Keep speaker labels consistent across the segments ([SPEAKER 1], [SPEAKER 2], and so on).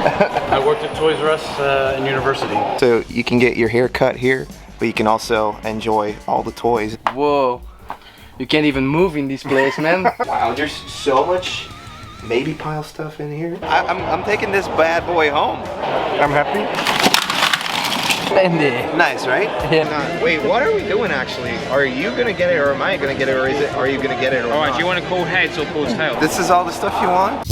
[SPEAKER 1] I worked at Toys R Us in university.
[SPEAKER 2] So you can get your hair cut here, but you can also enjoy all the toys.
[SPEAKER 3] Whoa. You can't even move in this place, man.
[SPEAKER 2] Wow, there's so much baby pile stuff in here. I'm taking this bad boy home. I'm happy.
[SPEAKER 3] Spendy.
[SPEAKER 2] Nice, right?
[SPEAKER 3] Yeah.
[SPEAKER 2] Wait, what are we doing actually? Are you gonna get it or am I gonna get it, or are you gonna get it or not?
[SPEAKER 1] Alright, do you want to call heads or call tails?
[SPEAKER 2] This is all the stuff you want?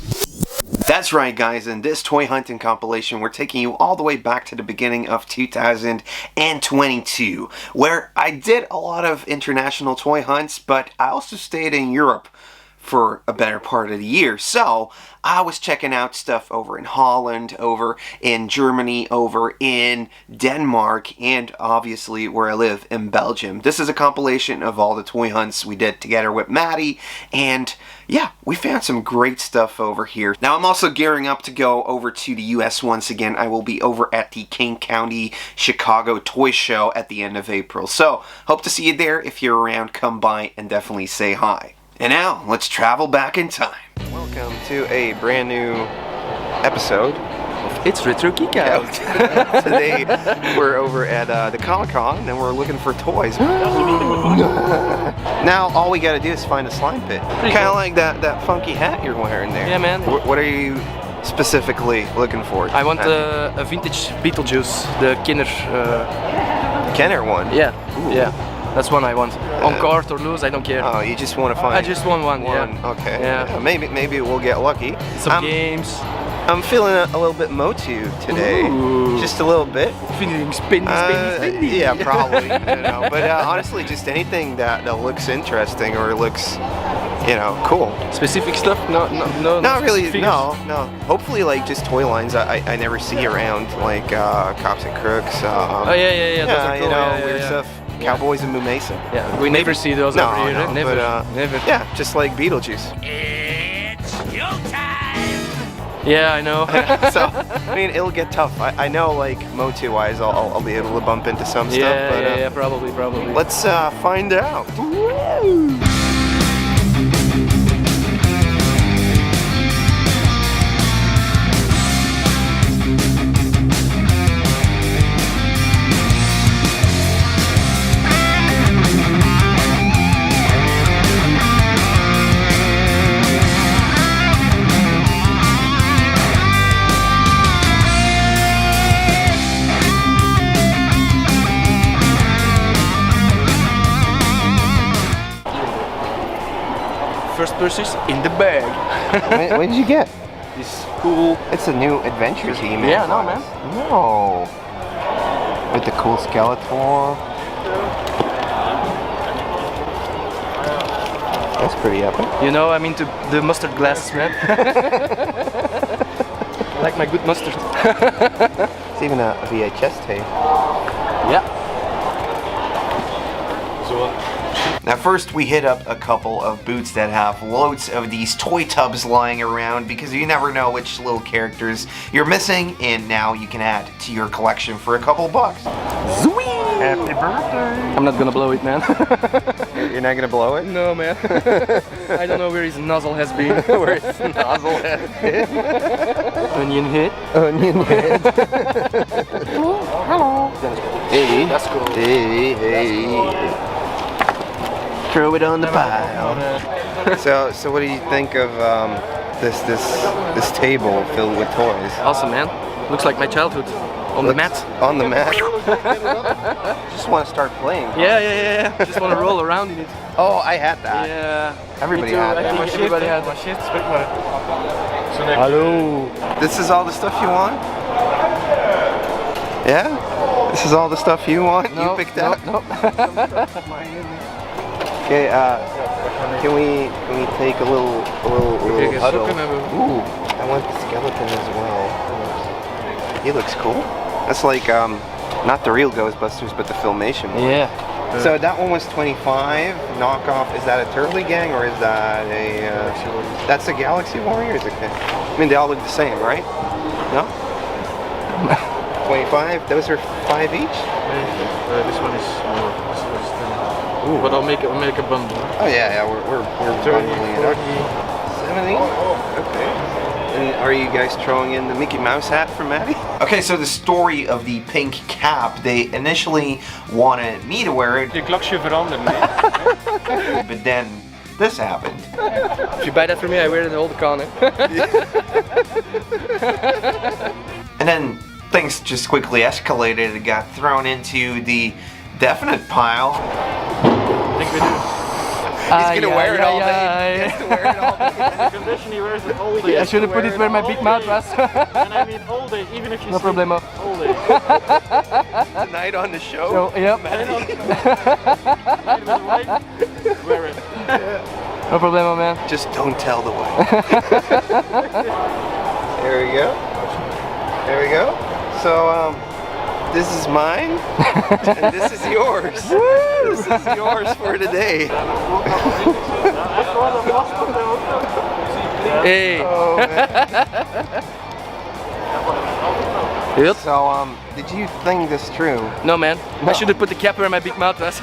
[SPEAKER 2] That's right, guys. In this toy hunting compilation, we're taking you all the way back to the beginning of 2022, where I did a lot of international toy hunts, but I also stayed in Europe for a better part of the year. So I was checking out stuff over in Holland, over in Germany, over in Denmark, and obviously where I live in Belgium. This is a compilation of all the toy hunts we did together with Maddie, and yeah, we found some great stuff over here. Now I'm also gearing up to go over to the US once again. I will be over at the King County Chicago Toy Show at the end of April. So hope to see you there. If you're around, come by and definitely say hi. And now, let's travel back in time. Welcome to a brand new episode of
[SPEAKER 3] It's Retro Geek Out.
[SPEAKER 2] Today, we're over at the Comic-Con and we're looking for toys. Now, all we gotta do is find a slime pit. Kind of like that funky hat you're wearing there.
[SPEAKER 3] Yeah, man.
[SPEAKER 2] What are you specifically looking for?
[SPEAKER 3] I want a vintage Beetlejuice, the Kenner.
[SPEAKER 2] Kenner one?
[SPEAKER 3] Yeah,
[SPEAKER 2] Ooh.
[SPEAKER 3] yeah. That's one I want. On cart or loose, I don't care.
[SPEAKER 2] Oh, you just want to find...
[SPEAKER 3] I just want one, yeah.
[SPEAKER 2] Okay.
[SPEAKER 3] Yeah.
[SPEAKER 2] Maybe we'll get lucky.
[SPEAKER 3] Some games.
[SPEAKER 2] I'm feeling a little bit Motu today.
[SPEAKER 3] Ooh.
[SPEAKER 2] Just a little bit.
[SPEAKER 3] Feeling spinny.
[SPEAKER 2] Yeah, probably. You know. But honestly, just anything that looks interesting or looks, you know, cool.
[SPEAKER 3] Specific stuff? No.
[SPEAKER 2] Not really.
[SPEAKER 3] Figures?
[SPEAKER 2] No. Hopefully, like just toy lines I never see around, like Cops and Crooks.
[SPEAKER 3] Oh yeah. Those are cool.
[SPEAKER 2] You know,
[SPEAKER 3] yeah,
[SPEAKER 2] weird stuff. Cowboys and Mumesa.
[SPEAKER 3] Yeah, we never see those over here.
[SPEAKER 2] No,
[SPEAKER 3] Never.
[SPEAKER 2] But,
[SPEAKER 3] Never.
[SPEAKER 2] Yeah, just like Beetlejuice.
[SPEAKER 4] It's showtime!
[SPEAKER 2] Yeah, I know. So, I mean, it'll get tough. I know, like, Motu-wise, I'll be able to bump into some stuff. But,
[SPEAKER 3] yeah, probably.
[SPEAKER 2] Let's find out. Woo!
[SPEAKER 3] First purchase in the bag.
[SPEAKER 2] What did you get?
[SPEAKER 3] This cool.
[SPEAKER 2] It's a new adventure team.
[SPEAKER 3] Yeah, no, man.
[SPEAKER 2] No. With the cool Skeletor. That's pretty epic.
[SPEAKER 3] You know, I'm into the mustard glasses, man. I like my good mustard.
[SPEAKER 2] It's even a VHS tape.
[SPEAKER 3] Yeah.
[SPEAKER 2] Now first we hit up a couple of booths that have loads of these toy tubs lying around because you never know which little characters you're missing, and now you can add to your collection for a couple bucks.
[SPEAKER 3] Zwee!
[SPEAKER 2] Happy birthday!
[SPEAKER 3] I'm not gonna blow it, man.
[SPEAKER 2] You're not gonna blow it?
[SPEAKER 3] No, man. I don't know where his nozzle has been.
[SPEAKER 2] Where his nozzle has been?
[SPEAKER 3] Onion hit.
[SPEAKER 2] Onion head.
[SPEAKER 3] Oh, hello.
[SPEAKER 2] Hey.
[SPEAKER 3] That's cool.
[SPEAKER 2] Hey. Throw it on the pile. So what do you think of this table filled with toys?
[SPEAKER 3] Awesome, man. Looks like my childhood. On the mat.
[SPEAKER 2] On the mat. Just want to start playing.
[SPEAKER 3] Yeah. Just want to roll around in it.
[SPEAKER 2] Oh, I had that.
[SPEAKER 3] Yeah.
[SPEAKER 2] Everybody had that.
[SPEAKER 3] I think everybody had that.
[SPEAKER 2] Hello. This is all the stuff you want? Yeah? This is all the stuff you want?
[SPEAKER 3] No,
[SPEAKER 2] you picked out?
[SPEAKER 3] No.
[SPEAKER 2] Okay, can we take a little huddle? Ooh, I want the skeleton as well. He looks cool. That's like not the real Ghostbusters, but the filmation one.
[SPEAKER 3] Yeah.
[SPEAKER 2] So that one was 25. Knockoff. Is that a Turtley Gang or is that a? That's a Galaxy Warriors. Okay. I mean, they all look the same, right? No. 25. Those are 5 each.
[SPEAKER 1] This one is more.
[SPEAKER 2] Ooh.
[SPEAKER 1] But I'll make a bundle.
[SPEAKER 2] Oh yeah, we're bundling it up. 70. Okay. And And are you guys throwing in the Mickey Mouse hat from Maddie? Okay, so the story of the pink cap, they initially wanted me to wear it,
[SPEAKER 1] Je klaksje veranderen.
[SPEAKER 2] but then this happened.
[SPEAKER 3] If you buy that for me, I wear it all the corner.
[SPEAKER 2] And then things just quickly escalated and got thrown into the definite pile.
[SPEAKER 1] I think we do.
[SPEAKER 2] He's gonna wear it all day. He has to wear it all day.
[SPEAKER 1] The condition he wears it all day.
[SPEAKER 3] I should have put it where my big mouth was.
[SPEAKER 1] And I mean all day, even if you
[SPEAKER 3] No
[SPEAKER 1] sleep
[SPEAKER 3] problemo.
[SPEAKER 1] all day.
[SPEAKER 2] Tonight on the show.
[SPEAKER 3] So, yep.
[SPEAKER 1] Wear it.
[SPEAKER 3] No problemo, man.
[SPEAKER 2] Just don't tell the wife. There we go. There we go. So, this is mine, and this is yours. This is yours for today.
[SPEAKER 3] Hey.
[SPEAKER 2] Oh, man.
[SPEAKER 3] Yep.
[SPEAKER 2] So, did you think this through?
[SPEAKER 3] No, man. I should have put the cap where my big mouth was.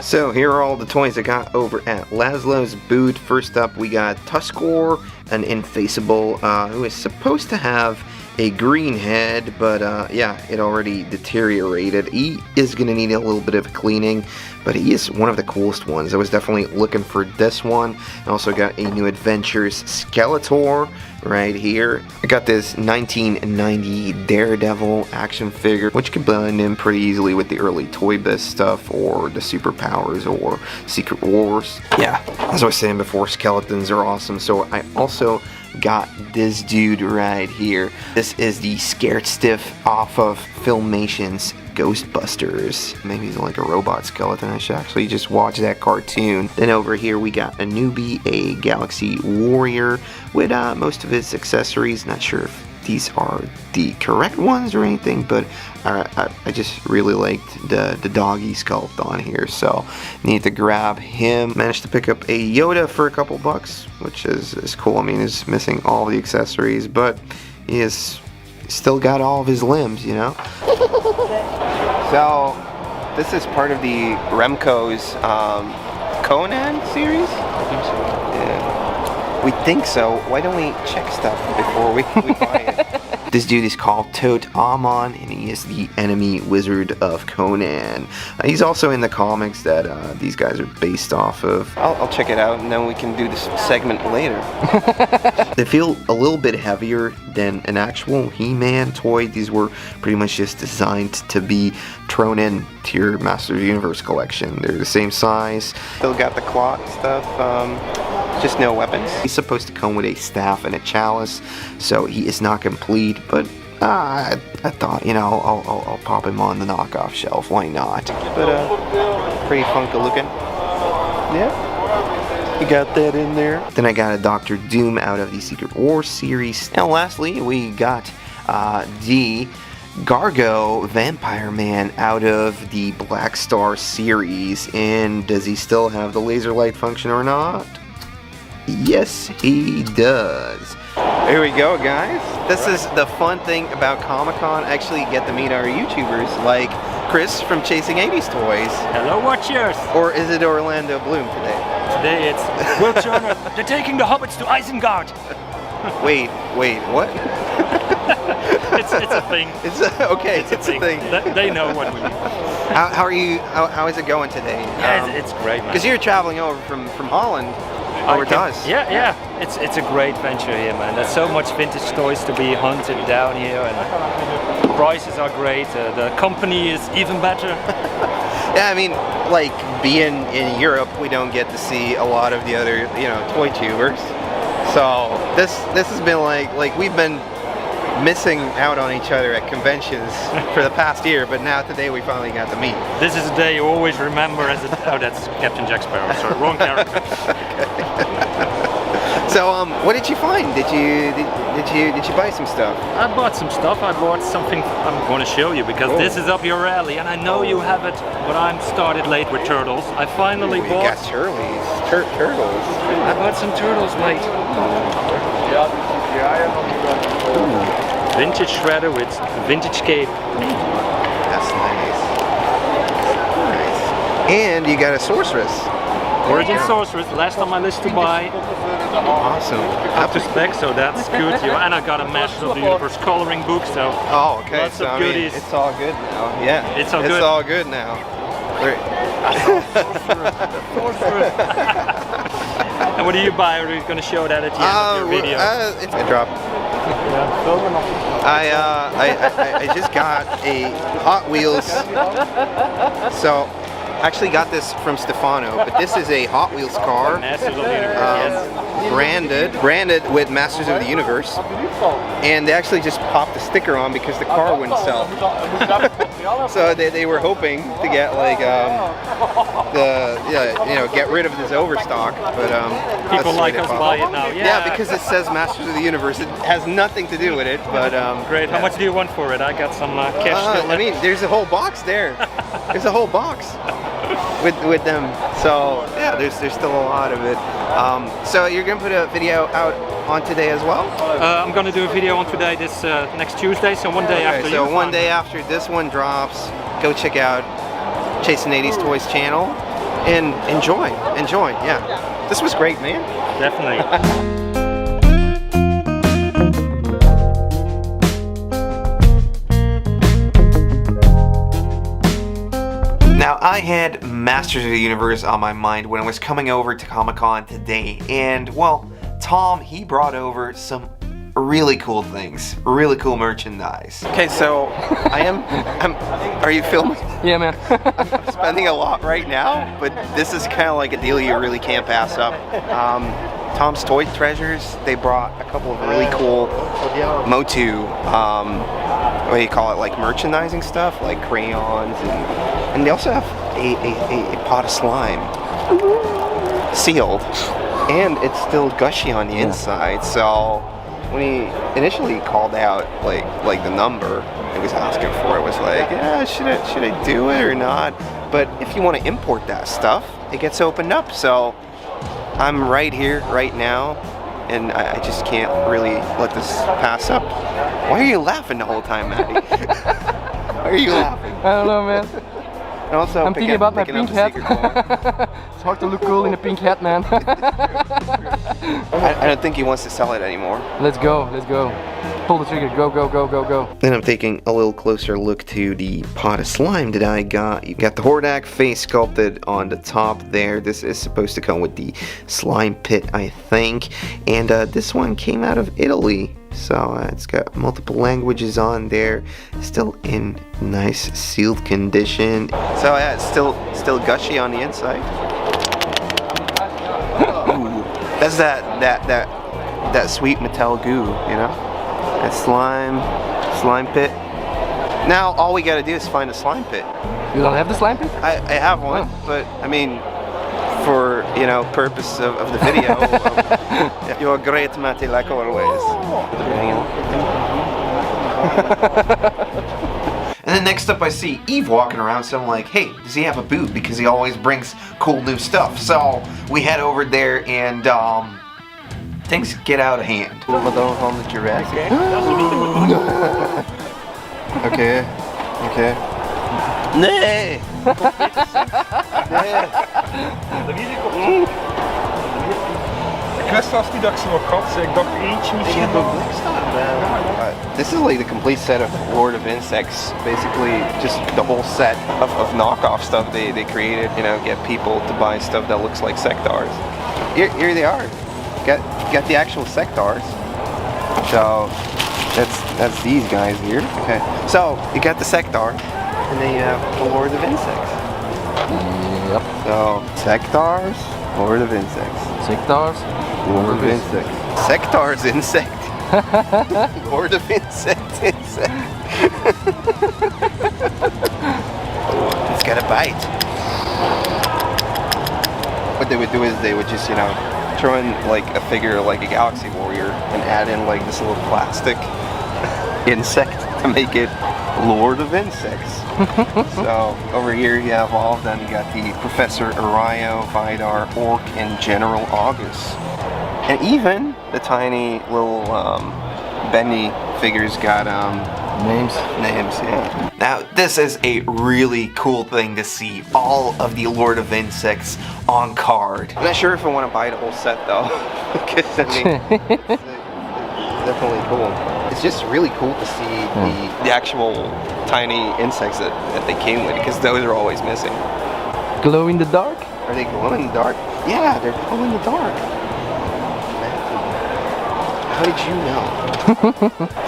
[SPEAKER 2] So here are all the toys I got over at Laszlo's booth. First up, we got Tuskor, an Infaceable, who is supposed to have a green head, but yeah, it already deteriorated. He is going to need a little bit of cleaning, but he is one of the coolest ones. I was definitely looking for this one. I also got a New Adventures Skeletor right here. I got this 1990 Daredevil action figure, which can blend in pretty easily with the early Toy Biz stuff or the Superpowers or Secret Wars. Yeah, as I was saying before, skeletons are awesome. So I also got this dude right here. This is the Scared Stiff off of Filmation's Ghostbusters. Maybe he's like a robot skeleton. I should actually just watch that cartoon. Then over here we got a newbie, a Galaxy Warrior with most of his accessories. Not sure if these are the correct ones or anything, but I just really liked the doggy sculpt on here, so need to grab him. Managed to pick up a Yoda for a couple bucks, which is cool. I mean, he's missing all the accessories, but he is still got all of his limbs, you know. So this is part of the Remco's Conan series.
[SPEAKER 1] I think so.
[SPEAKER 2] Yeah. We think so. Why don't we check stuff before we buy it? This dude is called Tote Amon, and he is the enemy wizard of Conan. He's also in the comics that these guys are based off of. I'll check it out, and then we can do this segment later. They feel a little bit heavier than an actual He-Man toy. These were pretty much just designed to be thrown in to your Masters of the Universe collection. They're the same size. Still got the clock stuff. Just no weapons. He's supposed to come with a staff and a chalice, so he is not complete, but I thought, you know, I'll pop him on the knockoff shelf. Why not? But pretty funky looking. Yeah. You got that in there. Then I got a Dr. Doom out of the Secret Wars series. And lastly, we got the Gargo Vampire Man out of the Black Star series. And does he still have the laser light function or not? Yes, he does. Here we go, guys. This is the fun thing about Comic-Con. Actually, you get to meet our YouTubers like Chris from Chasing 80s Toys.
[SPEAKER 1] Hello, watchers.
[SPEAKER 2] Or is it Orlando Bloom today?
[SPEAKER 1] Today it's Will Turner. They're taking the hobbits to Isengard.
[SPEAKER 2] Wait, what?
[SPEAKER 1] It's a thing.
[SPEAKER 2] It's okay. It's a thing.
[SPEAKER 1] They know what we mean.
[SPEAKER 2] How are you? How is it going today?
[SPEAKER 1] Yeah, it's great, man.
[SPEAKER 2] Because you're traveling over from Holland over to us.
[SPEAKER 1] Yeah. It's a great venture here, man. There's so much vintage toys to be hunted down here, and the prices are great. The company is even better.
[SPEAKER 2] Yeah, I mean, like being in Europe, we don't get to see a lot of the other, you know, toy tubers. So this has been like we've been missing out on each other at conventions for the past year, but now today we finally got to meet.
[SPEAKER 1] This is a day you always remember as a... Oh, that's Captain Jack Sparrow. Sorry, wrong character.
[SPEAKER 2] So, what did you find? Did you buy some stuff?
[SPEAKER 1] I bought some stuff. I bought something I'm going to show you because this is up your alley, and I know you have it, but I'm started late with turtles. I finally bought...
[SPEAKER 2] You got turtles.
[SPEAKER 1] I bought some turtles, mate. Vintage shredder with vintage cape.
[SPEAKER 2] That's nice. And you got a sorceress.
[SPEAKER 1] Origin sorceress, last on my list to buy.
[SPEAKER 2] Awesome.
[SPEAKER 1] up to spec, so that's good. And I got a Masters of the Universe coloring book, so
[SPEAKER 2] Oh, okay.
[SPEAKER 1] lots
[SPEAKER 2] So
[SPEAKER 1] of
[SPEAKER 2] I mean,
[SPEAKER 1] goodies.
[SPEAKER 2] it's all good now. Yeah.
[SPEAKER 1] It's all good.
[SPEAKER 2] It's all good now. Great.
[SPEAKER 1] And what do you buy? Or are you going to show that at the end of your video?
[SPEAKER 2] It's a drop. I just got a Hot Wheels. So, actually got this from Stefano, but this is a Hot Wheels car.
[SPEAKER 1] Masters of the Universe, yes.
[SPEAKER 2] Branded with Masters of the Universe, and they actually just popped the sticker on because the car wouldn't sell. So they were hoping to get like get rid of this overstock, but
[SPEAKER 1] People like us buy it now.
[SPEAKER 2] Yeah, because it says Masters of the Universe. It has nothing to do with it, but
[SPEAKER 1] Great. How much do you want for it? I got some cash still left.
[SPEAKER 2] I mean, there's a whole box there. There's a whole box with them. So yeah, there's still a lot of it. So you're gonna put a video out on today as well?
[SPEAKER 1] I'm gonna do a video on today, this next Tuesday, so one day after.
[SPEAKER 2] So one day after this one drops, go check out Chasing 80s Toys channel and enjoy. Yeah, this was great, man.
[SPEAKER 1] Definitely.
[SPEAKER 2] Now, I had Masters of the Universe on my mind when I was coming over to Comic-Con today, and well, Tom, he brought over some really cool things, really cool merchandise. Okay, so are you filming?
[SPEAKER 3] Yeah, man.
[SPEAKER 2] I'm spending a lot right now, but this is kind of like a deal you really can't pass up. Tom's Toy Treasures, they brought a couple of really cool Motu, what do you call it, like merchandising stuff, like crayons, and they also have a pot of slime, sealed, and it's still gushy on the inside, so when he initially called out like the number he was asking for, it was like, yeah, should I do it or not? But if you want to import that stuff, it gets opened up, so I'm right here, right now, and I just can't really let this pass up. Why are you laughing the whole time, Maddie? Why are you laughing?
[SPEAKER 3] I don't know, man.
[SPEAKER 2] And also,
[SPEAKER 3] I'm thinking about my pink hat. It's hard to look cool in a pink hat, man.
[SPEAKER 2] I don't think he wants to sell it anymore.
[SPEAKER 3] Let's go. Pull the trigger, go.
[SPEAKER 2] Then I'm taking a little closer look to the pot of slime that I got. You got the Hordak face sculpted on the top there. This is supposed to come with the slime pit, I think. And this one came out of Italy. So it's got multiple languages on there. Still in nice sealed condition. So yeah, it's still gushy on the inside. Ooh, that's that sweet Mattel goo, you know? That slime pit. Now all we gotta do is find a slime pit.
[SPEAKER 3] You don't have the slime pit?
[SPEAKER 2] I have one, but I mean, for purpose of the video, you're great, Matty, like always. And then next up I see Eve walking around, so I'm like, hey, does he have a booth? Because he always brings cool new stuff. So we head over there and things get out of hand. Okay. Nee!
[SPEAKER 1] Ik wist zelfs niet dat ik ze nog had, ik dacht eentje misschien nog.
[SPEAKER 2] This is like the complete set of Lord of Insects, basically just the whole set of knockoff stuff they created, get people to buy stuff that looks like sectars. Here they are. Got the actual sectars. So that's these guys here. Okay. So you got the sectars, and then you have the Lord of Insects.
[SPEAKER 3] Yep.
[SPEAKER 2] So sectars, Lord of Insects.
[SPEAKER 3] Sectars,
[SPEAKER 2] Lord of Insects. Sectars insect. Lord of Insect. It's got a bite. What they would do is they would just, throw in like a figure like a Galaxy Warrior and add in like this little plastic insect to make it Lord of Insects. So over here you have all of them. You got the Professor Arayo, Vidar, Orc, and General August. And even the tiny little bendy figures got
[SPEAKER 3] Names.
[SPEAKER 2] Names, yeah. Now, this is a really cool thing to see all of the Lord of Insects on card. I'm not sure if I want to buy the whole set though, because I mean, it's definitely cool. It's just really cool to see the actual tiny insects that they came with, because those are always missing.
[SPEAKER 3] Glow in the dark?
[SPEAKER 2] Are they glow in the dark? Yeah, they're glow in the dark. How did you know?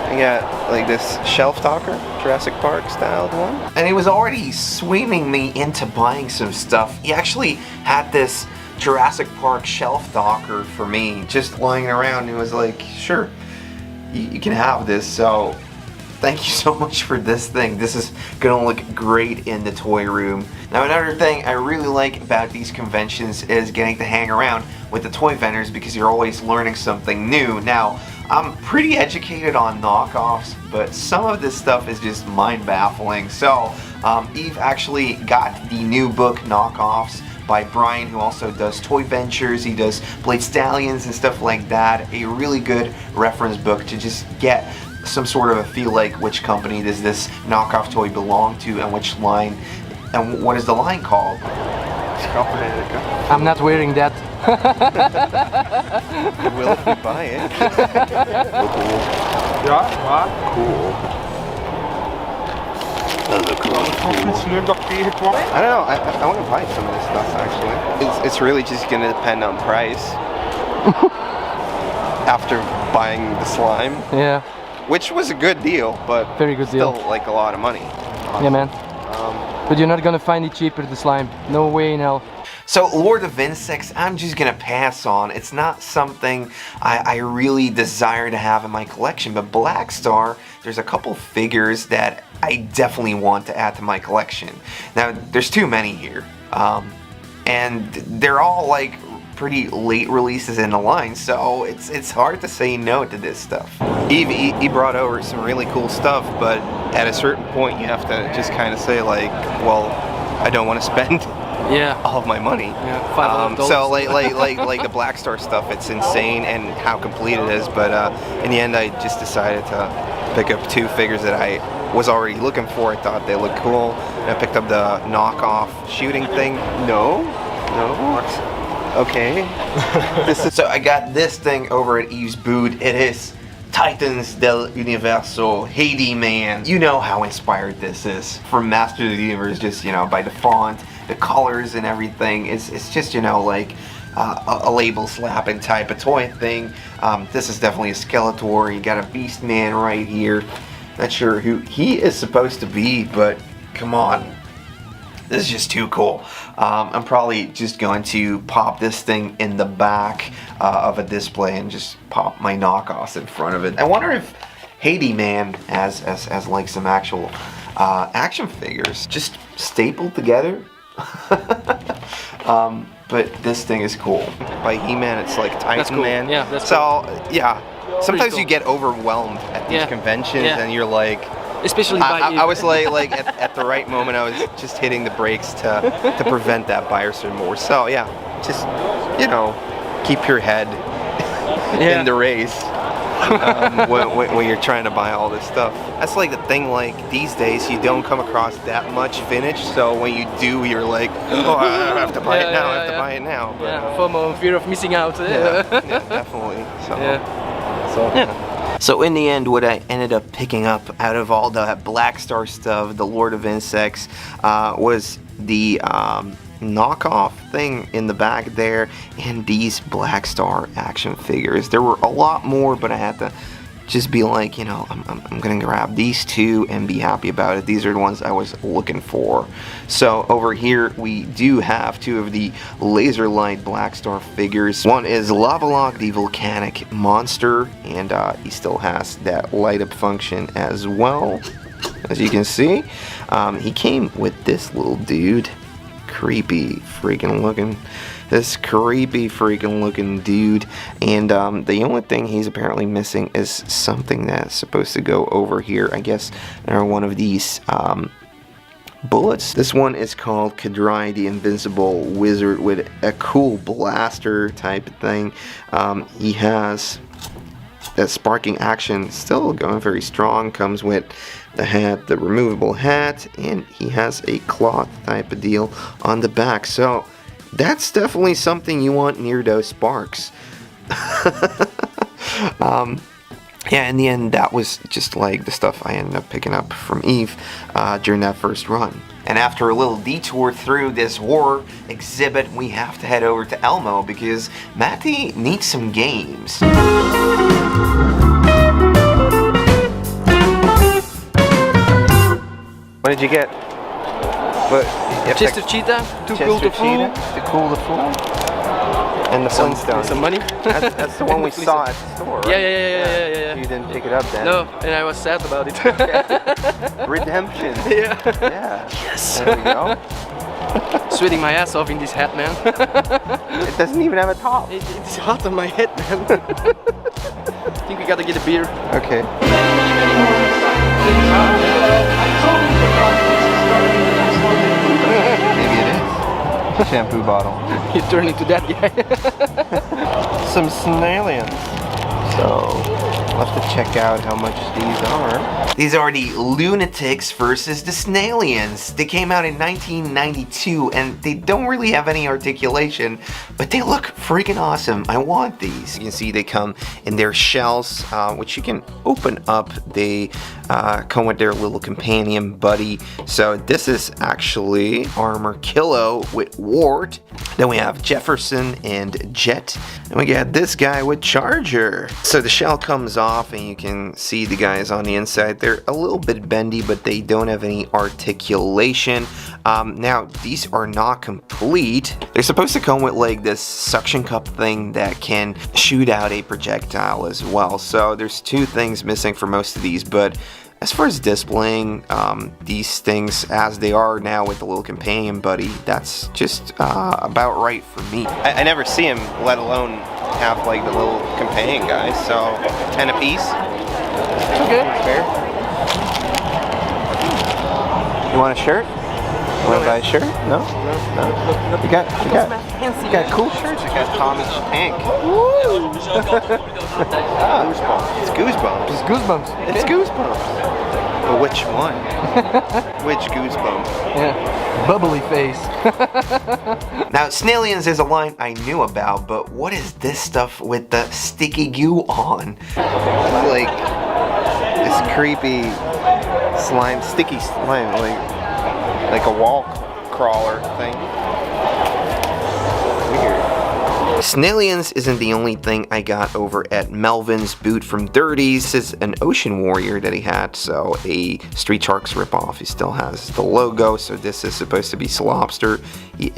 [SPEAKER 2] I got like this shelf talker, Jurassic Park styled one. And he was already swinging me into buying some stuff. He actually had this Jurassic Park shelf talker for me, just lying around, and he was like, sure, you can have this. So thank you so much for this thing. This is gonna look great in the toy room. Now, another thing I really like about these conventions is getting to hang around with the toy vendors, because you're always learning something new. Now, I'm pretty educated on knockoffs, but some of this stuff is just mind-baffling. So, Eve actually got the new book, Knockoffs, by Brian, who also does Toy Ventures. He does Blade Stallions and stuff like that. A really good reference book to just get some sort of a feel like which company does this knockoff toy belong to, and which line, and what is the line called?
[SPEAKER 3] I'm not wearing that.
[SPEAKER 2] You will if we buy it. Cool. Cool. Those are cool. I don't know, I want to buy some of this stuff actually. It's really just going to depend on price. After buying the slime.
[SPEAKER 3] Yeah.
[SPEAKER 2] Which was a good deal, but
[SPEAKER 3] very good deal.
[SPEAKER 2] Still like a lot of money.
[SPEAKER 3] Yeah, man. But you're not gonna find it cheaper, the slime. No way in hell.
[SPEAKER 2] So Lord of Insects, I'm just gonna pass on. It's not something I really desire to have in my collection, but Black Star, there's a couple figures that I definitely want to add to my collection. Now, there's too many here. And they're all like pretty late releases in the line, so it's hard to say no to this stuff. He brought over some really cool stuff, but at a certain point you have to just kind of say like, well, I don't want to spend all of my money.
[SPEAKER 3] Yeah, $500.
[SPEAKER 2] So like the Black Star stuff, it's insane and how complete it is, but in the end I just decided to pick up two figures that I was already looking for. I thought they looked cool, and I picked up the knockoff shooting thing. No. Okay. So I got this thing over at Eve's booth. It is Titans del Universo He-Man. You know how inspired this is from Masters of the Universe, just, you know, by the font, the colors and everything. It's just, you know, like a label slapping type of toy thing. This is definitely a Skeletor. You got a Beastman right here. Not sure who he is supposed to be, but come on. This is just too cool. I'm probably just going to pop this thing in the back of a display and just pop my knockoffs in front of it. I wonder if He-Man has like some actual action figures just stapled together. But this thing is cool. By He-Man, it's like Titan
[SPEAKER 3] cool.
[SPEAKER 2] Man.
[SPEAKER 3] Yeah, that's
[SPEAKER 2] so
[SPEAKER 3] cool.
[SPEAKER 2] Yeah. Sometimes
[SPEAKER 3] cool.
[SPEAKER 2] You get overwhelmed at these conventions, and you're like.
[SPEAKER 3] Especially by you.
[SPEAKER 2] I was like at the right moment, I was just hitting the brakes to prevent that buyer's remorse. So yeah, just, you know, keep your head in the race when you're trying to buy all this stuff. That's like the thing. Like these days, you don't come across that much finish. So when you do, you're like, oh, I have to buy it now. I have to buy it now. But,
[SPEAKER 3] FOMO, fear of missing out.
[SPEAKER 2] Yeah, definitely. So. So in the end, what I ended up picking up out of all the Black Star stuff, the Lord of Insects, was the knockoff thing in the back there, and these Black Star action figures. There were a lot more, but I had to just be like, you know, I'm gonna grab these two and be happy about it. These are the ones I was looking for. So over here we do have two of the Laser Light Black Star figures. One is Lavalok, the volcanic monster, and he still has that light up function as well, as you can see. He came with this little dude. Creepy freaking looking. This creepy freaking looking dude, and the only thing he's apparently missing is something that's supposed to go over here. I guess there are one of these bullets. This one is called Kadrai, the Invincible Wizard, with a cool blaster type of thing. He has sparking action still going very strong. Comes with the hat, the removable hat, and he has a cloth type of deal on the back. So that's definitely something you want near those sparks. Yeah, in the end, that was just like the stuff I ended up picking up from Eve during that first run. And after a little detour through this war exhibit, we have to head over to Ehimo because Matty needs some games. What did you get?
[SPEAKER 3] Just a cheetah, too cool to fool.
[SPEAKER 2] Too cool to fool. And the Flintstones.
[SPEAKER 3] Some money.
[SPEAKER 2] That's the one we saw at the store, right?
[SPEAKER 3] Yeah.
[SPEAKER 2] You didn't pick it up then?
[SPEAKER 3] No, and I was sad about it.
[SPEAKER 2] Redemption.
[SPEAKER 3] Yeah.
[SPEAKER 2] Yes. There we go.
[SPEAKER 3] Sweating my ass off in this hat, man.
[SPEAKER 2] It doesn't even have a top.
[SPEAKER 3] It's hot on my head, man. I think we gotta get a beer.
[SPEAKER 2] Okay. Maybe it is. Shampoo bottle.
[SPEAKER 3] You turn into that guy.
[SPEAKER 2] Some Snailians. So, we'll have to check out how much these are. These are the Lunatics versus the Snailians. They came out in 1992 and they don't really have any articulation, but they look freaking awesome. I want these. You can see they come in their shells, which you can open up. They come with their little companion buddy. So this is actually Armor Kilo with Ward. Then we have Jefferson and Jet. And we got this guy with Charger. So the shell comes off and you can see the guys on the inside. They're a little bit bendy, but they don't have any articulation. Now, these are not complete. They're supposed to come with like this suction cup thing that can shoot out a projectile as well. So there's two things missing for most of these, but as far as displaying these things as they are now with the little companion buddy, that's just about right for me. I never see him, let alone have like the little companion guys, so 10 a piece.
[SPEAKER 3] Okay.
[SPEAKER 2] Fair. You want a shirt? You want to buy a shirt? No? No? You got cool shirts. You got Tommy's tank. Goosebumps. It's Goosebumps.
[SPEAKER 3] It's Goosebumps.
[SPEAKER 2] It's Goosebumps. Well, which one? Which Goosebumps?
[SPEAKER 3] Yeah. Bubbly face.
[SPEAKER 2] Now, Snailians is a line I knew about, but what is this stuff with the sticky goo on? Like this creepy slime, sticky slime, like a wall crawler thing. Weird. Snailians isn't the only thing I got over at Melvin's boot from Dirties. This is an Ocean Warrior that he had, so a Street Sharks ripoff. He still has the logo, so this is supposed to be Slobster. He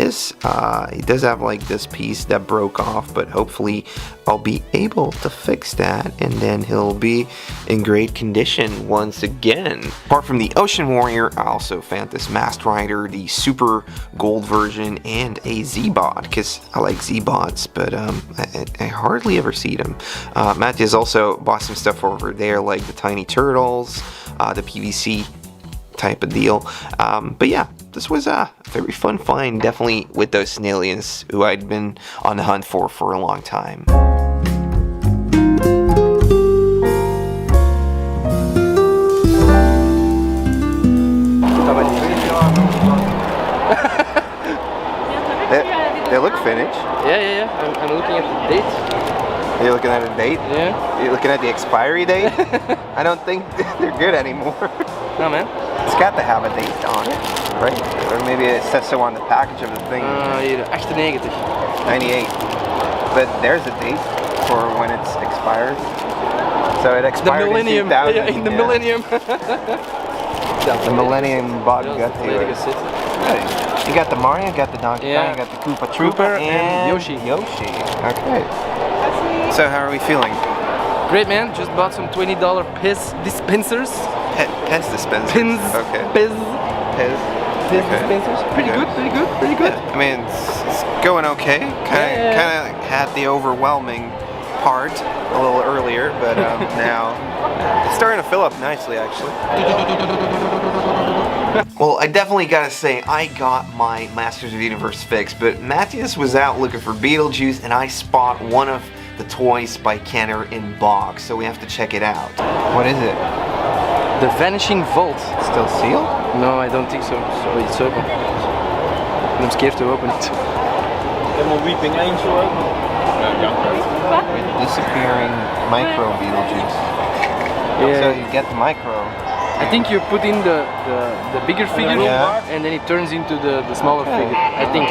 [SPEAKER 2] does have like this piece that broke off, but hopefully I'll be able to fix that and then he'll be in great condition once again. Apart from the Ocean Warrior, I also found this Mast Rider, the Super Gold version, and a Z-Bot, because I like Z-Bots, but I hardly ever see them. Matthew also bought some stuff over there, like the Tiny Turtles, the PVC type of deal. But yeah, this was a very fun find, definitely with those Snailians who I'd been on the hunt for a long time. They look finished.
[SPEAKER 3] Yeah. I'm looking at the date.
[SPEAKER 2] Are you looking at a date?
[SPEAKER 3] Yeah.
[SPEAKER 2] Are you looking at the expiry date? I don't think they're good anymore.
[SPEAKER 3] No, man.
[SPEAKER 2] It's got to have a date on it, right? Or maybe it says so on the package of the thing.
[SPEAKER 3] Hier, 98.
[SPEAKER 2] 98. But there's a date for when it's expired. So it expired
[SPEAKER 3] the millennium.
[SPEAKER 2] in 2000.
[SPEAKER 3] Yeah, in the millennium.
[SPEAKER 2] The millennium bot got to it. You got the Mario, you got the Donkey Kong, you got the Koopa Trooper, and
[SPEAKER 3] Yoshi.
[SPEAKER 2] Okay. So how are we feeling?
[SPEAKER 3] Great, man. Just bought some $20 piss dispensers.
[SPEAKER 2] Pez dispensers.
[SPEAKER 3] Pins.
[SPEAKER 2] Okay.
[SPEAKER 3] Piss
[SPEAKER 2] Pez.
[SPEAKER 3] dispensers. Pretty good.
[SPEAKER 2] Yeah, I mean, it's going okay. Kind of had the overwhelming part a little earlier, but now it's starting to fill up nicely, actually. Well, I definitely gotta say, I got my Masters of the Universe fix, but Matthias was out looking for Beetlejuice, and I spot one of the toys by Kenner in box, so we have to check it out. What is it?
[SPEAKER 3] The Vanishing Vault.
[SPEAKER 2] Still sealed?
[SPEAKER 3] No, I don't think so. Sorry, it's open. I'm scared to open it.
[SPEAKER 5] Helemaal Weeping Angel ook nog.
[SPEAKER 2] Disappearing micro Beetlejuice.
[SPEAKER 3] Yeah.
[SPEAKER 2] So you get the micro.
[SPEAKER 3] I think you put in the bigger figure,
[SPEAKER 2] Yeah.
[SPEAKER 3] and then it turns into the smaller figure. I think.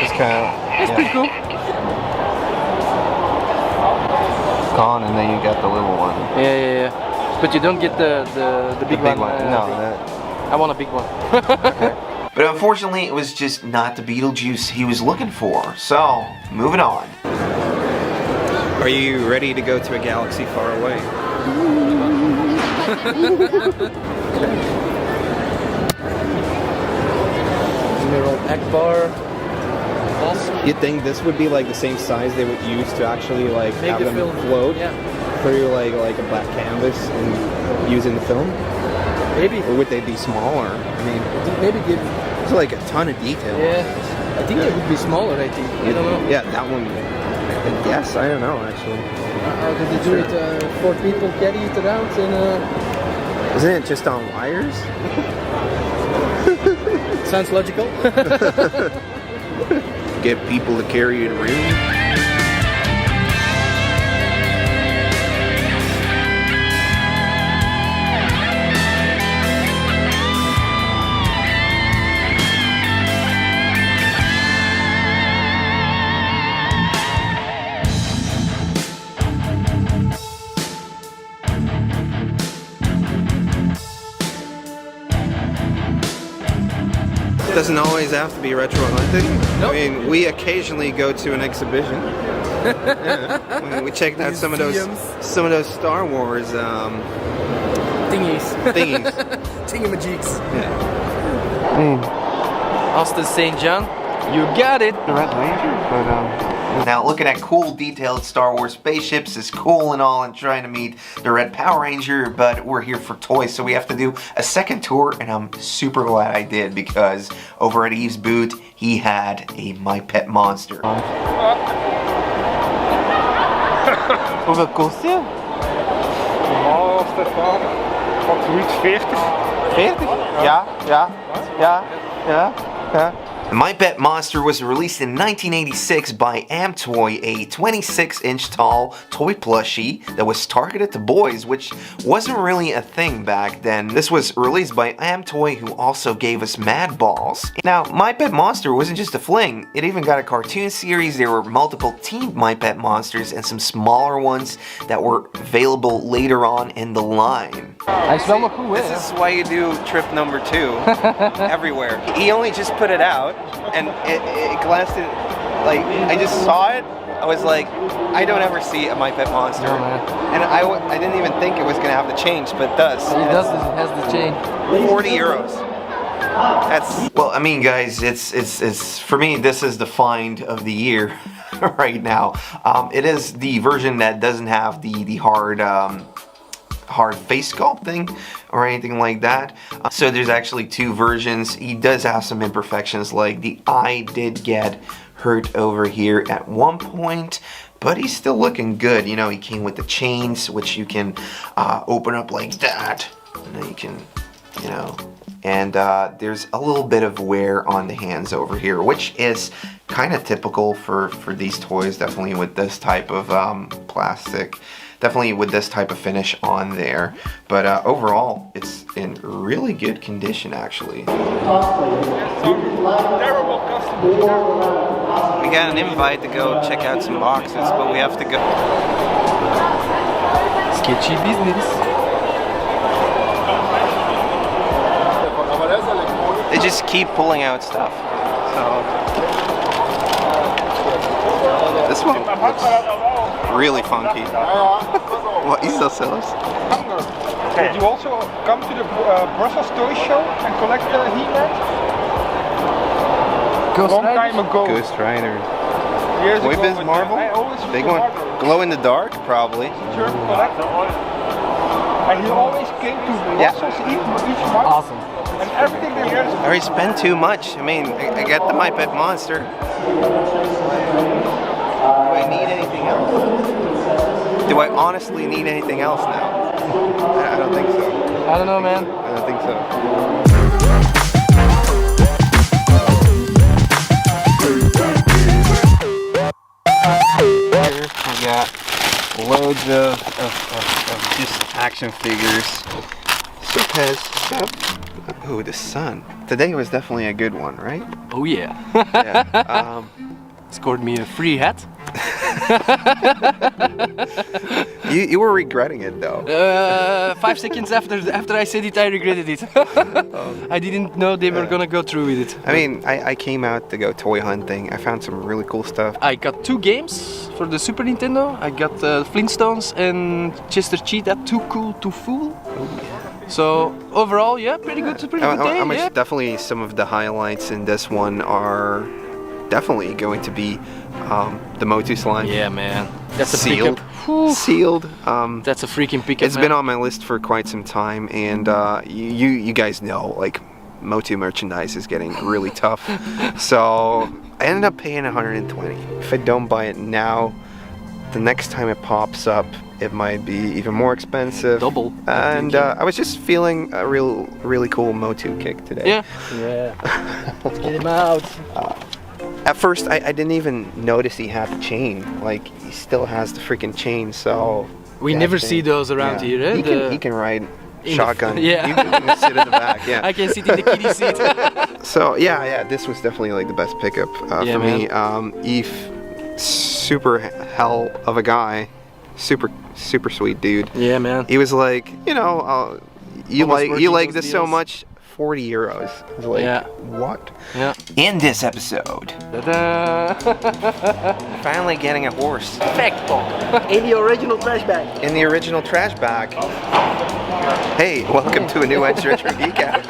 [SPEAKER 2] It's kind of...
[SPEAKER 3] It's pretty cool.
[SPEAKER 2] Gone, and then you got the little one.
[SPEAKER 3] Yeah. But you don't get the big one.
[SPEAKER 2] No,
[SPEAKER 3] I want a big one.
[SPEAKER 2] But unfortunately, it was just not the Beetlejuice he was looking for. So, moving on.
[SPEAKER 5] Are you ready to go to a galaxy far away?
[SPEAKER 3] Admiral Akbar.
[SPEAKER 5] You think this would be like the same size they would use to actually like
[SPEAKER 3] Make
[SPEAKER 5] have
[SPEAKER 3] the
[SPEAKER 5] them
[SPEAKER 3] film.
[SPEAKER 5] float
[SPEAKER 3] Yeah.
[SPEAKER 5] through like a black canvas and using the film?
[SPEAKER 3] Maybe.
[SPEAKER 5] Or would they be smaller? I mean,
[SPEAKER 3] Maybe give.
[SPEAKER 5] it's like a ton of detail.
[SPEAKER 3] Yeah. I think it would be smaller. I think. I don't know.
[SPEAKER 5] Yeah, that one. Yes, I don't know actually.
[SPEAKER 3] How did they do it? 4 people carry it around and.
[SPEAKER 5] Isn't it just on wires?
[SPEAKER 3] Sounds logical.
[SPEAKER 5] Get people to carry it around. Doesn't always have to be retro hunting.
[SPEAKER 3] Nope.
[SPEAKER 5] I mean, we occasionally go to an exhibition. Yeah. I mean, we checked out some of those Star Wars
[SPEAKER 3] Thingies.
[SPEAKER 5] thingies.
[SPEAKER 3] Thingamajigs.
[SPEAKER 5] Yeah.
[SPEAKER 3] Austin St. John. You got it.
[SPEAKER 2] The Red Ranger, but now looking at cool detailed Star Wars spaceships is cool and all, and trying to meet the Red Power Ranger, but we're here for toys, so we have to do a second tour, and I'm super glad I did, because over at Eve's booth, he had a My Pet Monster. Hoeveel kost die?
[SPEAKER 1] Normaal was dat dan wat zoiets 40.
[SPEAKER 2] 40? Ja. My Pet Monster was released in 1986 by Amtoy, a 26-inch tall toy plushie that was targeted to boys, which wasn't really a thing back then. This was released by Amtoy, who also gave us Mad Balls. Now, My Pet Monster wasn't just a fling, it even got a cartoon series. There were multiple teamed My Pet Monsters and some smaller ones that were available later on in the line.
[SPEAKER 3] Hij is wel nog goed, hè?
[SPEAKER 5] This is why you do trip number 2 everywhere. He only just put it out, and it lasted, like, I just saw it, I was like, I don't ever see a My Pet Monster.
[SPEAKER 3] No, man.
[SPEAKER 5] And I didn't even think it was going to have to change, but it does.
[SPEAKER 3] It does. It has the chain.
[SPEAKER 5] 40 euros. That's...
[SPEAKER 2] Well, I mean, guys, it's for me, this is the find of the year right now. It is the version that doesn't have the hard face sculpting or anything like that. So there's actually 2 versions. He does have some imperfections, like the eye did get hurt over here at one point, but he's still looking good. You know, he came with the chains, which you can open up like that, and then you can, you know, and there's a little bit of wear on the hands over here, which is kind of typical for these toys, definitely with this type of plastic. Definitely with this type of finish on there, but overall it's in really good condition actually.
[SPEAKER 5] We got an invite to go check out some boxes, but we have to go.
[SPEAKER 3] Sketchy business.
[SPEAKER 5] They just keep pulling out stuff. So this one looks really funky. What is that, sellers?
[SPEAKER 1] Did you also come to the Brussels Toy Show and collect the He-Man? Long time ago.
[SPEAKER 5] Ghost Rider.
[SPEAKER 1] Years
[SPEAKER 5] Toy
[SPEAKER 1] ago
[SPEAKER 5] Biz
[SPEAKER 1] when
[SPEAKER 5] Marvel?
[SPEAKER 1] I always used
[SPEAKER 5] Big
[SPEAKER 1] to
[SPEAKER 5] one.
[SPEAKER 1] Marvel.
[SPEAKER 5] Glow in the dark, probably.
[SPEAKER 1] German collector. And he always came to Brussels each month.
[SPEAKER 3] Awesome.
[SPEAKER 1] And everything they had.
[SPEAKER 5] I already spent too much. I mean, I got the My Pet Monster. Wait, need anything else? Do I honestly need anything else now? I don't think so.
[SPEAKER 3] I don't know, man.
[SPEAKER 5] I don't think so. Here we got loads of just action figures. Soup has stuff. Ooh, the sun. Today was definitely a good one, right?
[SPEAKER 3] Oh yeah.
[SPEAKER 5] Yeah.
[SPEAKER 3] Scored me a free hat.
[SPEAKER 5] You were regretting it though.
[SPEAKER 3] 5 seconds after I said it, I regretted it. I didn't know they were gonna go through with it.
[SPEAKER 5] I mean, I came out to go toy hunting. I found some really cool stuff.
[SPEAKER 3] I got 2 games for the Super Nintendo. I got Flintstones and Chester Cheetah, Too Cool to Fool. So overall, yeah, pretty good day. Yeah.
[SPEAKER 5] Definitely some of the highlights in this one are definitely going to be the Motu slime.
[SPEAKER 3] Yeah, man. That's a
[SPEAKER 5] sealed.
[SPEAKER 3] pickup.
[SPEAKER 5] Sealed.
[SPEAKER 3] That's a freaking pickup.
[SPEAKER 5] It's been on my list for quite some time, and you guys know, like, Motu merchandise is getting really tough. So I ended up paying 120. If I don't buy it now, the next time it pops up, it might be even more expensive.
[SPEAKER 3] Double.
[SPEAKER 5] And I was just feeling a really cool Motu kick today.
[SPEAKER 3] Yeah. Yeah. Let's get him out.
[SPEAKER 5] At first, I didn't even notice he had the chain. Like, he still has the freaking chain, so...
[SPEAKER 3] We never see those around here, eh?
[SPEAKER 5] He can ride shotgun.
[SPEAKER 3] Yeah.
[SPEAKER 5] You can sit in the back, yeah.
[SPEAKER 3] I can sit in the kiddie seat.
[SPEAKER 5] So, yeah, this was definitely, like, the best pickup for me. Eve, super hell of a guy. Super sweet dude.
[SPEAKER 3] Yeah, man.
[SPEAKER 5] He was like, you know, you like this so
[SPEAKER 3] deals.
[SPEAKER 5] much, 40 euros. I was like,
[SPEAKER 3] Yeah.
[SPEAKER 5] what?
[SPEAKER 3] Yeah.
[SPEAKER 2] In this episode,
[SPEAKER 3] Ta-da!
[SPEAKER 5] Finally getting a horse.
[SPEAKER 3] Fact book. In the original trash bag.
[SPEAKER 5] In the original trash bag. Hey, welcome to a new Extra Recap.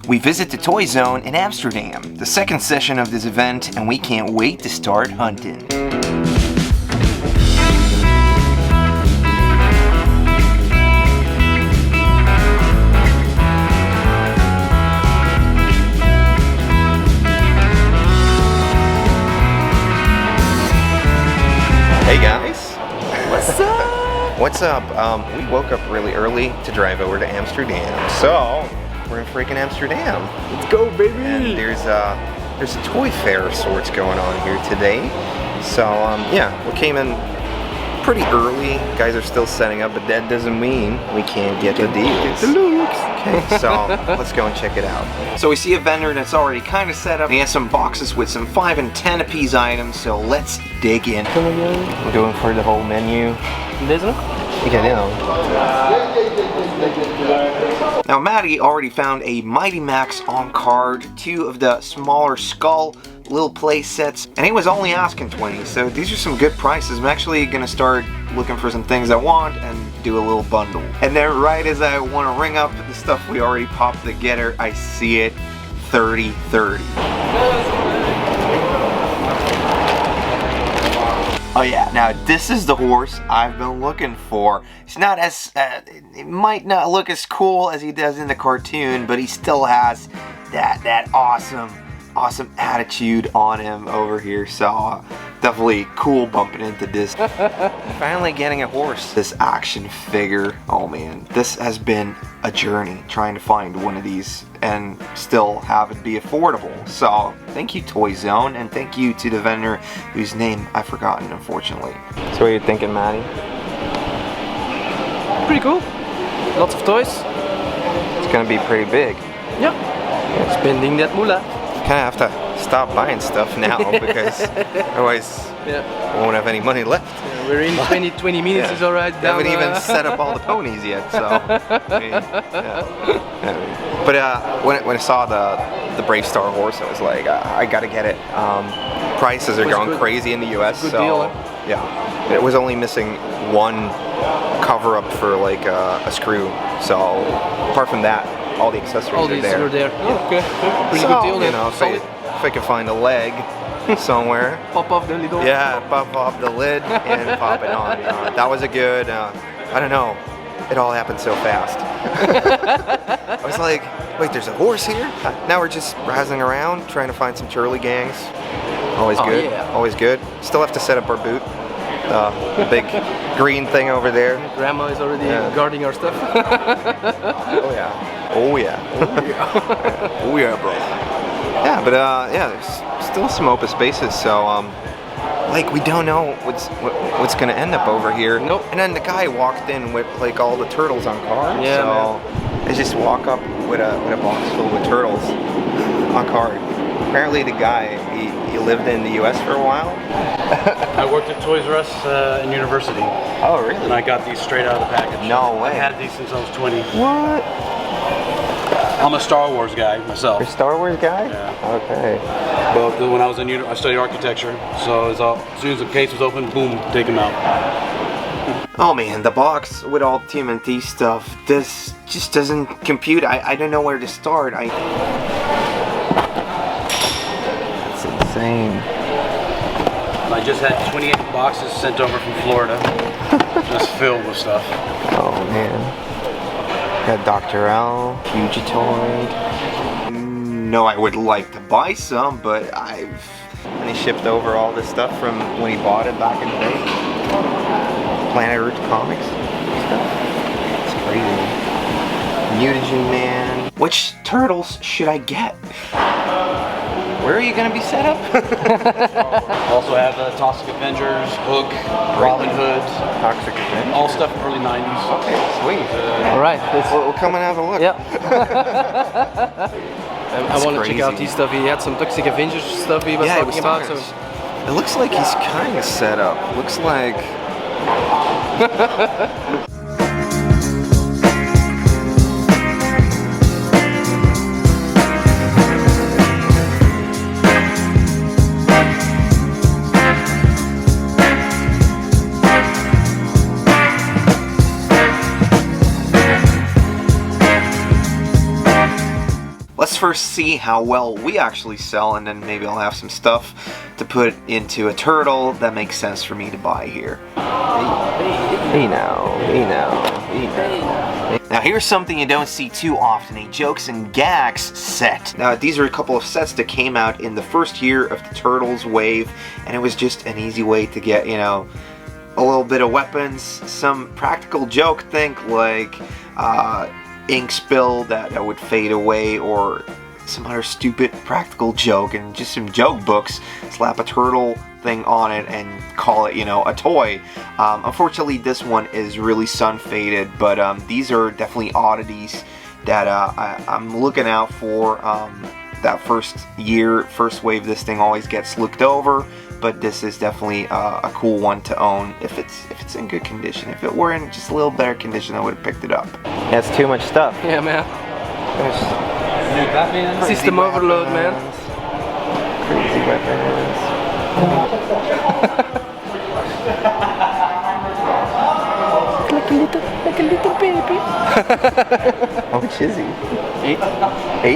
[SPEAKER 2] we visit the Toy Zone in Amsterdam, the second session of this event, and we can't wait to start hunting.
[SPEAKER 5] Hey guys. What's up? What's up? We woke up really early to drive over to Amsterdam. So, we're in freaking Amsterdam.
[SPEAKER 3] Let's go, baby!
[SPEAKER 5] And there's a toy fair of sorts going on here today. So, yeah, we came in pretty early. Guys are still setting up, but that doesn't mean we can't get the deals. Okay, so let's go and check it out.
[SPEAKER 2] So we see a vendor that's already kind of set up. He has some boxes with some 5 and 10 apiece items, so let's dig in.
[SPEAKER 5] We're going for the whole menu.
[SPEAKER 3] Deze nog?
[SPEAKER 5] Ik know.
[SPEAKER 2] Now Maddie already found a Mighty Max on card, 2 of the smaller skull little play sets, and he was only asking 20, so these are some good prices. I'm actually gonna start looking for some things I want and do a little bundle. And then right as I want to ring up the stuff we already popped together, I see it, 30-30. Oh yeah, now this is the horse I've been looking for. It's not as, it might not look as cool as he does in the cartoon, but he still has that awesome attitude on him over here, so definitely cool bumping into this.
[SPEAKER 5] Finally getting a horse.
[SPEAKER 2] This action figure, oh man, this has been a journey trying to find one of these and still have it be affordable. So thank you Toy Zone, and thank you to the vendor whose name I've forgotten, unfortunately.
[SPEAKER 5] So what are you thinking, Maddie?
[SPEAKER 3] Pretty cool. Lots of toys.
[SPEAKER 5] It's gonna be pretty big.
[SPEAKER 3] Yeah. Spending that moolah.
[SPEAKER 5] Kind of have to stop buying stuff now because otherwise we won't have any money left.
[SPEAKER 3] Yeah, we're in 20 minutes, is alright.
[SPEAKER 5] We haven't even set up all the ponies yet, so. I mean, yeah. But when I saw the Brave Star horse, I was like, I gotta get it. Prices are going crazy in the US,
[SPEAKER 3] good
[SPEAKER 5] so
[SPEAKER 3] deal,
[SPEAKER 5] yeah. It was only missing one cover up for like a screw, so apart from that, all the accessories
[SPEAKER 3] All
[SPEAKER 5] are
[SPEAKER 3] these
[SPEAKER 5] there.
[SPEAKER 3] were there. Oh, okay. Pretty
[SPEAKER 5] So,
[SPEAKER 3] good deal then.
[SPEAKER 5] you know, if I can find a leg somewhere.
[SPEAKER 3] Pop off the lid.
[SPEAKER 5] Yeah, pop off the lid and pop it on. That was a good, I don't know, it all happened so fast. I was like, wait, there's a horse here? Now we're just browsing around, trying to find some Turley gangs. Always good.
[SPEAKER 3] Yeah.
[SPEAKER 5] Always good. Still have to set up our boot. The big green thing over there.
[SPEAKER 3] Grandma is already guarding our stuff.
[SPEAKER 5] Oh yeah. Oh yeah.
[SPEAKER 2] Oh yeah, bro.
[SPEAKER 5] Yeah, but yeah, there's still some open spaces, so like we don't know what's gonna end up over here.
[SPEAKER 3] Nope.
[SPEAKER 5] And then the guy walked in with like all the turtles on card.
[SPEAKER 3] Yeah,
[SPEAKER 5] so they just walk up with a box full with turtles on card. Apparently the guy he lived in the U.S. for a while.
[SPEAKER 6] I worked at Toys R Us in university,
[SPEAKER 5] Oh really?
[SPEAKER 6] and I got these straight out of the package.
[SPEAKER 5] No way.
[SPEAKER 6] I had these since I was 20.
[SPEAKER 5] What?
[SPEAKER 6] I'm a Star Wars guy myself.
[SPEAKER 5] You're a Star Wars guy?
[SPEAKER 6] Yeah.
[SPEAKER 5] Okay.
[SPEAKER 6] But when I was in I studied architecture, so as soon as the case was open, boom, take them out.
[SPEAKER 2] Oh man, the box with all TMNT stuff, this just doesn't compute. I don't know where to start.
[SPEAKER 5] That's insane.
[SPEAKER 6] I just had 28 boxes sent over from Florida, just filled with stuff.
[SPEAKER 5] Oh man. Got Dr. L, Fugitoid.
[SPEAKER 2] No, I would like to buy some, but
[SPEAKER 5] And he shipped over all this stuff from when he bought it back in the day. Planet Earth comics stuff. It's crazy. Mutagen Man.
[SPEAKER 2] Which turtles should I get?
[SPEAKER 5] Where are you gonna be set up?
[SPEAKER 6] Also have Toxic Avengers, Hook, Robin Hood,
[SPEAKER 5] Toxic Avenger.
[SPEAKER 6] all stuff from early 90s.
[SPEAKER 5] Okay, sweet.
[SPEAKER 3] All right.
[SPEAKER 5] We'll come and have a look.
[SPEAKER 3] Yeah. I want to check out
[SPEAKER 5] crazy.
[SPEAKER 3] his stuff. He had some Toxic Avengers stuff he was
[SPEAKER 5] Yeah,
[SPEAKER 3] talking about. So.
[SPEAKER 5] It looks like he's kind of set up. Looks like.
[SPEAKER 2] Let's first see how well we actually sell, and then maybe I'll have some stuff to put into a turtle that makes sense for me to buy here.
[SPEAKER 5] Hey now.
[SPEAKER 2] Now here's something you don't see too often, a Jokes and Gags set. Now these are a couple of sets that came out in the first year of the Turtles wave, and it was just an easy way to get, you know, a little bit of weapons, some practical joke, think like ink spill that would fade away, or some other stupid practical joke, and just some joke books. Slap a turtle thing on it and call it, you know, a toy. Unfortunately, this one is really sun faded, but these are definitely oddities that I'm looking out for. That first wave, this thing always gets looked over, but this is definitely a cool one to own if it's in good condition. If it were in just a little better condition, I would have picked it up.
[SPEAKER 5] Yeah, it's too much stuff.
[SPEAKER 3] Yeah, man.
[SPEAKER 5] Crazy
[SPEAKER 3] System overload, man.
[SPEAKER 5] Crazy weapons.
[SPEAKER 3] Like a little baby.
[SPEAKER 5] How much is he?
[SPEAKER 3] 8.
[SPEAKER 5] 8?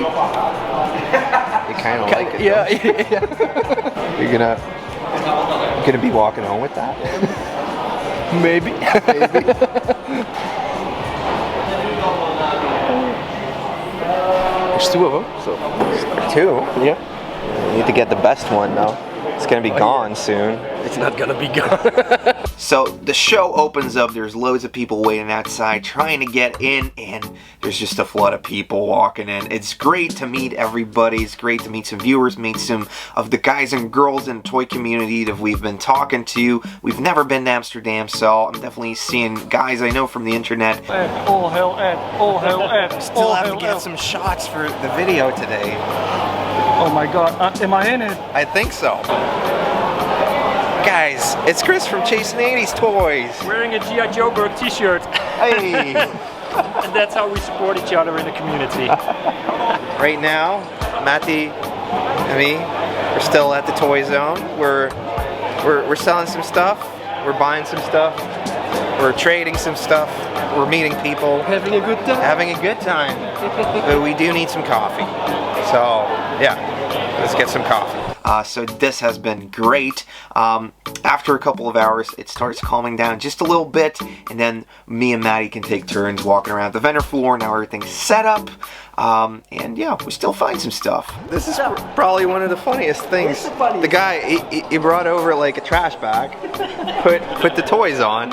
[SPEAKER 5] You kind of like it.
[SPEAKER 3] Yeah.
[SPEAKER 5] You're gonna be walking home with that?
[SPEAKER 3] Maybe. There's 2 of them, so.
[SPEAKER 5] 2?
[SPEAKER 3] Yeah.
[SPEAKER 5] You need to get the best one though. It's gonna be gone soon.
[SPEAKER 3] It's not gonna be gone.
[SPEAKER 2] So the show opens up, there's loads of people waiting outside trying to get in, and there's just a flood of people walking in. It's great to meet everybody, it's great to meet some viewers, meet some of the guys and girls in the toy community that we've been talking to. We've never been to Amsterdam, so I'm definitely seeing guys I know from the internet.
[SPEAKER 1] All hell Ed, all hell Ed,
[SPEAKER 5] Still have to get some shots for the video today.
[SPEAKER 1] Oh my god, am I in it?
[SPEAKER 5] I think so. Guys, it's Chris from Chasing 80s Toys.
[SPEAKER 1] Wearing a G.I. Joe Berg t-shirt.
[SPEAKER 5] Hey!
[SPEAKER 1] And that's how we support each other in the community.
[SPEAKER 5] Right now, Matty and me are still at the Toy Zone. We're selling some stuff. We're buying some stuff. We're trading some stuff. We're meeting people.
[SPEAKER 3] Having a good time.
[SPEAKER 5] Having a good time. But we do need some coffee. So, yeah, let's get some coffee.
[SPEAKER 2] so this has been great. After a couple of hours, it starts calming down just a little bit, and then me and Maddie can take turns walking around the vendor floor. Now everything's set up, and yeah, we still find some stuff.
[SPEAKER 5] This is probably one of the funniest things. The guy, he brought over like a trash bag, put the toys on,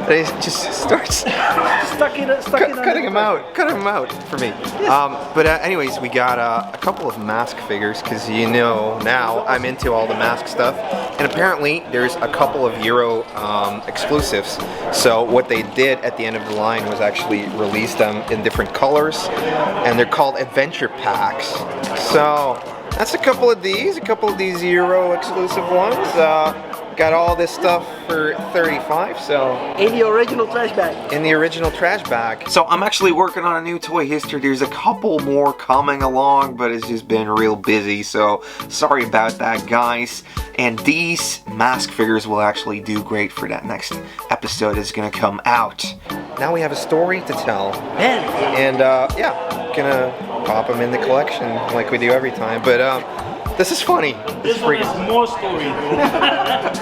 [SPEAKER 5] and he just starts cutting them out for me. But anyways, we got a couple of mask figures, because you know now I'm into all the mask stuff, and apparently there's a couple of Euro exclusives. So what they did at the end of the line was actually release them in different colors, and they're called adventure packs. So that's a couple of these Euro exclusive ones. Got all this stuff for 35, so...
[SPEAKER 7] In the original trash bag.
[SPEAKER 5] In the original trash bag.
[SPEAKER 2] So I'm actually working on a new toy history. There's a couple more coming along, but it's just been real busy, so sorry about that, guys. And these mask figures will actually do great for that next episode that's gonna come out.
[SPEAKER 5] Now we have a story to tell.
[SPEAKER 7] Man.
[SPEAKER 5] And yeah, gonna pop them in the collection like we do every time, but this is funny.
[SPEAKER 7] This one is more story.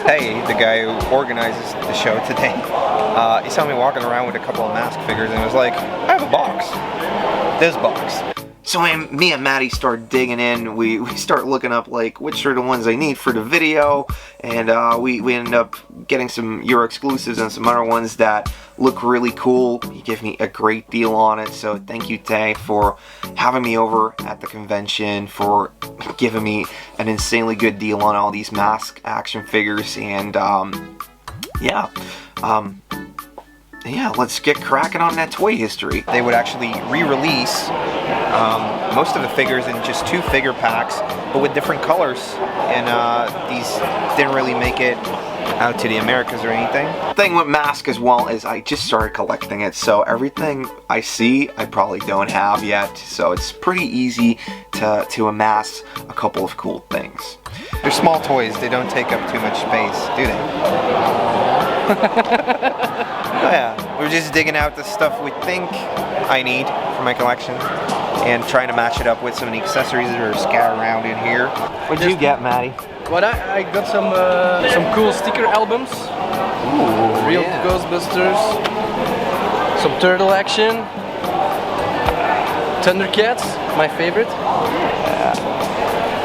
[SPEAKER 5] Hey, the guy who organizes the show today, he saw me walking around with a couple of mask figures and was like, I have a box. This box.
[SPEAKER 2] So me and Maddie start digging in. We start looking up like which are the ones I need for the video, and we ended up getting some Euro exclusives and some other ones that look really cool. He gave me a great deal on it, so thank you, Tay, for having me over at the convention, for giving me an insanely good deal on all these mask action figures, and yeah, let's get cracking on that toy history.
[SPEAKER 5] They would actually re-release most of the figures in just 2 figure packs, but with different colors, and these didn't really make it out to the Americas or anything.
[SPEAKER 2] The thing with mask as well is I just started collecting it, so everything I see I probably don't have yet, so it's pretty easy to amass a couple of cool things.
[SPEAKER 5] They're small toys, they don't take up too much space, do they? Oh yeah, we're just digging out the stuff we think I need for my collection and trying to match it up with some of the accessories that are scattered around in here. What'd you get, Maddie?
[SPEAKER 3] What I got some cool sticker albums.
[SPEAKER 5] Ooh,
[SPEAKER 3] Real
[SPEAKER 5] yeah.
[SPEAKER 3] Ghostbusters. Some turtle action. Thundercats, my favorite.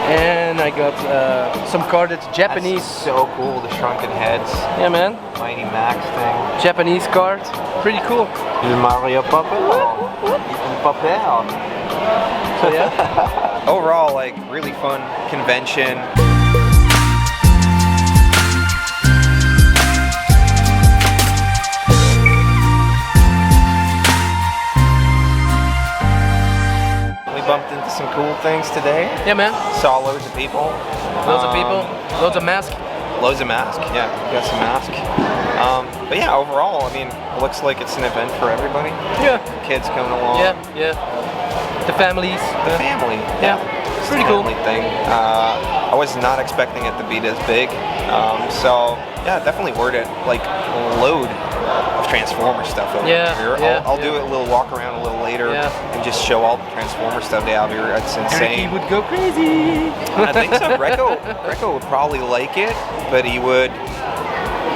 [SPEAKER 3] And I got some carded Japanese.
[SPEAKER 5] That's so cool, the shrunken heads.
[SPEAKER 3] Yeah, man.
[SPEAKER 5] Mighty Max thing.
[SPEAKER 3] Japanese card. Pretty cool.
[SPEAKER 5] The Mario puppet. Puppet.
[SPEAKER 3] So yeah.
[SPEAKER 5] Overall, like, really fun convention. Bumped into some cool things today.
[SPEAKER 3] Yeah, man.
[SPEAKER 5] Saw loads of people.
[SPEAKER 3] Loads of people. Loads of masks.
[SPEAKER 5] Loads of masks. Yeah, got some masks. But yeah, overall, I mean, it looks like it's an event for everybody.
[SPEAKER 3] Yeah.
[SPEAKER 5] Kids coming along.
[SPEAKER 3] Yeah. The families.
[SPEAKER 5] The family.
[SPEAKER 3] Yeah.
[SPEAKER 5] It's
[SPEAKER 3] Pretty
[SPEAKER 5] a
[SPEAKER 3] cool.
[SPEAKER 5] family thing. I was not expecting it to be this big. So yeah, definitely worth it. Like a load of Transformer stuff over here. I'll do a little walk around a little later and just show all the Transformer stuff they have here. It's insane.
[SPEAKER 3] He would go crazy.
[SPEAKER 5] I think so. Greco would probably like it, but he would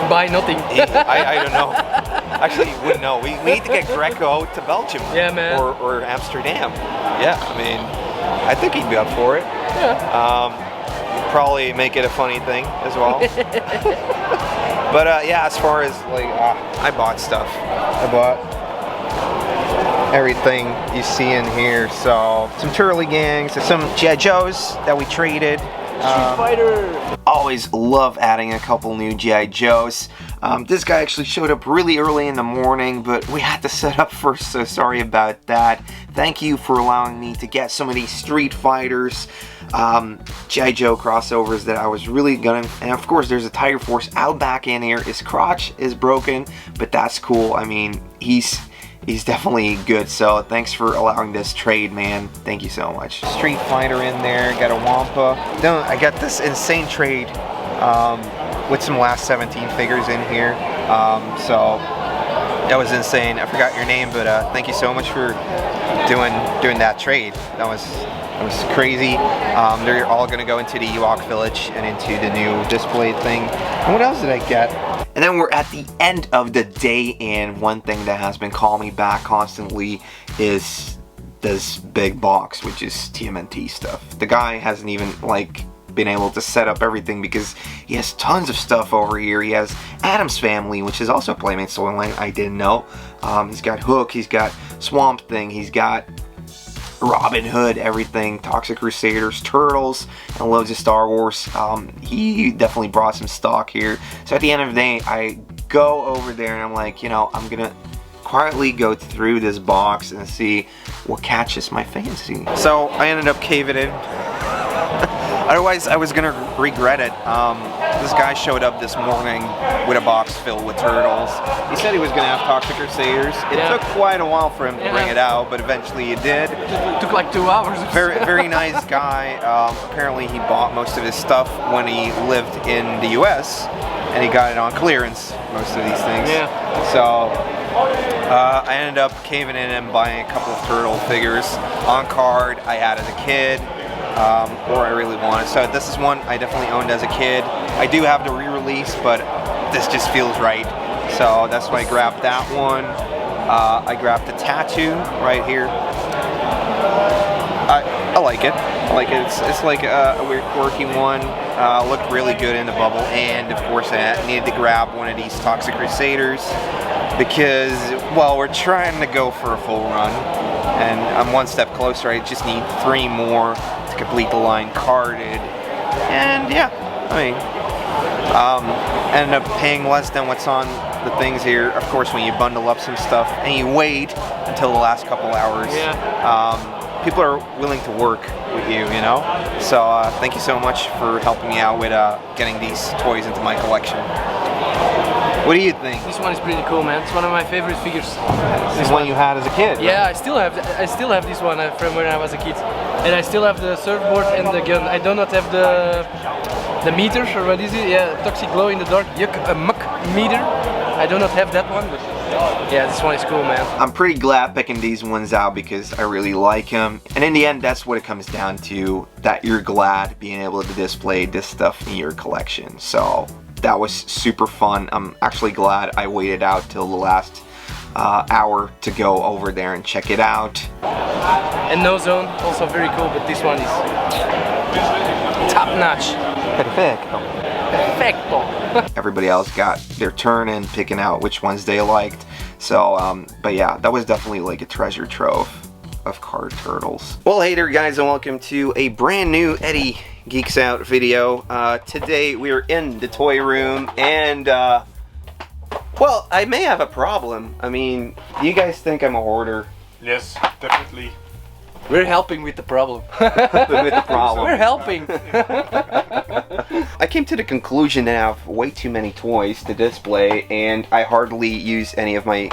[SPEAKER 3] buy nothing.
[SPEAKER 5] I don't know. Actually, he wouldn't know. We need to get Greco to Belgium.
[SPEAKER 3] Yeah, man.
[SPEAKER 5] Or Amsterdam. Yeah, I mean, I think he'd be up for it.
[SPEAKER 3] Yeah.
[SPEAKER 5] He'd probably make it a funny thing as well. But yeah, as far as like, I bought stuff. I bought everything you see in here. So some Turley gangs, some G.I. Joes that we traded.
[SPEAKER 3] Street Fighter.
[SPEAKER 2] Always love adding a couple new G.I. Joes. This guy actually showed up really early in the morning, but we had to set up first, so sorry about that. Thank you for allowing me to get some of these Street Fighters, G.I. Joe crossovers that I was really gonna. And of course, there's a Tiger Force Outback in here. His crotch is broken, but that's cool. I mean, he's definitely good, so thanks for allowing this trade, man. Thank you so much.
[SPEAKER 5] Street Fighter in there, got a Wampa. No, I got this insane trade with some last 17 figures in here. So That was insane. I forgot your name, but thank you so much for doing that trade. That was crazy. They're all gonna go into the Ewok village and into the new display thing. And what else did I get?
[SPEAKER 2] And then we're at the end of the day, and one thing that has been calling me back constantly is this big box, which is TMNT stuff. The guy hasn't even like been able to set up everything because he has tons of stuff over here. He has Addams Family, which is also Playmates Storyline. I didn't know. He's got Hook, he's got Swamp Thing, he's got Robin Hood, everything, Toxic Crusaders, Turtles, and loads of Star Wars. He definitely brought some stock here. So at the end of the day, I go over there and I'm like, you know, I'm gonna quietly go through this box and see what catches my fancy.
[SPEAKER 5] So I ended up caving in. Otherwise, I was gonna regret it. This guy showed up this morning with a box filled with turtles. He said he was gonna have Toxic Crusaders. It took quite a while for him to bring it out, but eventually he did.
[SPEAKER 3] It took like 2 hours.
[SPEAKER 5] Very nice guy. Apparently he bought most of his stuff when he lived in the US, and he got it on clearance, most of these things.
[SPEAKER 3] Yeah.
[SPEAKER 5] So I ended up caving in and buying a couple of turtle figures on card I had as a kid. Or I really wanted. So this is one I definitely owned as a kid. I do have the re-release, but this just feels right. So that's why I grabbed that one. I grabbed the tattoo right here. I like it. I like it. It's like a weird quirky one. Looked really good in the bubble. And of course I needed to grab one of these Toxic Crusaders because, well, we're trying to go for a full run. And I'm one step closer. I just need 3 more to complete the line carded. And yeah, I mean, ended up paying less than what's on the things here. Of course, when you bundle up some stuff and you wait until the last couple hours, people are willing to work with you, you know? So thank you so much for helping me out with getting these toys into my collection. What do you think?
[SPEAKER 3] This one is pretty cool, man. It's one of my favorite figures.
[SPEAKER 5] This one you had as a kid?
[SPEAKER 3] Yeah, I still have this one from when I was a kid, and I still have the surfboard and the gun. I do not have the meters, or what is it? Yeah, toxic glow in the dark muck meter. I do not have that one, but yeah, this one is cool, man.
[SPEAKER 2] I'm pretty glad picking these ones out because I really like them. And in the end, that's what it comes down to, that you're glad being able to display this stuff in your collection. So that was super fun. I'm actually glad I waited out till the last hour to go over there and check it out.
[SPEAKER 3] And No Zone, also very cool, but this one is top notch.
[SPEAKER 2] Perfecto.
[SPEAKER 3] Perfecto.
[SPEAKER 2] Everybody else got their turn in picking out which ones they liked. So, but yeah, that was definitely like a treasure trove of card turtles. Well, hey there guys, and welcome to a brand new Eddie Geeks Out video. Today we're in the toy room, and well, I may have a problem. I mean, do you guys think I'm a hoarder?
[SPEAKER 8] Yes, definitely.
[SPEAKER 3] We're helping with the problem.
[SPEAKER 2] With the problem.
[SPEAKER 3] We're helping.
[SPEAKER 2] I came to the conclusion that I have way too many toys to display, and I hardly use any of my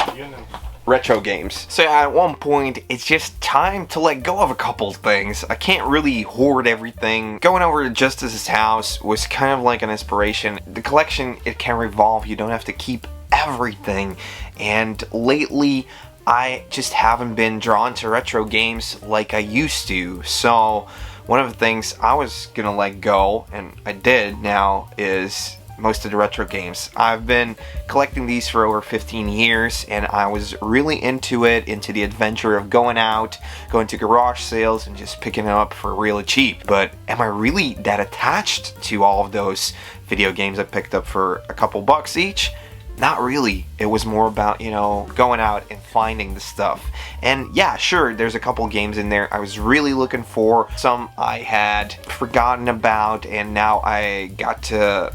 [SPEAKER 2] retro games. So at one point, it's just time to let go of a couple things. I can't really hoard everything. Going over to Justice's house was kind of like an inspiration. The collection, it can revolve. You don't have to keep everything. And lately, I just haven't been drawn to retro games like I used to. So one of the things I was gonna let go, and I did now, is most of the retro games. I've been collecting these for over 15 years, and I was really into it, into the adventure of going out, going to garage sales, and just picking them up for really cheap. But am I really that attached to all of those video games I picked up for a couple bucks each? Not really. It was more about, you know, going out and finding the stuff. And yeah, sure, there's a couple games in there I was really looking for. Some I had forgotten about, and now I got to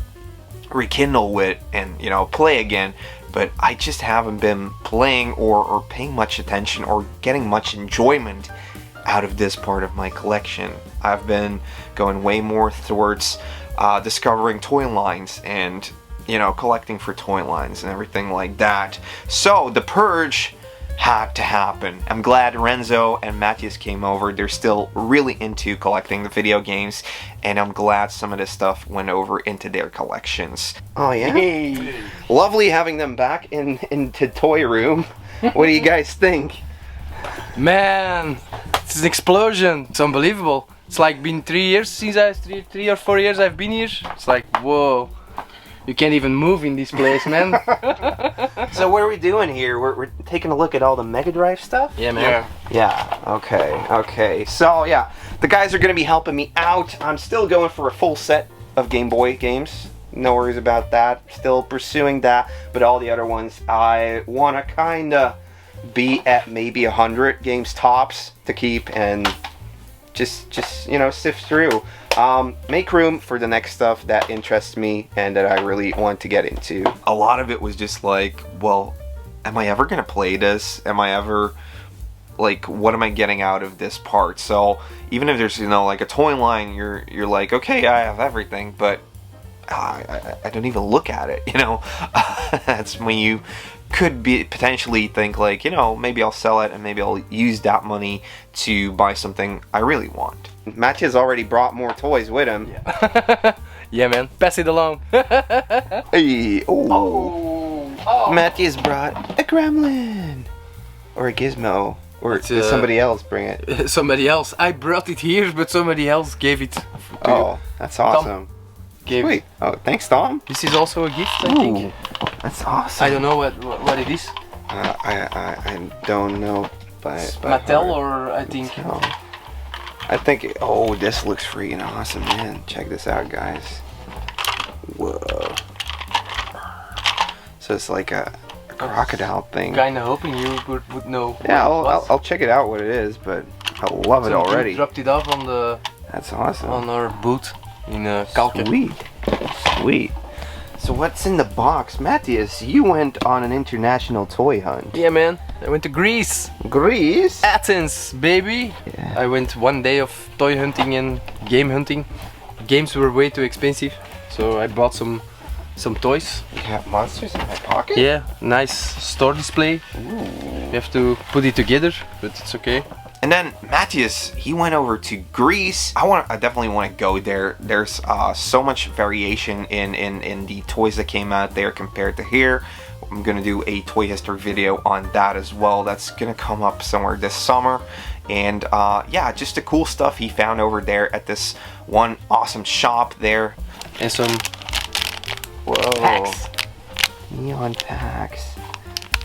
[SPEAKER 2] rekindle with and, you know, play again. But I just haven't been playing or paying much attention or getting much enjoyment out of this part of my collection. I've been going way more towards discovering toy lines and, you know, collecting for toy lines and everything like that. So the Purge had to happen. I'm glad Renzo and Matthias came over. They're still really into collecting the video games, and I'm glad some of this stuff went over into their collections.
[SPEAKER 5] Oh yeah? Lovely having them back into toy room. What do you guys think?
[SPEAKER 3] Man, it's an explosion. It's unbelievable. It's like been 3 years since three or 4 years I've been here. It's like, whoa. You can't even move in this place, man.
[SPEAKER 5] So what are we doing here? We're taking a look at all the Mega Drive stuff?
[SPEAKER 3] Yeah, man.
[SPEAKER 5] Yeah, okay. So yeah, the guys are gonna be helping me out. I'm still going for a full set of Game Boy games. No worries about that. Still pursuing that, but all the other ones, I wanna kinda be at maybe 100 games tops to keep and just you know, sift through. Make room for the next stuff that interests me and that I really want to get into.
[SPEAKER 2] A lot of it was just like, well, am I ever gonna play this? Am I ever, like, what am I getting out of this part? So even if there's, you know, like a toy line, you're like, okay, I have everything, but I don't even look at it, you know. That's when you could be potentially think like, you know, maybe I'll sell it and maybe I'll use that money to buy something I really want.
[SPEAKER 5] Mathias already brought more toys with him.
[SPEAKER 3] Yeah, yeah, man. Pass it along.
[SPEAKER 5] Hey, oh. Mathias brought a gremlin. Or a gizmo. Or did somebody else bring it?
[SPEAKER 3] Somebody else. I brought it here, but somebody else gave it to
[SPEAKER 5] you. That's awesome. Sweet. Oh, thanks, Tom.
[SPEAKER 3] This is also a gift, I think.
[SPEAKER 5] That's awesome.
[SPEAKER 3] I don't know what it is.
[SPEAKER 5] I don't know. By
[SPEAKER 3] Mattel or I think.
[SPEAKER 5] Mattel. I think. Oh, this looks freaking awesome, man. Check this out, guys. Whoa. So it's like a crocodile thing.
[SPEAKER 3] Kinda hoping you would know.
[SPEAKER 5] Yeah, I'll check it out what it is, but I love it already.
[SPEAKER 3] Dropped it off on the.
[SPEAKER 5] That's awesome.
[SPEAKER 3] On our booth in Kalken.
[SPEAKER 5] Sweet. So what's in the box? Mathias, you went on an international toy hunt.
[SPEAKER 3] Yeah, man. I went to Greece.
[SPEAKER 5] Greece?
[SPEAKER 3] Athens, baby.
[SPEAKER 5] Yeah.
[SPEAKER 3] I went 1 day of toy hunting and game hunting. Games were way too expensive, so I bought some toys.
[SPEAKER 5] You got monsters in my pocket?
[SPEAKER 3] Yeah, nice store display.
[SPEAKER 5] Ooh.
[SPEAKER 3] You have to put it together, but it's okay.
[SPEAKER 2] And then Mathias, he went over to Greece. I definitely want to go there. There's so much variation in the toys that came out there compared to here. I'm gonna do a toy history video on that as well. That's gonna come up somewhere this summer. And yeah, just the cool stuff he found over there at this one awesome shop there.
[SPEAKER 3] And some
[SPEAKER 5] packs. Neon packs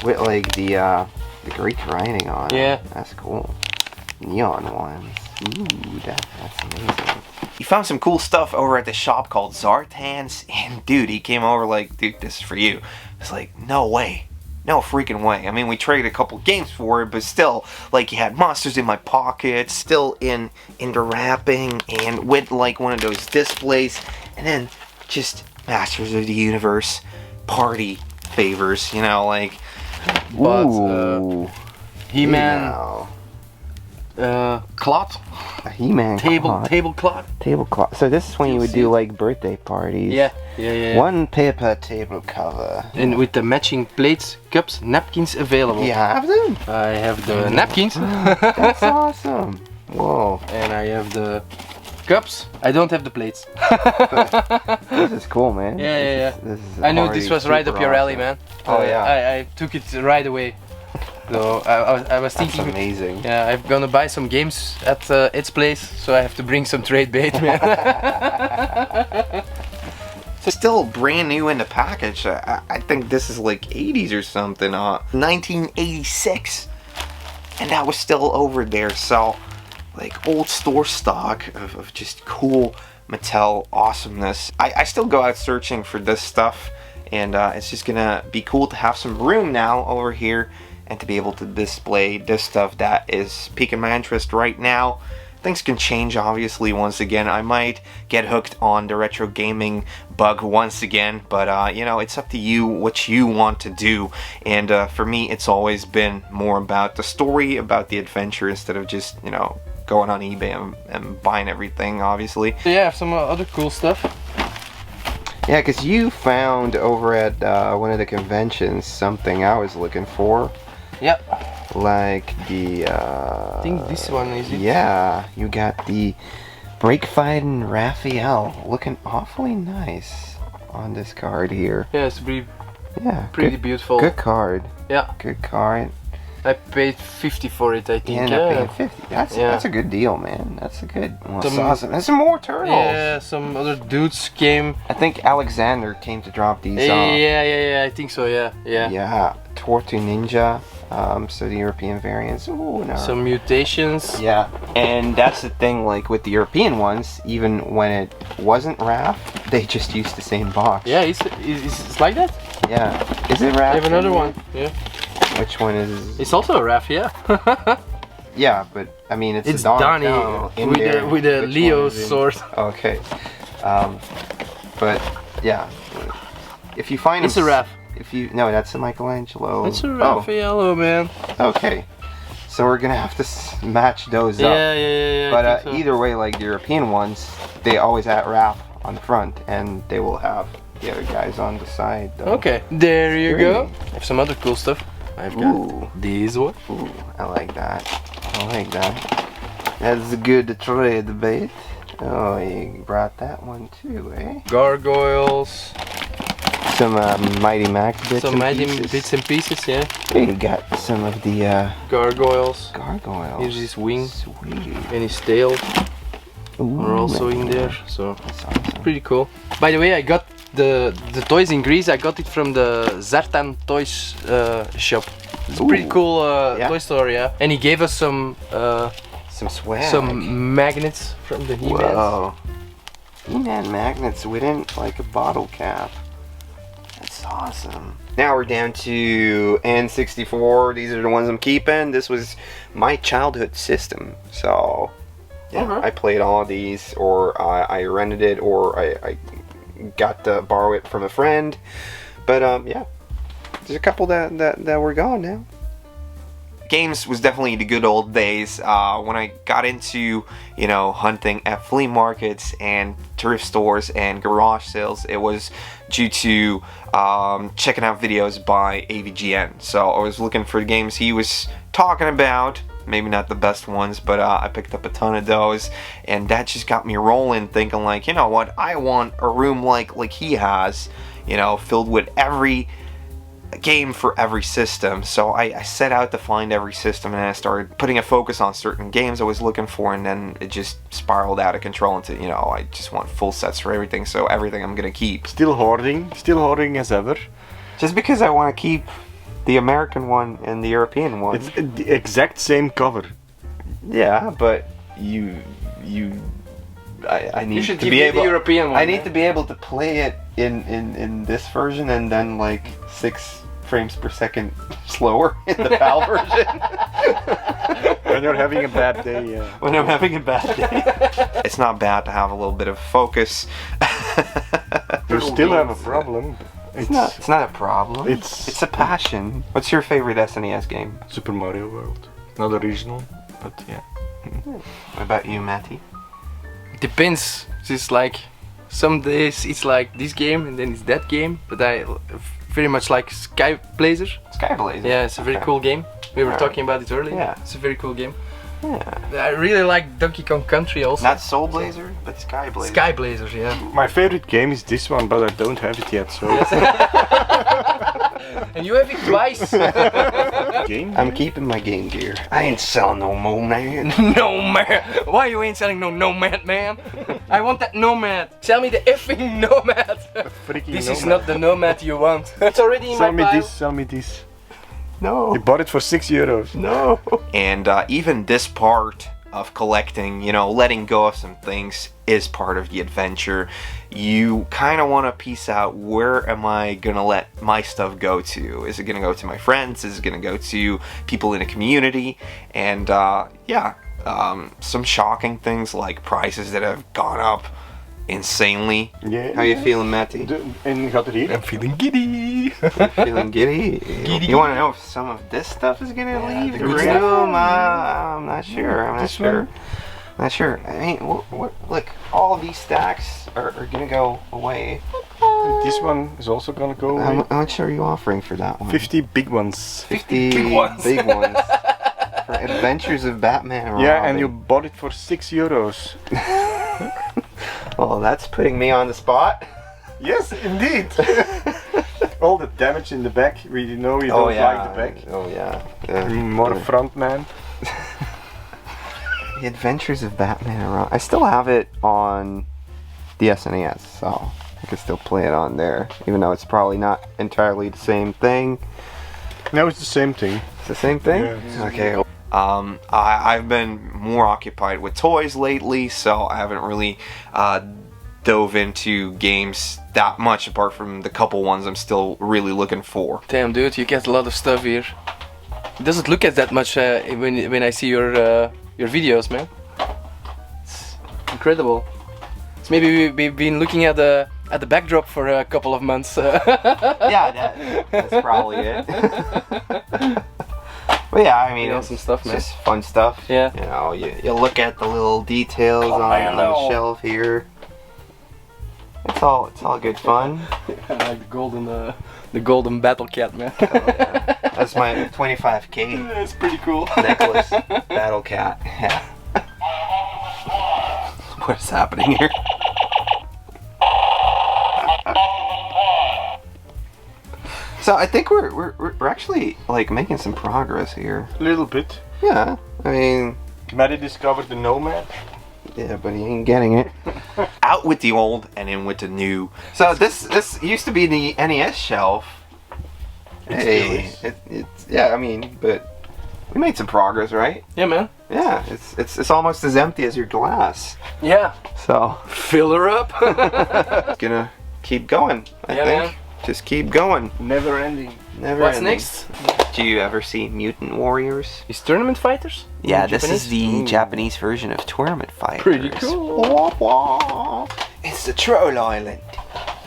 [SPEAKER 5] with like the Greek writing on it.
[SPEAKER 3] Yeah,
[SPEAKER 5] that's cool. Neon ones. Ooh, that's amazing.
[SPEAKER 2] He found some cool stuff over at the shop called Zartan's, and dude, he came over like, dude, this is for you. It's like, no way. No freaking way. I mean, we traded a couple games for it, but still, like, he had monsters in my pocket, still in the wrapping, and with like one of those displays, and then just Masters of the Universe party favors, you know, like.
[SPEAKER 5] Ooh.
[SPEAKER 3] He-Man. Cloth.
[SPEAKER 5] A He-Man
[SPEAKER 3] tablecloth.
[SPEAKER 5] Tablecloth. So this is when you would do like birthday parties.
[SPEAKER 3] Yeah.
[SPEAKER 5] One paper table cover.
[SPEAKER 3] And with the matching plates, cups, napkins available.
[SPEAKER 5] You have them?
[SPEAKER 3] I have the napkins.
[SPEAKER 5] That's awesome. Whoa.
[SPEAKER 3] And I have the cups. I don't have the plates.
[SPEAKER 5] This is cool, man.
[SPEAKER 3] Yeah.
[SPEAKER 5] This is
[SPEAKER 3] I knew this was right up your alley, man.
[SPEAKER 5] Oh yeah.
[SPEAKER 3] I took it right away. So I was thinking.
[SPEAKER 5] That's amazing.
[SPEAKER 3] Yeah, I'm gonna buy some games at its place, so I have to bring some trade bait, man.
[SPEAKER 2] It's still brand new in the package. I think this is like 80s or something. 1986, and that was still over there. So, like old store stock of just cool Mattel awesomeness. I still go out searching for this stuff, and it's just gonna be cool to have some room now over here and to be able to display this stuff that is piquing my interest right now. Things can change, obviously. Once again, I might get hooked on the retro gaming bug once again, but you know, it's up to you what you want to do. And for me, it's always been more about the story, about the adventure, instead of just, you know, going on eBay and buying everything, obviously.
[SPEAKER 3] Yeah, I have some other cool stuff.
[SPEAKER 5] Yeah, because you found over at one of the conventions something I was looking for.
[SPEAKER 3] Yep.
[SPEAKER 5] like the
[SPEAKER 3] I think this one is it.
[SPEAKER 5] yeah, you got the Break Fighting Raphael looking awfully nice on this card here.
[SPEAKER 3] Yeah, it's pretty
[SPEAKER 5] Good,
[SPEAKER 3] beautiful.
[SPEAKER 5] good card.
[SPEAKER 3] Yeah.
[SPEAKER 5] Good card.
[SPEAKER 3] I paid 50 for it, I
[SPEAKER 5] You
[SPEAKER 3] think.
[SPEAKER 5] end up paying 50. That's a good deal, man. That's a good. Well, awesome. There's some more turtles.
[SPEAKER 3] Yeah, some other dudes came.
[SPEAKER 5] I think Alexander came to drop these off.
[SPEAKER 3] Yeah, I think so. Yeah.
[SPEAKER 5] Yeah, Tortu Ninja. So the European variants. Ooh, no.
[SPEAKER 3] Some mutations.
[SPEAKER 5] Yeah, and that's the thing. Like with the European ones, even when it wasn't RAF, they just used the same box.
[SPEAKER 3] Yeah, it's like that.
[SPEAKER 5] Yeah. Is it RAF?
[SPEAKER 3] I have another one. Yeah.
[SPEAKER 5] Which one is?
[SPEAKER 3] It's also a RAF, yeah.
[SPEAKER 5] Yeah, but I mean it's
[SPEAKER 3] Donnie
[SPEAKER 5] in
[SPEAKER 3] with
[SPEAKER 5] there.
[SPEAKER 3] with a
[SPEAKER 5] Which
[SPEAKER 3] Leo
[SPEAKER 5] one is in?
[SPEAKER 3] sword.
[SPEAKER 5] Okay. But yeah, if you find
[SPEAKER 3] It's a RAF.
[SPEAKER 5] If you no, that's a Michelangelo.
[SPEAKER 3] It's a Raffaello, man.
[SPEAKER 5] Okay. So we're gonna have to match those up.
[SPEAKER 3] Yeah.
[SPEAKER 5] But
[SPEAKER 3] I think so.
[SPEAKER 5] either way, like the European ones, they always have RAF on the front, and they will have the other guys on the side. Though.
[SPEAKER 3] Okay, there you
[SPEAKER 5] Really?
[SPEAKER 3] go. I have some other cool stuff. I've got
[SPEAKER 5] Ooh.
[SPEAKER 3] this one.
[SPEAKER 5] Ooh, I like that. I like that. That's a good trade bait. Oh, you brought that one too, eh?
[SPEAKER 3] Gargoyles.
[SPEAKER 5] Some Mighty Max bits
[SPEAKER 3] Some
[SPEAKER 5] and
[SPEAKER 3] mighty
[SPEAKER 5] pieces.
[SPEAKER 3] bits and pieces, yeah.
[SPEAKER 5] You got some of the
[SPEAKER 3] Gargoyles.
[SPEAKER 5] gargoyles.
[SPEAKER 3] Here's his wing
[SPEAKER 5] Sweet.
[SPEAKER 3] and his tail
[SPEAKER 5] Ooh,
[SPEAKER 3] are also in there, so
[SPEAKER 5] That's awesome.
[SPEAKER 3] pretty cool. By the way, I got the toys in Greece. I got it from the Zartan Toys shop. It's a pretty
[SPEAKER 5] Ooh.
[SPEAKER 3] cool
[SPEAKER 5] Yeah.
[SPEAKER 3] toy store, yeah. And he gave us some
[SPEAKER 5] swag.
[SPEAKER 3] some magnets from the He-Man.
[SPEAKER 5] Whoa. He-Man magnets within like a bottle cap. That's awesome. Now we're down to N64. These are the ones I'm keeping. This was my childhood system. So yeah,
[SPEAKER 3] Okay.
[SPEAKER 5] I played all of these, or I rented it, or I got to borrow it from a friend. But yeah, there's a couple that were gone now.
[SPEAKER 2] Games was definitely the good old days. When I got into, you know, hunting at flea markets and thrift stores and garage sales, it was due to checking out videos by AVGN. So I was looking for the games he was talking about. Maybe not the best ones, but I picked up a ton of those, and that just got me rolling, thinking like, you know what, I want a room like he has, you know, filled with every game for every system. So I set out to find every system, and I started putting a focus on certain games I was looking for, and then it just spiraled out of control into, you know, I just want full sets for everything, so everything I'm gonna keep.
[SPEAKER 8] Still hoarding as ever.
[SPEAKER 5] Just because I want to keep the American one and the European one.
[SPEAKER 8] It's the exact same cover.
[SPEAKER 5] Yeah, but I need
[SPEAKER 3] You should
[SPEAKER 5] to
[SPEAKER 3] keep
[SPEAKER 5] be
[SPEAKER 3] the
[SPEAKER 5] able.
[SPEAKER 3] European one.
[SPEAKER 5] I need to be able to play it in this version, and then like 6 frames per second slower in the PAL version.
[SPEAKER 8] When you're having a bad day, yeah.
[SPEAKER 5] When I'm having a bad day.
[SPEAKER 2] It's not bad to have a little bit of focus.
[SPEAKER 8] You still have a problem.
[SPEAKER 5] It's not a problem.
[SPEAKER 8] It's
[SPEAKER 5] a passion. What's your favorite SNES game?
[SPEAKER 8] Super Mario World. Not original, but yeah.
[SPEAKER 5] What about you, Matty?
[SPEAKER 3] Depends. It's like some days it's like this game and then it's that game, but I very much like Sky Blazer.
[SPEAKER 5] Sky Blazer.
[SPEAKER 3] Yeah, it's a very
[SPEAKER 5] Okay.
[SPEAKER 3] cool game. We were
[SPEAKER 5] Alright.
[SPEAKER 3] talking about it earlier.
[SPEAKER 5] Yeah.
[SPEAKER 3] It's a very cool game.
[SPEAKER 5] Yeah.
[SPEAKER 3] I really like Donkey Kong Country also.
[SPEAKER 5] Not Soul Blazer, but Sky Blazer.
[SPEAKER 3] Sky Blazer, yeah.
[SPEAKER 8] My favorite game is this one, but I don't have it yet, so...
[SPEAKER 3] And you have it twice.
[SPEAKER 8] Game?
[SPEAKER 5] I'm keeping my Game Gear. I ain't selling no more, man.
[SPEAKER 3] Nomad. Why you ain't selling no Nomad, man? I want that Nomad. Sell me the effing Nomad.
[SPEAKER 8] Freaking
[SPEAKER 3] This is
[SPEAKER 8] Nomad.
[SPEAKER 3] not the Nomad you want. It's already in
[SPEAKER 8] Sell
[SPEAKER 3] my
[SPEAKER 8] me
[SPEAKER 3] pile.
[SPEAKER 8] this, sell me this.
[SPEAKER 5] No.
[SPEAKER 8] You bought it for €6.
[SPEAKER 5] No.
[SPEAKER 2] And even this part of collecting, you know, letting go of some things is part of the adventure. You kind of want to piece out, where am I going to let my stuff go to? Is it going to go to my friends? Is it going to go to people in the community? And yeah, some shocking things like prices that have gone up insanely.
[SPEAKER 8] Yeah.
[SPEAKER 5] How you feeling, Matty?
[SPEAKER 8] En gaat er hier? I'm feeling giddy.
[SPEAKER 5] Feeling giddy? You want to know if some of this stuff is gonna leave the
[SPEAKER 8] good
[SPEAKER 5] room? I'm not sure. I'm not
[SPEAKER 8] This
[SPEAKER 5] sure.
[SPEAKER 8] one?
[SPEAKER 5] Not sure. I mean, look, all these stacks are gonna go away.
[SPEAKER 8] This one is also gonna go away.
[SPEAKER 5] How much are you offering for that one?
[SPEAKER 8] 50 big ones.
[SPEAKER 5] 50
[SPEAKER 3] big ones.
[SPEAKER 5] Big ones. For Adventures of Batman and
[SPEAKER 8] Yeah,
[SPEAKER 5] Robin.
[SPEAKER 8] and you bought it for €6.
[SPEAKER 5] Well, that's putting me on the spot.
[SPEAKER 8] Yes, indeed. All the damage in the back. We know you don't like the back.
[SPEAKER 5] Oh yeah.
[SPEAKER 8] More a front man.
[SPEAKER 5] The Adventures of Batman and Robin. I still have it on the SNES, so I can still play it on there, even though it's probably not entirely the same thing.
[SPEAKER 8] No, it's the same thing.
[SPEAKER 5] It's the same thing?
[SPEAKER 8] Yeah.
[SPEAKER 5] Okay.
[SPEAKER 2] I've been more occupied with toys lately, so I haven't really dove into games that much, apart from the couple ones I'm still really looking for.
[SPEAKER 3] Damn, dude, you get a lot of stuff here. It doesn't look at that much when I see your videos, man. It's incredible. It's maybe we've been looking at the backdrop for a couple of months.
[SPEAKER 5] Yeah, that's probably it. But yeah, I mean,
[SPEAKER 3] Some stuff,
[SPEAKER 5] it's
[SPEAKER 3] man.
[SPEAKER 5] just fun stuff.
[SPEAKER 3] Yeah.
[SPEAKER 5] You know, you look at the little details on the shelf here. It's all good fun.
[SPEAKER 3] I like the golden battle cat, man.
[SPEAKER 5] That's my 25K
[SPEAKER 3] That's pretty cool.
[SPEAKER 5] necklace, battle cat. Yeah. What's happening here? So I think we're actually like making some progress here.
[SPEAKER 8] A little bit.
[SPEAKER 5] Yeah, I mean,
[SPEAKER 8] Maddie discovered the Nomad.
[SPEAKER 5] yeah, but he ain't getting it.
[SPEAKER 2] Out with the old and in with the new.
[SPEAKER 5] So this used to be the NES shelf. Hey, it's yeah. I mean, but we made some progress, right?
[SPEAKER 3] Yeah, man.
[SPEAKER 5] Yeah, it's almost as empty as your glass.
[SPEAKER 3] Yeah.
[SPEAKER 5] So
[SPEAKER 3] Fill her up.
[SPEAKER 5] gonna keep going. I
[SPEAKER 3] Yeah,
[SPEAKER 5] think.
[SPEAKER 3] man.
[SPEAKER 5] Just keep going.
[SPEAKER 8] Never ending.
[SPEAKER 5] Never
[SPEAKER 3] What's
[SPEAKER 5] ending.
[SPEAKER 3] next?
[SPEAKER 5] Do you ever see Mutant Warriors?
[SPEAKER 3] Is Tournament Fighters?
[SPEAKER 2] Yeah, this
[SPEAKER 3] Japanese?
[SPEAKER 2] is the Japanese version of Tournament Fighters.
[SPEAKER 3] Pretty cool.
[SPEAKER 5] Wah, wah.
[SPEAKER 2] It's the Troll Island.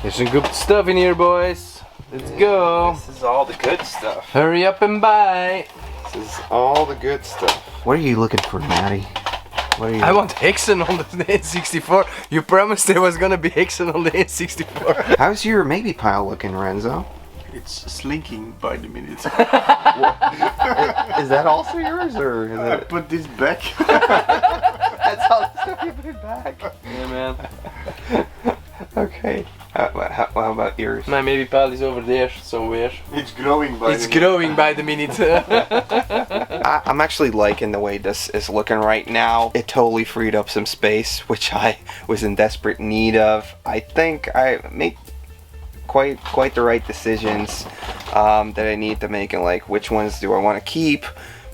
[SPEAKER 3] There's some good stuff in here, boys. Let's go.
[SPEAKER 5] This is all the good stuff.
[SPEAKER 3] Hurry up and buy.
[SPEAKER 5] This is all the good stuff. What are you looking for, Maddie? What are you?
[SPEAKER 3] I want Hexen on the N64. You promised there was gonna be Hexen on the N64.
[SPEAKER 5] How's your maybe pile looking, Renzo?
[SPEAKER 8] It's slinking by the minute.
[SPEAKER 5] Is that also yours, or is
[SPEAKER 8] I
[SPEAKER 5] it?
[SPEAKER 8] put this back.
[SPEAKER 5] That's all the stuff you put back.
[SPEAKER 3] Yeah, man.
[SPEAKER 5] Okay. How about yours?
[SPEAKER 3] My maybe pile is over there somewhere.
[SPEAKER 8] It's growing by
[SPEAKER 3] It's
[SPEAKER 8] the minute.
[SPEAKER 3] growing by the minute.
[SPEAKER 5] I'm actually liking the way this is looking right now. It totally freed up some space, which I was in desperate need of. I think I made quite the right decisions that I need to make, and like which ones do I want to keep,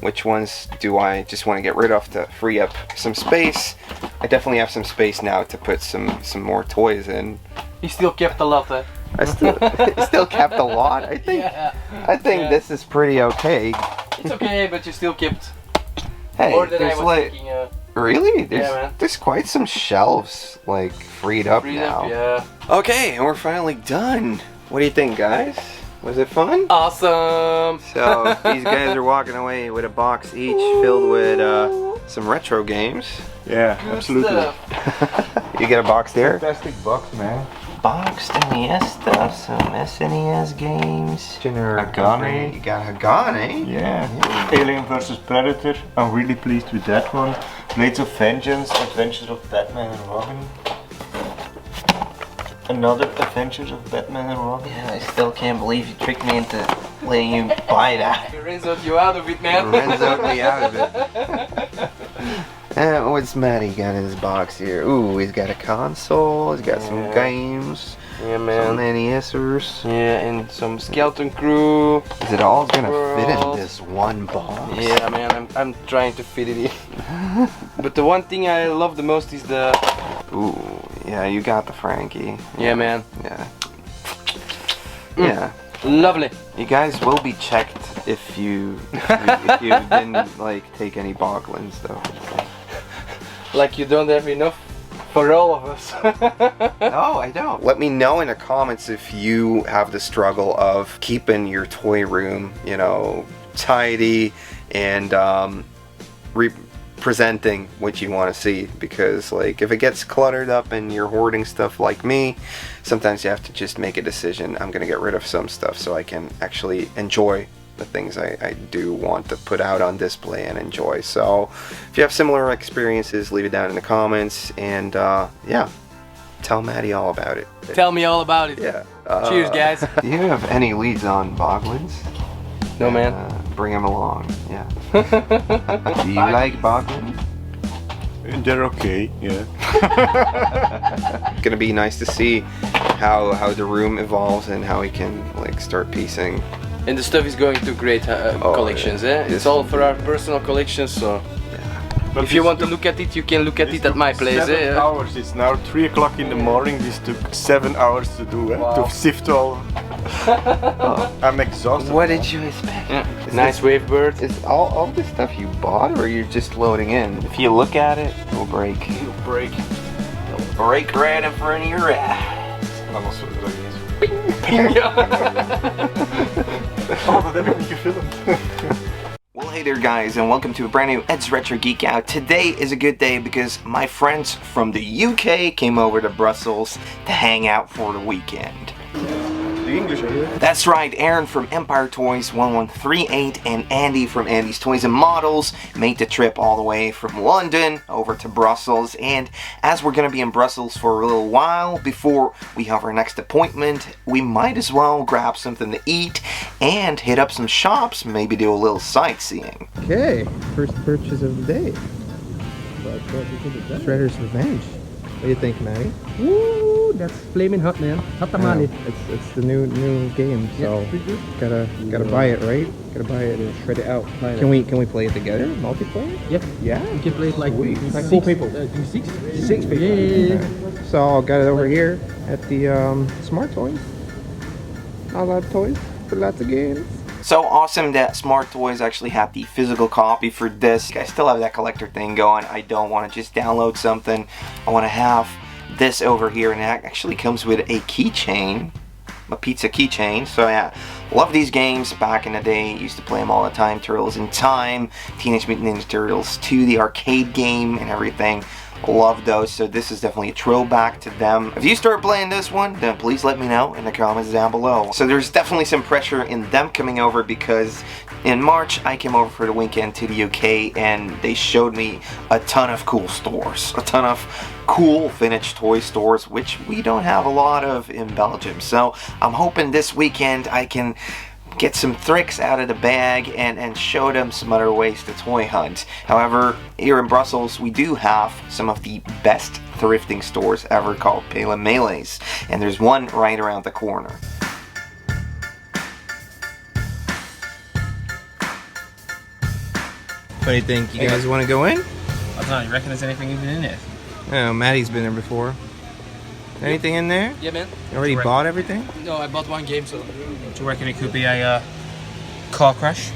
[SPEAKER 5] which ones do I just want to get rid of to free up some space. I definitely have some space now to put some more toys in.
[SPEAKER 3] He still kept a lot, eh?
[SPEAKER 5] I still kept a lot. I think
[SPEAKER 3] Yeah.
[SPEAKER 5] this is pretty okay.
[SPEAKER 3] It's okay, but you still kept
[SPEAKER 5] Hey,
[SPEAKER 3] more than I
[SPEAKER 5] there's
[SPEAKER 3] was
[SPEAKER 5] like
[SPEAKER 3] thinking.
[SPEAKER 5] really
[SPEAKER 3] man.
[SPEAKER 5] there's quite some shelves like freed up
[SPEAKER 3] Freed
[SPEAKER 5] now.
[SPEAKER 3] up, yeah.
[SPEAKER 5] Okay, and we're finally done. What do you think, guys? Was it fun?
[SPEAKER 3] Awesome.
[SPEAKER 5] So these guys are walking away with a box each filled with some retro games.
[SPEAKER 8] Yeah, absolutely.
[SPEAKER 3] Stuff.
[SPEAKER 5] You get a box there?
[SPEAKER 8] Fantastic box, man.
[SPEAKER 5] Boxed NES stuff, some SNES games.
[SPEAKER 8] Hagane.
[SPEAKER 5] You got Hagane.
[SPEAKER 8] Yeah. Alien vs Predator. I'm really pleased with that one. Blades of Vengeance, Adventures of Batman and Robin. Another Adventures of Batman and Robin.
[SPEAKER 5] Yeah, I still can't believe you tricked me into letting you buy that.
[SPEAKER 3] You Renzo'd you out of it, man.
[SPEAKER 5] Renzo'd me out of it. And what's Matty got in his box here? Ooh, he's got a console, he's got some games,
[SPEAKER 3] Yeah,
[SPEAKER 5] some
[SPEAKER 3] man.
[SPEAKER 5] NESers.
[SPEAKER 3] Yeah, and some skeleton crew.
[SPEAKER 5] Is it all gonna fit in
[SPEAKER 3] World.
[SPEAKER 5] this one box?
[SPEAKER 3] Yeah, man, I'm trying to fit it in. But the one thing I love the most is the...
[SPEAKER 5] Ooh, yeah, you got the Frankie.
[SPEAKER 3] Yeah, man.
[SPEAKER 5] Yeah. Yeah.
[SPEAKER 3] Lovely.
[SPEAKER 5] You guys will be checked if you didn't like take any Boglins though.
[SPEAKER 3] Like you don't have enough for all of us.
[SPEAKER 5] No, I don't. Let me know in the comments if you have the struggle of keeping your toy room, you know, tidy and representing what you want to see. Because like if it gets cluttered up and you're hoarding stuff like me, sometimes you have to just make a decision. I'm gonna get rid of some stuff so I can actually enjoy the things I do want to put out on display and enjoy. So if you have similar experiences, leave it down in the comments, and yeah, tell Maddie all about it.
[SPEAKER 3] Tell me all about it.
[SPEAKER 5] Yeah.
[SPEAKER 3] Cheers, guys.
[SPEAKER 5] Do you have any leads on boglins?
[SPEAKER 3] No, man.
[SPEAKER 5] Bring them along. Yeah. Do you like boglins?
[SPEAKER 8] They're okay, yeah.
[SPEAKER 5] Gonna be nice to see how the room evolves and how we can like start piecing.
[SPEAKER 3] And the stuff is going to great collections,
[SPEAKER 5] yeah.
[SPEAKER 3] It's all for our personal collections, so
[SPEAKER 8] But
[SPEAKER 3] if you want to look at it, you can look at it at my place.
[SPEAKER 8] 7 hours. It's now 3 o'clock in the morning. This took 7 hours to do, to sift all. I'm exhausted.
[SPEAKER 5] What did you expect?
[SPEAKER 3] Yeah. Nice wave bird.
[SPEAKER 5] Is all this stuff you bought, or you're just loading in? If you look at it, it'll break.
[SPEAKER 3] It'll break.
[SPEAKER 2] It'll break right in front of your eyes.
[SPEAKER 8] Oh, dat heb ik niet gefilmd.
[SPEAKER 2] Well, hey there guys, and welcome to a brand new Ed's Retro Geek Out. Today is a good day because my friends from the UK came over to Brussels to hang out for the weekend.
[SPEAKER 8] The English are here.
[SPEAKER 2] That's right, Erin from Empire Toys 1138 and Andy from Andy's Toys and Models made the trip all the way from London over to Brussels. And as we're going to be in Brussels for a little while before we have our next appointment, we might as well grab something to eat and hit up some shops, maybe do a little sightseeing.
[SPEAKER 5] Okay, first purchase of the day. Shredder's Revenge. What do you think, Maddie?
[SPEAKER 7] Woo, that's flaming hot, man. Hot tamale.
[SPEAKER 5] It's the new game, so gotta buy it, right? Gotta buy it and shred it out. Can we play it together? Multiplayer?
[SPEAKER 7] Yeah, you can play it like
[SPEAKER 5] 4 people.
[SPEAKER 7] 6 people. Yeah.
[SPEAKER 5] So got it over here at the Smart Toys. Not a lot of toys, but lots of games.
[SPEAKER 2] So awesome that Smart Toys actually have the physical copy for this. I still have that collector thing going. I don't want to just download something. I want to have this over here, and it actually comes with a keychain, a pizza keychain. So yeah, love these games. Back in the day, used to play them all the time. Turtles in Time, Teenage Mutant Ninja Turtles 2, the arcade game and everything. Love those, so this is definitely a throwback to them. If you start playing this one, then please let me know in the comments down below. So there's definitely some pressure in them coming over because in March I came over for the weekend to the UK and they showed me a ton of cool stores, a ton of cool vintage toy stores, which we don't have a lot of in Belgium. So I'm hoping this weekend I can get some tricks out of the bag and show them some other ways to toy hunt. However, here in Brussels we do have some of the best thrifting stores ever called Phill Melees, and there's one right around the corner.
[SPEAKER 5] What do you think? You guys want to go in?
[SPEAKER 6] I don't know, you reckon there's anything even in there?
[SPEAKER 5] Oh, Maddie's been there before. Anything in there?
[SPEAKER 3] Yeah, man.
[SPEAKER 5] You already bought everything?
[SPEAKER 3] No, I bought one game, so.
[SPEAKER 6] Do you reckon it could be a car crash?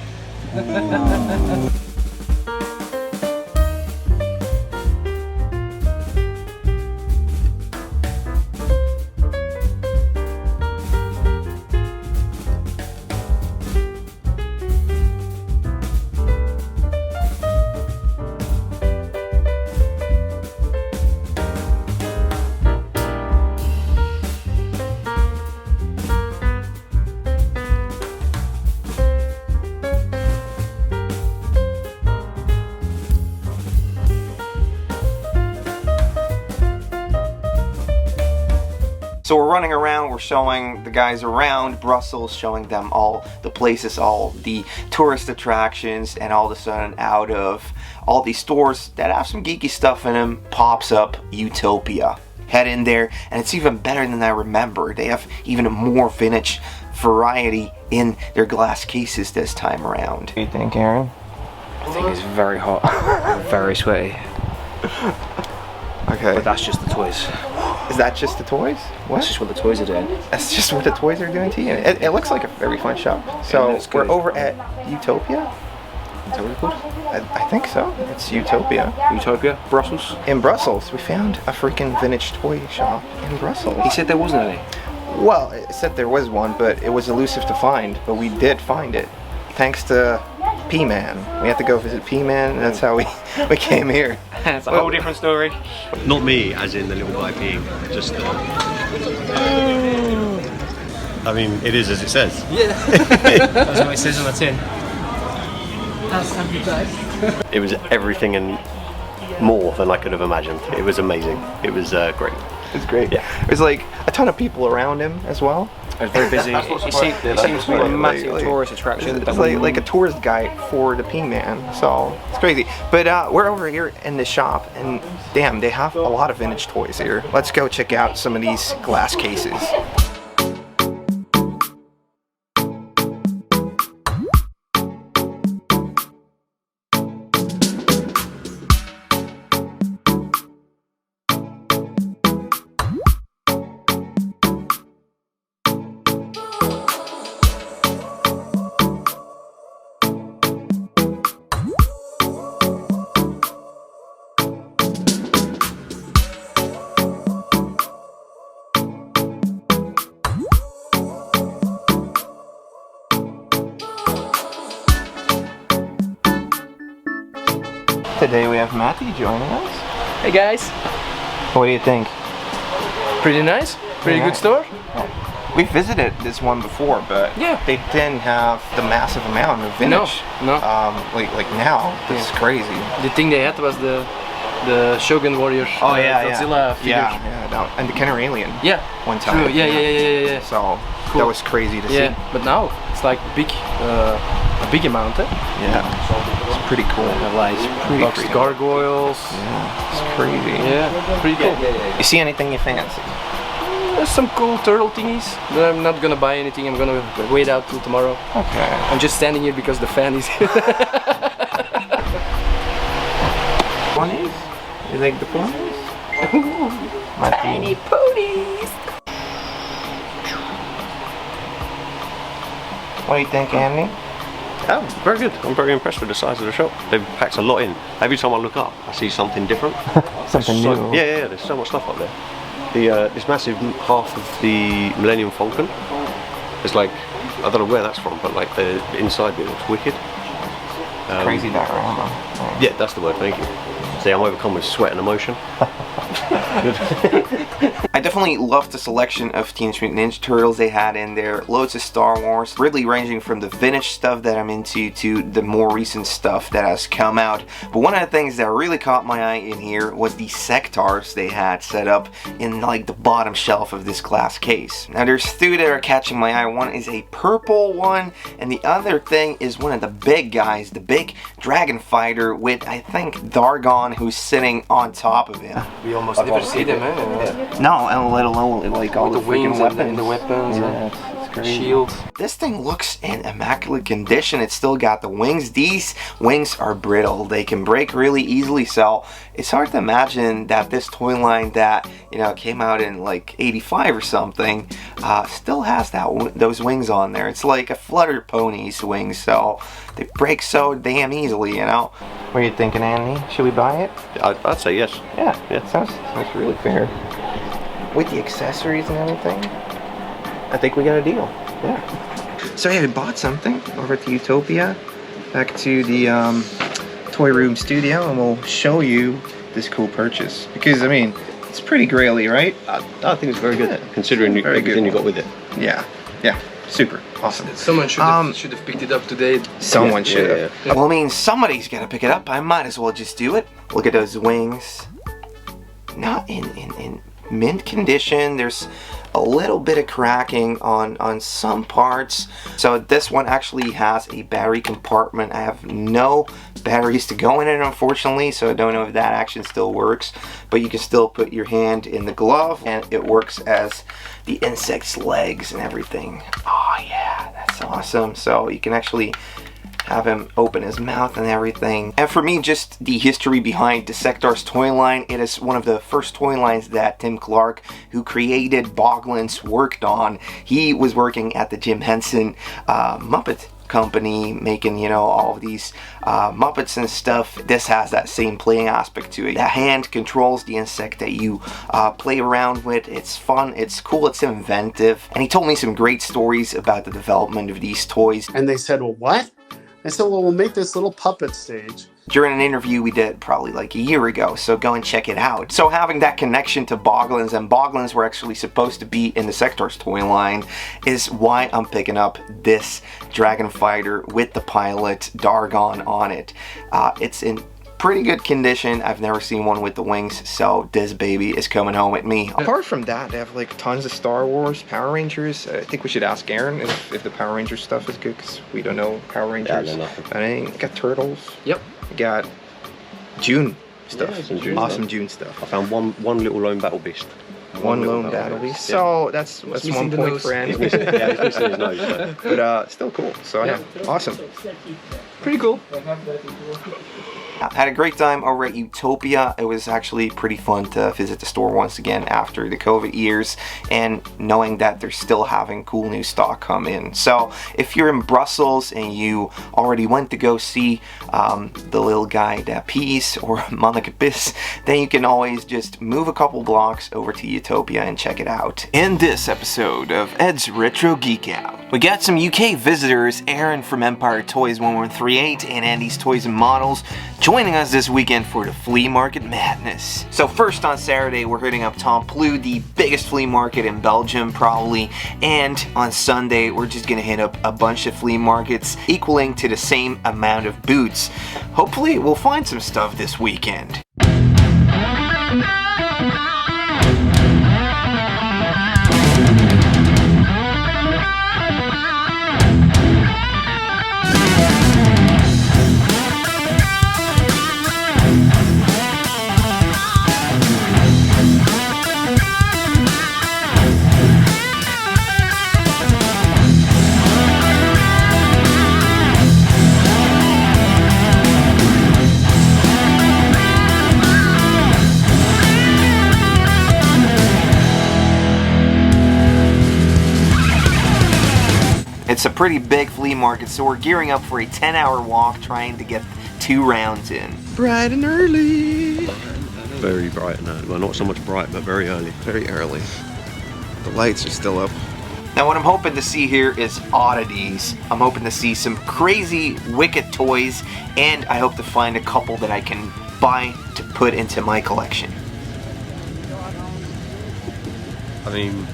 [SPEAKER 2] So we're running around, we're showing the guys around Brussels, showing them all the places, all the tourist attractions, and all of a sudden out of all these stores that have some geeky stuff in them pops up Utopia. Head in there and it's even better than I remember. They have even more vintage variety in their glass cases this time around.
[SPEAKER 5] What do you think, Erin?
[SPEAKER 1] I think it's very hot, very sweaty.
[SPEAKER 5] Okay.
[SPEAKER 1] But that's just the toys.
[SPEAKER 5] Is that just the toys? What?
[SPEAKER 1] That's just what the toys are doing.
[SPEAKER 5] That's just what the toys are doing to you. It looks like a very fun shop. So
[SPEAKER 1] it's
[SPEAKER 5] we're
[SPEAKER 1] good.
[SPEAKER 5] over at Utopia.
[SPEAKER 1] Is that what it's called?
[SPEAKER 5] I think so. It's Utopia.
[SPEAKER 1] Utopia? Brussels?
[SPEAKER 5] In Brussels, we found a freaking vintage toy shop in Brussels.
[SPEAKER 1] He said there wasn't any.
[SPEAKER 5] Well, it said there was one, but it was elusive to find. But we did find it, thanks to P-Man. We had to go visit P-Man, and that's how we came here.
[SPEAKER 1] It's a whole different story.
[SPEAKER 9] Not me, as in the little guy peeing. Just I mean, it is as it says.
[SPEAKER 3] Yeah.
[SPEAKER 1] That's what it says on the tin.
[SPEAKER 7] As advertised.
[SPEAKER 9] It was everything and more than I could have imagined. It was amazing. It was great.
[SPEAKER 5] It's great.
[SPEAKER 9] Yeah.
[SPEAKER 5] There's like a ton of people around him as well.
[SPEAKER 1] It's very busy. It seems to be a massive tourist attraction.
[SPEAKER 5] It's like a tourist guide for the P-Man, so it's crazy. But we're over here in the shop, and damn, they have a lot of vintage toys here. Let's go check out some of these glass cases. Today we have Matty joining us.
[SPEAKER 3] Hey guys.
[SPEAKER 5] What do you think?
[SPEAKER 3] Pretty nice. Pretty good store.
[SPEAKER 5] We visited this one before, but
[SPEAKER 3] Yeah.
[SPEAKER 5] they didn't have the massive amount of vintage.
[SPEAKER 3] No.
[SPEAKER 5] Like now, it's crazy.
[SPEAKER 3] The thing they had was the Shogun Warriors. Godzilla figures.
[SPEAKER 5] Yeah, and the Kenner Alien.
[SPEAKER 3] Yeah.
[SPEAKER 5] One time.
[SPEAKER 3] True. Yeah.
[SPEAKER 5] So
[SPEAKER 3] Cool.
[SPEAKER 5] that was crazy to see.
[SPEAKER 3] Yeah. But now it's like big, a big amount. Eh?
[SPEAKER 5] Yeah, it's pretty cool.
[SPEAKER 3] Like
[SPEAKER 5] pretty
[SPEAKER 3] boxed
[SPEAKER 5] crazy.
[SPEAKER 3] gargoyles.
[SPEAKER 5] Yeah, it's crazy.
[SPEAKER 3] Yeah, pretty cool.
[SPEAKER 5] You see anything you fancy?
[SPEAKER 3] There's some cool turtle thingies, but I'm not gonna buy anything. I'm gonna wait out till tomorrow.
[SPEAKER 5] Okay.
[SPEAKER 3] I'm just standing here because the fan is here.
[SPEAKER 5] Ponies? You like the ponies?
[SPEAKER 3] Tiny ponies.
[SPEAKER 5] What do you think, Andy?
[SPEAKER 9] Oh, very good. I'm very impressed with the size of the shop. They've packed a lot in. Every time I look up, I see something different.
[SPEAKER 5] Something new.
[SPEAKER 9] Yeah, there's so much stuff up there. This massive half of the Millennium Falcon is like, I don't know where that's from, but like the inside bit looks wicked.
[SPEAKER 5] Crazy diorama.
[SPEAKER 9] Yeah, that's the word, thank you. See, I'm overcome with sweat and emotion.
[SPEAKER 2] I definitely loved the selection of Teenage Mutant Ninja Turtles they had in there. Loads of Star Wars, really ranging from the vintage stuff that I'm into to the more recent stuff that has come out. But one of the things that really caught my eye in here was the sectors they had set up in like the bottom shelf of this glass case. Now there's two that are catching my eye. One is a purple one, and the other thing is one of the big guys, the big dragon fighter with, I think, Dargon, who's sitting on top of him.
[SPEAKER 3] We almost never see them, eh?
[SPEAKER 2] No, and let alone like all the freaking
[SPEAKER 3] wings
[SPEAKER 2] weapons.
[SPEAKER 3] and the weapons,
[SPEAKER 5] It's crazy.
[SPEAKER 3] shields.
[SPEAKER 2] This thing looks in immaculate condition. It's still got the wings. These wings are brittle. They can break really easily, so it's hard to imagine that this toy line that, you know, came out in like 85 or something still has those wings on there. It's like a Flutter Pony's wings, so they break so damn easily, you know.
[SPEAKER 5] What are you thinking, Andy? Should we buy it?
[SPEAKER 9] I'd say yes.
[SPEAKER 5] Yeah. Sounds really fair. With the accessories and everything, I think we got a deal. Yeah. So yeah, we bought something over at the Utopia, back to the toy room studio, and we'll show you this cool purchase. Because I mean, it's pretty graily, right?
[SPEAKER 9] I think it's very good, considering everything you got with it.
[SPEAKER 5] Yeah. Super awesome.
[SPEAKER 3] Someone should have picked it up today.
[SPEAKER 5] Someone should have.
[SPEAKER 2] Well, I mean, somebody's got to pick it up. I might as well just do it. Look at those wings. Not in mint condition. There's a little bit of cracking on some parts. So this one actually has a battery compartment. I have no batteries to go in it, unfortunately, so I don't know if that action still works, but you can still put your hand in the glove and it works as the insect's legs and everything. Oh yeah, that's awesome. So you can actually have him open his mouth and everything. And for me, just the history behind the Sectors toy line, it is one of the first toy lines that Tim Clark, who created Boglins, worked on. He was working at the Jim Henson Muppet company, making, you know, all of these Muppets and stuff. This has that same playing aspect to it. The hand controls the insect that you play around with. It's fun, it's cool, it's inventive. And he told me some great stories about the development of these toys.
[SPEAKER 10] And they said, well, what? I said, well, we'll make this little puppet stage.
[SPEAKER 2] during an interview we did probably like a year ago, so go and check it out. So having that connection to Boglins, and Boglins were actually supposed to be in the Sectors toy line, is why I'm picking up this Dragon Fighter with the pilot Dargon on it. It's in pretty good condition. I've never seen one with the wings, so this baby is coming home with me. Apart from that, they have like tons of Star Wars, Power Rangers. I think we should ask Erin if the Power Rangers stuff is good, because we don't know Power Rangers.
[SPEAKER 9] Yeah,
[SPEAKER 2] and I got Turtles.
[SPEAKER 3] Yep.
[SPEAKER 2] We got June stuff.
[SPEAKER 9] Yeah, some June
[SPEAKER 2] awesome June stuff.
[SPEAKER 9] I found one little lone battle beast.
[SPEAKER 2] One lone battle beast. So that's 1 point for Andy.
[SPEAKER 9] Yeah, he's missing his nose.
[SPEAKER 2] But still cool. So yeah, awesome. Pretty cool. I had a great time over at Utopia. It was actually pretty fun to visit the store once again after the COVID years, and knowing that they're still having cool new stock come in. So if you're in Brussels and you already went to go see the little guy that pees or Monica Piss, then you can always just move a couple blocks over to Utopia and check it out. In this episode of Ed's Retro Geek Out, we got some UK visitors, Erin from Empire Toys 1138 and Andy's Toys and Models, joining us this weekend for the flea market madness. So first on Saturday we're hitting up Templou, the biggest flea market in Belgium probably, and on Sunday we're just gonna hit up a bunch of flea markets equaling to the same amount of boots. Hopefully we'll find some stuff this weekend. It's a pretty big flea market, so we're gearing up for a 10-hour walk trying to get 2 rounds in. Bright and early.
[SPEAKER 9] Very bright and early. Well, not so much bright, but very early.
[SPEAKER 2] Very early. The lights are still up. Now what I'm hoping to see here is oddities. I'm hoping to see some crazy, wicked toys, and I hope to find a couple that I can buy to put into my collection.
[SPEAKER 9] I mean,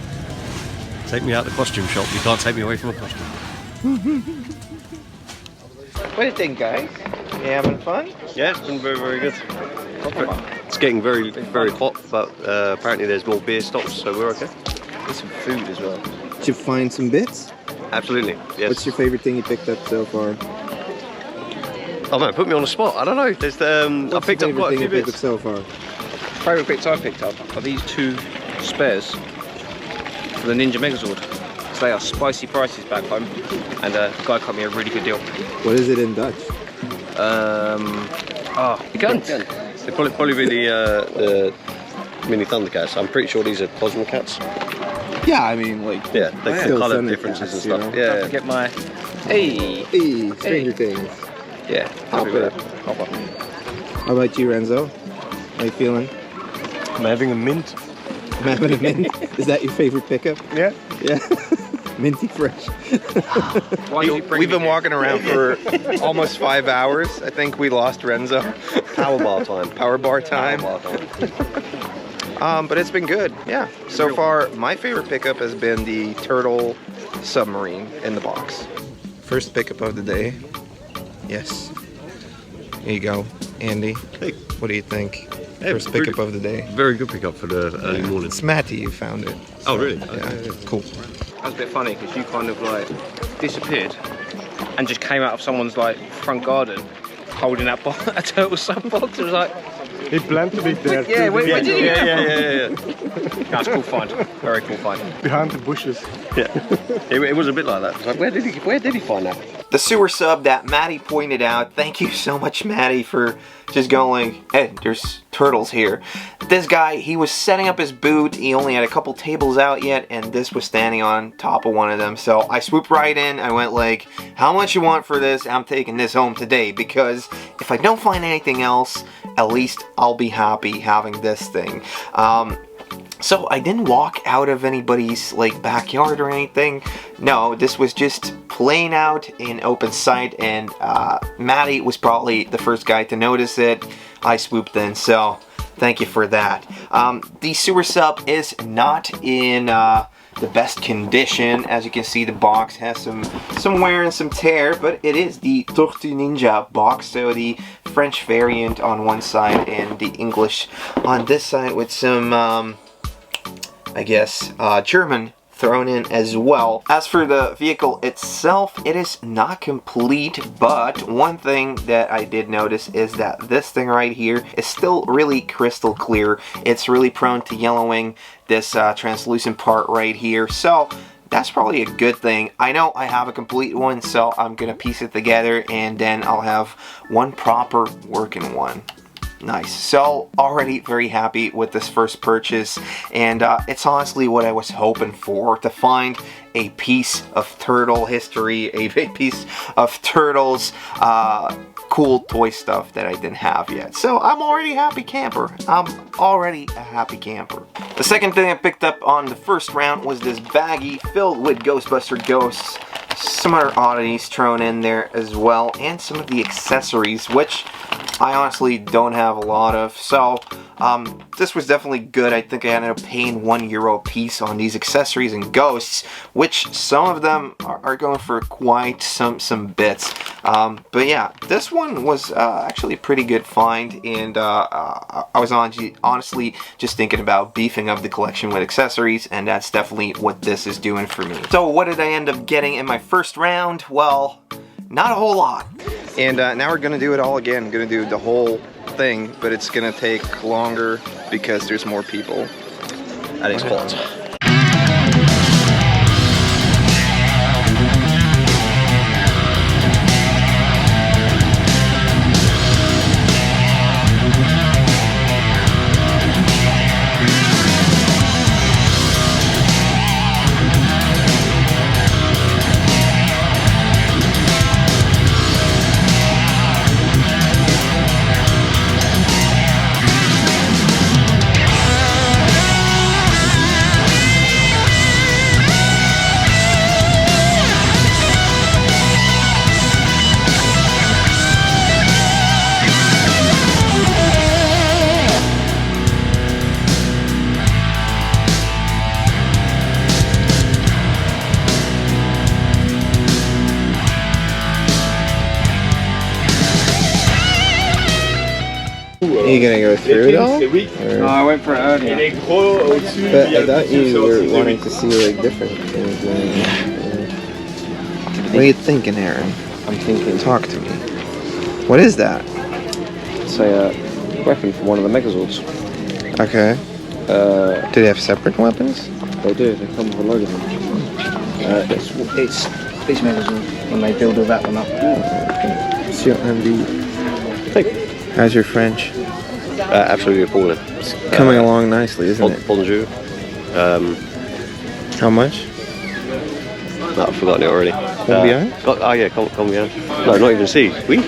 [SPEAKER 9] take me out the costume shop. You can't take me away from a costume.
[SPEAKER 2] What do you think, guys? You having fun?
[SPEAKER 9] Yeah, it's been very, very good. It's getting very, very hot, but apparently there's more beer stops, so we're okay.
[SPEAKER 2] There's some food as well. Did you find some bits?
[SPEAKER 9] Absolutely, yes.
[SPEAKER 2] What's your favorite thing you picked up so far?
[SPEAKER 9] Oh man, put me on the spot. I don't know. There's I picked up quite a few bits
[SPEAKER 2] so far.
[SPEAKER 10] Favorite bits I picked up are these 2 spares for the Ninja Megazord. So they are spicy prices back home, and the guy cut me a really good deal.
[SPEAKER 2] What is it in Dutch?
[SPEAKER 10] The guns.
[SPEAKER 9] They probably be the mini Thundercats. I'm pretty sure these are Cosmo Cats.
[SPEAKER 2] Yeah, I mean, like,
[SPEAKER 9] yeah, they
[SPEAKER 2] still
[SPEAKER 9] colour
[SPEAKER 2] Thundercats,
[SPEAKER 9] differences and
[SPEAKER 2] you
[SPEAKER 9] stuff.
[SPEAKER 2] know?
[SPEAKER 10] Don't forget my
[SPEAKER 2] Stranger Things.
[SPEAKER 10] Yeah,
[SPEAKER 2] Hop it. How about you, Renzo? How you feeling?
[SPEAKER 8] I'm having a mint.
[SPEAKER 2] I'm having a mint. Is that your favorite pickup?
[SPEAKER 8] Yeah.
[SPEAKER 2] Yeah. Minty fresh.
[SPEAKER 5] We've been walking around for almost 5 hours. I think we lost Renzo.
[SPEAKER 9] Power bar time.
[SPEAKER 5] Power bar time.
[SPEAKER 9] Power bar time.
[SPEAKER 5] But it's been good, yeah. So far, my favorite pickup has been the Turtle Submarine in the box. First pickup of the day. Yes. Here you go, Andy.
[SPEAKER 9] Hey.
[SPEAKER 5] What do you think?
[SPEAKER 9] Hey,
[SPEAKER 5] First pickup of the day.
[SPEAKER 9] Very good pickup for the early morning.
[SPEAKER 5] It's Matty, you found it.
[SPEAKER 9] Oh, really?
[SPEAKER 5] Yeah, cool.
[SPEAKER 10] That was a bit funny because you kind of like disappeared and just came out of someone's like front garden holding that a turtle sub box. It was like,
[SPEAKER 8] He planned to be there.
[SPEAKER 10] yeah, where did you?
[SPEAKER 9] Yeah.
[SPEAKER 10] That's cool find. Very cool find.
[SPEAKER 8] Behind the bushes.
[SPEAKER 9] Yeah. It was a bit like that. It's like, where did he find that?
[SPEAKER 2] The sewer sub that Maddie pointed out, thank you so much, Maddie, for just going, hey, there's turtles here. This guy, he was setting up his booth, he only had a couple tables out yet, and this was standing on top of one of them. So I swooped right in, I went like, how much you want for this? I'm taking this home today, because if I don't find anything else, at least I'll be happy having this thing. So I didn't walk out of anybody's like backyard or anything. No, this was just playing out in open sight, and Maddie was probably the first guy to notice it. I swooped in, so thank you for that. The sewer sub is not in the best condition. As you can see, the box has some wear and some tear, but it is the Tortue Ninja box, so the French variant on one side and the English on this side with some I guess German thrown in as well. As for the vehicle itself, it is not complete, but one thing that I did notice is that this thing right here is still really crystal clear. It's really prone to yellowing, this translucent part right here, so that's probably a good thing. I know I have a complete one, so I'm gonna piece it together and then I'll have one proper working one. Nice. So already very happy with this first purchase, and it's honestly what I was hoping for, to find a piece of turtle history, a piece of turtles cool toy stuff that I didn't have yet. So I'm already a happy camper. I'm already a happy camper. The second thing I picked up on the first round was this baggie filled with Ghostbuster ghosts, some other oddities thrown in there as well, and some of the accessories, which I honestly don't have a lot of. So this was definitely good. I think I ended up paying €1 a piece on these accessories and ghosts, which some of them are going for quite some bits. But yeah, this one was actually a pretty good find, and I was honestly just thinking about beefing up the collection with accessories, and that's definitely what this is doing for me. So what did I end up getting in my first round? Well, not a whole lot.
[SPEAKER 5] And now we're gonna do it all again. Gonna do the whole thing, but it's gonna take longer because there's more people.
[SPEAKER 10] That is hot.
[SPEAKER 5] Are you gonna go through it all?
[SPEAKER 10] No, I went for it earlier.
[SPEAKER 5] But I thought you were wanting to see like different things. What are you thinking, Erin?
[SPEAKER 10] I'm thinking.
[SPEAKER 5] Talk to me. What is that?
[SPEAKER 10] It's a weapon from one of the Megazords.
[SPEAKER 5] Okay. Do they have separate weapons?
[SPEAKER 10] They do. They come with a load of them. It's this Megazord when they build that one up.
[SPEAKER 5] So you don't have the... How's your French?
[SPEAKER 9] Absolutely appalling.
[SPEAKER 5] Coming along nicely, isn't it?
[SPEAKER 9] Bonjour.
[SPEAKER 5] How much?
[SPEAKER 9] No, I've forgotten it already.
[SPEAKER 5] Combien?
[SPEAKER 9] Oh yeah, combien. No, not even see. Oui.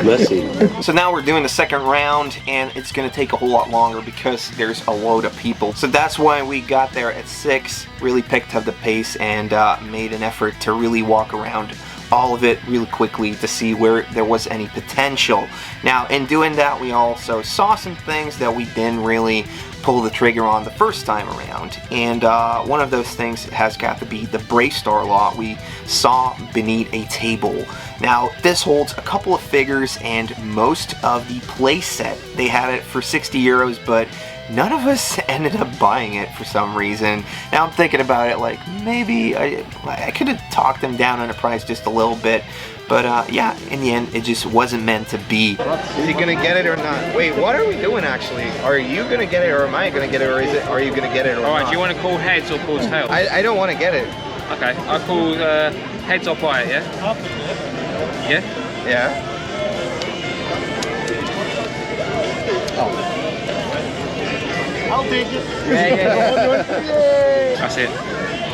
[SPEAKER 9] Merci.
[SPEAKER 2] So now we're doing the second round, and it's going to take a whole lot longer because there's a load of people. So that's why we got there at 6, really picked up the pace, and made an effort to really walk around all of it really quickly to see where there was any potential. Now, in doing that, we also saw some things that we didn't really pull the trigger on the first time around, and one of those things has got to be the Bravestar lot we saw beneath a table. Now, this holds a couple of figures and most of the play set. They had it for €60, but none of us ended up buying it for some reason. Now I'm thinking about it, like maybe I could have talked them down on the price just a little bit, but yeah, in the end it just wasn't meant to be.
[SPEAKER 5] Is he gonna get it or not? Wait, what are we doing actually? Are you gonna get it or am I gonna get it, or are you gonna get it or not?
[SPEAKER 10] Alright, do you want to call heads or call tails?
[SPEAKER 5] I don't want to get it.
[SPEAKER 10] Okay, I'll call heads or buy it, yeah? Yeah?
[SPEAKER 5] Yeah.
[SPEAKER 8] I'll take it.
[SPEAKER 10] Yeah. That's it.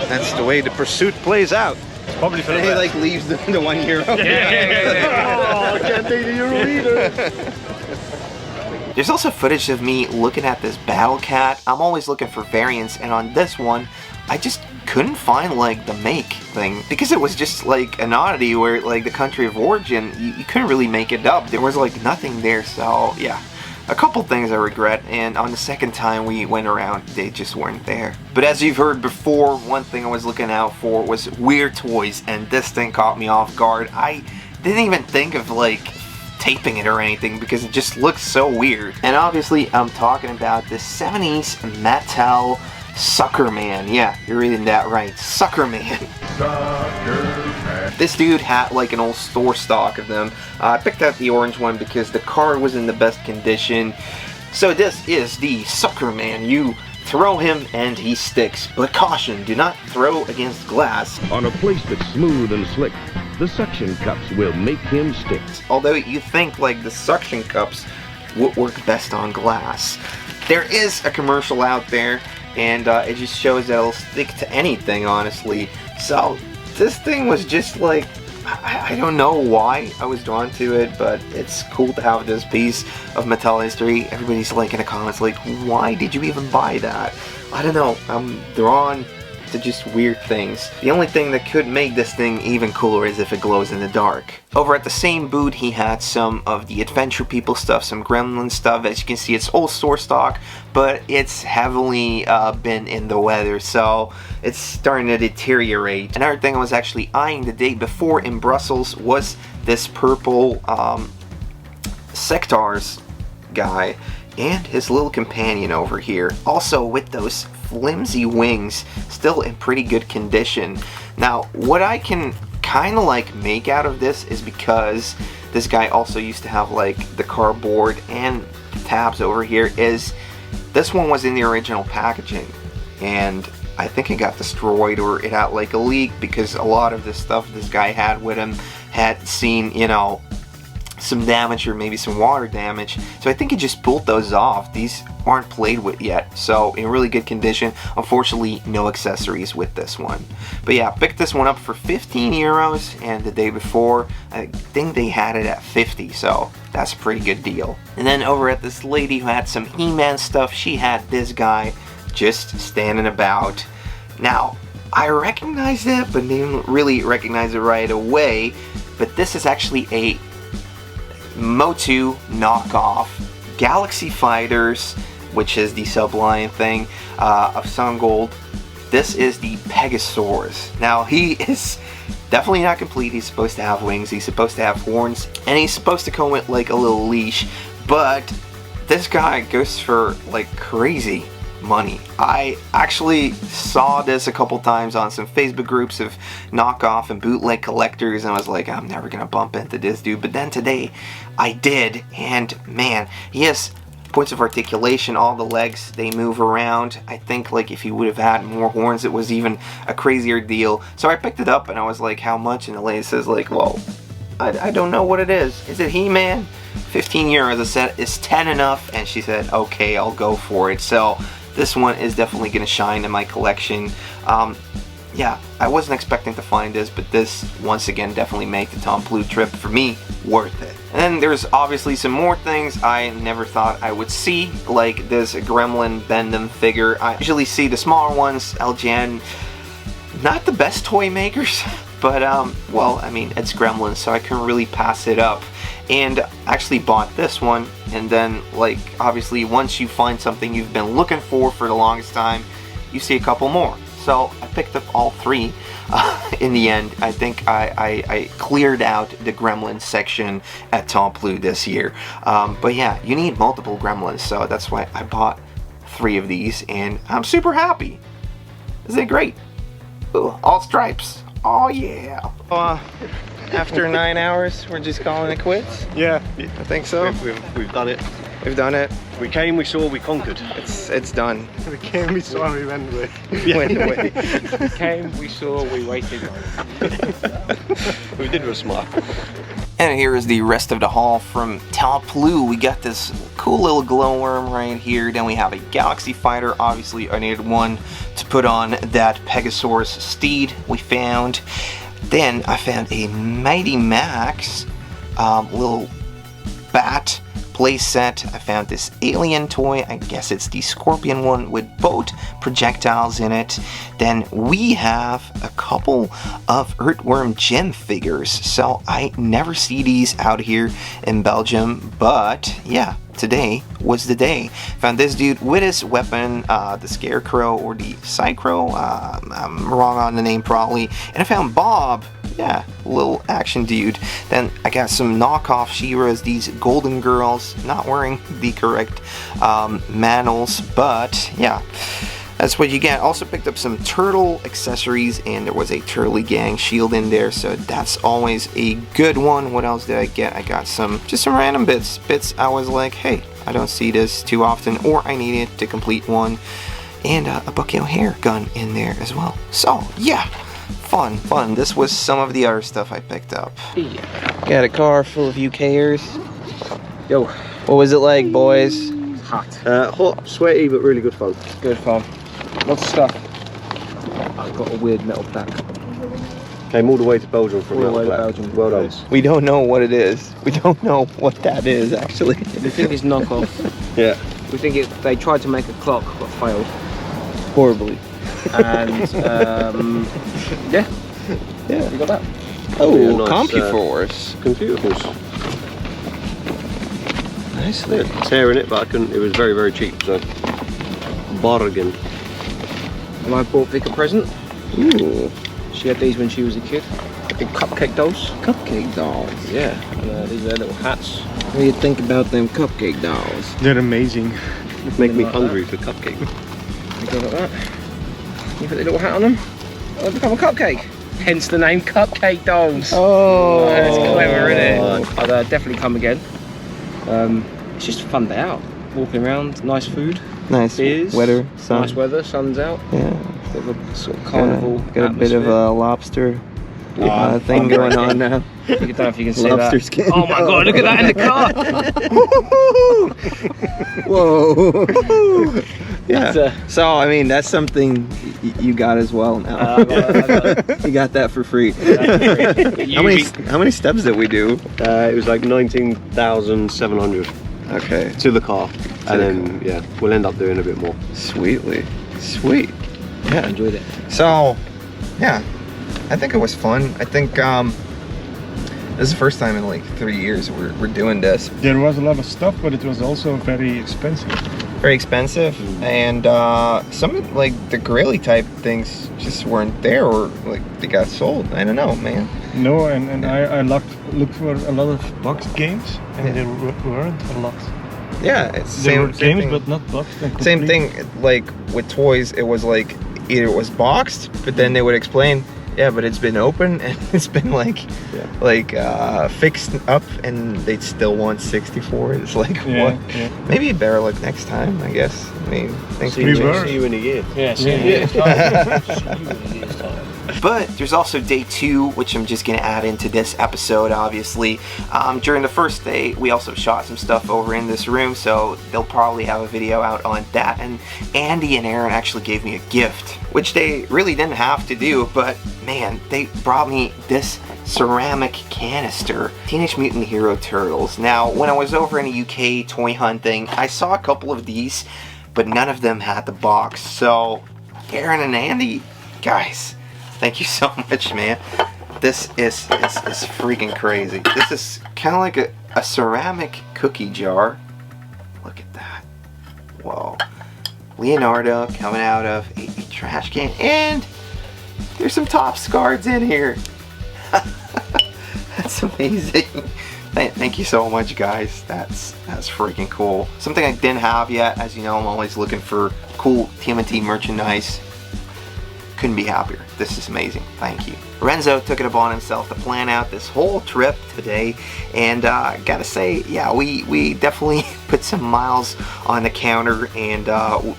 [SPEAKER 5] That's the way the pursuit plays out.
[SPEAKER 8] It's probably for the
[SPEAKER 5] He
[SPEAKER 8] best.
[SPEAKER 5] like leaves the €1.
[SPEAKER 10] Yeah.
[SPEAKER 8] Oh, I can't take the euro either.
[SPEAKER 2] There's also footage of me looking at this Battle Cat. I'm always looking for variants, and on this one, I just couldn't find like the make thing, because it was just like an oddity where like the country of origin, you couldn't really make it up. There was like nothing there, so yeah. A couple things I regret, and on the second time we went around, they just weren't there. But as you've heard before, one thing I was looking out for was weird toys, and this thing caught me off guard. I didn't even think of like taping it or anything because it just looks so weird. And obviously I'm talking about the 70s Mattel Sucker Man. Yeah, you're reading that right. Sucker Man. This dude had like an old store stock of them. I picked out the orange one because the card was in the best condition. So this is the Sucker Man. You throw him and he sticks. But caution, do not throw against glass.
[SPEAKER 11] On a place that's smooth and slick, the suction cups will make him stick.
[SPEAKER 2] Although you think like the suction cups would work best on glass. There is a commercial out there, and it just shows that it'll stick to anything, honestly. So this thing was just like, I don't know why I was drawn to it, but it's cool to have this piece of Mattel history. Everybody's like in the comments like, why did you even buy that? I don't know, I'm drawn to just weird things. The only thing that could make this thing even cooler is if it glows in the dark. Over at the same booth, he had some of the Adventure People stuff, some Gremlin stuff. As you can see, it's old store stock, but it's heavily been in the weather, so it's starting to deteriorate. Another thing I was actually eyeing the day before in Brussels was this purple Sectars guy and his little companion over here. Also with those flimsy wings, still in pretty good condition. Now, what I can kind of like make out of this is because this guy also used to have like the cardboard and tabs over here, is this one was in the original packaging, and I think it got destroyed or it had like a leak because a lot of this stuff this guy had with him had seen, you know, some damage or maybe some water damage, so I think he just pulled those off. These aren't played with yet, so in really good condition. Unfortunately, no accessories with this one. But yeah, picked this one up for 15 euros, and the day before I think they had it at 50, so that's a pretty good deal. And then over at this lady who had some He-Man stuff, she had this guy just standing about. Now, I recognized it, but didn't really recognize it right away, but this is actually a Motu knockoff Galaxy Fighters, which is the subline thing of Sun Gold. This is the Pegasaurus. Now, he is definitely not complete. He's supposed to have wings, he's supposed to have horns, and he's supposed to come with like a little leash, but this guy goes for like crazy money. I actually saw this a couple times on some Facebook groups of knockoff and bootleg collectors, and I was like, I'm never gonna bump into this dude. But then today I did, and man, he has points of articulation. All the legs, they move around. I think like if he would have had more horns, it was even a crazier deal. So I picked it up and I was like, how much? And the lady says like, well, I don't know what it is. Is it He-Man? 15 euros. I said, is 10 enough? And she said, okay, I'll go for it. So this one is definitely going to shine in my collection. Yeah, I wasn't expecting to find this, but this, once again, definitely made the Tom Blue trip, for me, worth it. And then there's obviously some more things I never thought I would see, like this Gremlin Bendham figure. I usually see the smaller ones, LGN, not the best toy makers, but, well, I mean, it's Gremlin, so I couldn't really pass it up. And I actually bought this one, and then, like, obviously, once you find something you've been looking for the longest time, you see a couple more. So I picked up all three. In the end, I think I cleared out the Gremlin section at Tom Blue this year. But yeah, you need multiple Gremlins, so that's why I bought 3 of these, and I'm super happy. Isn't it great? Ooh, all stripes. Oh yeah. After 9 hours, we're just calling it quits?
[SPEAKER 8] Yeah.
[SPEAKER 2] I think so.
[SPEAKER 9] We've done it.
[SPEAKER 2] We've done it.
[SPEAKER 9] We came, we saw, we conquered.
[SPEAKER 2] It's done.
[SPEAKER 8] We came, we saw, we went away.
[SPEAKER 2] Went away.
[SPEAKER 10] We came, we saw, we waited.
[SPEAKER 9] We did with a smile.
[SPEAKER 2] And here is the rest of the haul from Tom Blue. We got this cool little glowworm right here. Then we have a Galaxy Fighter. Obviously, I needed one to put on that Pegasaurus steed we found. Then I found a Mighty Max little bat play set. I found this alien toy. I guess it's the scorpion one with both projectiles in it. Then we have a couple of earthworm gem figures. So I never see these out here in Belgium, but yeah, today was the day. Found this dude with his weapon, the Scarecrow or the Psychro. I'm wrong on the name probably. And I found Bob. Yeah, little action dude. Then I got some knockoff She-Ras, these golden girls, not wearing the correct mantle, but yeah, that's what you get. Also picked up some turtle accessories, and there was a Turtley Gang shield in there, so that's always a good one. What else did I get? I got just some random bits I was like, hey, I don't see this too often, or I need it to complete one. And a Bucktail hair gun in there as well. So yeah, fun. This was some of the other stuff I picked up.
[SPEAKER 10] Yeah. Got a car full of UKers. Yo, what was it like, boys?
[SPEAKER 9] Hot. Hot, sweaty, but really good fun.
[SPEAKER 10] Good fun. Lots of stuff. I've got a weird metal plaque.
[SPEAKER 9] Came all the way to Belgium from
[SPEAKER 10] All the way to
[SPEAKER 9] Belgium.
[SPEAKER 10] Belgium.
[SPEAKER 9] Well done.
[SPEAKER 5] We don't know what it is. We don't know what that is, actually.
[SPEAKER 10] We think it's knockoff.
[SPEAKER 9] Yeah.
[SPEAKER 10] We think they tried to make a clock, but failed.
[SPEAKER 5] Horribly.
[SPEAKER 10] And, yeah.
[SPEAKER 5] Yeah.
[SPEAKER 10] We got that.
[SPEAKER 5] Oh,
[SPEAKER 9] Yeah, nice,
[SPEAKER 5] CompuForce.
[SPEAKER 9] Computers.
[SPEAKER 5] Nicely.
[SPEAKER 9] Tearing it, but I couldn't. It was very, very cheap, so bargain.
[SPEAKER 10] And I bought Vic a present.
[SPEAKER 5] Ooh.
[SPEAKER 10] She had these when she was a kid. Big cupcake dolls.
[SPEAKER 5] Cupcake dolls.
[SPEAKER 10] Yeah. And these are their little hats.
[SPEAKER 5] What do you think about them cupcake dolls?
[SPEAKER 8] They're amazing.
[SPEAKER 9] Make me
[SPEAKER 10] like
[SPEAKER 9] hungry
[SPEAKER 10] that.
[SPEAKER 9] for cupcake.
[SPEAKER 10] You go like that. You put the little hat on them. They become a cupcake. Hence the name Cupcake Dolls.
[SPEAKER 5] Oh,
[SPEAKER 10] That's clever, isn't it? I'd definitely come again. It's just a fun day out. Walking around, nice food.
[SPEAKER 5] Nice
[SPEAKER 10] beers,
[SPEAKER 5] weather, sun.
[SPEAKER 10] Nice weather, sun's out.
[SPEAKER 5] Yeah.
[SPEAKER 10] Bit of a sort of carnival
[SPEAKER 5] Got a bit of a lobster thing going on now.
[SPEAKER 10] I don't know if you can see
[SPEAKER 5] Lobster
[SPEAKER 10] that.
[SPEAKER 5] skin.
[SPEAKER 10] Oh my god, look at that in the car!
[SPEAKER 5] Whoa! Yeah.
[SPEAKER 10] That's
[SPEAKER 5] so I mean, that's something you got as well now.
[SPEAKER 10] I got it.
[SPEAKER 5] You got that for free.
[SPEAKER 10] That's free.
[SPEAKER 5] How many steps did we do?
[SPEAKER 9] It was like 19,700
[SPEAKER 5] Okay.
[SPEAKER 9] to the car, and then yeah, we'll end up doing a bit more.
[SPEAKER 5] Sweetly. Sweet. Yeah.
[SPEAKER 10] I enjoyed it.
[SPEAKER 5] So, yeah, I think it was fun. I think this is the first time in like 3 years we're doing this.
[SPEAKER 8] There was a lot of stuff, but it was also very expensive.
[SPEAKER 5] Very expensive, and some of, like the grilly type things just weren't there, or like they got sold. I don't know, man.
[SPEAKER 8] No, and I looked for a lot of box games, and there weren't a lot.
[SPEAKER 5] Yeah, it's
[SPEAKER 8] There were
[SPEAKER 5] same
[SPEAKER 8] games,
[SPEAKER 5] thing.
[SPEAKER 8] but not boxed. And
[SPEAKER 5] Same
[SPEAKER 8] complete.
[SPEAKER 5] thing, like with toys, it was like either it was boxed, but then they would explain, yeah, but it's been open and it's been like fixed up, and they'd still want 64. It's like, what?
[SPEAKER 8] Yeah.
[SPEAKER 5] Maybe better luck next time, I guess. I mean, thanks for
[SPEAKER 9] See you in a year.
[SPEAKER 10] Yeah, see you in a year's time. See you in a year's time.
[SPEAKER 2] But there's also day 2, which I'm just going to add into this episode, obviously. During the first day, we also shot some stuff over in this room, so they'll probably have a video out on that. And Andy and Erin actually gave me a gift, which they really didn't have to do, but man, they brought me this ceramic canister, Teenage Mutant Hero Turtles. Now, when I was over in the UK toy hunting, I saw a couple of these, but none of them had the box. So, Erin and Andy, guys, thank you so much, man. This is freaking crazy. This is kind of like a ceramic cookie jar. Look at that. Whoa. Leonardo coming out of a trash can, and there's some Topps cards in here. That's amazing. Thank you so much, guys. That's freaking cool. Something I didn't have yet. As you know, I'm always looking for cool TMNT merchandise. Couldn't be happier. This is amazing. Thank you. Renzo took it upon himself to plan out this whole trip today, and gotta say, yeah, we definitely put some miles on the counter, and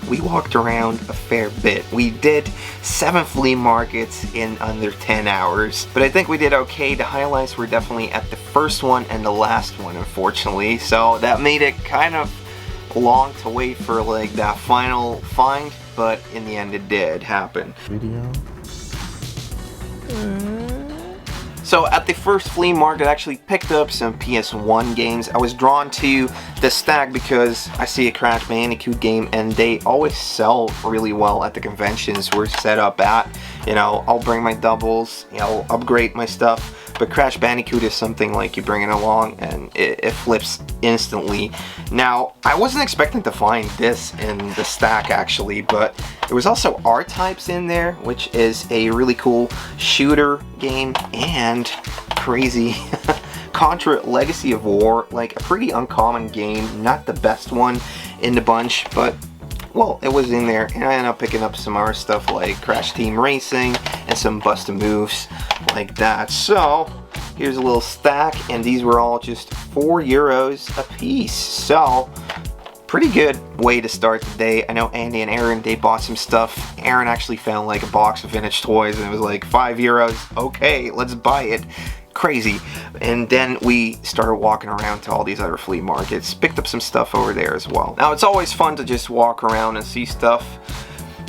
[SPEAKER 2] we walked around a fair bit. We did 7 flea markets in under 10 hours, but I think we did okay. The highlights were definitely at the first one and the last one, unfortunately, so that made it kind of long to wait for like that final find, but in the end it did happen. So at the first flea market, I actually picked up some PS1 games. I was drawn to the stack because I see a Crash Bandicoot game and they always sell really well at the conventions we're set up at. You know, I'll bring my doubles, you know, upgrade my stuff, but Crash Bandicoot is something like you bring it along and it flips instantly. Now, I wasn't expecting to find this in the stack actually, but there was also R-Types in there, which is a really cool shooter game, and crazy Contra Legacy of War, like a pretty uncommon game, not the best one in the bunch, but well, it was in there, and I ended up picking up some other stuff like Crash Team Racing and some Busta moves like that. So here's a little stack, and these were all just €4 a piece. So pretty good way to start the day. I know Andy and Erin, they bought some stuff. Erin actually found like a box of vintage toys and it was like €5. Okay, let's buy it. Crazy. And then we started walking around to all these other flea markets. Picked up some stuff over there as well. Now it's always fun to just walk around and see stuff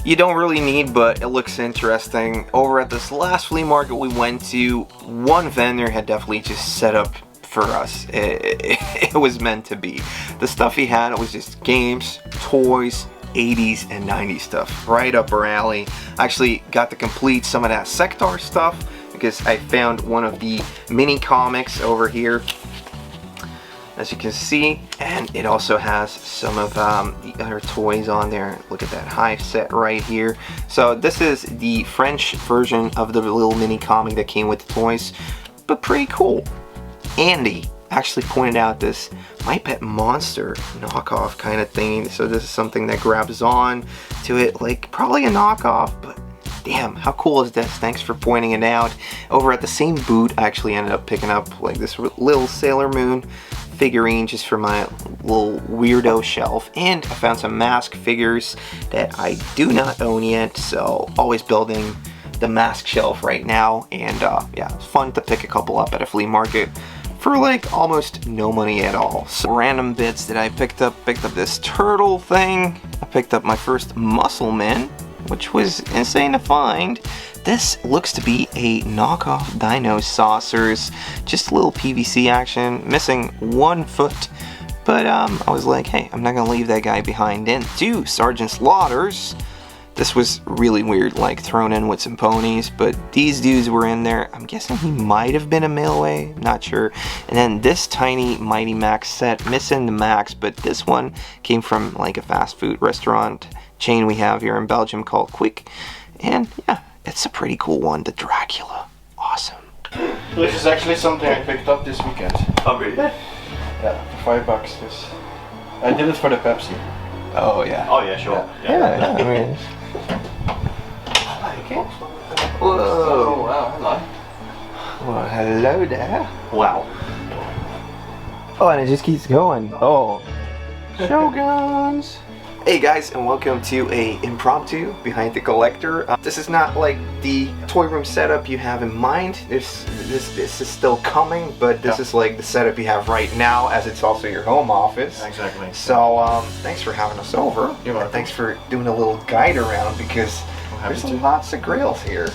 [SPEAKER 2] you don't really need, but it looks interesting. Over at this last flea market we went to, one vendor had definitely just set up for us. It was meant to be. The stuff he had was just games, toys, 80s and 90s stuff. Right up our alley. I actually got to complete some of that Sector stuff because I found one of the mini comics over here, as you can see, and it also has some of the other toys on there. Look at that Hive set right here. So this is the French version of the little mini comic that came with the toys, but pretty cool. Andy actually pointed out this My Pet Monster knockoff kind of thing, so this is something that grabs on to it, like probably a knockoff, but damn, how cool is this? Thanks for pointing it out. Over at the same booth, I actually ended up picking up like this little Sailor Moon figurine just for my little weirdo shelf, and I found some mask figures that I do not own yet, so always building the mask shelf right now. And yeah, it's fun to pick a couple up at a flea market for like almost no money at all. So random bits that I picked up this turtle thing. I picked up my first Muscle Man, which was insane to find. This looks to be a knockoff Dino Saucers, just a little PVC action, missing one foot, but I was like, hey, I'm not gonna leave that guy behind. Then two Sergeant Slaughters. This was really weird, like thrown in with some ponies, but these dudes were in there. I'm guessing he might have been a McElwee, not sure. And then this tiny Mighty Max set, missing the Max, but this one came from like a fast food restaurant chain we have here in Belgium called Quick. And yeah, it's a pretty cool one, the Dracula. Awesome.
[SPEAKER 8] This is actually something I picked up this weekend.
[SPEAKER 2] Oh really?
[SPEAKER 8] Yeah, for $5. This. I did it for the Pepsi.
[SPEAKER 2] Oh yeah.
[SPEAKER 6] Oh yeah, sure.
[SPEAKER 2] Yeah, I mean, I like it. Whoa.
[SPEAKER 8] Oh wow, hello.
[SPEAKER 2] Well, hello there.
[SPEAKER 6] Wow.
[SPEAKER 2] Oh, and it just keeps going. Oh. Shoguns. Hey guys, and welcome to a impromptu Behind the Collector. This is not like the toy room setup you have in mind. This is still coming, but this is like the setup you have right now, as it's also your home office.
[SPEAKER 6] Exactly.
[SPEAKER 2] So thanks for having us over.
[SPEAKER 8] You're welcome.
[SPEAKER 2] Thanks for doing a little guide around, because there's lots of grills here.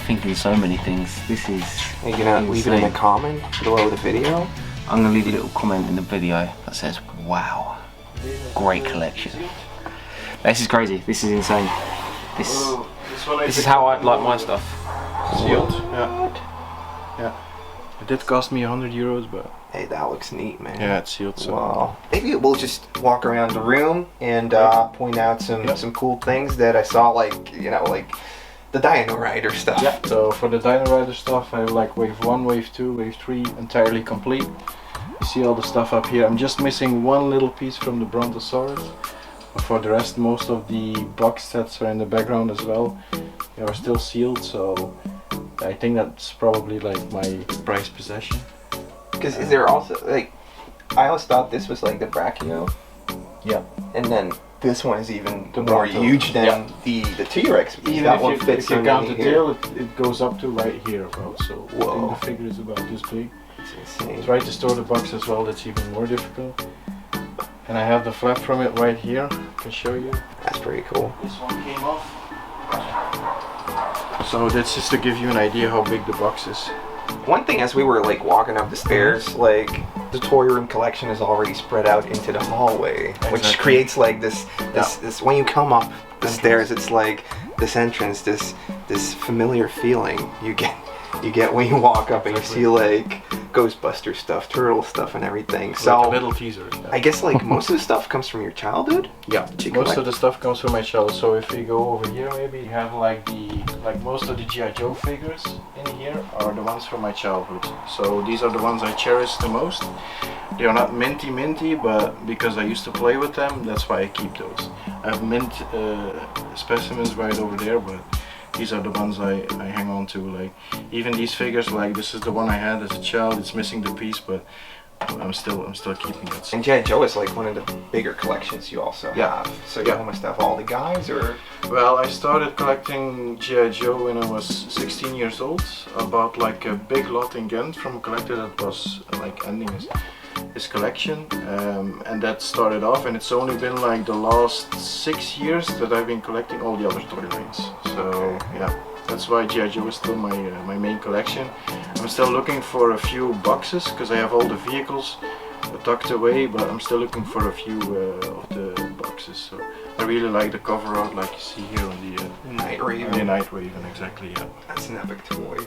[SPEAKER 10] thinking so many things. This is.
[SPEAKER 5] Are you gonna leave it in a comment below the video?
[SPEAKER 10] I'm gonna leave a little comment in the video that says, "Wow, great collection." This is crazy. This is insane. This is how I like my stuff.
[SPEAKER 3] Sealed. Yeah. Yeah. It did cost me €100, but
[SPEAKER 5] hey, that looks neat, man.
[SPEAKER 3] Yeah, it's sealed. So.
[SPEAKER 5] Wow. Maybe we'll just walk around the room and point out some cool things that I saw, like like the Dino Rider stuff.
[SPEAKER 3] Yeah. So for the Dino Rider stuff, I have like wave 1, wave 2, wave 3 entirely complete. You see all the stuff up here. I'm just missing one little piece from the Brontosaurus. But for the rest, most of the box sets are in the background as well. They are still sealed, so I think that's probably like my prized possession.
[SPEAKER 5] Because is there also like, I always thought this was like the Brachio.
[SPEAKER 3] Yeah.
[SPEAKER 5] And then this one is even
[SPEAKER 3] The
[SPEAKER 5] more
[SPEAKER 3] Bronto.
[SPEAKER 5] huge than the T-Rex.
[SPEAKER 3] Even
[SPEAKER 5] that
[SPEAKER 3] if
[SPEAKER 5] one
[SPEAKER 3] you,
[SPEAKER 5] fits
[SPEAKER 3] if you
[SPEAKER 5] in
[SPEAKER 3] count the
[SPEAKER 5] here.
[SPEAKER 3] tail, it goes up to right here about. So I think the figure is about this big.
[SPEAKER 5] It's insane.
[SPEAKER 3] Try to store the box as well, that's even more difficult. And I have the flap from it right here, I can show you.
[SPEAKER 5] That's pretty cool.
[SPEAKER 3] This one came off. So that's just to give you an idea how big the box is.
[SPEAKER 5] One thing, as we were like walking up the stairs, like the toy room collection is already spread out into the hallway, which creates like this when you come up the stairs, it's like this entrance, this familiar feeling you get when you walk up and you see like Ghostbuster stuff, turtle stuff, and everything. So
[SPEAKER 3] like a little teaser. Yeah.
[SPEAKER 5] I guess like most of the stuff comes from your childhood.
[SPEAKER 3] Yeah, most of the stuff comes from my childhood. So if we go over here, maybe you have like most of the G.I. Joe figures in here are the ones from my childhood. So these are the ones I cherish the most. They are not minty, but because I used to play with them, that's why I keep those. I have mint specimens right over there, but these are the ones I hang on to. Like even these figures, like this is the one I had as a child. It's missing the piece, but I'm still keeping it.
[SPEAKER 5] And G.I. Joe is like one of the bigger collections you also have. So you almost have all the guys, or?
[SPEAKER 3] Well, I started collecting G.I. Joe when I was 16 years old. I bought like a big lot in Ghent from a collector that was like ending his collection, and that started off, and it's only been like the last 6 years that I've been collecting all the other toy lines. So yeah, that's why G.I. Joe is still my main collection. I'm still looking for a few boxes because I have all the vehicles tucked away, but I'm still looking for a few of the boxes. So I really like the cover art, like you see here on the
[SPEAKER 5] Night Raven.
[SPEAKER 3] The Night Raven, exactly. Yeah.
[SPEAKER 5] That's an epic toy.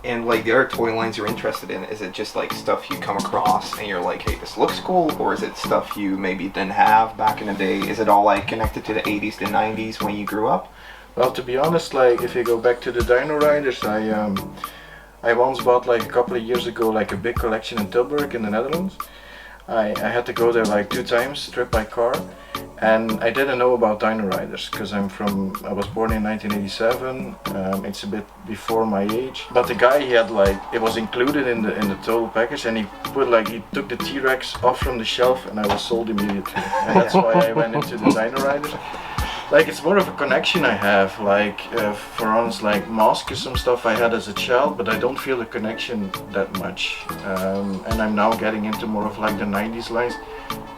[SPEAKER 5] And like the other toy lines you're interested in, is it just like stuff you come across and you're like, hey, this looks cool, or is it stuff you maybe didn't have back in the day? Is it all like connected to the 80s, the 90s when you grew up?
[SPEAKER 3] Well, to be honest, like if you go back to the Dino Riders, I once bought like a couple of years ago like a big collection in Tilburg in the Netherlands. I had to go there like 2 times, trip by car, and I didn't know about Dino Riders because I was born in 1987. It's a bit before my age. But the guy, he had like, it was included in the total package, and he took the T-Rex off from the shelf, and I was sold immediately. And that's why I went into the Dino Riders. Like it's more of a connection I have, like for instance, like Mask is some stuff I had as a child, but I don't feel the connection that much. And I'm now getting into more of like the 90s lines,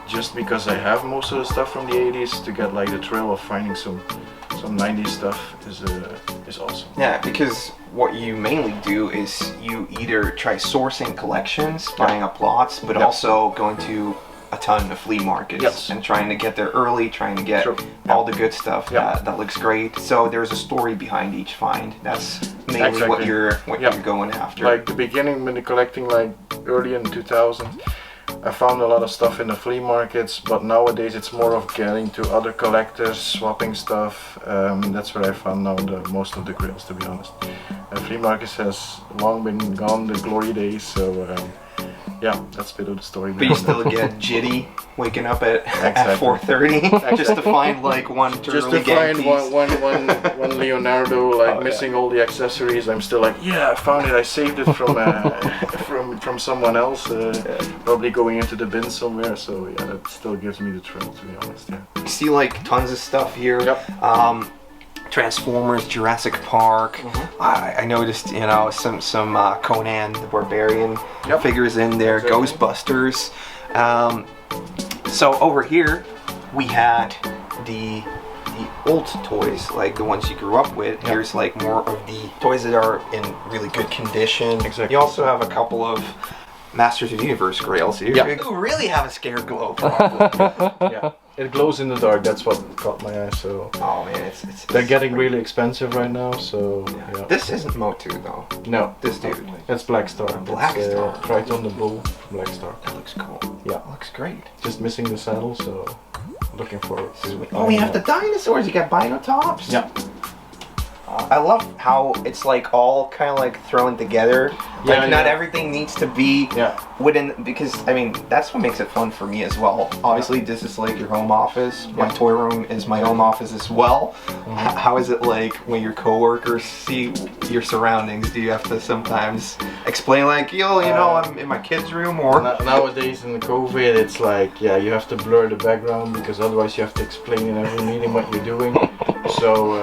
[SPEAKER 3] just because I have most of the stuff from the 80s, to get like the thrill of finding some 90s stuff is awesome.
[SPEAKER 5] Yeah, because what you mainly do is you either try sourcing collections, buying up lots, but also going to a ton of flea markets and trying to get there early, trying to get all the good stuff that looks great. So there's a story behind each find. That's mainly what you're going after.
[SPEAKER 3] Like the beginning when the collecting, like early in 2000, I found a lot of stuff in the flea markets, but nowadays it's more of getting to other collectors, swapping stuff. That's where I found now most of the grails, to be honest. Flea markets has long been gone, the glory days, so yeah, that's a bit of the story.
[SPEAKER 5] But you still get jitty waking up at 4:30 just to find like one
[SPEAKER 3] Just to find one Leonardo, like missing all the accessories. I'm still like, yeah, I found it. I saved it from someone else, probably going into the bin somewhere. So yeah, that still gives me the thrill, to be honest. Yeah.
[SPEAKER 5] You see like tons of stuff here. Transformers, Jurassic Park. I noticed, some Conan the Barbarian figures in there, Ghostbusters. So over here we had the
[SPEAKER 2] old toys, like the ones you grew up with. Here's like more of the toys that are in really good condition.
[SPEAKER 12] Exactly.
[SPEAKER 2] You also have a couple of Masters of the Universe grails here.
[SPEAKER 12] Yeah.
[SPEAKER 2] You really have a scare glow.
[SPEAKER 12] Yeah, it glows in the dark. That's what caught my eye. So.
[SPEAKER 2] Oh man,
[SPEAKER 12] they're getting really expensive right now. So. Yeah.
[SPEAKER 2] This isn't Motu though.
[SPEAKER 12] No.
[SPEAKER 2] This dude.
[SPEAKER 12] It's Black Star.
[SPEAKER 2] Black Star.
[SPEAKER 12] Triton the Bull from Black Star.
[SPEAKER 2] That looks cool.
[SPEAKER 12] Yeah.
[SPEAKER 2] Looks great.
[SPEAKER 12] Just missing the saddle, so looking forward to.
[SPEAKER 2] Oh, you have the dinosaurs. You got Binotops.
[SPEAKER 12] Yeah.
[SPEAKER 2] I love how it's like all kind of like thrown together.
[SPEAKER 12] Yeah,
[SPEAKER 2] Like not everything needs to be within, because I mean that's what makes it fun for me as well. Obviously this is like your home office. My toy room is my home office as well. How is it like when your coworkers see your surroundings? Do you have to sometimes explain like, yo, you know, I'm in my kid's room? Or
[SPEAKER 12] nowadays in the COVID, it's like, yeah, you have to blur the background because otherwise you have to explain in every meeting what you're doing. So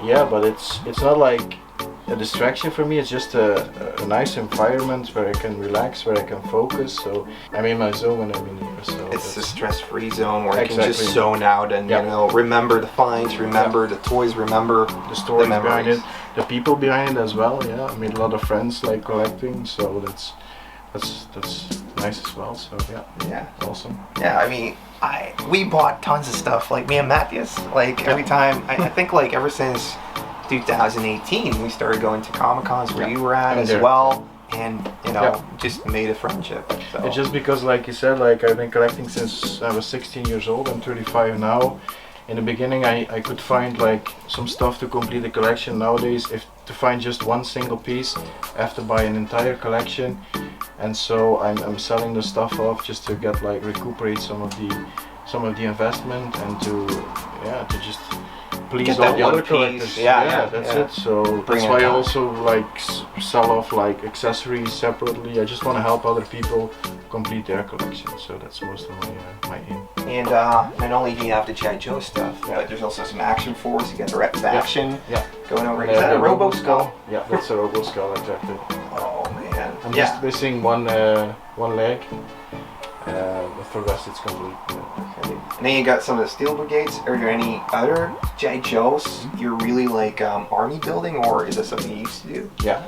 [SPEAKER 12] yeah, but it's not like a distraction for me. It's just a nice environment where I can relax, where I can focus. So I'm in my zone when I'm in here. So
[SPEAKER 2] it's a stress-free zone where you can just zone out and you know, remember the finds, remember the toys, remember
[SPEAKER 12] the stories behind it, the people behind it as well. Yeah, I made a lot of friends like collecting, so that's nice as well. So yeah, awesome.
[SPEAKER 2] Yeah, I mean, we bought tons of stuff, like me and Matthias. Like every time, I think like ever since 2018, we started going to Comic-Cons where you were at as well, and you know, just made a friendship. So.
[SPEAKER 12] It's just because, like you said, like I've been collecting since I was 16 years old. I'm 35 now. In the beginning, I could find like some stuff to complete the collection. Nowadays, if to find just one single piece, I have to buy an entire collection, and so I'm selling the stuff off just to get like recuperate some of the investment and to just please all the other collectors. Yeah, that's it. So that's why I also like sell off like accessories separately. I just want to help other people complete their collection. So that's most of my aim.
[SPEAKER 2] And not only do you have the G.I. Joe stuff, but there's also some Action Force. You got the Reps Action going over. Is that a Robo Skull?
[SPEAKER 12] Yeah, that's a Robo Skull, exactly.
[SPEAKER 2] Oh man.
[SPEAKER 12] I'm just missing one leg. But for the rest it's complete.
[SPEAKER 2] And then you got some of the Steel Brigades. Are there any other G.I. Joes you're really like army building, or is that something you used to do?
[SPEAKER 12] Yeah.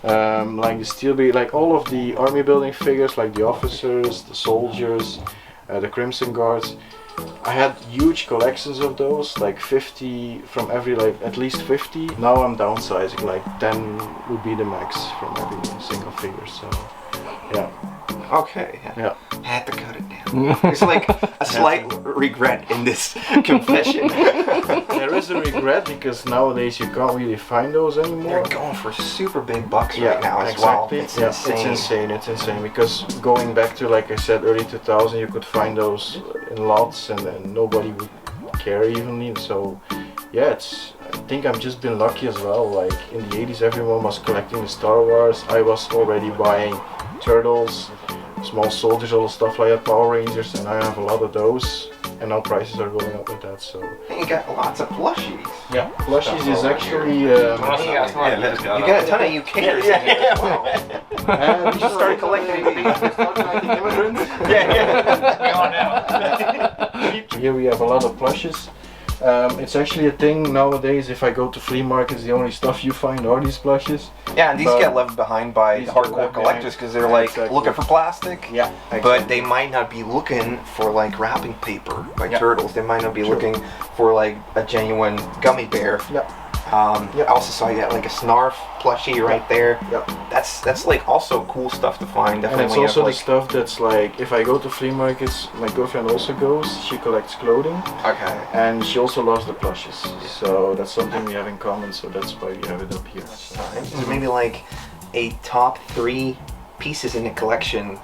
[SPEAKER 12] Like the Steel Brigade, like all of the army building figures, like the officers, the soldiers, the Crimson Guards. I had huge collections of those, like 50 from every, like at least 50. Now I'm downsizing, like 10 would be the max from every single figure, so yeah.
[SPEAKER 2] Okay.
[SPEAKER 12] Yeah.
[SPEAKER 2] I had to cut it down. There's like a slight regret in this confession.
[SPEAKER 12] There is a regret because nowadays you can't really find those anymore.
[SPEAKER 2] They're going for super big bucks right now as well. It's insane.
[SPEAKER 12] It's insane because going back to, like I said, early 2000, you could find those in lots and nobody would care evenly. So yeah, I think I've just been lucky as well. Like in the 80s, everyone was collecting the Star Wars. I was already buying Turtles, small soldiers, all the stuff like that, Power Rangers, and I have a lot of those. And now prices are going up with that, so.
[SPEAKER 2] And you got lots of plushies.
[SPEAKER 12] Yeah, plushies is actually.
[SPEAKER 2] You got a ton of UKers in here as well. You just started collecting immigrants.
[SPEAKER 12] Here we have a lot of plushes. It's actually a thing nowadays. If I go to flea markets, the only stuff you find are these plushes.
[SPEAKER 2] Yeah, and these get left behind by the hardcore collectors because they're like looking for plastic.
[SPEAKER 12] Yeah,
[SPEAKER 2] but they might not be looking for like wrapping paper by Turtles. They might not be looking for like a genuine gummy bear. I also saw you got like a Snarf plushie right there. That's like also cool stuff to find. Definitely.
[SPEAKER 12] And it's also the stuff that's like, if I go to flea markets, my girlfriend also goes. She collects clothing.
[SPEAKER 2] Okay.
[SPEAKER 12] And she also loves the plushes. So that's something we have in common. So that's why we have it up here. So.
[SPEAKER 2] Is there maybe like a top 3 pieces in the collection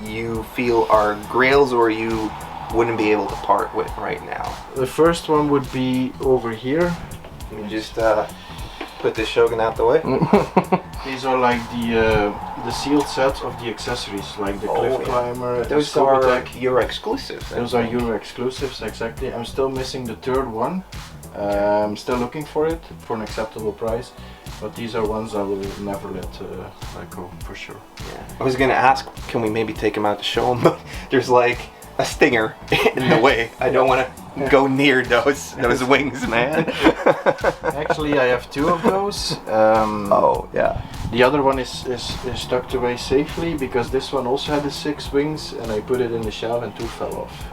[SPEAKER 2] you feel are grails or you wouldn't be able to part with right now?
[SPEAKER 12] The first one would be over here.
[SPEAKER 2] Let me just put this Shogun out the way.
[SPEAKER 12] These are like the sealed set of the accessories, like the cliff climber.
[SPEAKER 2] Those are Euro exclusives.
[SPEAKER 12] Those are Euro exclusives, exactly. I'm still missing the third one. I'm still looking for it for an acceptable price, but these are ones I will never let go for sure.
[SPEAKER 2] Yeah. I was gonna ask, can we maybe take them out to show them? But there's like a stinger in the way. I don't want to go near those wings, man.
[SPEAKER 12] Actually, I have 2 of those.
[SPEAKER 2] Oh yeah.
[SPEAKER 12] The other one is tucked away safely because this one also had the 6 wings, and I put it in the shell and 2 fell off.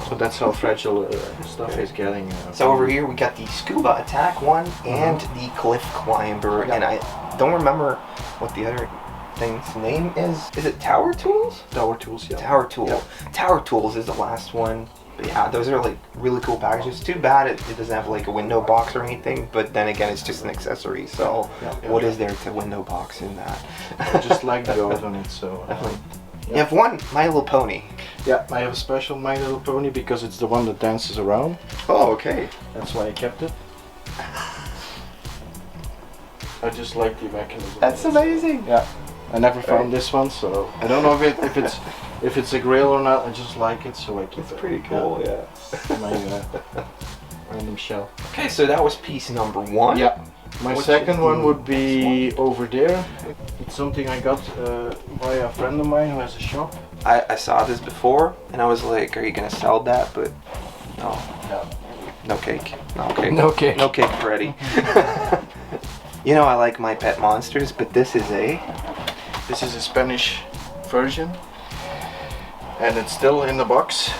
[SPEAKER 12] So that's how fragile stuff is getting.
[SPEAKER 2] So over here we got the scuba attack one and the cliff climber, and I don't remember what the other thing's name is. Is it Tower Tools?
[SPEAKER 12] Tower Tools, yeah.
[SPEAKER 2] Tower Tool.
[SPEAKER 12] Yeah.
[SPEAKER 2] Tower Tools is the last one. But yeah, those are like really cool packages. Too bad it doesn't have like a window box or anything, but then again it's just an accessory, so what is there to window box in that?
[SPEAKER 12] I just like the goat on it, so...
[SPEAKER 2] You have one My Little Pony.
[SPEAKER 12] Yeah, I have a special My Little Pony because it's the one that dances around.
[SPEAKER 2] Oh, okay.
[SPEAKER 12] That's why I kept it. I just like the mechanism.
[SPEAKER 2] That's amazing.
[SPEAKER 12] Yeah, I never found this one, so I don't know if it's a grail or not. I just like it, so I keep it.
[SPEAKER 2] It's pretty cool, yeah.
[SPEAKER 12] My random shell.
[SPEAKER 2] Okay, so that was piece number 1.
[SPEAKER 12] Yeah. My second one would be over there. It's something I got by a friend of mine who has a shop.
[SPEAKER 2] I saw this before and I was like, are you gonna sell that? But no. No cake. No cake.
[SPEAKER 12] No cake.
[SPEAKER 2] No cake, Freddy. You know I like My Pet Monsters, but this is a
[SPEAKER 12] Spanish version. And it's still in the box.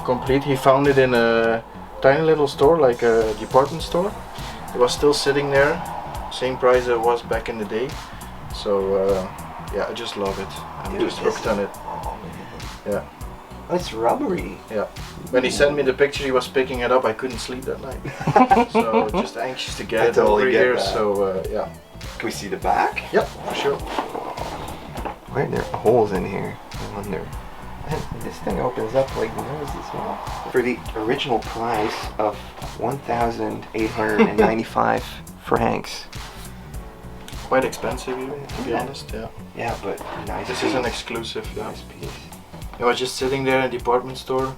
[SPEAKER 12] Complete. He found it in a tiny little store, like a department store. It was still sitting there, same price it was back in the day. So yeah, I just love it. I'm just hooked on it. Yeah.
[SPEAKER 2] Oh, it's rubbery.
[SPEAKER 12] Yeah. When he sent me the picture, he was picking it up. I couldn't sleep that night. So just anxious to get it over here. So yeah.
[SPEAKER 2] Can we see the back?
[SPEAKER 12] Yep, for sure.
[SPEAKER 2] Why are there holes in here? I wonder. This thing opens up like nose as well. For the original price of 1,895 francs.
[SPEAKER 12] Quite expensive even, to be honest, yeah.
[SPEAKER 2] Yeah, but nice.
[SPEAKER 12] This is an exclusive,
[SPEAKER 2] nice piece.
[SPEAKER 12] It was just sitting there in a department store,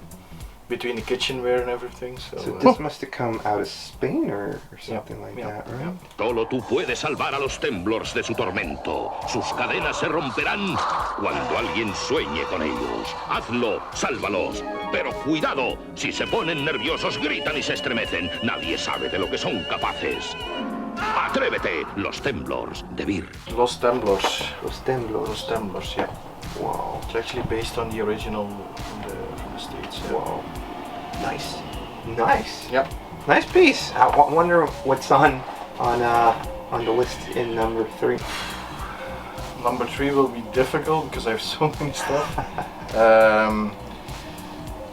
[SPEAKER 12] between the kitchenware and everything, so...
[SPEAKER 2] this must have come out of Spain or something like that, right?
[SPEAKER 11] Solo tú puedes salvar a los temblors de su tormento. Sus cadenas se romperán cuando alguien sueñe con ellos. Hazlo, sálvalos. Pero cuidado, si se ponen nerviosos, gritan y se estremecen. Nadie sabe de lo que son capaces. Atrévete, los temblors de Vir.
[SPEAKER 12] Los Temblors.
[SPEAKER 2] Los Temblors.
[SPEAKER 12] Los Temblors, yeah.
[SPEAKER 2] Wow.
[SPEAKER 12] It's actually based on the original from the States. Yeah.
[SPEAKER 2] Wow. Nice. Nice.
[SPEAKER 12] Yep.
[SPEAKER 2] Nice piece. I wonder what's on the list in number 3.
[SPEAKER 12] Number 3 will be difficult because I have so many stuff.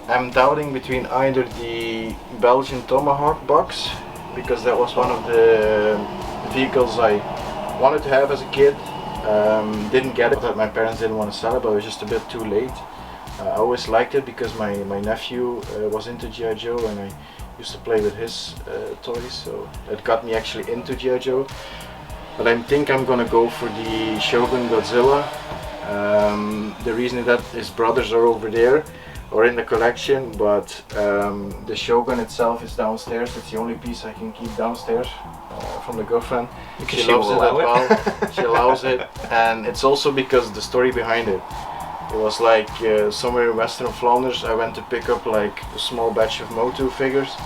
[SPEAKER 12] I'm doubting between either the Belgian Tomahawk box, because that was one of the vehicles I wanted to have as a kid. Didn't get it, but my parents didn't want to sell it, but it was just a bit too late. I always liked it because my nephew was into G.I. Joe and I used to play with his toys, so it got me actually into G.I. Joe. But I think I'm gonna go for the Shogun Godzilla. The reason that his brothers are over there or in the collection, but the Shogun itself is downstairs. It's the only piece I can keep downstairs from the girlfriend. She loves it as well. She allows it, and it's also because the story behind it. It was like somewhere in Western Flanders. I went to pick up like a small batch of Murtaugh figures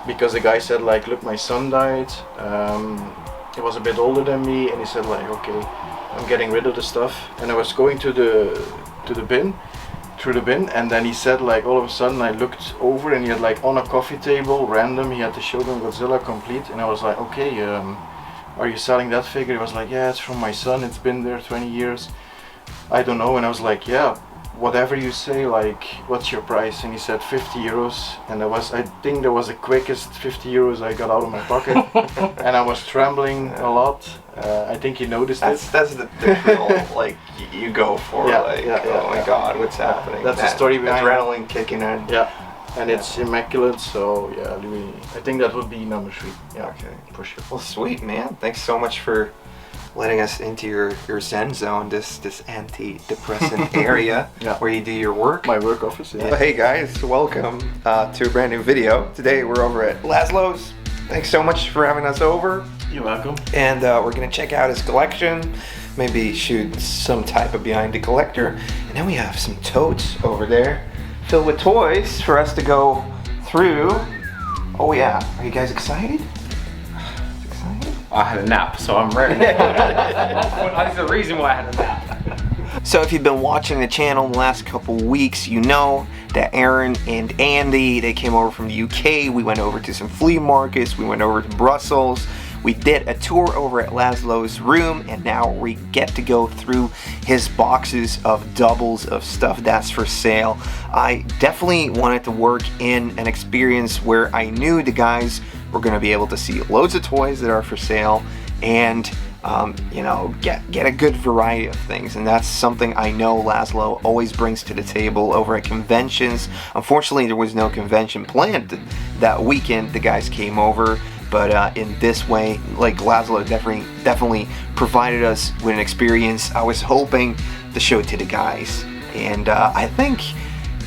[SPEAKER 12] because the guy said like, look, my son died. He was a bit older than me, and he said like, okay, I'm getting rid of the stuff. And I was going to the bin. Through the bin, and then he said like all of a sudden I looked over and he had like on a coffee table random he had the Shogun Godzilla complete, and I was like, okay, are you selling that figure? He was like, yeah, it's from my son, it's been there 20 years, I don't know. And I was like, yeah, whatever you say, like what's your price? And he said 50 euros, and I think that was the quickest 50 euros I got out of my pocket. And I was trembling a lot. I think he noticed it.
[SPEAKER 2] That's the thrill, like you go for,
[SPEAKER 12] yeah,
[SPEAKER 2] like,
[SPEAKER 12] yeah,
[SPEAKER 2] oh my god, what's happening?
[SPEAKER 12] That's the story behind
[SPEAKER 2] adrenaline kicking in.
[SPEAKER 12] Yeah, and it's immaculate, so yeah, I think that would be number 3. Yeah,
[SPEAKER 2] okay,
[SPEAKER 12] for sure.
[SPEAKER 2] Well, sweet, man. Thanks so much for letting us into your Zen zone, this anti-depressant area where you do your work.
[SPEAKER 12] My work office, yeah.
[SPEAKER 2] Well, hey guys, welcome to a brand new video. Today we're over at Laszlo's. Thanks so much for having us over.
[SPEAKER 12] You're welcome.
[SPEAKER 5] And we're gonna check out his collection, maybe shoot some type of behind the collector. And then we have some totes over there filled with toys for us to go through. Oh yeah, are you guys excited?
[SPEAKER 10] I had a nap, so I'm ready. That's the reason why I had a nap.
[SPEAKER 2] So if you've been watching the channel the last couple weeks, you know that Erin and Andy, they came over from the UK. We went over to some flea markets. We went over to Brussels. We did a tour over at Laszlo's room, and now we get to go through his boxes of doubles of stuff that's for sale. I definitely wanted to work in an experience where I knew the guys were going to be able to see loads of toys that are for sale and you know, get a good variety of things, and that's something I know Laszlo always brings to the table over at conventions. Unfortunately, there was no convention planned that weekend. The guys came over, but in this way, like, Laszlo definitely provided us with an experience I was hoping to show to the guys, and I think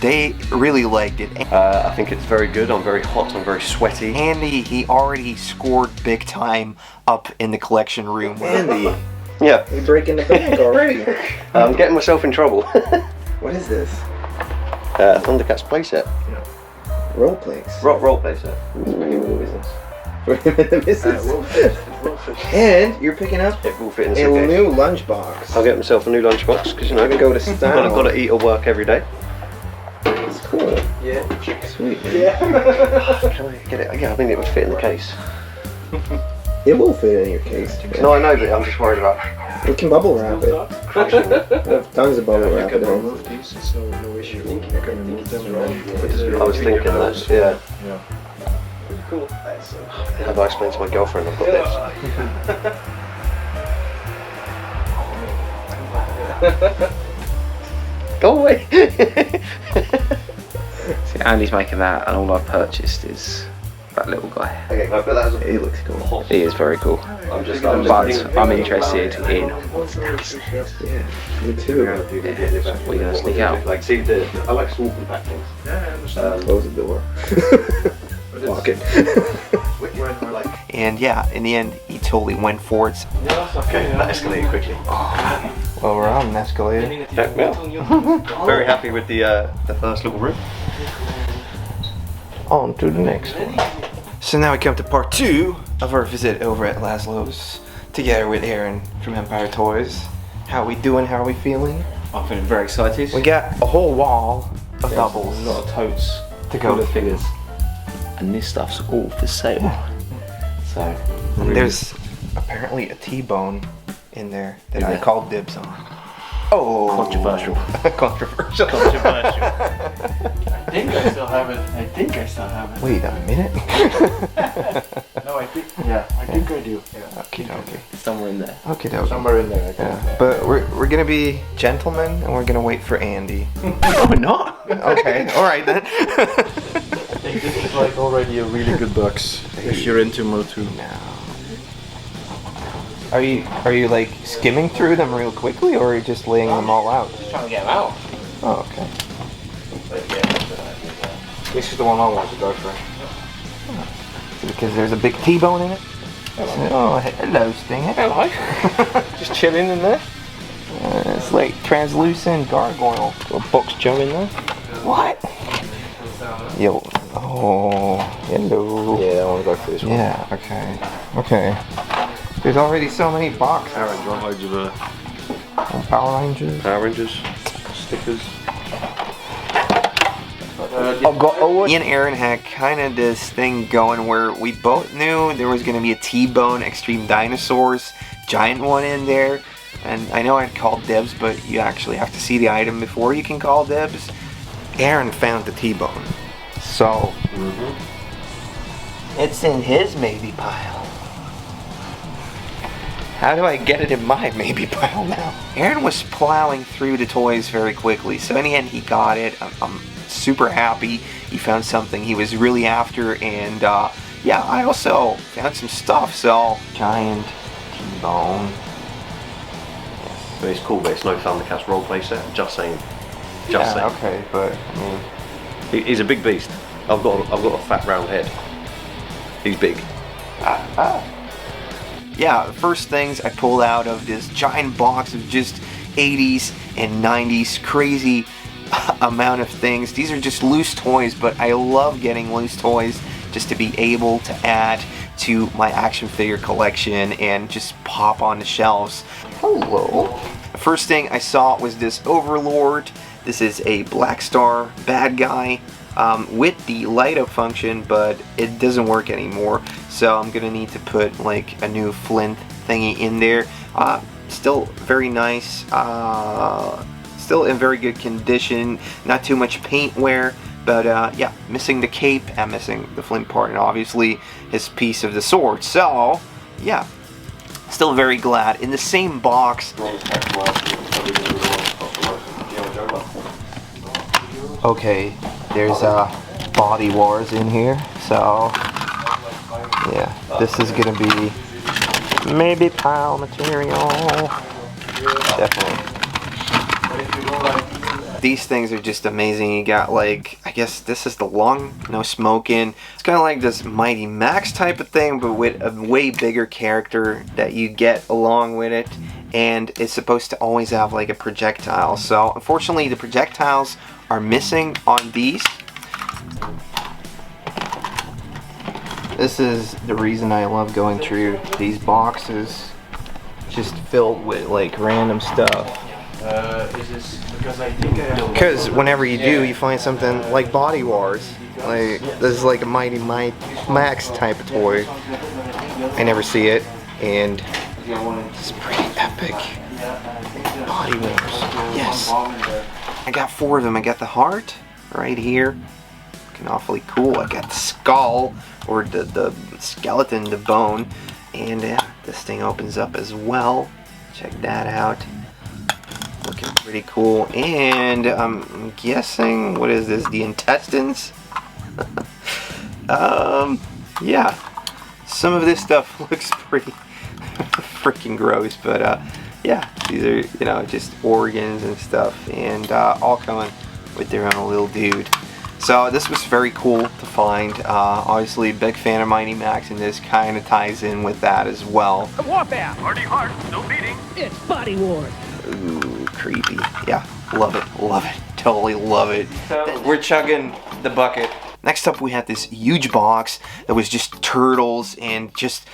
[SPEAKER 2] they really liked it.
[SPEAKER 9] I think it's very good. I'm very hot. I'm very sweaty.
[SPEAKER 2] Andy, he already scored big time up in the collection room.
[SPEAKER 5] Andy,
[SPEAKER 9] Yeah.
[SPEAKER 5] you're breaking the bank already.
[SPEAKER 9] I'm getting myself in trouble.
[SPEAKER 5] What is this?
[SPEAKER 9] Thundercats playset.
[SPEAKER 5] Role plays.
[SPEAKER 9] Role playset.
[SPEAKER 5] And you're picking up
[SPEAKER 9] It will fit in
[SPEAKER 5] a
[SPEAKER 9] the suitcase.
[SPEAKER 5] new lunchbox.
[SPEAKER 9] I'll get myself a new lunchbox because, you know,
[SPEAKER 5] Go to style.
[SPEAKER 9] I've got to eat or work every day.
[SPEAKER 5] It's cool.
[SPEAKER 9] Yeah.
[SPEAKER 5] Sweet. Man.
[SPEAKER 9] Can I get it? Yeah, I think it would fit in the case.
[SPEAKER 5] It will fit in your case.
[SPEAKER 9] No, I know, but I'm just worried about.
[SPEAKER 5] We can bubble wrap it. We have tons of bubble wrap at home.
[SPEAKER 9] I was thinking that. Yeah. Cool. How do I explain to my girlfriend I've got this? Go away!
[SPEAKER 10] See, Andy's making that, and all I've purchased is that little guy.
[SPEAKER 9] Okay, can I put that as a...
[SPEAKER 5] He looks cool.
[SPEAKER 10] He is very cool. But I'm interested in what's downstairs.
[SPEAKER 5] Yeah, me too.
[SPEAKER 10] We're gonna sneak out.
[SPEAKER 9] Like, see, I like small compact things.
[SPEAKER 5] Close the door. Lock it.
[SPEAKER 2] And yeah, in the end, he totally went for it.
[SPEAKER 9] Okay, that escalated quickly.
[SPEAKER 5] Well, we're on an escalator.
[SPEAKER 9] Yeah, well, very happy with the first little room.
[SPEAKER 5] On to the next one.
[SPEAKER 2] So now we come to part 2 of our visit over at Laszlo's, together with Erin from Empire Toys. How we doing? How are we feeling?
[SPEAKER 10] I'm feeling very excited.
[SPEAKER 2] We got a whole wall of doubles.
[SPEAKER 10] A lot of totes
[SPEAKER 2] to go
[SPEAKER 10] full of
[SPEAKER 2] through.
[SPEAKER 10] figures. And this stuff's all for sale. So
[SPEAKER 2] And there's apparently a T-bone in there that I
[SPEAKER 10] Yeah.
[SPEAKER 2] called dibs on. Oh,
[SPEAKER 10] controversial.
[SPEAKER 2] Controversial.
[SPEAKER 12] Controversial. I think I still have it.
[SPEAKER 2] Wait a minute.
[SPEAKER 12] No, I think I do. Yeah.
[SPEAKER 2] Okay, okay.
[SPEAKER 10] Somewhere in there.
[SPEAKER 2] Okay, okay.
[SPEAKER 12] Somewhere in there, I think.
[SPEAKER 2] Yeah. But we're gonna be gentlemen and we're gonna wait for Andy.
[SPEAKER 10] No, we're not.
[SPEAKER 2] Okay, all right then.
[SPEAKER 12] I think this is like already a really good box if you're into Motu.
[SPEAKER 2] Are you like skimming through them real quickly, or are you just laying them all out?
[SPEAKER 10] Just trying to get them out.
[SPEAKER 2] Oh, okay. This is the one I want to go for. Because there's a big T-bone in it. Oh, hello, Stinger.
[SPEAKER 10] Hello. Just chilling in there.
[SPEAKER 2] It's like translucent gargoyle.
[SPEAKER 10] Got a box Joe in there.
[SPEAKER 2] What? Yo. Oh, hello.
[SPEAKER 10] Yeah, I want to go for this one.
[SPEAKER 2] Yeah. Okay. Okay. There's already so many boxes. Power Rangers.
[SPEAKER 9] Power Rangers. Stickers.
[SPEAKER 2] Me and Erin had kind of this thing going where we both knew there was going to be a T-Bone Extreme Dinosaurs giant one in there, and I know I'd called dibs, but you actually have to see the item before you can call dibs. Erin found the T-Bone, so it's in his maybe pile. How do I get it in my maybe pile now? Erin was plowing through the toys very quickly, so in the end he got it. I'm super happy he found something he was really after, and yeah, I also found some stuff, so giant T-bone.
[SPEAKER 9] But it's cool, but it's no Thundercats roleplay set. Just saying.
[SPEAKER 2] Yeah,
[SPEAKER 9] saying.
[SPEAKER 2] okay, but I mean,
[SPEAKER 9] He's a big beast. I've got a fat round head. He's big.
[SPEAKER 2] yeah, the first things I pulled out of this giant box of just 80s and 90s crazy amount of things. These are just loose toys, but I love getting loose toys just to be able to add to my action figure collection and just pop on the shelves. Hello. The first thing I saw was this Overlord. This is a Black Star bad guy with the light up function, but it doesn't work anymore. So I'm gonna need to put like a new flint thingy in there. Still very nice. Still in very good condition. Not too much paint wear. But yeah, missing the cape and missing the flint part, and obviously his piece of the sword. So yeah, still very glad. In the same box. Okay, there's Body Wars in here. So yeah, this is gonna be maybe pile material. Definitely. These things are just amazing. You got like, I guess this is the lung, no smoking. It's kind of like this Mighty Max type of thing, but with a way bigger character that you get along with it. And it's supposed to always have like a projectile. So unfortunately the projectiles are missing on these. This is the reason I love going through these boxes, just filled with like random stuff. Because whenever you do, you find something like Body Wars. Like, this is like a Mighty Max type of toy. I never see it, and it's pretty epic. Body Wars, yes. I got 4 of them. I got the heart right here, looking awfully cool. I got the skull, or the skeleton, the bone, and this thing opens up as well. Check that out. Looking pretty cool. And I'm guessing, what is this, the intestines? Yeah, some of this stuff looks pretty freaking gross, but yeah, these are, you know, just organs and stuff, and all coming with their own little dude. So this was very cool to find. Obviously, big fan of Mighty Max, and this kind of ties in with that as well.
[SPEAKER 4] Warfare! Party hard, no beating. It's Body Wars.
[SPEAKER 2] Ooh, creepy. Yeah, love it, totally love it. We're chugging the bucket. Next up we had this huge box that was just turtles and just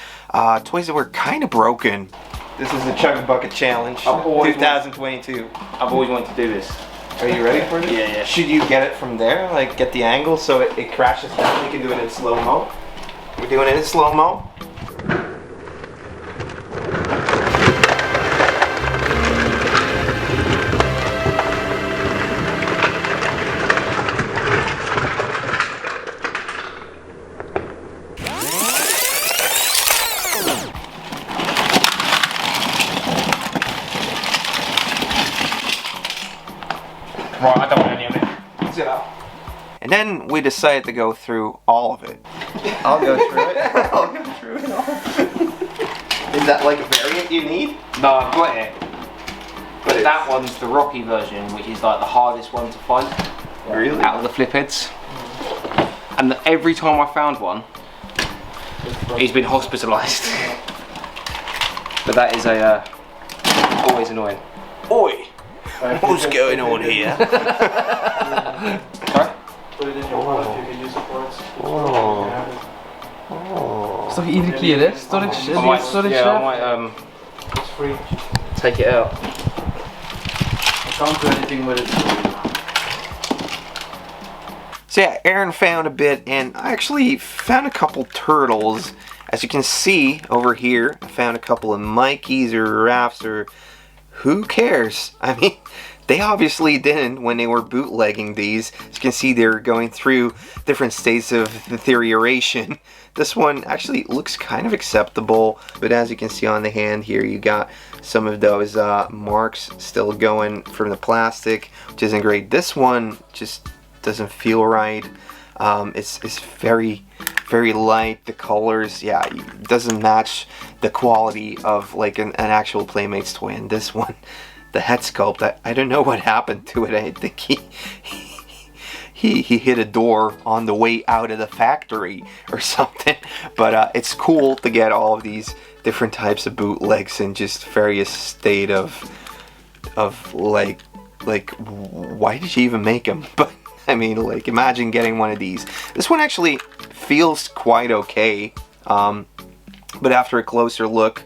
[SPEAKER 2] toys that were kind of broken. This is the Chug Bucket Challenge 2022.
[SPEAKER 10] I've always wanted to do this.
[SPEAKER 2] Are you ready for it?
[SPEAKER 10] Yeah.
[SPEAKER 2] Should you get it from there? Like get the angle so it crashes down? You can do it in slow-mo. We're doing it in slow-mo.
[SPEAKER 10] Right, I don't want any of it.
[SPEAKER 2] And then we decided to go through all of it. I'll go through it. I'll go through it all. Is that like a variant you need?
[SPEAKER 10] No, I've got it. But that one's the Rocky version, which is like the hardest one to find.
[SPEAKER 2] Really?
[SPEAKER 10] Out of the flip heads. And every time I found one, he's been hospitalised. But that is always annoying.
[SPEAKER 2] Oi! What's going on here?
[SPEAKER 10] Sorry?
[SPEAKER 12] Put it in your wallet, you can use the parts.
[SPEAKER 3] Is toch iedere keer, hè? Storage,
[SPEAKER 10] I might,
[SPEAKER 3] storage
[SPEAKER 10] yeah, I might
[SPEAKER 12] It's free.
[SPEAKER 10] take it out.
[SPEAKER 12] I can't do anything with it.
[SPEAKER 2] So yeah, Erin found a bit, and I actually found a couple turtles. As you can see over here, I found a couple of Mikeys or Raphs, or who cares? I mean, they obviously didn't when they were bootlegging these. As you can see, they're going through different states of deterioration. This one actually looks kind of acceptable, but as you can see on the hand here, you got some of those marks still going from the plastic, which isn't great. This one just doesn't feel right. It's very light. The colors, yeah, it doesn't match the quality of like an actual Playmates toy. And this one, the head sculpt, I don't know what happened to it. I think he hit a door on the way out of the factory or something. But it's cool to get all of these
[SPEAKER 5] different types of bootlegs in just various state of like why did you even make them? But I mean, like, imagine getting one of these. This one actually feels quite okay, but after a closer look,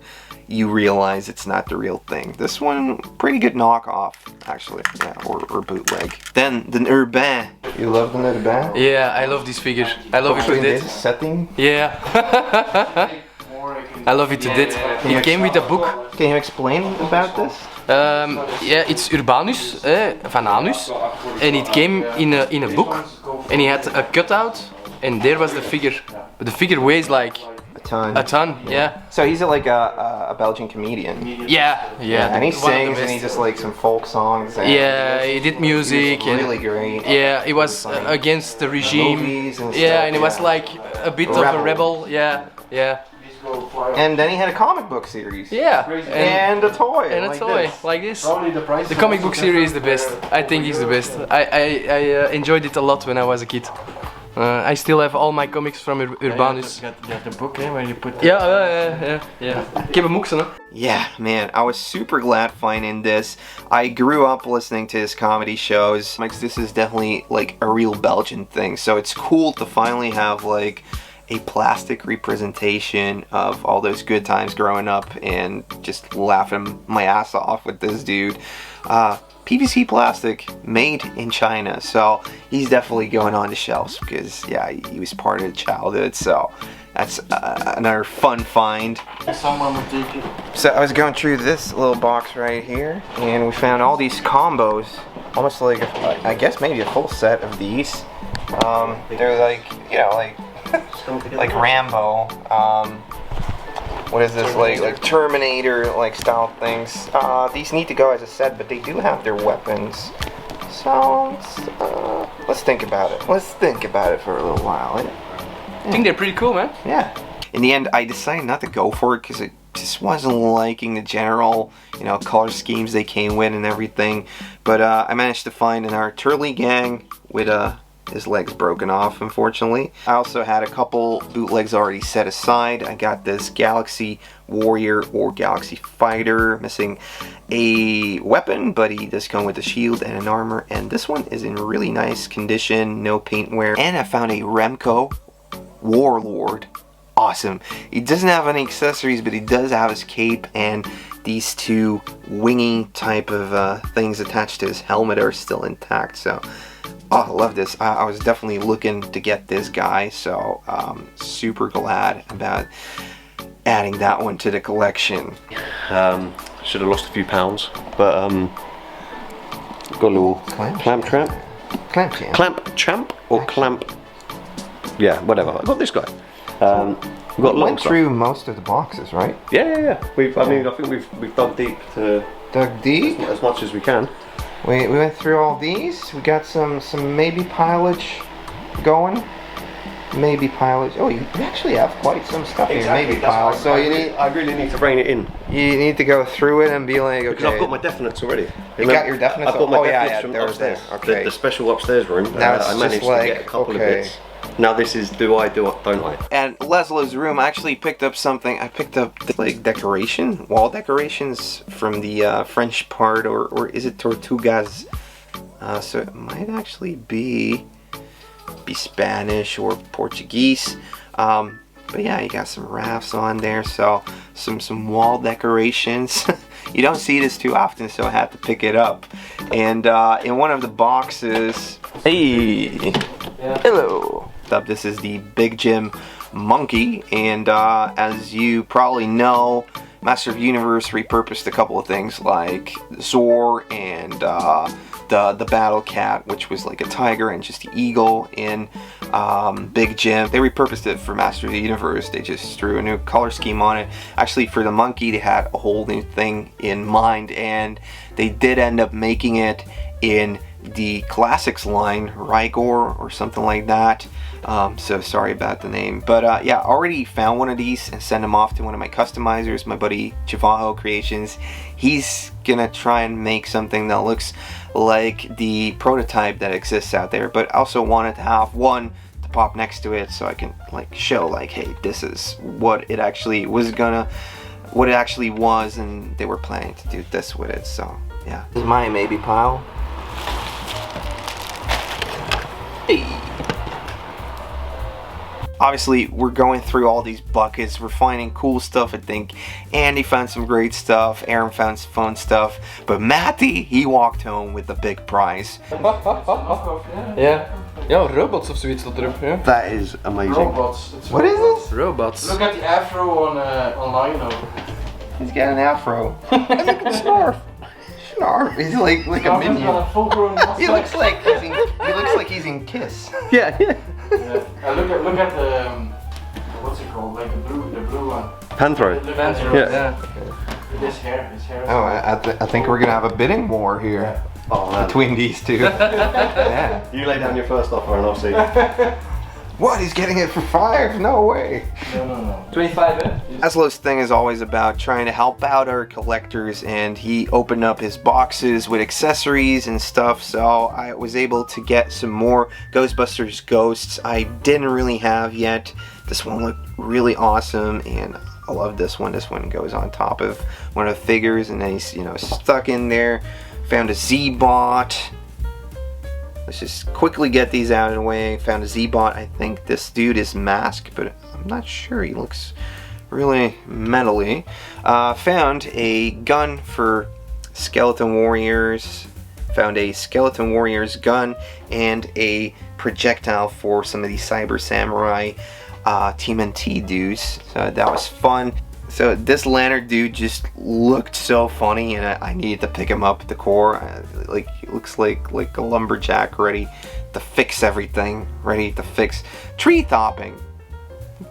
[SPEAKER 5] you realize it's not the real thing. This one, pretty good knockoff, actually, yeah, or bootleg. Then the Urbain. You love the Urbain?
[SPEAKER 3] Yeah, I love this figure. I love it to
[SPEAKER 5] this setting.
[SPEAKER 3] Yeah. I love it to death. It came with a book.
[SPEAKER 5] Can you explain about this?
[SPEAKER 3] Yeah, it's Urbanus van Anus, and it came in a book, and he had a cutout, and there was the figure. The figure weighs like
[SPEAKER 5] a ton.
[SPEAKER 3] A ton, yeah.
[SPEAKER 5] So he's like a Belgian comedian.
[SPEAKER 3] Yeah.
[SPEAKER 5] And he sings, and he just like some folk songs. And
[SPEAKER 3] yeah, he did music.
[SPEAKER 5] Really great.
[SPEAKER 3] Yeah, it was against the regime. Yeah, and it was like a bit of a rebel. Yeah.
[SPEAKER 5] And then he had a comic book series.
[SPEAKER 3] Yeah.
[SPEAKER 5] And a toy.
[SPEAKER 3] And a toy like this. The comic book series is the best. I think it's the best. I enjoyed it a lot when I was a kid. I still have all my comics from Urbanus.
[SPEAKER 12] You have the book, where you put.
[SPEAKER 3] Yeah. Ik heb hem ook, hè.
[SPEAKER 5] Yeah, man, I was super glad finding this. I grew up listening to his comedy shows. Like, this is definitely like a real Belgian thing. So it's cool to finally have like a plastic representation of all those good times growing up and just laughing my ass off with this dude. PVC plastic made in China, so he's definitely going on the shelves because, yeah, he was part of the childhood, so that's another fun find.
[SPEAKER 12] Someone will take it.
[SPEAKER 5] So I was going through this little box right here, and we found all these combos, almost like, I guess maybe a full set of these. They're like, you know, like Rambo, what is this, like Terminator like style things. These need to go as a set, but they do have their weapons. So let's think about it. Let's think about it for a little while.
[SPEAKER 3] I think they're pretty cool, man.
[SPEAKER 5] Yeah. In the end, I decided not to go for it because it just wasn't liking the general, you know, color schemes they came with and everything. But I managed to find an artillery gang with his legs broken off, unfortunately. I also had a couple bootlegs already set aside. I got this Galaxy Warrior or Galaxy Fighter, missing a weapon, but he does come with a shield and an armor. And this one is in really nice condition, no paint wear. And I found a Remco Warlord. Awesome. He doesn't have any accessories, but he does have his cape and these two winging type of things attached to his helmet are still intact. So oh, I love this. I was definitely looking to get this guy, so super glad about adding that one to the collection.
[SPEAKER 9] Should have lost a few pounds, but got a little clamp champ. Clamp champ or clamp? Yeah, whatever. I got this guy. We've got
[SPEAKER 5] went through most of the boxes, right?
[SPEAKER 9] Yeah. I think we've dug deep to as much as we can.
[SPEAKER 5] We went through all these. We got some maybe pilage going. Maybe pilage. Oh, you actually have quite some stuff here. Maybe pilage. So
[SPEAKER 9] I really need to rein it in.
[SPEAKER 5] You need to go through it and be like, okay.
[SPEAKER 9] Because I've got my definites already.
[SPEAKER 5] You got your definites?
[SPEAKER 9] I've got my definites
[SPEAKER 5] from
[SPEAKER 9] upstairs.
[SPEAKER 5] Okay.
[SPEAKER 9] The special upstairs room.
[SPEAKER 5] Now it's
[SPEAKER 9] I managed
[SPEAKER 5] just
[SPEAKER 9] to get a couple of bits. Now this is do I, don't I?
[SPEAKER 5] At Leslow's room, I actually picked up something. I picked up like wall decorations from the French part, or is it Tortugas? So it might actually be Spanish or Portuguese. But yeah, you got some rafts on there, so some wall decorations. You don't see this too often, so I had to pick it up. And in one of the boxes, hey, hello. This is the Big Jim Monkey, and as you probably know, Master of the Universe repurposed a couple of things like Zor and the Battle Cat, which was like a tiger, and just the eagle in Big Jim. They repurposed it for Master of the Universe. They just threw a new color scheme on it. Actually, for the monkey, they had a whole new thing in mind, and they did end up making it in the Classics line, Rigor or something like that. So sorry about the name, but yeah, already found one of these and sent them off to one of my customizers, my buddy Javaho Creations. He's gonna try and make something that looks like the prototype that exists out there, but also wanted to have one to pop next to it so I can like show like, hey, this is what it actually was gonna
[SPEAKER 2] what it actually was, and they were planning to do this with it. So yeah, this is my maybe pile. Hey. Obviously, we're going through all these buckets. We're finding cool stuff, I think. Andy found some great stuff. Erin found some fun stuff. But Matty, he walked home with the big prize.
[SPEAKER 3] Yeah. Ja, robots of zoiets tot erop. Yeah.
[SPEAKER 9] That is amazing.
[SPEAKER 12] Robots.
[SPEAKER 2] What is this?
[SPEAKER 3] Robots.
[SPEAKER 12] Look at the afro on online though.
[SPEAKER 2] He's got an afro. Look at the snarf. Snarf. He's like a minion. He looks like he's in Kiss.
[SPEAKER 9] Yeah.
[SPEAKER 12] Yeah. Look at the what's it called? Like the blue one.
[SPEAKER 9] Panthro.
[SPEAKER 12] The Panthro.
[SPEAKER 9] Yeah.
[SPEAKER 12] His hair.
[SPEAKER 2] Oh, I think we're gonna have a bidding war here.
[SPEAKER 12] Yeah.
[SPEAKER 9] Oh, man.
[SPEAKER 2] Between these two. Yeah.
[SPEAKER 9] You lay down your first offer and I'll see.
[SPEAKER 2] What? He's getting it for 5? No way.
[SPEAKER 12] No.
[SPEAKER 3] 25, eh?
[SPEAKER 2] Laszlo's thing is always about trying to help out our collectors, and he opened up his boxes with accessories and stuff, so I was able to get some more Ghostbusters ghosts I didn't really have yet. This one looked really awesome, and I love this one. This one goes on top of one of the figures, and then he's, you know, stuck in there. Found a Z-Bot. Let's just quickly get these out of the way. Found a Z-Bot. I think this dude is masked, but I'm not sure. He looks really metally. Found a gun for Skeleton Warriors. Found a Skeleton Warriors gun and a projectile for some of these Cyber Samurai TMNT dudes. So that was fun. So this lantern dude just looked so funny, and I needed to pick him up at the core. Like, he looks like a lumberjack ready to fix everything, ready to fix tree topping.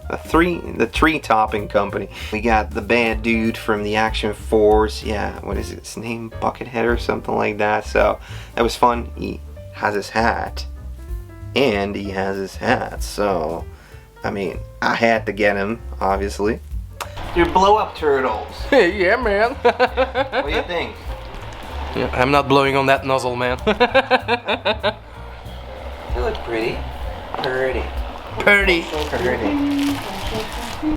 [SPEAKER 2] The tree topping company. We got the bad dude from the Action Force. Yeah, what is his name? Buckethead or something like that. So that was fun. He has his hat, and he has his hat. So I mean, I had to get him, obviously. Your blow-up turtles.
[SPEAKER 3] Yeah, man.
[SPEAKER 2] What do you think?
[SPEAKER 3] Yeah, I'm not blowing on that nozzle, man.
[SPEAKER 2] They look pretty. Pretty.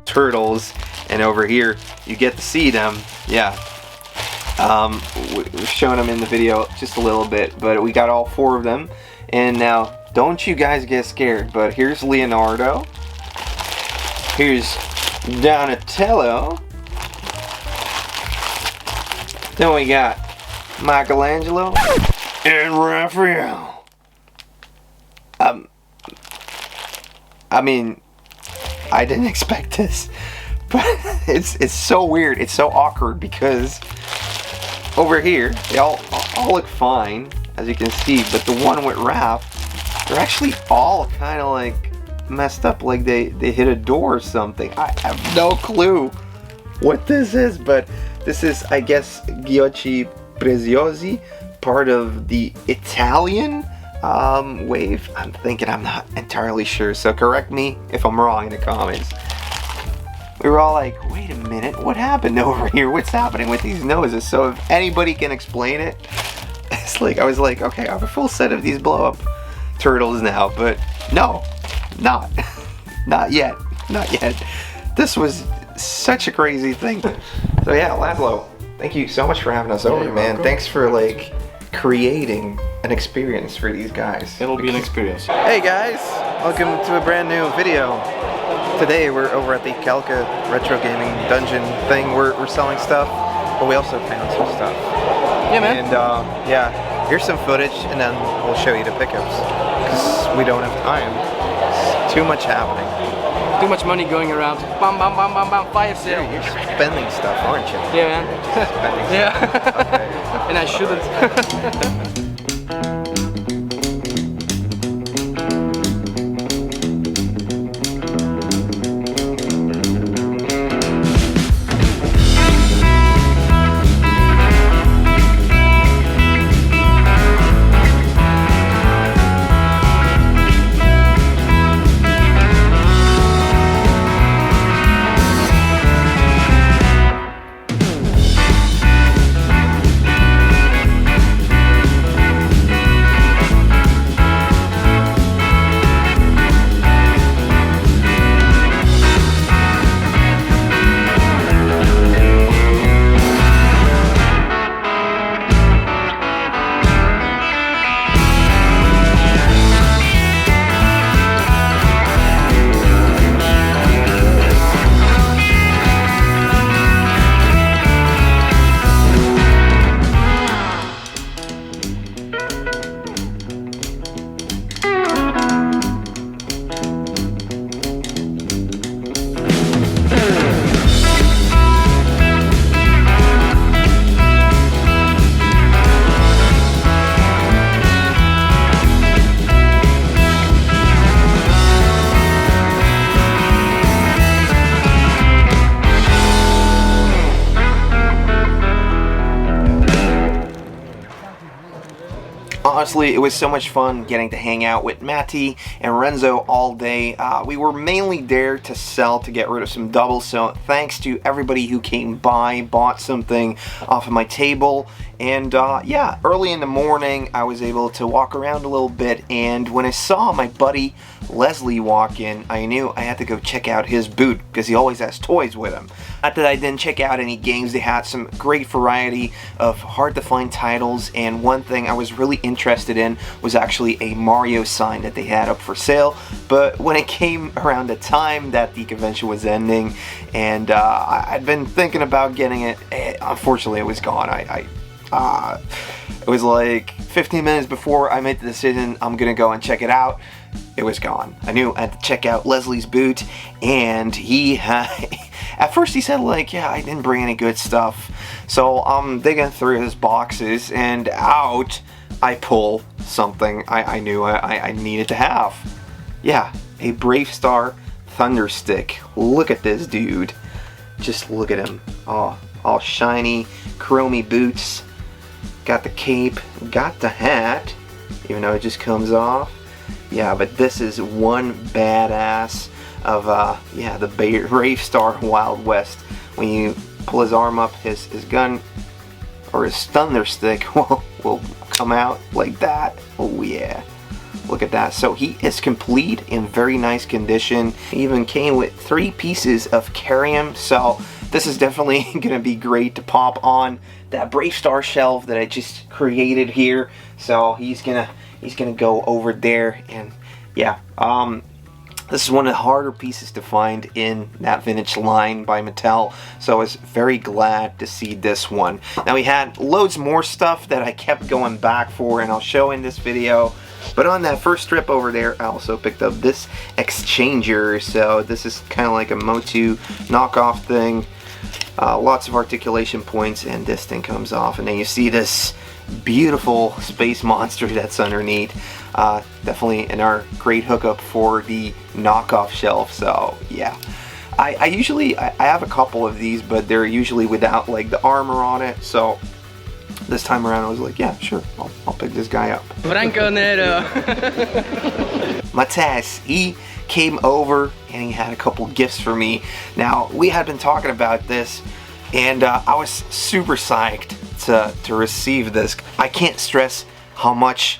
[SPEAKER 2] Turtles, and over here you get to see them. Yeah. We've shown them in the video just a little bit, but we got all 4 of them. And now, don't you guys get scared, but here's Leonardo. Here's Donatello. Then we got Michelangelo and Raphael. I mean, I didn't expect this, but it's so weird. It's so awkward because over here they all look fine, as you can see, but the one with Raph, they're actually all kind of like messed up, like they hit a door or something. I have no clue what this is, but this is, I guess, Ghiacci Preziosi, part of the Italian wave. I'm thinking, I'm not entirely sure, so correct me if I'm wrong in the comments. We were all like, wait a minute, what happened over here? What's happening with these noses? So if anybody can explain it, it's like, I was like, okay, I have a full set of these blow-up turtles now, but no, not yet. This was such a crazy thing. So yeah, Laszlo, thank you so much for having us over, man.
[SPEAKER 12] Welcome.
[SPEAKER 2] Thanks for like creating an experience for these guys.
[SPEAKER 12] It'll be an experience.
[SPEAKER 2] Hey guys, welcome to a brand new video. Today we're over at the Calca Retro Gaming Dungeon thing. We're selling stuff, but we also found some stuff.
[SPEAKER 3] Yeah, man.
[SPEAKER 2] And yeah, here's some footage, and then we'll show you the pickups, because we don't have time. It's too much happening.
[SPEAKER 3] Too much money going around. Bam, bam, bam, bam, bam, fire sale.
[SPEAKER 2] You're spending stuff, aren't you?
[SPEAKER 3] Yeah, man.
[SPEAKER 2] Spending stuff.
[SPEAKER 3] Yeah.
[SPEAKER 2] Okay.
[SPEAKER 3] And I shouldn't.
[SPEAKER 2] honestly, it was so much fun getting to hang out with Matty and Renzo all day. We were mainly there to sell, to get rid of some doubles, so thanks to everybody who came by, bought something off of my table. And yeah, early in the morning I was able to walk around a little bit, and when I saw my buddy Leslie walk in, I knew I had to go check out his booth because he always has toys with him. Not that I didn't check out any games. They had some great variety of hard to find titles, and one thing I was really interested in was actually a Mario sign that they had up for sale. But when it came around the time that the convention was ending, and I'd been thinking about getting it, unfortunately it was gone. It was like 15 minutes before I made the decision I'm gonna go and check it out. It was gone. I knew I had to check out Leslie's boot, and he had, at first he said like, yeah, I didn't bring any good stuff. So I'm digging through his boxes, and out I pull something I knew I needed to have. Yeah, a Brave Star Thunder Stick. Look at this dude. Just look at him. Oh, all shiny, chromy boots. Got the cape, got the hat, even though it just comes off. Yeah, but this is one badass of, yeah, the Brave Star Wild West. When you pull his arm up, his gun, or his thunder stick will come out like that. Oh yeah, look at that. So he is complete, in very nice condition. He even came with 3 pieces of Carium, so this is definitely going to be great to pop on that Brave Star shelf that I just created here. So he's gonna go over there, and yeah, this is one of the harder pieces to find in that vintage line by Mattel, so I was very glad to see this one. Now we had loads more stuff that I kept going back for, and I'll show in this video. But on that first strip over there, I also picked up this exchanger. So this is kind of like a Motu knockoff thing. Lots of articulation points, and this thing comes off, and then you see this beautiful space monster that's underneath. Definitely another great hookup for the knockoff shelf. So yeah, I usually have a couple of these, but they're usually without like the armor on it. So this time around I was like, yeah, sure, I'll pick this guy up.
[SPEAKER 3] Franco Nero.
[SPEAKER 2] Matthäus, he came over and he had a couple gifts for me. Now, we had been talking about this, and I was super psyched to receive this. I can't stress how much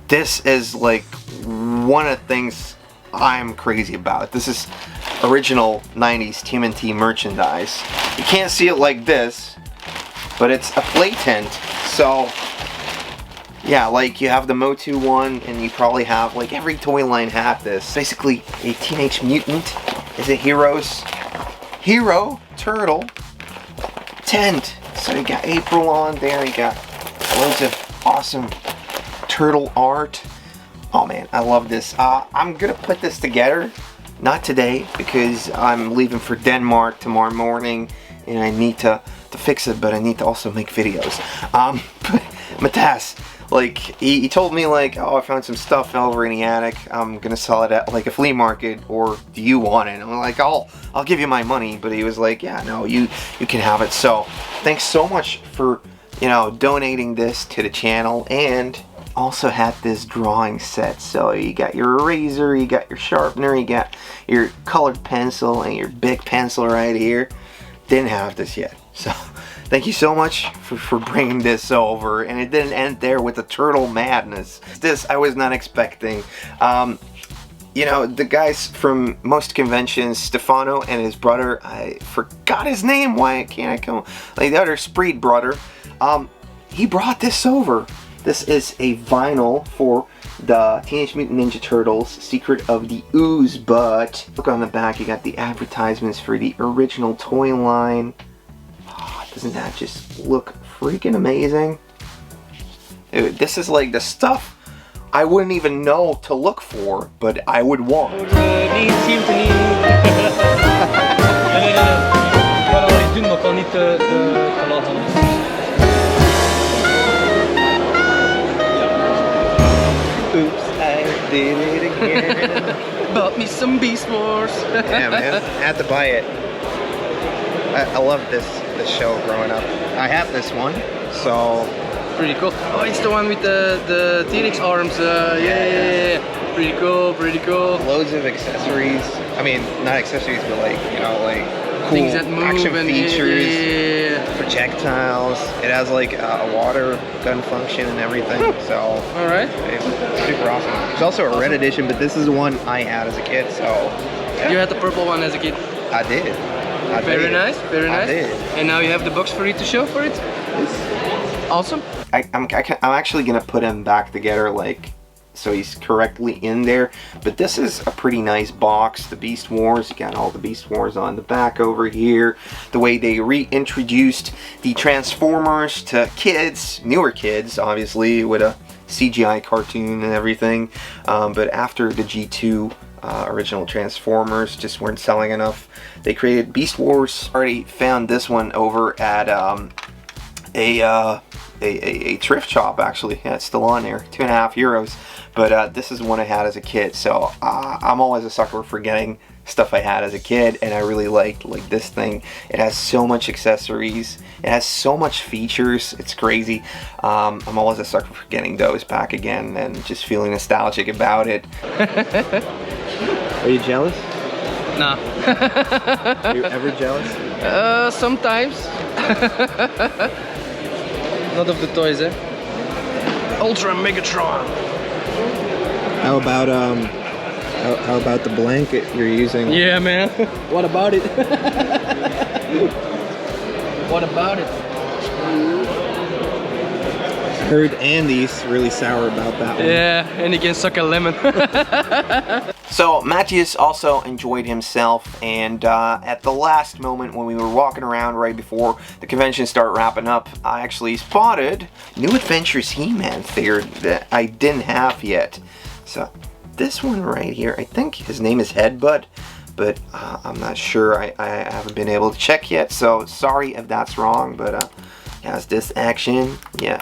[SPEAKER 2] this is like one of the things I'm crazy about. This is original 90s TMNT merchandise. You can't see it like this, but it's a play tent. So yeah, like you have the Motu one, and you probably have, like every toy line had this. Basically a Teenage Mutant is a hero turtle tent. So you got April on there, you got loads of awesome turtle art. Oh man, I love this. I'm gonna put this together, not today because I'm leaving for Denmark tomorrow morning, and I need to fix it, but I need to also make videos. But Matthäus, like he told me like, oh, I found some stuff over in the attic. I'm gonna sell it at like a flea market, or do you want it? And I'm like, I'll give you my money. But he was like, yeah, no, you can have it. So thanks so much for, you know, donating this to the channel. And also had this drawing set. So you got your eraser, you got your sharpener, you got your colored pencil, and your big pencil right here. Didn't have this yet. So thank you so much for bringing this over. And it didn't end there with the turtle madness. This I was not expecting. You know, the guys from most conventions, Stefano and his brother, I forgot his name, why can't I come, like the other Spreed brother, he brought this over. This is a vinyl for the Teenage Mutant Ninja Turtles, Secret of the Ooze, but look on the back, you got the advertisements for the original toy line. Oh, doesn't that just look freaking amazing? Dude, this is like the stuff I wouldn't even know to look for, but I would want. Oops, I did it again.
[SPEAKER 3] Bought me some Beast Wars.
[SPEAKER 5] Yeah, man, I had to buy it. I loved this show growing up. I have this one, so
[SPEAKER 3] pretty cool. Oh, it's the one with the T-Rex arms. Yeah. Pretty cool, pretty cool.
[SPEAKER 5] Loads of accessories. I mean, not accessories, but like, you know, like cool
[SPEAKER 3] things that move
[SPEAKER 5] action
[SPEAKER 3] and
[SPEAKER 5] features, projectiles. It has like a water gun function and everything. So,
[SPEAKER 3] all right,
[SPEAKER 5] it's super awesome. There's also a red edition, but this is the one I had as a kid. So, yeah.
[SPEAKER 3] You had the purple one as a kid.
[SPEAKER 5] I did.
[SPEAKER 3] Very nice, very nice.
[SPEAKER 5] I did.
[SPEAKER 3] And now you have the box for you to show for it. Awesome.
[SPEAKER 2] I'm actually gonna put him back together, like, so he's correctly in there. But this is a pretty nice box. The Beast Wars, you got all the Beast Wars on the back over here. The way they reintroduced the Transformers to kids, newer kids, obviously, with a CGI cartoon and everything. But after the G2 original Transformers just weren't selling enough, they created Beast Wars. Already found this one over at a thrift shop, actually. Yeah, it's still on there, €2.50. But this is one I had as a kid, so I'm always a sucker for getting stuff I had as a kid, and I really liked like this thing. It has so much accessories, it has so much features, it's crazy. I'm always a sucker for getting those back again and just feeling nostalgic about it.
[SPEAKER 5] Are you jealous?
[SPEAKER 3] Nah.
[SPEAKER 5] Are you ever jealous?
[SPEAKER 3] Sometimes. Not of the toys, eh? Ultra Megatron.
[SPEAKER 5] How about how about the blanket you're using?
[SPEAKER 3] Yeah, man. What about it? What about it?
[SPEAKER 5] Heard Andy's really sour about that one.
[SPEAKER 3] Yeah, and he can suck a lemon.
[SPEAKER 2] So Matthias also enjoyed himself, and at the last moment when we were walking around right before the convention started wrapping up, I actually spotted New Adventures He-Man figure that I didn't have yet. So this one right here, I think his name is Headbutt, but I'm not sure. I haven't been able to check yet, so sorry if that's wrong, but has this action, yeah.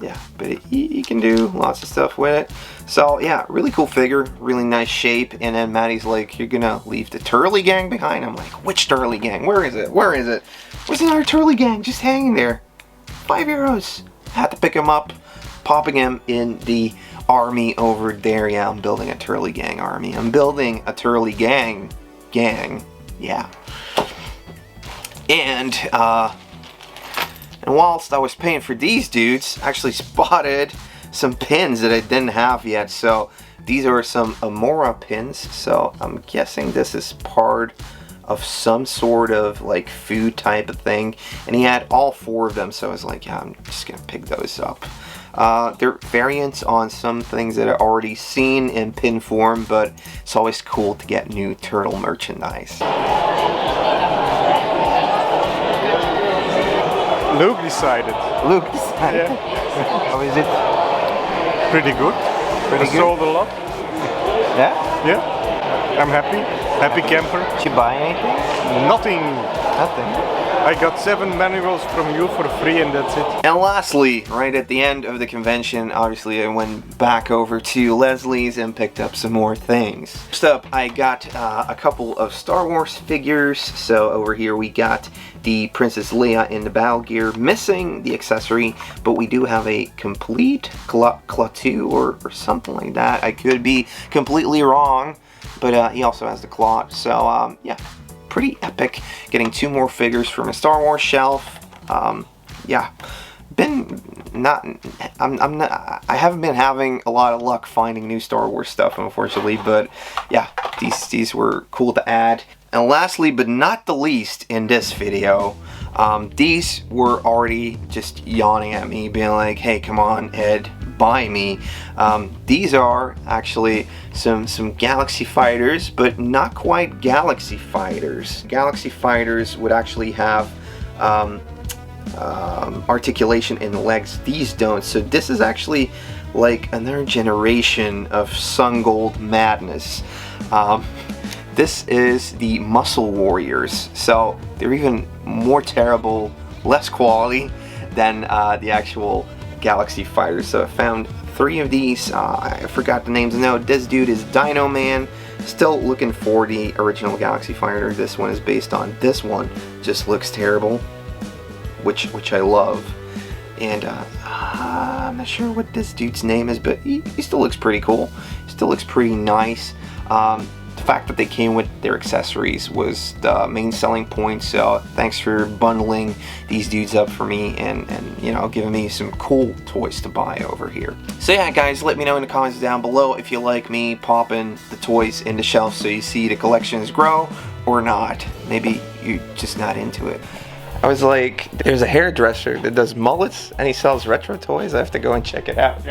[SPEAKER 2] Yeah, but he can do lots of stuff with it. So yeah, really cool figure, really nice shape. And then Maddie's like, you're gonna leave the Turley gang behind? I'm like, which Turley gang? Where is it? Where is it? Where's our Turley gang just hanging there? €5. Had to pick him up, popping him in the army over there. Yeah, I'm building a Turley gang army. I'm building a Turley gang, yeah. And whilst I was paying for these dudes, I actually spotted some pins that I didn't have yet. So these are some Amora pins. So I'm guessing this is part of some sort of like food type of thing. And he had all 4 of them. So I was like, yeah, I'm just gonna pick those up. They're variants on some things that I've already seen in pin form, but it's always cool to get new turtle merchandise.
[SPEAKER 8] Luke decided.
[SPEAKER 2] Luke decided.
[SPEAKER 8] Yeah.
[SPEAKER 2] How is it?
[SPEAKER 8] Pretty good.
[SPEAKER 2] Pretty good.
[SPEAKER 8] Sold a lot.
[SPEAKER 2] Yeah?
[SPEAKER 8] Yeah. I'm happy. Happy camper.
[SPEAKER 2] Did you buy anything?
[SPEAKER 8] Nothing.
[SPEAKER 2] Nothing.
[SPEAKER 8] I got 7 manuals from you for free and that's it.
[SPEAKER 2] And lastly, right at the end of the convention, obviously I went back over to Leslie's and picked up some more things. First up, I got a couple of Star Wars figures. So over here we got the Princess Leia in the battle gear, missing the accessory, but we do have a complete Klaatu or something like that. I could be completely wrong, but he also has the Claw. So yeah, pretty epic. Getting 2 more figures from a Star Wars shelf. Yeah, I haven't been having a lot of luck finding new Star Wars stuff, unfortunately, but yeah, these were cool to add. And lastly, but not the least in this video, these were already just yawning at me, being like, hey, come on, Ed, buy me. These are actually some Galaxy Fighters, but not quite Galaxy Fighters. Galaxy Fighters would actually have articulation in the legs. These don't. So this is actually like another generation of Sun Gold madness. This is the Muscle Warriors. So they're even more terrible, less quality than the actual Galaxy Fighters. So I found 3 of these. I forgot the names. No, this dude is Dino Man. Still looking for the original Galaxy Fighter. This one is based on this one. Just looks terrible.
[SPEAKER 5] which I love. And I'm not sure what this dude's name is, but he still looks pretty cool. Still looks pretty nice. The fact that they came with their accessories was the main selling point, so thanks for bundling these dudes up for me and you know, giving me some cool toys to buy over here. So yeah guys, let me know in the comments down below if you like me popping the toys in the shelf so you see the collections grow or not. Maybe you're just not into it. I was like, there's a hairdresser that does mullets and he sells retro toys. I have to go and check it out.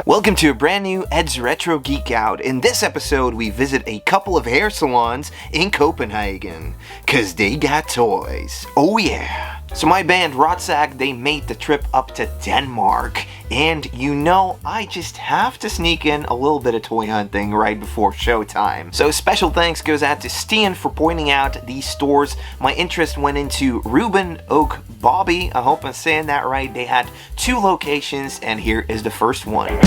[SPEAKER 5] Welcome to a brand new Ed's Retro Geek Out. In this episode, we visit a couple of hair salons in Copenhagen. Cause they got toys. Oh yeah. So my band Rotzak, they made the trip up to Denmark. And you know, I just have to sneak in a little bit of toy hunting right before showtime. So special thanks goes out to Stian for pointing out these stores. My interest went into Ruben Oak Bobby. I hope I'm saying that right. They had 2 locations and here is the first one.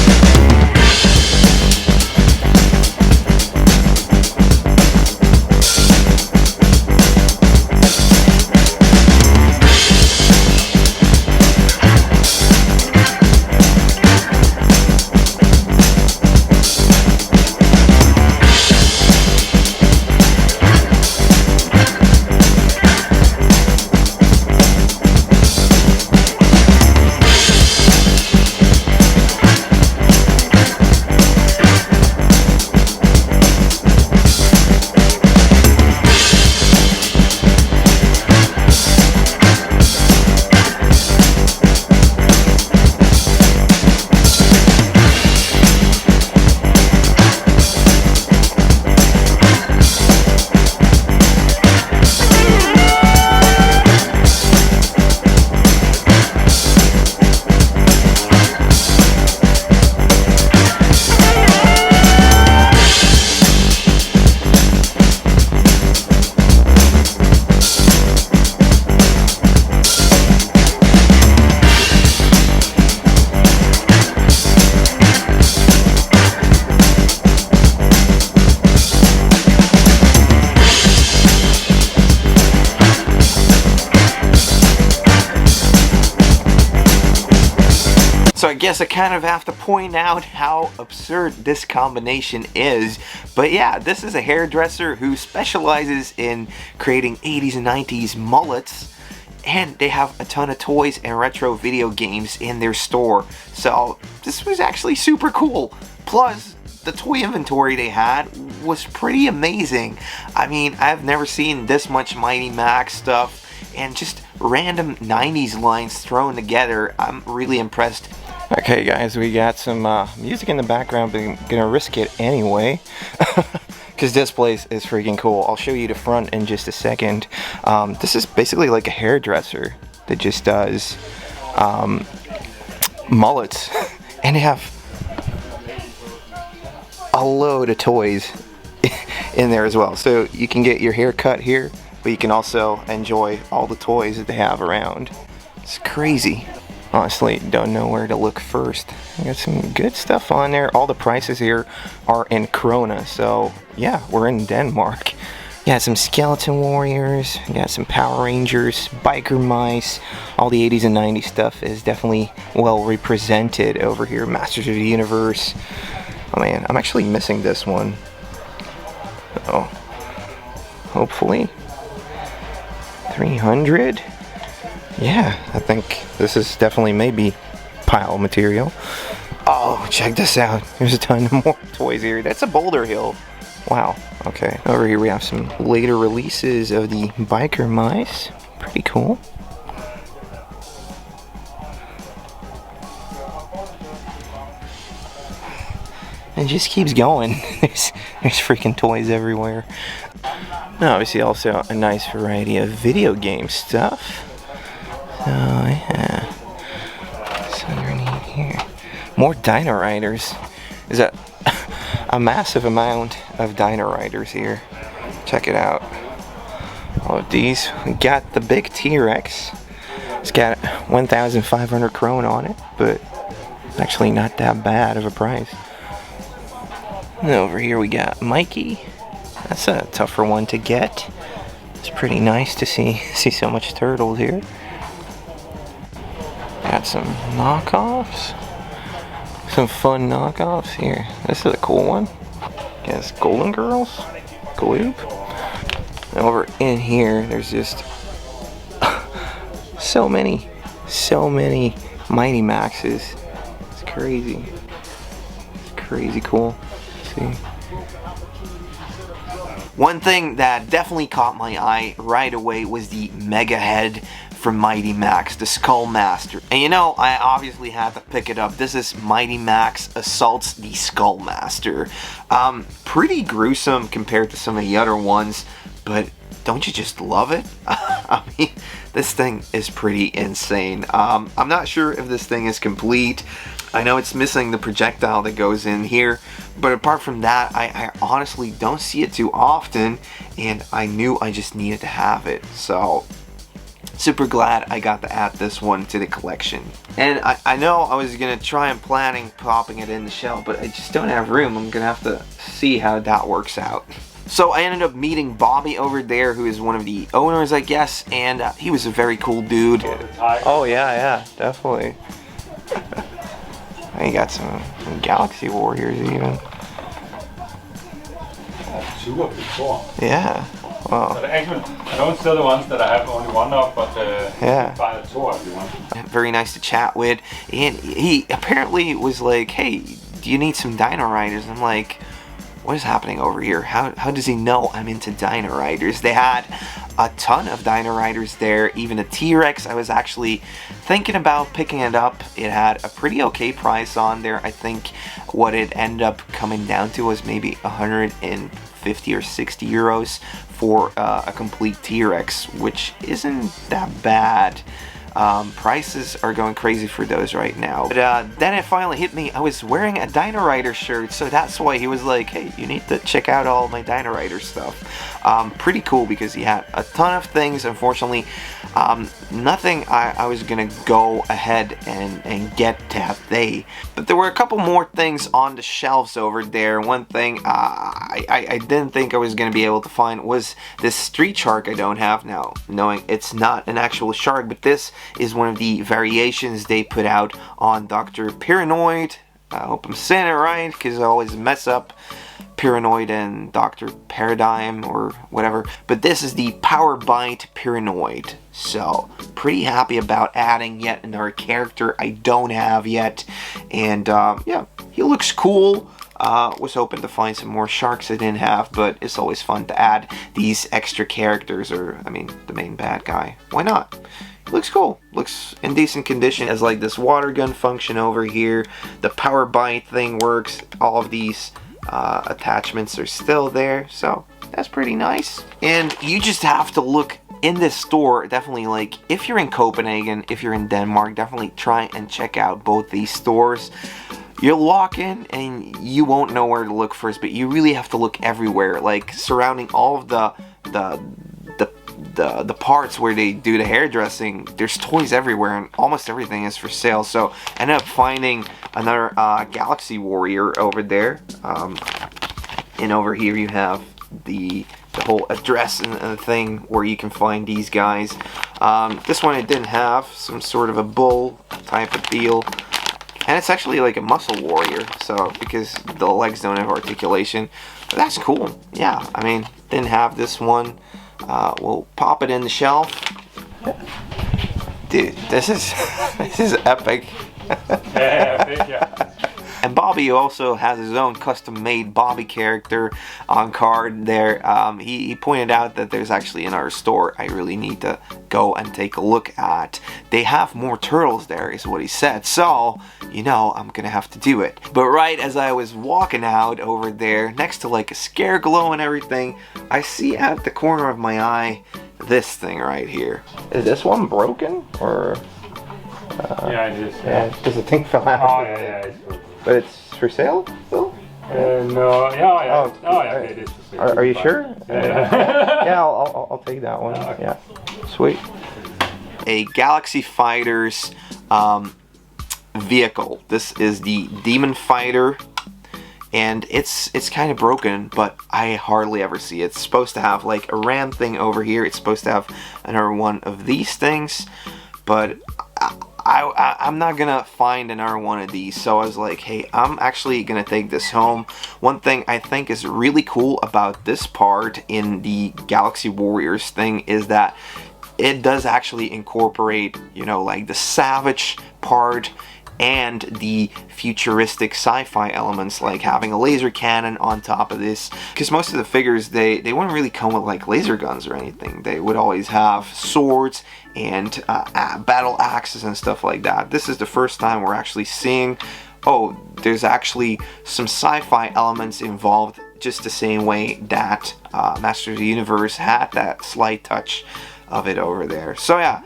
[SPEAKER 5] So I guess I kind of have to point out how absurd this combination is. But yeah, this is a hairdresser who specializes in creating 80s and 90s mullets. And they have a ton of toys and retro video games in their store. So this was actually super cool. Plus, the toy inventory they had was pretty amazing. I mean, I've never seen this much Mighty Max stuff and just random 90s lines thrown together. I'm really impressed. Okay guys, we got some music in the background, but I'm gonna risk it anyway because this place is freaking cool. I'll show you the front in just a second. This is basically like a hairdresser that just does mullets and they have a load of toys in there as well. So you can get your hair cut here, but you can also enjoy all the toys that they have around. It's crazy. Honestly, don't know where to look first. I got some good stuff on there. All the prices here are in krona, so yeah, we're in Denmark. Got some Skeleton Warriors, got some Power Rangers, Biker Mice. All the 80s and 90s stuff is definitely well represented over here. Masters of the Universe. Oh man, I'm actually missing this one. Oh, hopefully 300. Yeah, I think this is definitely maybe pile material. Oh, check this out. There's a ton more toys here. That's a Boulder Hill. Wow. Okay. Over here we have some later releases of the Biker Mice. Pretty cool. It just keeps going. There's freaking toys everywhere. Now, obviously also a nice variety of video game stuff. So yeah, what's underneath here? More Dino Riders. Is that a massive amount of Dino Riders here? Check it out. All of these. We got the big T-Rex. It's got 1,500 krone on it, but it's actually not that bad of a price. And over here we got Mikey. That's a tougher one to get. It's pretty nice to see so much turtles here. Got some knockoffs. Some fun knockoffs here. This is a cool one. Yes, Golden Girls. Gloop. And over in here, there's just so many Mighty Maxes. It's crazy. It's crazy cool. See.
[SPEAKER 2] One thing that definitely caught my eye right away was the mega head from Mighty Max, the Skull Master. And you know, I obviously had to pick it up. This is Mighty Max Assaults the Skull Master. Pretty gruesome compared to some of the other ones, but don't you just love it? I mean, this thing is pretty insane. I'm not sure if this thing is complete. I know it's missing the projectile that goes in here, but apart from that, I honestly don't see it too often, and I knew I just needed to have it. So, super glad I got to add this one to the collection. And I know I was gonna try and planning popping it in the shelf, but I just don't have room. I'm gonna have to see how that works out. So I ended up meeting Bobby over there, who is one of the owners, I guess, and he was a very cool dude.
[SPEAKER 5] Oh yeah, definitely. You got some Galaxy Warriors even. Yeah. Wow.
[SPEAKER 13] Those are the ones that I have only one of, but
[SPEAKER 5] yeah.
[SPEAKER 13] buy the two if you want.
[SPEAKER 2] Very nice to chat with, and he apparently was like, "Hey, do you need some Dino Riders?" I'm like, what is happening over here? How does he know I'm into Dino Riders? They had a ton of Dino Riders there, even a T-Rex. I was actually thinking about picking it up. It had a pretty okay price on there. I think what it ended up coming down to was maybe 150 or 60 euros for a complete T-Rex, which isn't that bad. Prices are going crazy for those right now. But then it finally hit me. I was wearing a Dino Rider shirt, so that's why he was like, hey, you need to check out all my Dino Rider stuff. Pretty cool because he had a ton of things. Unfortunately, nothing I was gonna go ahead and get that day. But there were a couple more things on the shelves over there. One thing I didn't think I was gonna be able to find was this street shark I don't have now, knowing it's not an actual shark, but this is one of the variations they put out on Dr. Paranoid. I hope I'm saying it right, because I always mess up Paranoid and Dr. Paradigm or whatever. But this is the Power Bite Paranoid. So, pretty happy about adding yet another character I don't have yet. And yeah, he looks cool. Was hoping to find some more sharks I didn't have, but it's always fun to add these extra characters, or, I mean, the main bad guy. Why not? Looks cool. Looks in decent condition. Has like this water gun function over here. The power bite thing works. All of these attachments are still there, so that's pretty nice. And you just have to look in this store. Definitely, like, if you're in Copenhagen, if you're in Denmark, definitely try and check out both these stores. You'll walk in and you won't know where to look first, but you really have to look everywhere, like surrounding all of the parts where they do the hairdressing. There's toys everywhere and almost everything is for sale. So I ended up finding another Galaxy Warrior over there, and over here you have the whole address and the thing where you can find these guys. This one I didn't have, some sort of a bull type of deal. And it's actually like a muscle warrior, so because the legs don't have articulation. But that's cool. Yeah, I mean, didn't have this one. We'll pop it in the shelf. Dude, this is this is epic. Yeah. And Bobby also has his own custom-made Bobby character on card there. He pointed out that there's actually another store I really need to go and take a look at. They have more turtles there, is what he said. So, you know, I'm gonna have to do it. But right as I was walking out over there, next to like a scare glow and everything, I see at the corner of my eye this thing right here. Is this one broken? Or...
[SPEAKER 13] yeah, it is.
[SPEAKER 5] Yeah, because the thing fell out.
[SPEAKER 13] Oh, yeah.
[SPEAKER 5] But it's for sale, Phil?
[SPEAKER 13] No, yeah. Oh, yeah, it is for sale.
[SPEAKER 5] Are you sure?
[SPEAKER 13] Yeah.
[SPEAKER 5] Yeah, I'll take that one. Okay. Yeah, sweet.
[SPEAKER 2] A Galaxy Fighters vehicle. This is the Demon Fighter, and it's kind of broken, but I hardly ever see it. It's supposed to have like a ram thing over here. It's supposed to have another one of these things, but I'm not gonna find another one of these, so I was like, hey, I'm actually gonna take this home. One thing I think is really cool about this part in the Galaxy Warriors thing is that it does actually incorporate, you know, like the savage part and the futuristic sci-fi elements, like having a laser cannon on top of this, because most of the figures, they wouldn't really come with like laser guns or anything. They would always have swords and battle axes and stuff like that. This is the first time we're actually seeing, oh, there's actually some sci-fi elements involved, just the same way that Master of the Universe had that slight touch of it over there. So yeah,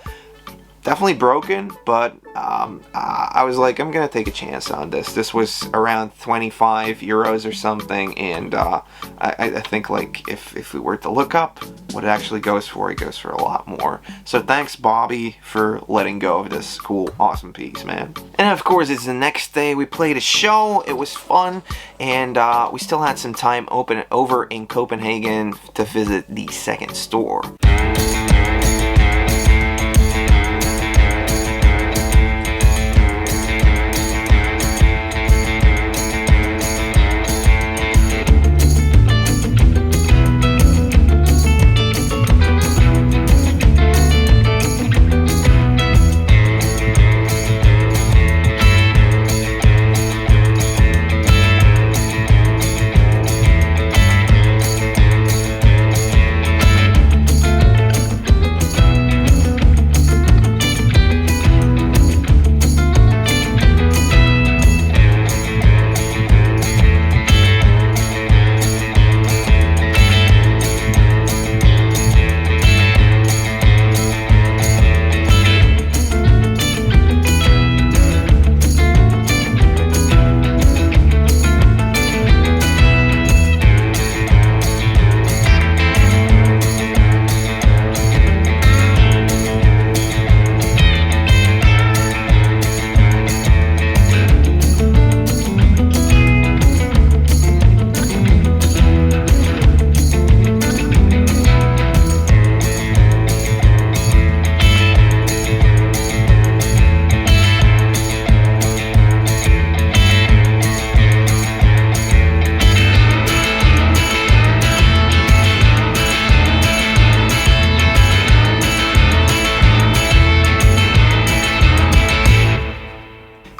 [SPEAKER 2] definitely broken, but I was like, I'm gonna take a chance on this. This was around 25 euros or something, and I think like if we were to look up what it actually goes for, it goes for a lot more. So thanks, Bobby, for letting go of this cool, awesome piece, man. And of course, it's the next day. We played a show. It was fun, and we still had some time over in Copenhagen to visit the second store.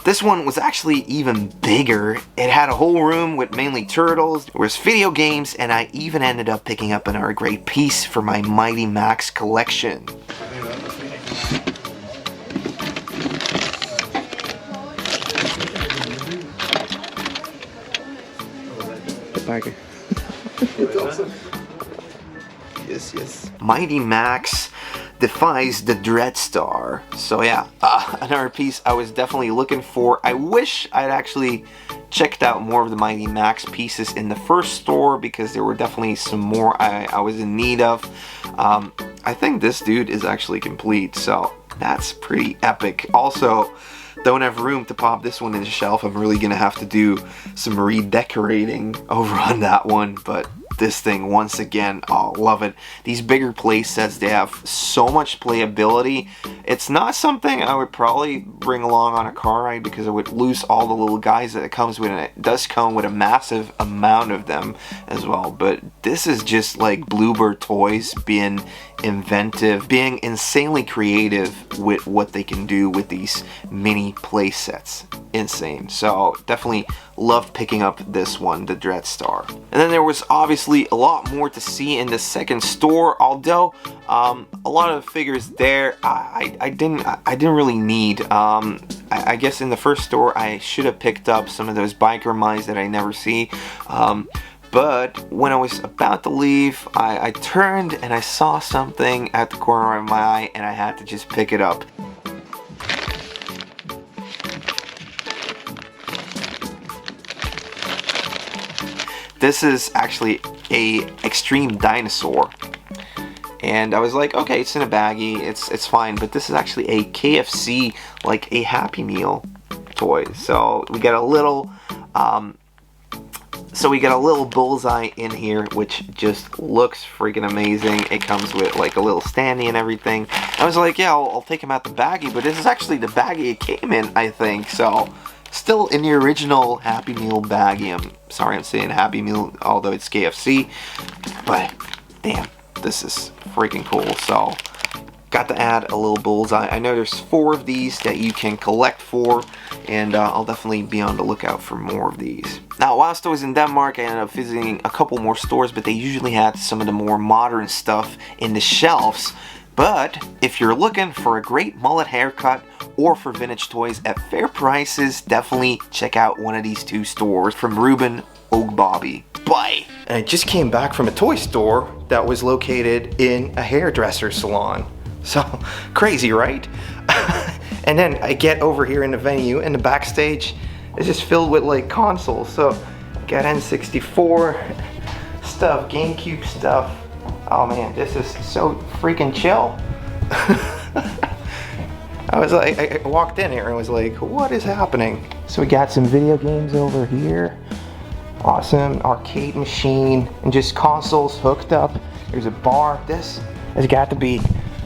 [SPEAKER 2] This one was actually even bigger. It had a whole room with mainly turtles, there was video games, and I even ended up picking up another great piece for my Mighty Max collection.
[SPEAKER 5] Tiger.
[SPEAKER 2] It's awesome. Yes, yes. Mighty Max defies the Dreadstar. So yeah, another piece I was definitely looking for. I wish I'd actually checked out more of the Mighty Max pieces in the first store, because there were definitely some more I was in need of. I think this dude is actually complete, so that's pretty epic. Also, don't have room to pop this one in the shelf. I'm really gonna have to do some redecorating over on that one, but this thing, once again, oh, love it. These bigger play sets, they have so much playability. It's not something I would probably bring along on a car ride, because I would lose all the little guys that it comes with, and it does come with a massive amount of them as well. But this is just like Bluebird Toys being inventive, being insanely creative with what they can do with these mini play sets. Insane. So definitely loved picking up this one, the Dreadstar. And then there was obviously a lot more to see in the second store, although a lot of the figures there I didn't really need. I guess in the first store I should have picked up some of those biker mines that I never see. But when I was about to leave, I turned and I saw something at the corner of my eye, and I had to just pick it up. This is actually a Extreme Dinosaur, and I was like, okay, it's in a baggie, it's fine. But this is actually a KFC, like a Happy Meal toy. So we get a little So we got a little bullseye in here, which just looks freaking amazing. It comes with like a little standee and everything. I was like, yeah, I'll take him out the baggie, but this is actually the baggie it came in, I think. So still in the original Happy Meal baggie. I'm sorry I'm saying Happy Meal, although it's KFC. But damn, this is freaking cool. So got to add a little bullseye. I know there's 4 of these that you can collect for, and I'll definitely be on the lookout for more of these. Now, whilst I was in Denmark, I ended up visiting a couple more stores, but they usually had some of the more modern stuff in the shelves. But if you're looking for a great mullet haircut or for vintage toys at fair prices, definitely check out one of these 2 stores from Ruben Ogbobby. Bye!
[SPEAKER 5] And I just came back from a toy store that was located in a hairdresser salon. So crazy, right? And then I get over here in the venue, and the backstage is just filled with like consoles. So got N64 stuff, GameCube stuff. Oh man, this is so freaking chill. I was like, I walked in here and was like, what is happening? So we got some video games over here. Awesome arcade machine and just consoles hooked up. There's a bar. This has got to be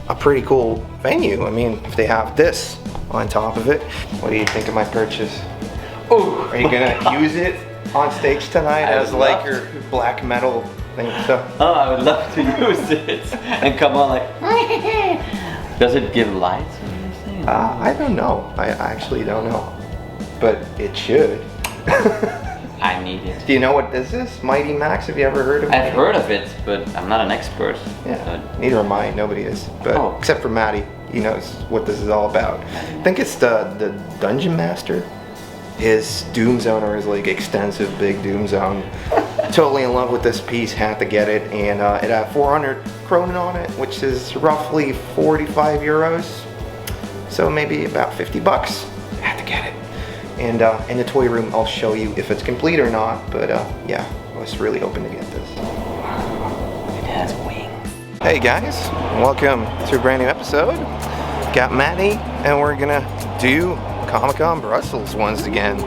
[SPEAKER 5] a pretty cool venue. I mean, if they have this on top of it. What do you think of my purchase? Oh, are you gonna use it on stage tonight as like your black metal thing? So.
[SPEAKER 10] Oh, I would love to use it and come on like. Does it give lights or anything?
[SPEAKER 5] I don't know. I actually don't know, but it should.
[SPEAKER 10] I need it.
[SPEAKER 5] Do you know what this is? Mighty Max, have you ever heard of it?
[SPEAKER 10] I've heard of it, but I'm not an expert.
[SPEAKER 5] Yeah, neither am I, nobody is. But except for Maddie, he knows what this is all about. I think it's the Dungeon Master. His Doom Zone or his like extensive big Doom Zone. Totally in love with this piece, had to get it, and it had 400 kronen on it, which is roughly 45 euros. So maybe about 50 bucks. Had to get it. And in the toy room, I'll show you if it's complete or not. But yeah, I was really hoping to get this.
[SPEAKER 10] It has wings.
[SPEAKER 5] Hey guys, welcome to a brand new episode. Got Maddie, and we're gonna do Comic-Con Brussels once again.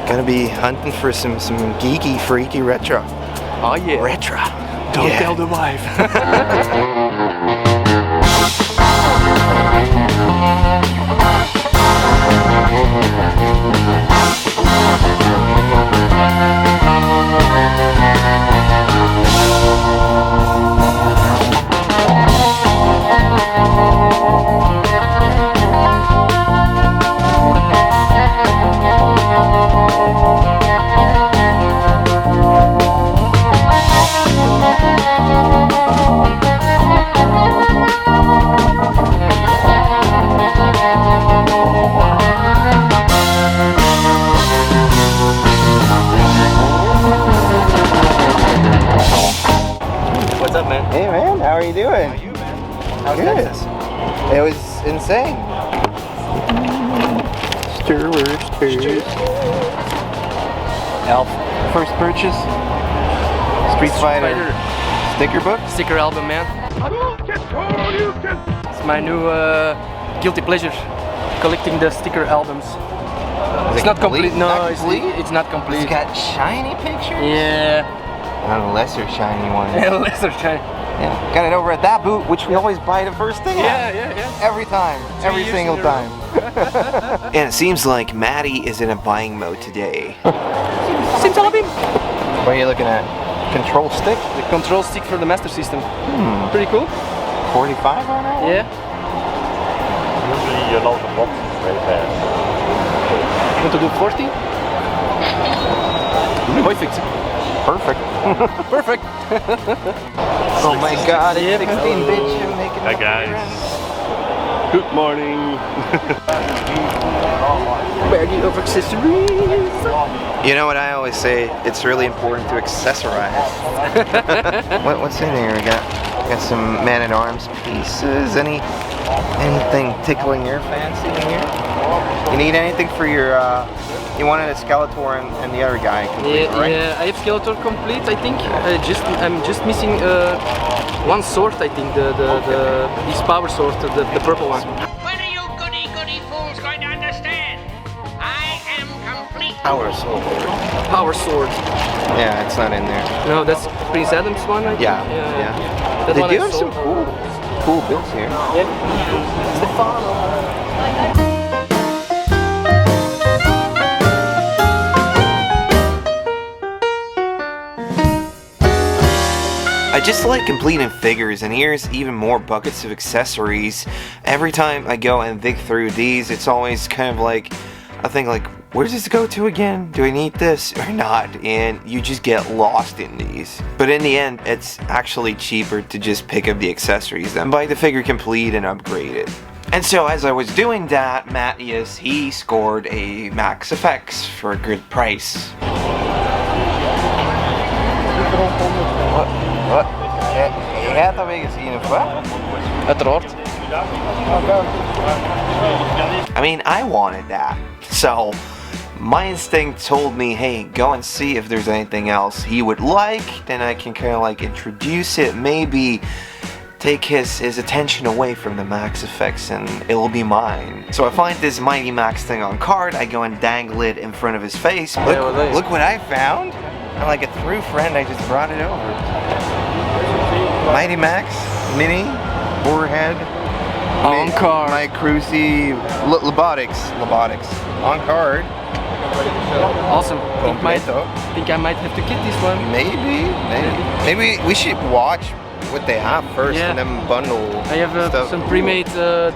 [SPEAKER 5] Gonna be hunting for some geeky, freaky retro.
[SPEAKER 3] Oh yeah.
[SPEAKER 5] Retro.
[SPEAKER 3] Don't tell the wife. What's up, man?
[SPEAKER 5] Hey man, how are you doing?
[SPEAKER 3] How are you, man? How's
[SPEAKER 5] Good.
[SPEAKER 3] Texas?
[SPEAKER 5] It was insane. Stir.
[SPEAKER 3] Elf. First purchase.
[SPEAKER 5] Street Fighter sticker book?
[SPEAKER 3] Sticker album, man. It's my new guilty pleasure. Collecting the sticker albums. It's not complete. No, it's not complete.
[SPEAKER 5] It's got shiny pictures?
[SPEAKER 3] Yeah.
[SPEAKER 5] A lesser shiny one.
[SPEAKER 3] Lesser shiny.
[SPEAKER 5] Yeah, got it over at that boot, which we always buy the first thing.
[SPEAKER 3] Yeah.
[SPEAKER 5] Every time, every single time. And it seems like Maddie is in a buying mode today.
[SPEAKER 3] Simsalabim.
[SPEAKER 5] What are you looking at? Control stick?
[SPEAKER 3] The control stick for the Master System. Pretty cool.
[SPEAKER 5] 45 on that?
[SPEAKER 3] Yeah.
[SPEAKER 13] Usually you know the box is very bad.
[SPEAKER 3] Want to do 40? Perfect. Perfect.
[SPEAKER 5] Oh my god, it's 16-bit shit making.
[SPEAKER 13] Hi guys. Good morning.
[SPEAKER 3] Baggy of accessories.
[SPEAKER 5] You know what I always say? It's really important to accessorize. What's in here? We got some Man-at-Arms pieces. Anything tickling your fancy in here? You need anything for your? You wanted a Skeletor and the other guy complete, right?
[SPEAKER 3] Yeah, I have Skeletor complete. I think. I'm just missing one sword. I think his power sword, the purple one.
[SPEAKER 4] When are you goody fools going to understand? I
[SPEAKER 5] Power sword.
[SPEAKER 3] Power sword.
[SPEAKER 5] Yeah, it's not in there.
[SPEAKER 3] No, that's Prince Adam's one, I think.
[SPEAKER 5] Yeah.
[SPEAKER 3] That
[SPEAKER 5] They
[SPEAKER 3] one
[SPEAKER 5] do
[SPEAKER 3] I
[SPEAKER 5] have some
[SPEAKER 3] sold.
[SPEAKER 5] cool builds here.
[SPEAKER 3] Yeah. Stefano.
[SPEAKER 2] I just like completing figures, and here's even more buckets of accessories. Every time I go and dig through these, it's always kind of like, I think like, where does this go to again? Do I need this or not? And you just get lost in these. But in the end, it's actually cheaper to just pick up the accessories than buy the figure complete and upgrade it. And so as I was doing that, Matthias, he scored a Max Effects for a good price.
[SPEAKER 5] Wat? Je hebt dat weer gezien, of wat?
[SPEAKER 3] Uiteraard.
[SPEAKER 2] I mean, I wanted that. So, my instinct told me, hey, go and see if there's anything else he would like. Then I can kind of like introduce it, maybe take his attention away from the Max Effects and it'll be mine. So I find this Mighty Max thing on card, I go and dangle it in front of his face. Look what I found. And like a true friend, I just brought it over. Mighty Max, Mini, Warhead,
[SPEAKER 3] on card.
[SPEAKER 5] My Cruisy, Lobotics, on card.
[SPEAKER 3] Awesome. Think I might have to get this one.
[SPEAKER 5] Maybe we should watch what they have first and then bundle.
[SPEAKER 3] I have
[SPEAKER 5] stuff.
[SPEAKER 3] some pre-made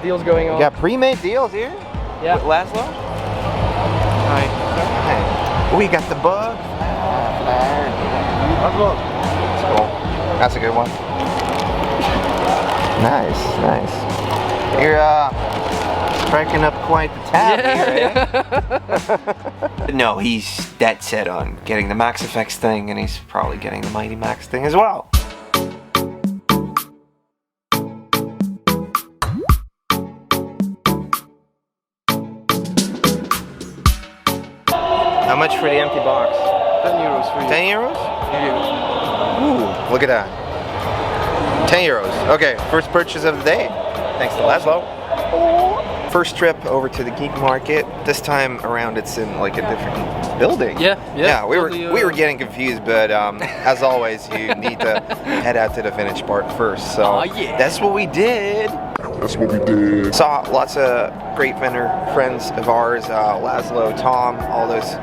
[SPEAKER 3] deals going on.
[SPEAKER 5] Yeah, pre-made deals here.
[SPEAKER 3] Yeah.
[SPEAKER 5] With Laszlo.
[SPEAKER 3] Hi.
[SPEAKER 5] We got the bug. Cool. That's a good one. Nice. You're striking up quite the tab here, eh?
[SPEAKER 2] No, he's dead set on getting the Max Effects thing, and he's probably getting the Mighty Max thing as well.
[SPEAKER 5] How much for the empty box?
[SPEAKER 3] 10 euros for you.
[SPEAKER 5] 10 euros?
[SPEAKER 3] Yeah.
[SPEAKER 5] Ooh, look at that. 10 euros. Okay, first purchase of the day. Thanks to Laszlo. First trip over to the Geek Market. This time around it's in like a different building.
[SPEAKER 3] Yeah.
[SPEAKER 5] We were getting confused, but as always, you need to head out to the vintage part first. So that's what we did. Saw lots of great vendor friends of ours, Laszlo, Tom, all those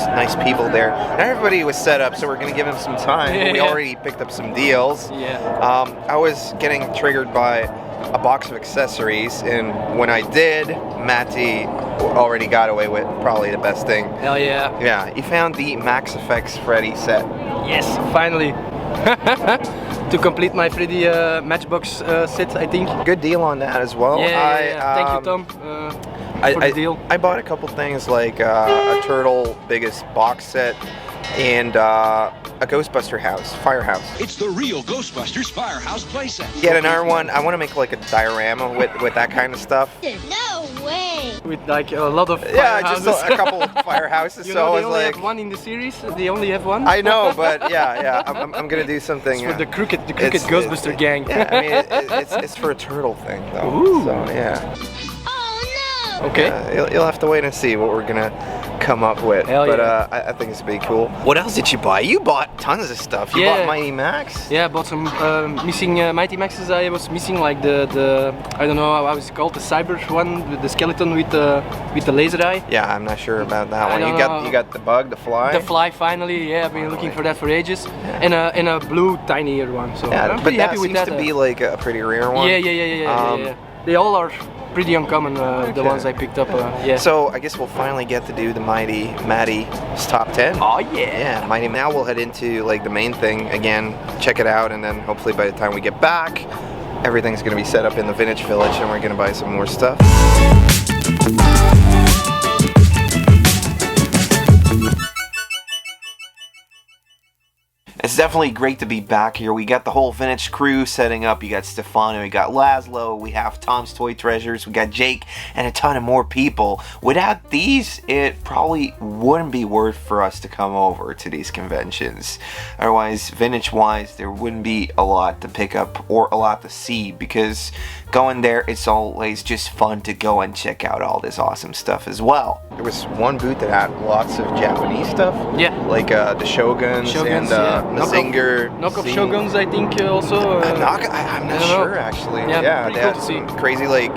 [SPEAKER 5] nice people there. And everybody was set up, so we're gonna give them some time. We already picked up some deals. I was getting triggered by a box of accessories, and when I did, Matty already got away with probably the best thing.
[SPEAKER 3] Hell yeah.
[SPEAKER 5] Yeah, he found the Max Effects Freddy set.
[SPEAKER 3] Yes, finally. To complete my Freddy Matchbox set, I think.
[SPEAKER 5] Good deal on that as well.
[SPEAKER 3] Thank you, Tom, for the deal.
[SPEAKER 5] I bought a couple things like a Turtle Biggest box set and a Ghostbuster house, firehouse.
[SPEAKER 11] It's the real Ghostbusters Firehouse playset.
[SPEAKER 5] Get another one. I want to make like a diorama with that kind of stuff.
[SPEAKER 14] No way.
[SPEAKER 3] With like a lot of
[SPEAKER 5] firehouses. Just a couple of firehouses.
[SPEAKER 3] You
[SPEAKER 5] so
[SPEAKER 3] know,
[SPEAKER 5] I
[SPEAKER 3] they
[SPEAKER 5] was
[SPEAKER 3] only
[SPEAKER 5] like,
[SPEAKER 3] have one in the series. They only have one.
[SPEAKER 5] I know, but yeah. I'm gonna do something.
[SPEAKER 3] It's for the crooked Ghostbuster gang.
[SPEAKER 5] Yeah, I mean it's for a turtle thing though.
[SPEAKER 3] Ooh.
[SPEAKER 5] So yeah.
[SPEAKER 14] Oh no.
[SPEAKER 3] Okay.
[SPEAKER 5] Yeah, you'll have to wait and see what we're gonna come up with.
[SPEAKER 3] Hell
[SPEAKER 5] but
[SPEAKER 3] yeah.
[SPEAKER 5] I think it's pretty cool. What else did you buy? You bought tons of stuff. You bought Mighty Max?
[SPEAKER 3] Yeah, I bought some missing Mighty Maxes. I was missing like the I don't know how it's called, the cyber one with the skeleton with the laser eye.
[SPEAKER 5] Yeah, I'm not sure about that one. You got the bug, the fly.
[SPEAKER 3] The fly finally. Yeah, I've been looking for that for ages. Yeah. And a blue tinier one. So
[SPEAKER 5] yeah,
[SPEAKER 3] I'm pretty happy with that.
[SPEAKER 5] But that seems to be like a pretty rare one.
[SPEAKER 3] Yeah. They all are pretty uncommon, the ones I picked up, yeah.
[SPEAKER 5] So I guess we'll finally get to do the Matty's top 10.
[SPEAKER 3] Oh yeah.
[SPEAKER 5] Yeah, Mighty. Now we'll head into like the main thing again, check it out, and then hopefully by the time we get back, everything's gonna be set up in the Vintage Village and we're gonna buy some more stuff.
[SPEAKER 2] It's definitely great to be back here. We got the whole vintage crew setting up. You got Stefano, we got Laszlo, we have Tom's Toy Treasures, we got Jake, and a ton of more people. Without these, it probably wouldn't be worth for us to come over to these conventions. Otherwise, vintage-wise, there wouldn't be a lot to pick up or a lot to see, because going there, it's always just fun to go and check out all this awesome stuff as well.
[SPEAKER 5] there was one boot that had lots of Japanese stuff.
[SPEAKER 3] Yeah.
[SPEAKER 5] Like the Shoguns and Mazinger.
[SPEAKER 3] Knockoff Shoguns, I think, also.
[SPEAKER 5] I'm not sure, actually.
[SPEAKER 3] Yeah,
[SPEAKER 5] they had some crazy, like,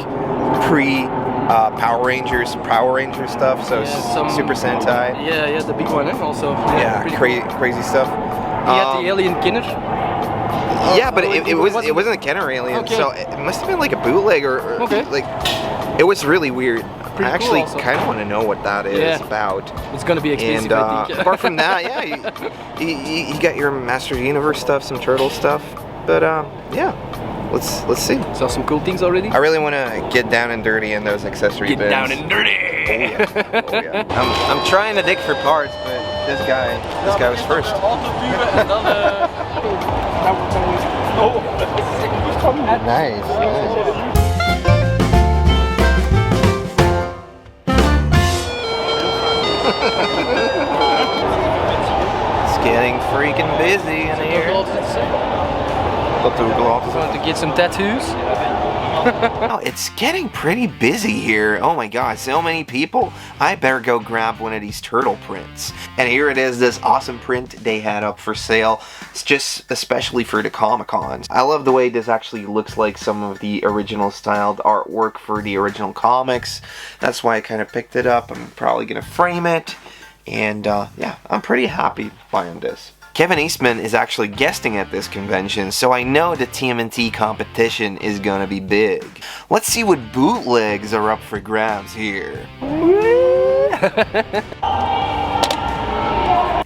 [SPEAKER 5] Power Ranger stuff, so Super Sentai.
[SPEAKER 3] Yeah, the big one, also.
[SPEAKER 5] Yeah, crazy stuff.
[SPEAKER 3] He had the alien Kinner.
[SPEAKER 5] Yeah, but it wasn't a Kenner alien, so it must have been like a bootleg or like, it was really weird. I actually kind of want to know what that is about.
[SPEAKER 3] It's gonna be expensive,
[SPEAKER 5] and
[SPEAKER 3] I think.
[SPEAKER 5] apart from that, you got your Master Universe stuff, some Turtle stuff, but yeah, let's see.
[SPEAKER 3] Saw some cool things already.
[SPEAKER 5] I really want to get down and dirty in those accessory bins.
[SPEAKER 3] Get down and dirty.
[SPEAKER 5] Oh yeah. I'm trying to dig for parts, but this guy was first. Nice. It's getting freaking busy in here.
[SPEAKER 3] Want to get some tattoos?
[SPEAKER 2] Oh, it's getting pretty busy here. Oh my god, so many people. I better go grab one of these turtle prints. And here it is, this awesome print they had up for sale. It's just especially for the Comic-Cons. I love the way this actually looks like some of the original styled artwork for the original comics. That's why I kind of picked it up. I'm probably gonna frame it. And yeah, I'm pretty happy buying this. Kevin Eastman is actually guesting at this convention, so I know the TMNT competition is gonna be big. Let's see what bootlegs are up for grabs here.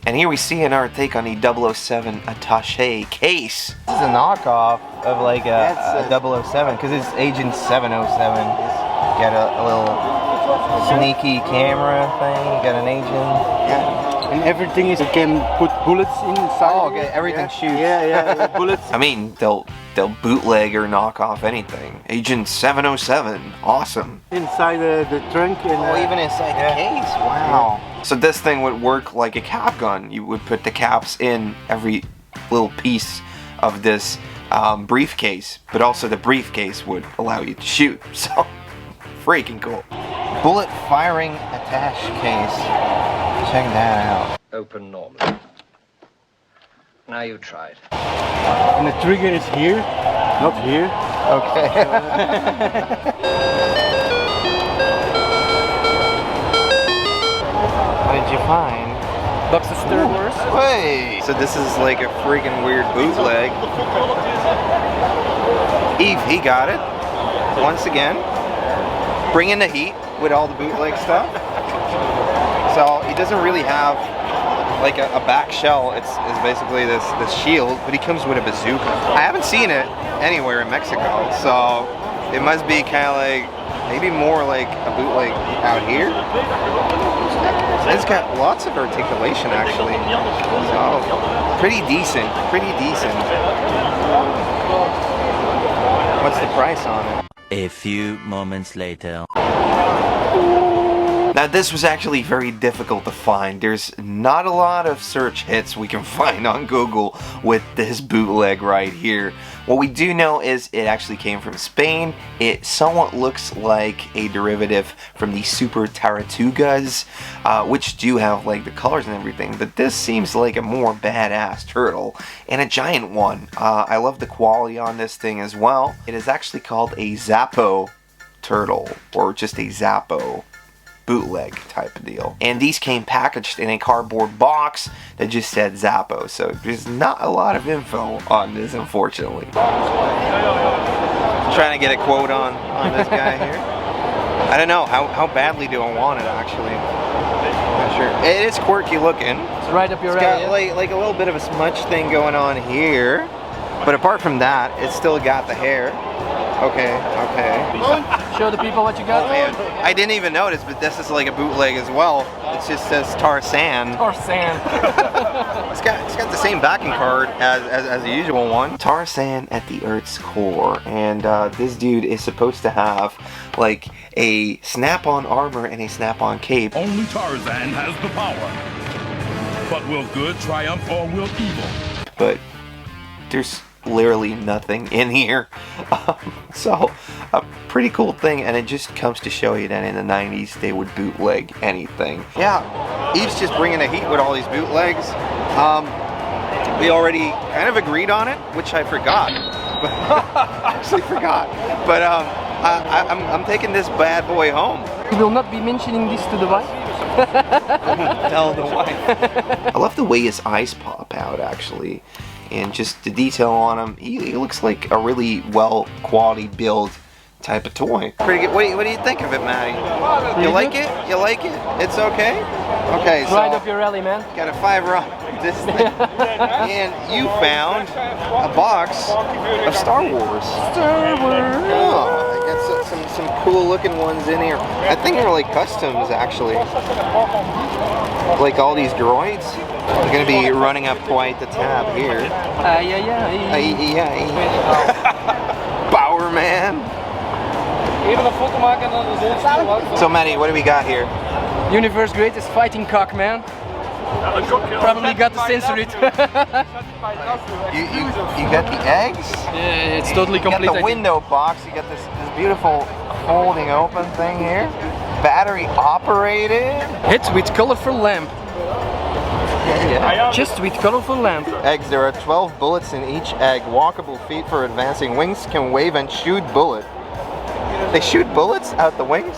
[SPEAKER 2] And here we see an art take on the 007 attaché case.
[SPEAKER 10] This is a knockoff of like a 007 because it's Agent 707. Got a little sneaky camera thing. You got an agent.
[SPEAKER 6] Yeah. And everything is, you can put bullets inside.
[SPEAKER 10] Oh, okay, everything shoots.
[SPEAKER 6] Yeah, bullets.
[SPEAKER 2] I mean, they'll bootleg or knock off anything. Agent 707, awesome.
[SPEAKER 6] Inside the trunk. And,
[SPEAKER 10] even inside the case, wow.
[SPEAKER 2] Yeah. So this thing would work like a cap gun. You would put the caps in every little piece of this briefcase, but also the briefcase would allow you to shoot. So, freaking cool.
[SPEAKER 10] Bullet firing attache case. Check that out.
[SPEAKER 15] Open normally. Now you try it.
[SPEAKER 6] And the trigger is here, not here.
[SPEAKER 10] Okay. What did you find?
[SPEAKER 3] Box of Star Wars.
[SPEAKER 5] Hey! So this is like a freaking weird bootleg. Eve, he got it. Once again. Bringing the heat with all the bootleg stuff. So he doesn't really have like a back shell. It's basically this shield, but he comes with a bazooka. I haven't seen it anywhere in Mexico, so it must be kind of like maybe more like a bootleg out here. It's got lots of articulation actually, so pretty decent. What's the price on it?
[SPEAKER 16] A few moments later.
[SPEAKER 2] Now this was actually very difficult to find. There's not a lot of search hits we can find on Google with this bootleg right here. What we do know is it actually came from Spain. It somewhat looks like a derivative from the Super Taratugas, which do have like the colors and everything, but this seems like a more badass turtle, and a giant one. I love the quality on this thing as well. It is actually called a Zappo turtle, or just a Zappo bootleg type of deal. And these came packaged in a cardboard box that just said Zappo, so there's not a lot of info on this, unfortunately. Trying to get a quote on this guy here. I don't know, how badly do I want it actually? Not sure. It is quirky looking.
[SPEAKER 3] It's right up your
[SPEAKER 5] alley.
[SPEAKER 3] alley.
[SPEAKER 5] It's got like a little bit of a smudge thing going on here. But apart from that, it's still got the hair. Okay.
[SPEAKER 3] Show the people what you got.
[SPEAKER 5] Oh man, I didn't even notice, but this is like a bootleg as well. It just says Tarzan.
[SPEAKER 3] Tarzan.
[SPEAKER 5] It's got the same backing card as the usual one.
[SPEAKER 2] Tarzan at the Earth's core, and this dude is supposed to have like a snap-on armor and a snap-on cape.
[SPEAKER 11] Only Tarzan has the power. But will good triumph or will evil?
[SPEAKER 2] But there's literally nothing in here. So a pretty cool thing, and it just comes to show you that in the 90s they would bootleg anything. Yeah, Eve's just bringing the heat with all these bootlegs. We already kind of agreed on it, which I forgot. Actually forgot. But I'm taking this bad boy home.
[SPEAKER 3] You will not be mentioning this to the wife?
[SPEAKER 2] Tell the wife. I love the way his eyes pop out, actually, and just the detail on him. He looks like a really well quality build type of toy. Pretty good. What do you think of it, Maddie? You like it? You like it? It's okay? Okay, so
[SPEAKER 3] right up your alley, man.
[SPEAKER 2] Got a 5 on this thing. And you found a box of Star Wars.
[SPEAKER 3] Star Wars.
[SPEAKER 2] Oh, I got some cool looking ones in here. I think they're like customs, actually. Like all these droids. They're gonna be running up quite the tab here. Power Man. So Maddie, what do we got here?
[SPEAKER 3] Universe greatest fighting cock, man. Probably got to censor it.
[SPEAKER 2] you got the eggs?
[SPEAKER 3] Yeah, it's totally complete.
[SPEAKER 2] You got the window box. You got this beautiful folding open thing here. Battery operated.
[SPEAKER 3] Hit with colorful lamp. Just with colorful lamp.
[SPEAKER 2] Eggs. There are 12 bullets in each egg. Walkable feet for advancing. Wings can wave and shoot bullet. They shoot bullets out the wings?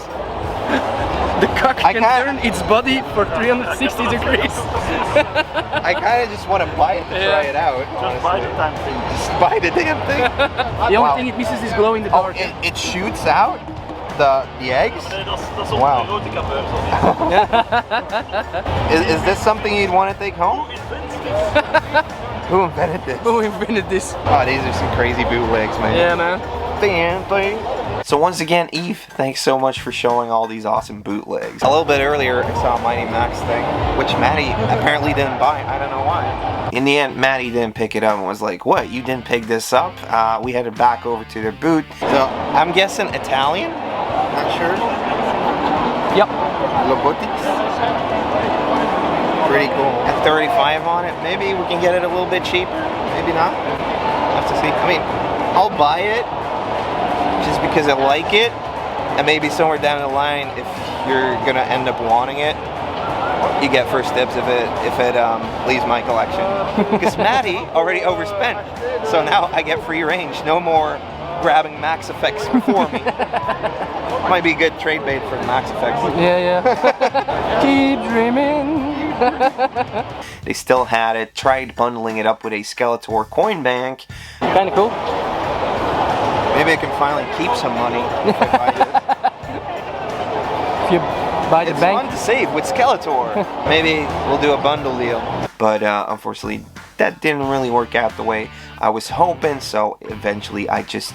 [SPEAKER 3] The cock can turn its body for 360 degrees.
[SPEAKER 2] I kind of just want to buy it to try it out. Just buy the damn thing. Just buy the damn thing.
[SPEAKER 3] The only thing it misses is glow in the dark.
[SPEAKER 2] Oh, it shoots out the eggs? Wow. Is this something you'd want to take home? Who invented this?
[SPEAKER 3] Who invented this?
[SPEAKER 2] Oh, these are some crazy bootlegs, man.
[SPEAKER 3] Yeah, man.
[SPEAKER 2] So once again, Eve, thanks so much for showing all these awesome bootlegs. A little bit earlier, I saw a Mighty Max thing, which Maddie apparently didn't buy. I don't know why. In the end, Maddie didn't pick it up and was like, what, you didn't pick this up? We headed back over to their booth. So I'm guessing Italian? Not sure.
[SPEAKER 3] Yep.
[SPEAKER 2] Lobotics. Pretty cool. At 35 on it, maybe we can get it a little bit cheaper. Maybe not. Have to see. I mean, I'll buy it just because I like it, and maybe somewhere down the line, if you're gonna end up wanting it, you get first dibs if it leaves my collection. Because Maddie already overspent, so now I get free range. No more grabbing Max Effects before me. Might be a good trade bait for the Max Effects.
[SPEAKER 3] Yeah. Keep dreaming.
[SPEAKER 2] They still had it. Tried bundling it up with a Skeletor coin bank.
[SPEAKER 3] Kinda cool.
[SPEAKER 2] Maybe I can finally keep some money if I buy this.
[SPEAKER 3] If you buy the bank.
[SPEAKER 2] It's fun to save with Skeletor. Maybe we'll do a bundle deal. But unfortunately, that didn't really work out the way I was hoping, so eventually I just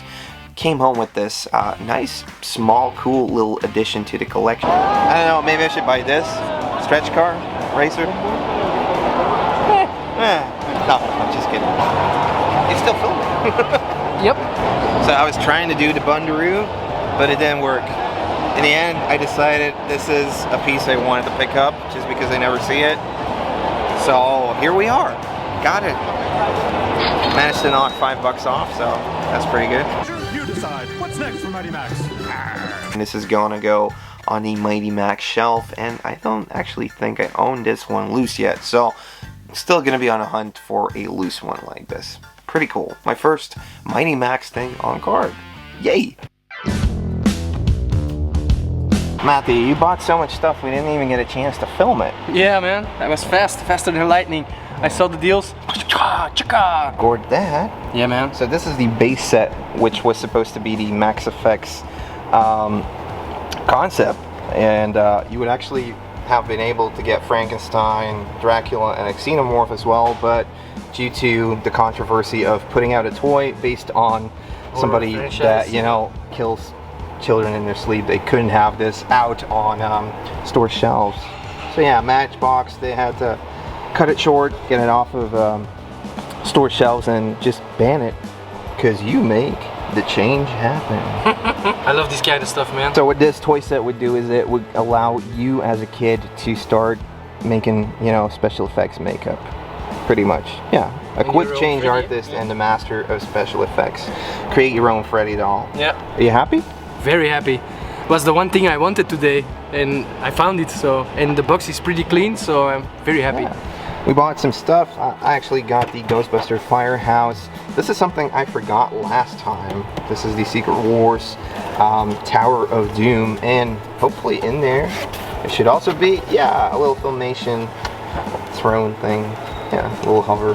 [SPEAKER 2] came home with this nice, small, cool little addition to the collection. I don't know, maybe I should buy this stretch car racer. No, I'm just kidding. It's still filming.
[SPEAKER 3] Yep.
[SPEAKER 2] So I was trying to do the Bundaroo, but it didn't work. In the end, I decided this is a piece I wanted to pick up just because I never see it. So here we are. Got it. Managed to knock $5 off, so that's pretty good.
[SPEAKER 17] You decide. What's next for Mighty Max?
[SPEAKER 2] And this is gonna go on the Mighty Max shelf, and I don't actually think I own this one loose yet, so I'm still gonna be on a hunt for a loose one like this. Pretty cool. My first Mighty Max thing on card. Yay! Matthew, you bought so much stuff we didn't even get a chance to film it.
[SPEAKER 3] Yeah, man. That was faster than lightning. I saw the deals.
[SPEAKER 2] Scored that.
[SPEAKER 3] Yeah, man.
[SPEAKER 2] So this is the base set, which was supposed to be the Max Effects concept, and you would actually have been able to get Frankenstein, Dracula, and a Xenomorph as well, but due to the controversy of putting out a toy based on somebody that, you know, kills children in their sleep, they couldn't have this out on store shelves. So yeah, Matchbox, they had to cut it short, get it off of store shelves, and just ban it, because you make the change happen.
[SPEAKER 3] I love this kind of stuff, man.
[SPEAKER 2] So what this toy set would do is it would allow you as a kid to start making, you know, special effects makeup.
[SPEAKER 5] Pretty much, yeah. A quick change artist and the master of special effects. Create your own Freddy doll.
[SPEAKER 3] Yeah.
[SPEAKER 5] Are you happy?
[SPEAKER 3] Very happy. Was the one thing I wanted today, and I found it. So, and the box is pretty clean, so I'm very happy.
[SPEAKER 5] Yeah. We bought some stuff. I actually got the Ghostbuster Firehouse. This is something I forgot last time. This is the Secret Wars Tower of Doom, and hopefully in there it should also be, yeah, a little Filmation throne thing. Yeah, a little hover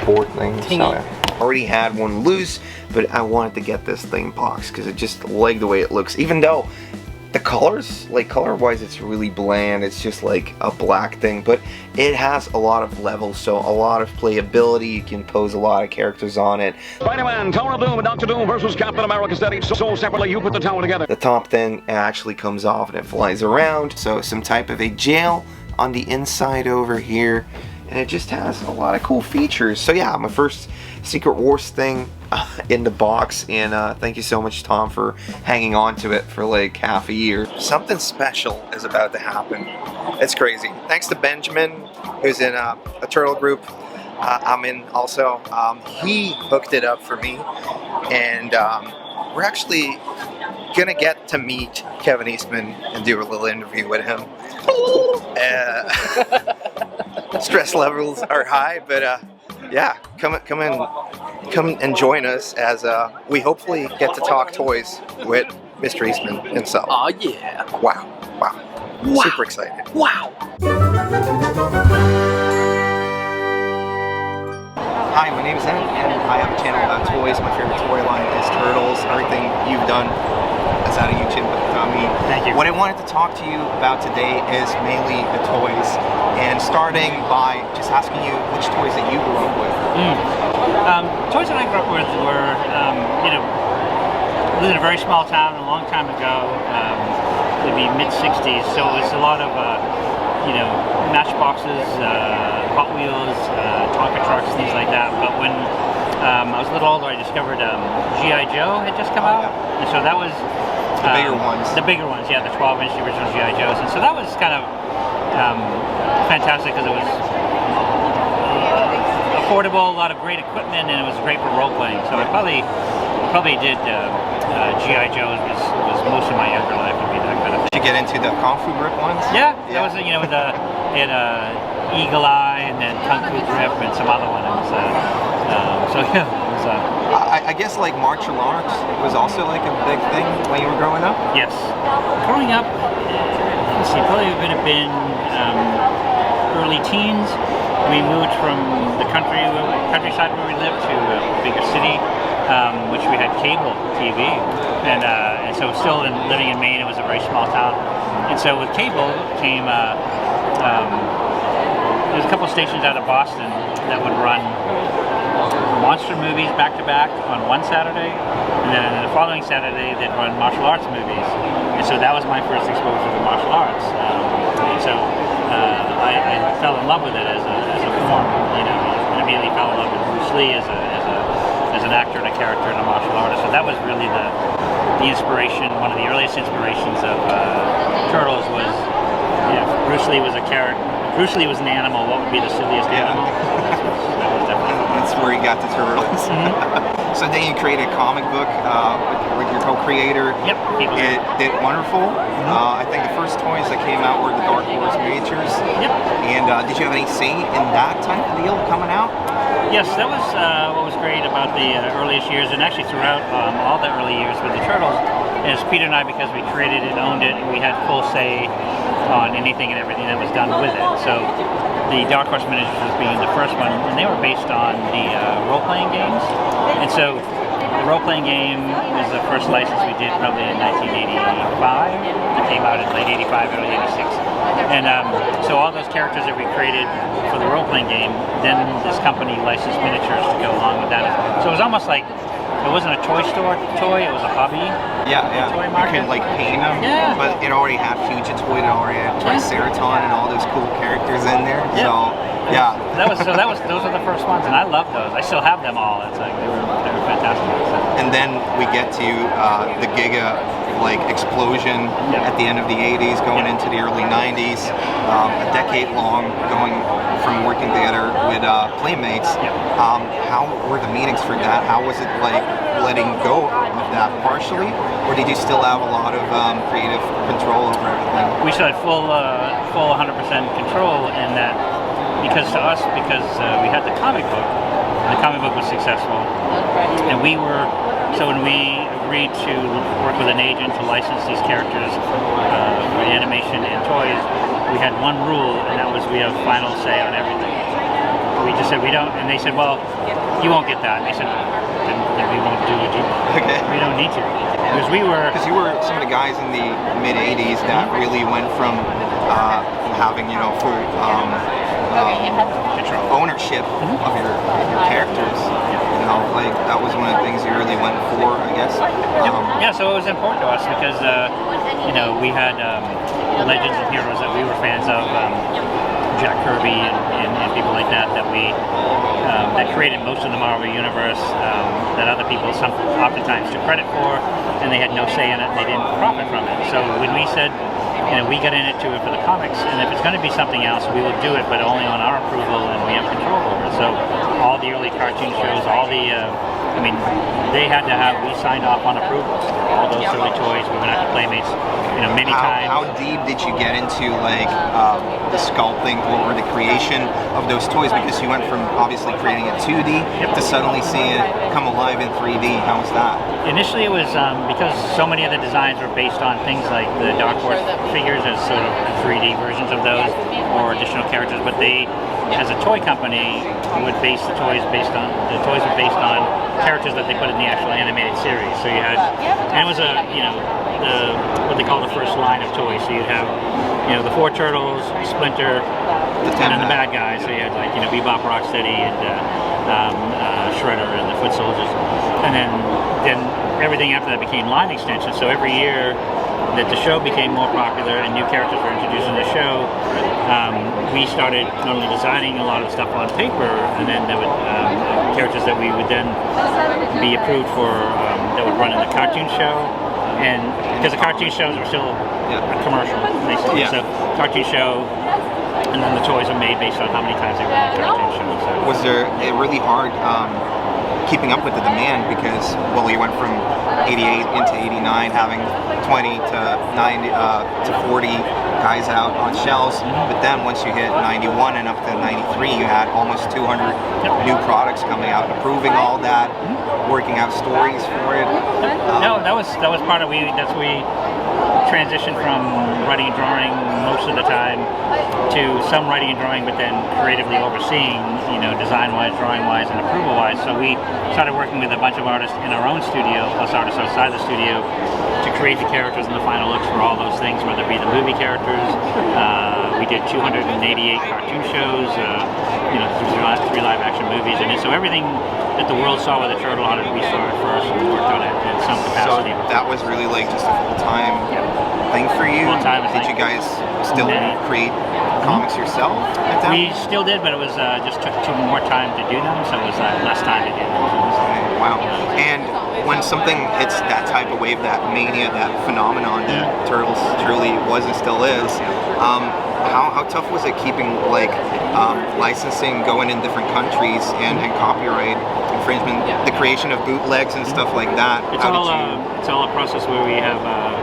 [SPEAKER 5] board thing. So, yeah.
[SPEAKER 2] Already had one loose, but I wanted to get this thing boxed because I just like the way it looks. Even though the colors, like color-wise, it's really bland. It's just like a black thing, but it has a lot of levels, so a lot of playability. You can pose a lot of characters on it.
[SPEAKER 11] Spider-Man, Tower of Doom, and Dr. Doom versus Captain America studied so separately. You put the tower together.
[SPEAKER 2] The top thing actually comes off and it flies around, so some type of a jail on the inside over here. And it just has a lot of cool features. So yeah, my first Secret Wars thing in the box, and thank you so much, Tom, for hanging on to it for like half a year. Something special is about to happen. It's crazy. Thanks to Benjamin, who's in a turtle group I'm in also. He hooked it up for me, and we're actually gonna get to meet Kevin Eastman and do a little interview with him. Stress levels are high, but yeah, come and join us as we hopefully get to talk toys with Mr. Eastman himself.
[SPEAKER 3] Oh yeah!
[SPEAKER 2] Wow! Super excited!
[SPEAKER 3] Wow!
[SPEAKER 2] Hi, my name is Erin, and I have a channel about toys. My favorite toy line is Turtles. Everything you've done is out of YouTube without me.
[SPEAKER 18] Thank you.
[SPEAKER 2] What I wanted to talk to you about today is mainly the toys, and starting by just asking you which toys that you grew up with.
[SPEAKER 18] Toys that I grew up with were, you know, lived in a very small town a long time ago, maybe mid-60s, so it was a lot of, you know, Matchboxes, Hot Wheels, Tonka trucks, things like that. But when I was a little older, I discovered G.I. Joe had just come out, and so that was
[SPEAKER 2] the bigger ones.
[SPEAKER 18] The bigger ones, yeah, the 12-inch, the original G.I. Joes, and so that was kind of fantastic because it was affordable, a lot of great equipment, and it was great for role playing. So I probably did G.I. Joes was most of my younger life would be that kind of thing.
[SPEAKER 2] Did you get into the Kung Fu grip ones?
[SPEAKER 18] Yeah, that was, you know, with the Eagle Eye and then Kung Fu grip and some other one. It was, so yeah, it was.
[SPEAKER 2] I guess like martial arts was also like a big thing when you were growing up.
[SPEAKER 18] Yes, growing up, let's see, probably would have been early teens. We moved from the countryside where we lived to a bigger city, which we had cable TV, and so still living in Maine, it was a very small town, and so with cable came there's a couple stations out of Boston that would run monster movies back to back on one Saturday, and then the following Saturday they'd run martial arts movies, and so that was my first exposure to martial arts, and so I fell in love with it as a form, you know, and immediately fell in love with Bruce Lee as an actor and a character and a martial artist. So that was really the inspiration. One of the earliest inspirations of Turtles was, you know, Bruce Lee was a character. Bruce Lee was an animal. What would be the silliest animal? That was definitely.
[SPEAKER 2] That's where you got the Turtles. So then you created a comic book with your co-creator.
[SPEAKER 18] Yep.
[SPEAKER 2] It did wonderful. I think the first toys that came out were the Dark Horse miniatures.
[SPEAKER 18] Yep.
[SPEAKER 2] And did you have any say in that type of deal coming out?
[SPEAKER 18] Yes, that was what was great about the earliest years, and actually throughout all the early years with the Turtles, is Peter and I, because we created and owned it, we had full say on anything and everything that was done with it. So the Dark Horse miniatures being the first one, and they were based on the role-playing games. And so the role-playing game was the first license we did probably in 1985. It came out in late 85, early 86. And so all those characters that we created for the role-playing game, then this company licensed miniatures to go along with that. So it was almost like, it wasn't a toy store toy, it was a hobby.
[SPEAKER 2] Yeah.
[SPEAKER 18] Toy
[SPEAKER 2] You
[SPEAKER 18] market.
[SPEAKER 2] could like paint them,
[SPEAKER 18] Yeah.
[SPEAKER 2] but it already had Fugitoid, it already had Triceraton and all those cool characters in there.
[SPEAKER 18] Yeah.
[SPEAKER 2] So yeah.
[SPEAKER 18] Those were the first ones, and I love those. I still have them all. It's like they were fantastic. So.
[SPEAKER 2] And then we get to the Giga like explosion at the end of the 80s, going into the early 90s, a decade long, going from working together with Playmates. How were the meetings for that? How was it like letting go of that partially, or did you still have a lot of creative control over everything?
[SPEAKER 18] We still had full 100% control in that, because to us, we had the comic book, and the comic book was successful, and we were, so when we agreed to work with an agent to license these characters for animation and toys, we had one rule, and that was we have final say on everything. We just said we don't, and they said, well, you won't get that. And they said, then we won't do it. We don't need to. Because you
[SPEAKER 2] were some of the guys in the mid 80s that really went from having, you know, full ownership of your characters. You know, like that was one of the things you really went for, I guess.
[SPEAKER 18] Yeah, so it was important to us because you know, we had legends and heroes that we were fans of. Jack Kirby and people like that we that created most of the Marvel universe that other people oftentimes took credit for, and they had no say in it and they didn't profit from it. So when we said, you know, we got into it for the comics, and if it's going to be something else, we will do it, but only on our approval, and we have control over it. So all the early cartoon shows, all the I mean, they had to have, we signed off on approval for all those early toys. We went out to Playmates, you know, many times.
[SPEAKER 2] How deep did you get into like the sculpting or the creation of those toys? Because you went from obviously creating it 2D to suddenly seeing it come alive in 3D. How was that?
[SPEAKER 18] Initially it was because so many of the designs were based on things like the Dark Horse figures as sort of 3D versions of those, or additional characters, but they, as a toy company, would base the toys were based on characters that they put in the actual animated series. So you had, and it was what they call the first line of toys. So you'd have, you know, the 4 turtles, Splinter, and then the bad guys. So you had, like, you know, Bebop, Rocksteady, and Shredder, and the Foot Soldiers. And then everything after that became line extensions. So every year that the show became more popular and new characters were introduced in the show, we started not only designing a lot of stuff on paper, and then there would characters that we would then be approved for that would run in the cartoon show, and because the cartoon shows were still a commercial, basically. So cartoon show, and then the toys are made based on how many times they run the cartoon show. So.
[SPEAKER 2] Was there really hard keeping up with the demand, because, well, you went from 88 into 89 having 20 to 90 to 40 guys out on shelves, but then once you hit 91 and up to 93, you had almost 200 new products coming out, approving all that, working out stories for it.
[SPEAKER 18] No, that was part of we transitioned from writing and drawing most of the time to some writing and drawing, but then creatively overseeing, you know, design-wise, drawing-wise, and approval-wise. So we started working with a bunch of artists in our own studio, plus artists outside the studio, to create the characters and the final looks for all those things, whether it be the movie characters. We did 288 cartoon shows, you know, 3 live-action movies, and so everything that the world saw with the turtle on it, we saw it first and worked on it in some capacity.
[SPEAKER 2] So that was really like just a full-time thing for you? Did you guys still create comics yourself at that?
[SPEAKER 18] We still did, but it was just took more time to do them, so it was less time to do them.
[SPEAKER 2] Wow. And when something hits that type of wave, that mania, that phenomenon that Turtles truly was and still is, how tough was it keeping like licensing going in different countries and copyright infringement, the creation of bootlegs and stuff like that?
[SPEAKER 18] It's all a process where we have a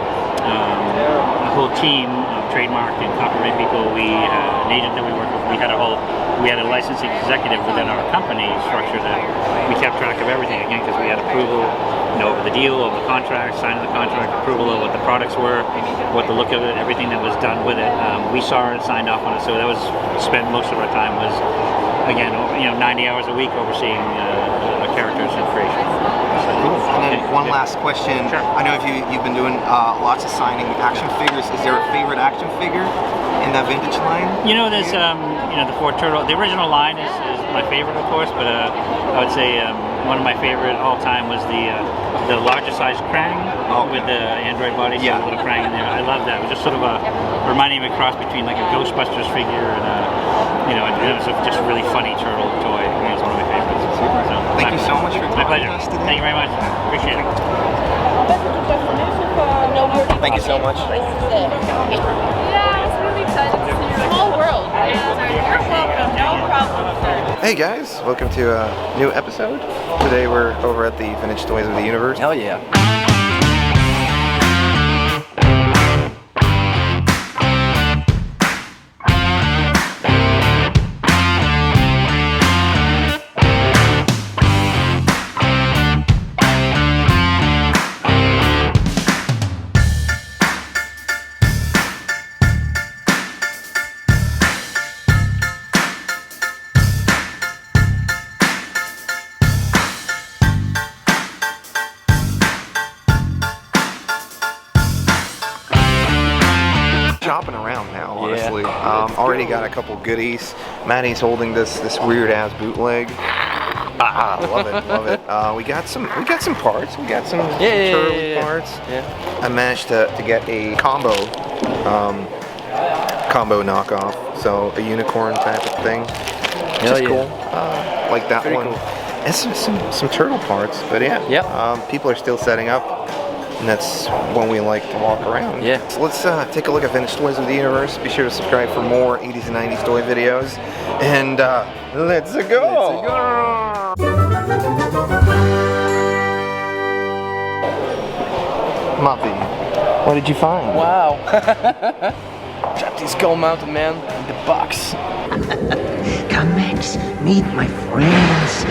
[SPEAKER 18] whole team of trademark and copyright people. We had an agent that we work with. We had a licensing executive within our company structure that we kept track of everything, again, because we had approval, you know, over the deal, over the contract, signing the contract, approval of what the products were, what the look of it, everything that was done with it. We saw it, signed off on it, so that was spent most of our time was, again, you know, 90 hours a week overseeing characters and creation.
[SPEAKER 2] And then one last question. Sure. I know you've been doing lots of signing action figures. Is there a favorite action figure in that vintage line?
[SPEAKER 18] You know, there's you know, the 4 turtle. The original line is my favorite, of course, but I would say one of my favorite all time was the larger size Krang with the android body, so a little Krang in there. I love that. It was just sort of reminding me of a cross between like a Ghostbusters figure and you know, it was just a really funny turtle toy. I mean, it's one of my favorites.
[SPEAKER 2] So, thank you so much for
[SPEAKER 18] my pleasure. Thank you very much. Appreciate it.
[SPEAKER 5] Thank you so much.
[SPEAKER 19] Yeah, it's really exciting to see you. Small world. You're welcome. No problem, sir.
[SPEAKER 5] Hey guys, welcome to a new episode. Today we're over at the Vintage Toys of the Universe.
[SPEAKER 3] Hell yeah.
[SPEAKER 5] Shopping around now, honestly. Already got a couple goodies. Maddie's holding this weird ass bootleg. Love it, love it. We got some parts. We got some turtle parts. Yeah. I managed to get a combo knockoff, so a unicorn type of thing. Which is cool. Like that one. Cool. And some turtle parts, but yeah. People are still setting up. And that's when we like to walk around. Yeah. So let's take a look at Vintage Toys of the Universe. Be sure to subscribe for more 80s and 90s toy videos. And let's go! Muppy, what did you find?
[SPEAKER 3] Wow. Japanese Skull Mountain Man in the box.
[SPEAKER 15] Come, Max, meet my friends.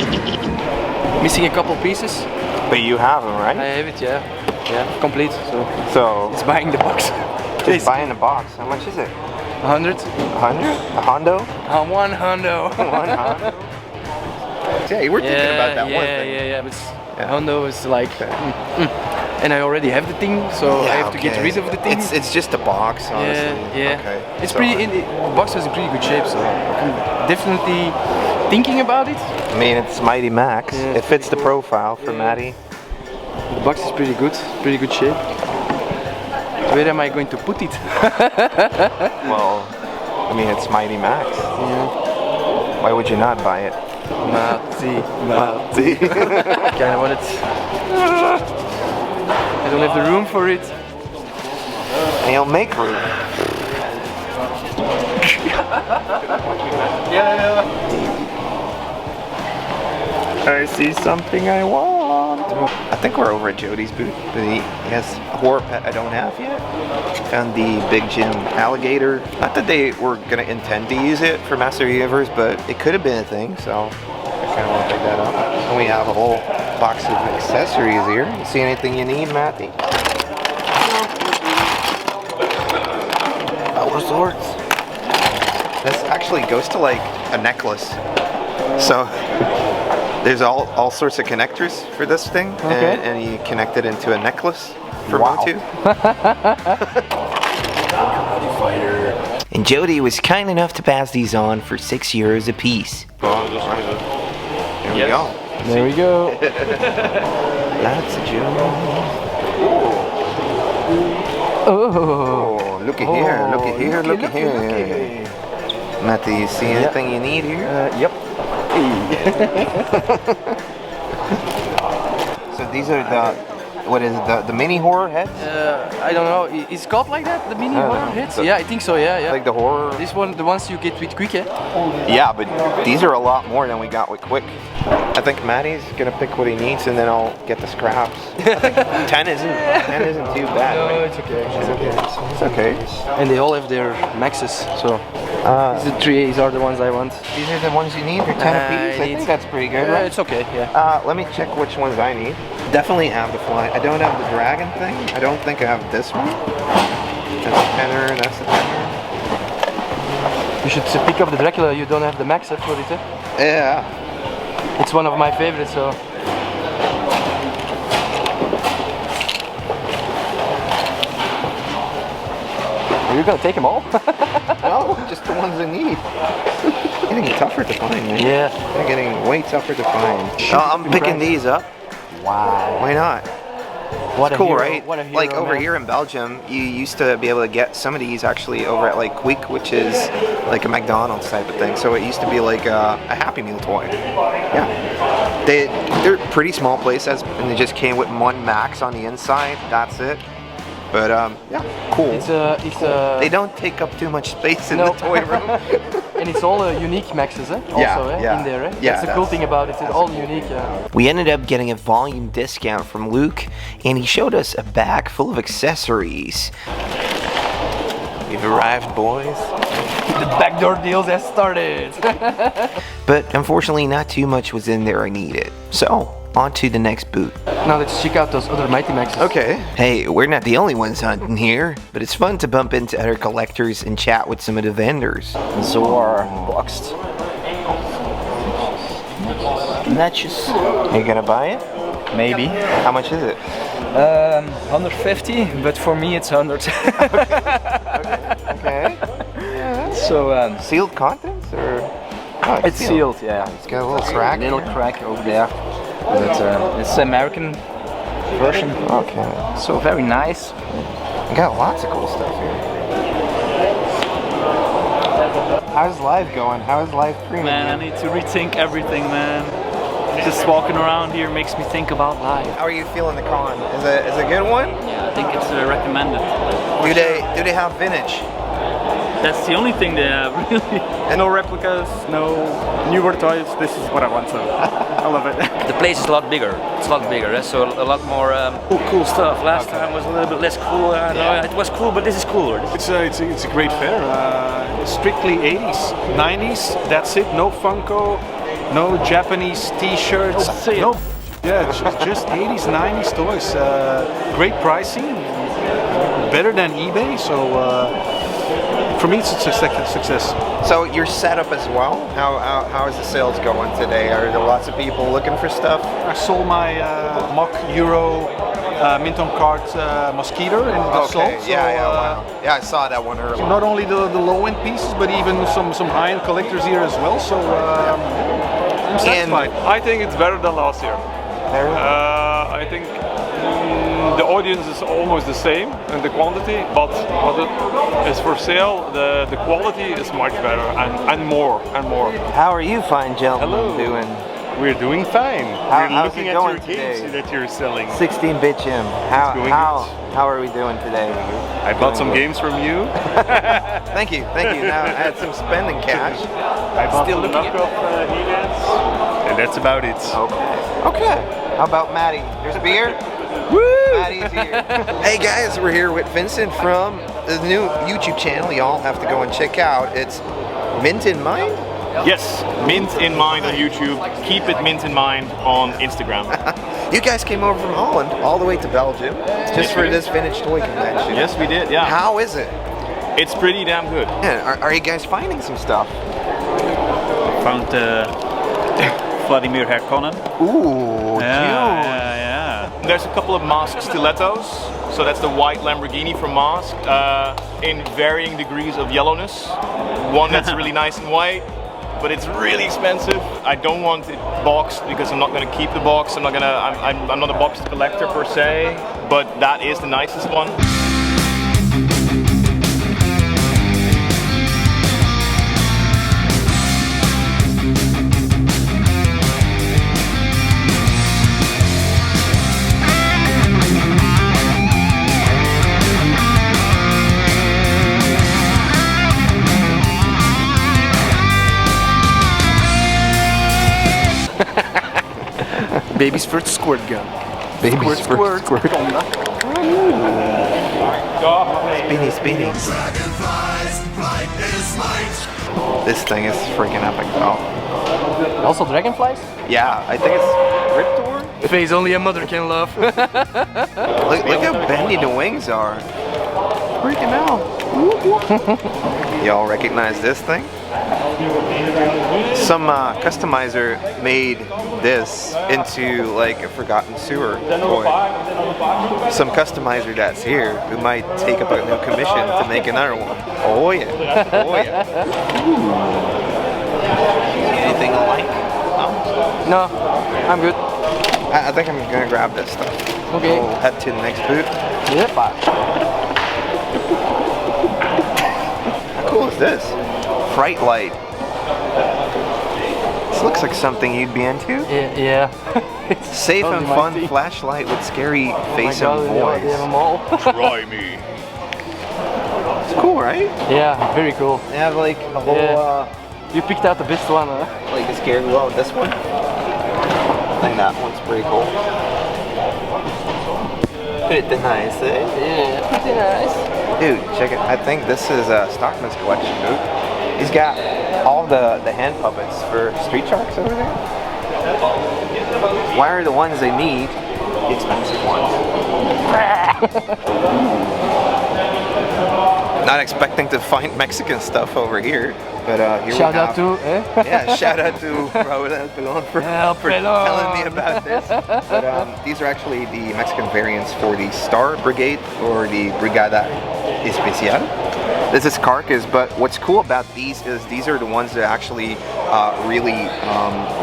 [SPEAKER 3] Missing a couple pieces.
[SPEAKER 5] But you have them, right?
[SPEAKER 3] I have it, yeah. Yeah, complete.
[SPEAKER 5] So
[SPEAKER 3] it's buying the box.
[SPEAKER 5] Just buying the box. How much is it?
[SPEAKER 3] 100.
[SPEAKER 5] 100? A hondo?
[SPEAKER 3] 1 hondo.
[SPEAKER 5] 1 hondo. Yeah, you were thinking about that one thing.
[SPEAKER 3] Yeah, but hondo is like, and I already have the thing, so I have to get rid of the thing.
[SPEAKER 5] It's just a box, honestly.
[SPEAKER 3] Yeah.
[SPEAKER 5] Okay.
[SPEAKER 3] It's pretty. The box is in pretty good shape, so I'm definitely thinking about it.
[SPEAKER 5] I mean, it's Mighty Max. Yeah, it fits the profile for Maddie.
[SPEAKER 3] The box is pretty good shape. Where am I going to put it?
[SPEAKER 5] Well, I mean, it's Mighty Max.
[SPEAKER 3] Yeah.
[SPEAKER 5] Why would you not buy it?
[SPEAKER 3] Mati. Kinda want it. I don't have the room for it.
[SPEAKER 5] And you'll make room. I see something I want. I think we're over at Jody's booth, but he has a horror pet I don't have yet. Found the Big Jim alligator. Not that they were gonna intend to use it for Master Universe, but it could have been a thing, so I kind of want to pick that up. And we have a whole box of accessories here. You see anything you need, Matty? All sorts. This actually goes to like a necklace. So there's all sorts of connectors for this thing, and you connect it into a necklace for Motu. And Jody was kind enough to pass these on for €6 a piece. There we go.
[SPEAKER 3] There we go.
[SPEAKER 5] Lots of Jody.
[SPEAKER 3] Oh,
[SPEAKER 5] look at here, look at here, look at here. Matty, you see anything you need here?
[SPEAKER 3] Yep.
[SPEAKER 5] So these are the mini horror heads?
[SPEAKER 3] I don't know. It's called like that? The mini horror heads? Yeah, I think so. Yeah.
[SPEAKER 5] Like the horror.
[SPEAKER 3] This one, the ones you get with Quick,
[SPEAKER 5] Yeah, but these are a lot more than we got with Quick. I think Matty's gonna pick what he needs, and then I'll get the scraps. I think 10 isn't too bad.
[SPEAKER 3] No,
[SPEAKER 5] right?
[SPEAKER 3] it's okay.
[SPEAKER 5] It's okay.
[SPEAKER 3] And they all have their maxes, so these are the ones I want.
[SPEAKER 5] These are the ones you need. They're 10 apiece. I think that's pretty good, right?
[SPEAKER 3] It's okay. Yeah.
[SPEAKER 5] Let me check which ones I need. Definitely have the fly. I don't have the dragon thing. I don't think I have this one. That's the tenor. That's the tenor.
[SPEAKER 3] You should pick up the Dracula. You don't have the max for it, eh?
[SPEAKER 5] Yeah.
[SPEAKER 3] It's one of my favorites, so. Are you gonna take them all?
[SPEAKER 5] No, just the ones I need. Getting tougher to find, man.
[SPEAKER 3] Yeah.
[SPEAKER 5] They're getting way tougher to find. I'm picking these up.
[SPEAKER 3] Wow.
[SPEAKER 5] Why not?
[SPEAKER 3] What
[SPEAKER 5] it's cool,
[SPEAKER 3] hero,
[SPEAKER 5] right?
[SPEAKER 3] What a hero,
[SPEAKER 5] like over
[SPEAKER 3] man.
[SPEAKER 5] here in Belgium, you used to be able to get some of these actually over at like Quick, which is like a McDonald's type of thing. So it used to be like a Happy Meal toy. Yeah. They're pretty small places, and they just came with one max on the inside. That's it. But yeah, cool.
[SPEAKER 3] It's a.
[SPEAKER 5] They don't take up too much space in the toy room.
[SPEAKER 3] And it's all unique maxes, eh? Also, in there, eh?
[SPEAKER 5] Yeah,
[SPEAKER 3] that's the cool thing about it. It's all unique.
[SPEAKER 2] We ended up getting a volume discount from Luke, and he showed us a bag full of accessories. We've arrived, boys.
[SPEAKER 3] The backdoor deals has started.
[SPEAKER 2] But unfortunately, not too much was in there I needed. So, on to the next boot.
[SPEAKER 3] Now let's check out those other Mighty Maxes.
[SPEAKER 2] Okay. Hey, we're not the only ones hunting here, but it's fun to bump into other collectors and chat with some of the vendors.
[SPEAKER 10] Doerr boxed. Netjes.
[SPEAKER 5] Are you gonna buy it?
[SPEAKER 10] Maybe.
[SPEAKER 5] How much is it?
[SPEAKER 10] 150, but for me it's 100.
[SPEAKER 5] Okay.
[SPEAKER 10] So
[SPEAKER 5] sealed contents or? Oh,
[SPEAKER 10] it's sealed, yeah.
[SPEAKER 5] It's got a little crack.
[SPEAKER 10] A little crack over there. But it's the American version.
[SPEAKER 5] Okay.
[SPEAKER 10] So very nice.
[SPEAKER 5] You got lots of cool stuff here. How's life going? How is life treating you?
[SPEAKER 20] Man, I need to rethink everything, man. Just walking around here makes me think about life.
[SPEAKER 5] How are you feeling the con? Is it a good one?
[SPEAKER 20] Yeah, I think it's recommended.
[SPEAKER 5] Do they have vintage?
[SPEAKER 20] That's the only thing they have, really.
[SPEAKER 13] And no replicas, no newer toys. This is what I want, so I love it.
[SPEAKER 21] The place is a lot bigger. It's a lot bigger, so a lot more cool stuff. Last time was a little bit less cool. It was cool, but this is cooler.
[SPEAKER 22] It's a great fair. Strictly 80s, 90s. That's it. No Funko, no Japanese T-shirts. No. Yeah, just 80s, 90s toys. Great pricing. Better than eBay. So. For me, it's a success.
[SPEAKER 5] So your setup as well. How is the sales going today? Are there lots of people looking for stuff?
[SPEAKER 22] I sold my mock Euro mint on card mosquito and got sold. So,
[SPEAKER 5] yeah, I saw that one earlier.
[SPEAKER 22] Not only the low end pieces, but even some high end collectors here as well. So I'm satisfied.
[SPEAKER 23] I think it's better than last year. I think the audience is almost the same in the quantity, but what is for sale, the quality is much better and more.
[SPEAKER 5] How are you fine gentlemen doing?
[SPEAKER 23] We're doing fine. We're looking at your
[SPEAKER 5] today?
[SPEAKER 23] games that you're selling.
[SPEAKER 5] 16-bit Jim. How are we doing today?
[SPEAKER 23] I bought some games from you.
[SPEAKER 5] Thank you. Now I had some spending cash.
[SPEAKER 23] I bought some knockoff He-Mans, and that's about it.
[SPEAKER 5] Okay. How about Maddie? There's beer? Woo! Maddie's here. Hey guys, we're here with Vincent from the new YouTube channel y'all have to go and check out. It's Mint in Mind?
[SPEAKER 23] Yes, Mint in Mind on YouTube. Keep it Mint in Mind on Instagram.
[SPEAKER 5] You guys came over from Holland all the way to Belgium just for this vintage toy convention.
[SPEAKER 23] Yes, we did, yeah.
[SPEAKER 5] How is it?
[SPEAKER 23] It's pretty damn good.
[SPEAKER 5] Yeah, are you guys finding some stuff?
[SPEAKER 18] Found Vladimir Harkonnen.
[SPEAKER 5] Ooh,
[SPEAKER 23] yeah. There's a couple of Mask stilettos. So that's the white Lamborghini from Mask in varying degrees of yellowness. One that's really nice and white, but it's really expensive. I don't want it boxed because I'm not going to keep the box. I'm not a boxed collector per se, but that is the nicest one.
[SPEAKER 3] Baby's first squirt gun.
[SPEAKER 5] Baby's first squirt gun. Spinny. This thing is freaking epic though.
[SPEAKER 3] Also dragonflies?
[SPEAKER 5] Yeah, I think it's Riptor.
[SPEAKER 3] Face only a mother can love.
[SPEAKER 5] look how bendy the wings are. Freaking out. Y'all recognize this thing? Some customizer made this into like a forgotten sewer toy. Some customizer that's here who might take up a new commission to make another one. Oh yeah. Anything I like?
[SPEAKER 3] No, I'm good.
[SPEAKER 5] I think I'm gonna grab this stuff.
[SPEAKER 3] Okay.
[SPEAKER 5] We'll head to the next booth.
[SPEAKER 3] Yep.
[SPEAKER 5] How cool is this? Fright light. This looks like something you'd be into.
[SPEAKER 3] Yeah.
[SPEAKER 5] Safe and fun flashlight with scary face and voice.
[SPEAKER 3] They have them all.
[SPEAKER 11] Try me.
[SPEAKER 5] It's cool, right?
[SPEAKER 3] Yeah, very cool.
[SPEAKER 5] They have like a whole.
[SPEAKER 3] You picked out the best one, huh?
[SPEAKER 5] Like a scary. Well, this one. I think that one's pretty cool. Pretty nice, eh?
[SPEAKER 3] Yeah, pretty nice.
[SPEAKER 5] Dude, check it. I think this is Stockman's collection, dude. He's got all the hand puppets for Street Sharks over there. Why are the ones they need the expensive ones? Not expecting to find Mexican stuff over here, but here
[SPEAKER 3] shout
[SPEAKER 5] we
[SPEAKER 3] out
[SPEAKER 5] have.
[SPEAKER 3] to, eh?
[SPEAKER 5] Yeah, shout out to Raúl Pelón for telling me about this. But these are actually the Mexican variants for the Star Brigade or the Brigada Especial. This is Carcass, but what's cool about these is these are the ones that actually really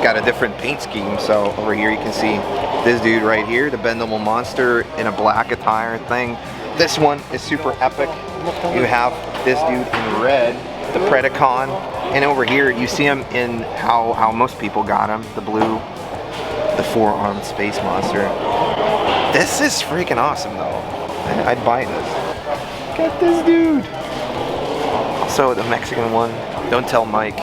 [SPEAKER 5] got a different paint scheme. So over here you can see this dude right here, the Bendable Monster in a black attire thing. This one is super epic. You have this dude in red, the Predacon, and over here you see him in how most people got him, the blue, the four-armed space monster. This is freaking awesome though. I'd buy this. Get this dude. So the Mexican one, don't tell Mike.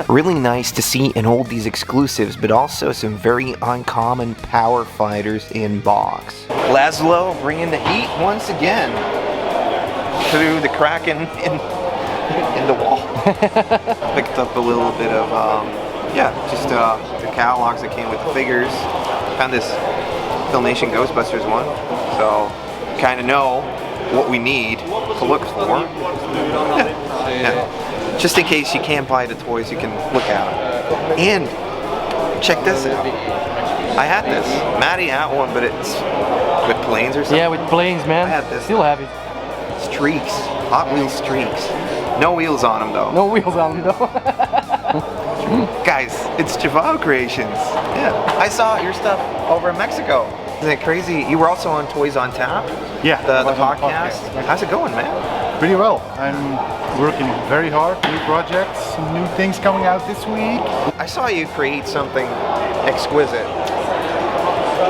[SPEAKER 5] Really nice to see and hold these exclusives, but also some very uncommon power fighters in box. Laszlo bringing the heat once again through the crack in the wall. Picked up a little bit of, just the catalogs that came with the figures. Found this Filmation Ghostbusters one, so kind of know what we need to look for. Yeah. Just in case you can't buy the toys, you can look at them. And check this out. I had this. Maddie had one, but it's with planes or something.
[SPEAKER 3] Yeah, with planes, man.
[SPEAKER 5] I had this.
[SPEAKER 3] Still have it.
[SPEAKER 5] Streaks. Hot Wheels Streaks. No wheels on them though.
[SPEAKER 3] No wheels on them though.
[SPEAKER 5] Guys, it's Joao Creations. Yeah. I saw your stuff over in Mexico. Isn't it crazy? You were also on Toys on Tap?
[SPEAKER 12] Yeah.
[SPEAKER 5] The podcast. How's it going, man?
[SPEAKER 12] Pretty well. I'm working very hard. New projects, some new things coming out this week.
[SPEAKER 5] I saw you create something exquisite.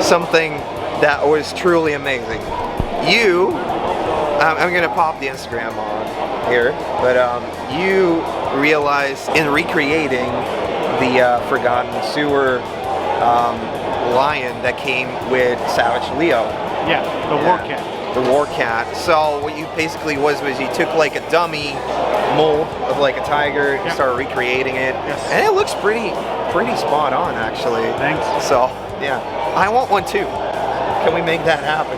[SPEAKER 5] Something that was truly amazing. You, I'm going to pop the Instagram on here, but you realized in recreating the Forgotten Sewer lion that came with Savage Leo.
[SPEAKER 12] Yeah, the War Cat.
[SPEAKER 5] The War Cat. So what you basically was you took like a dummy mold of like a tiger, and started recreating it, and it looks pretty spot on actually.
[SPEAKER 12] Thanks.
[SPEAKER 5] So yeah, I want one too. Can we make that happen?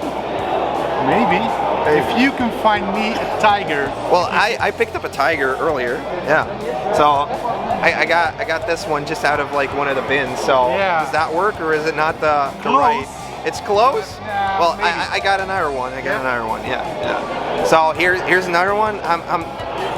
[SPEAKER 12] Maybe. If you can find me a tiger.
[SPEAKER 5] Well, I picked up a tiger earlier. Yeah. So I got this one just out of like one of the bins. So does that work or is it not the right? It's close?
[SPEAKER 12] Yeah,
[SPEAKER 5] well, I got another one. Another one. Yeah. So here's another one.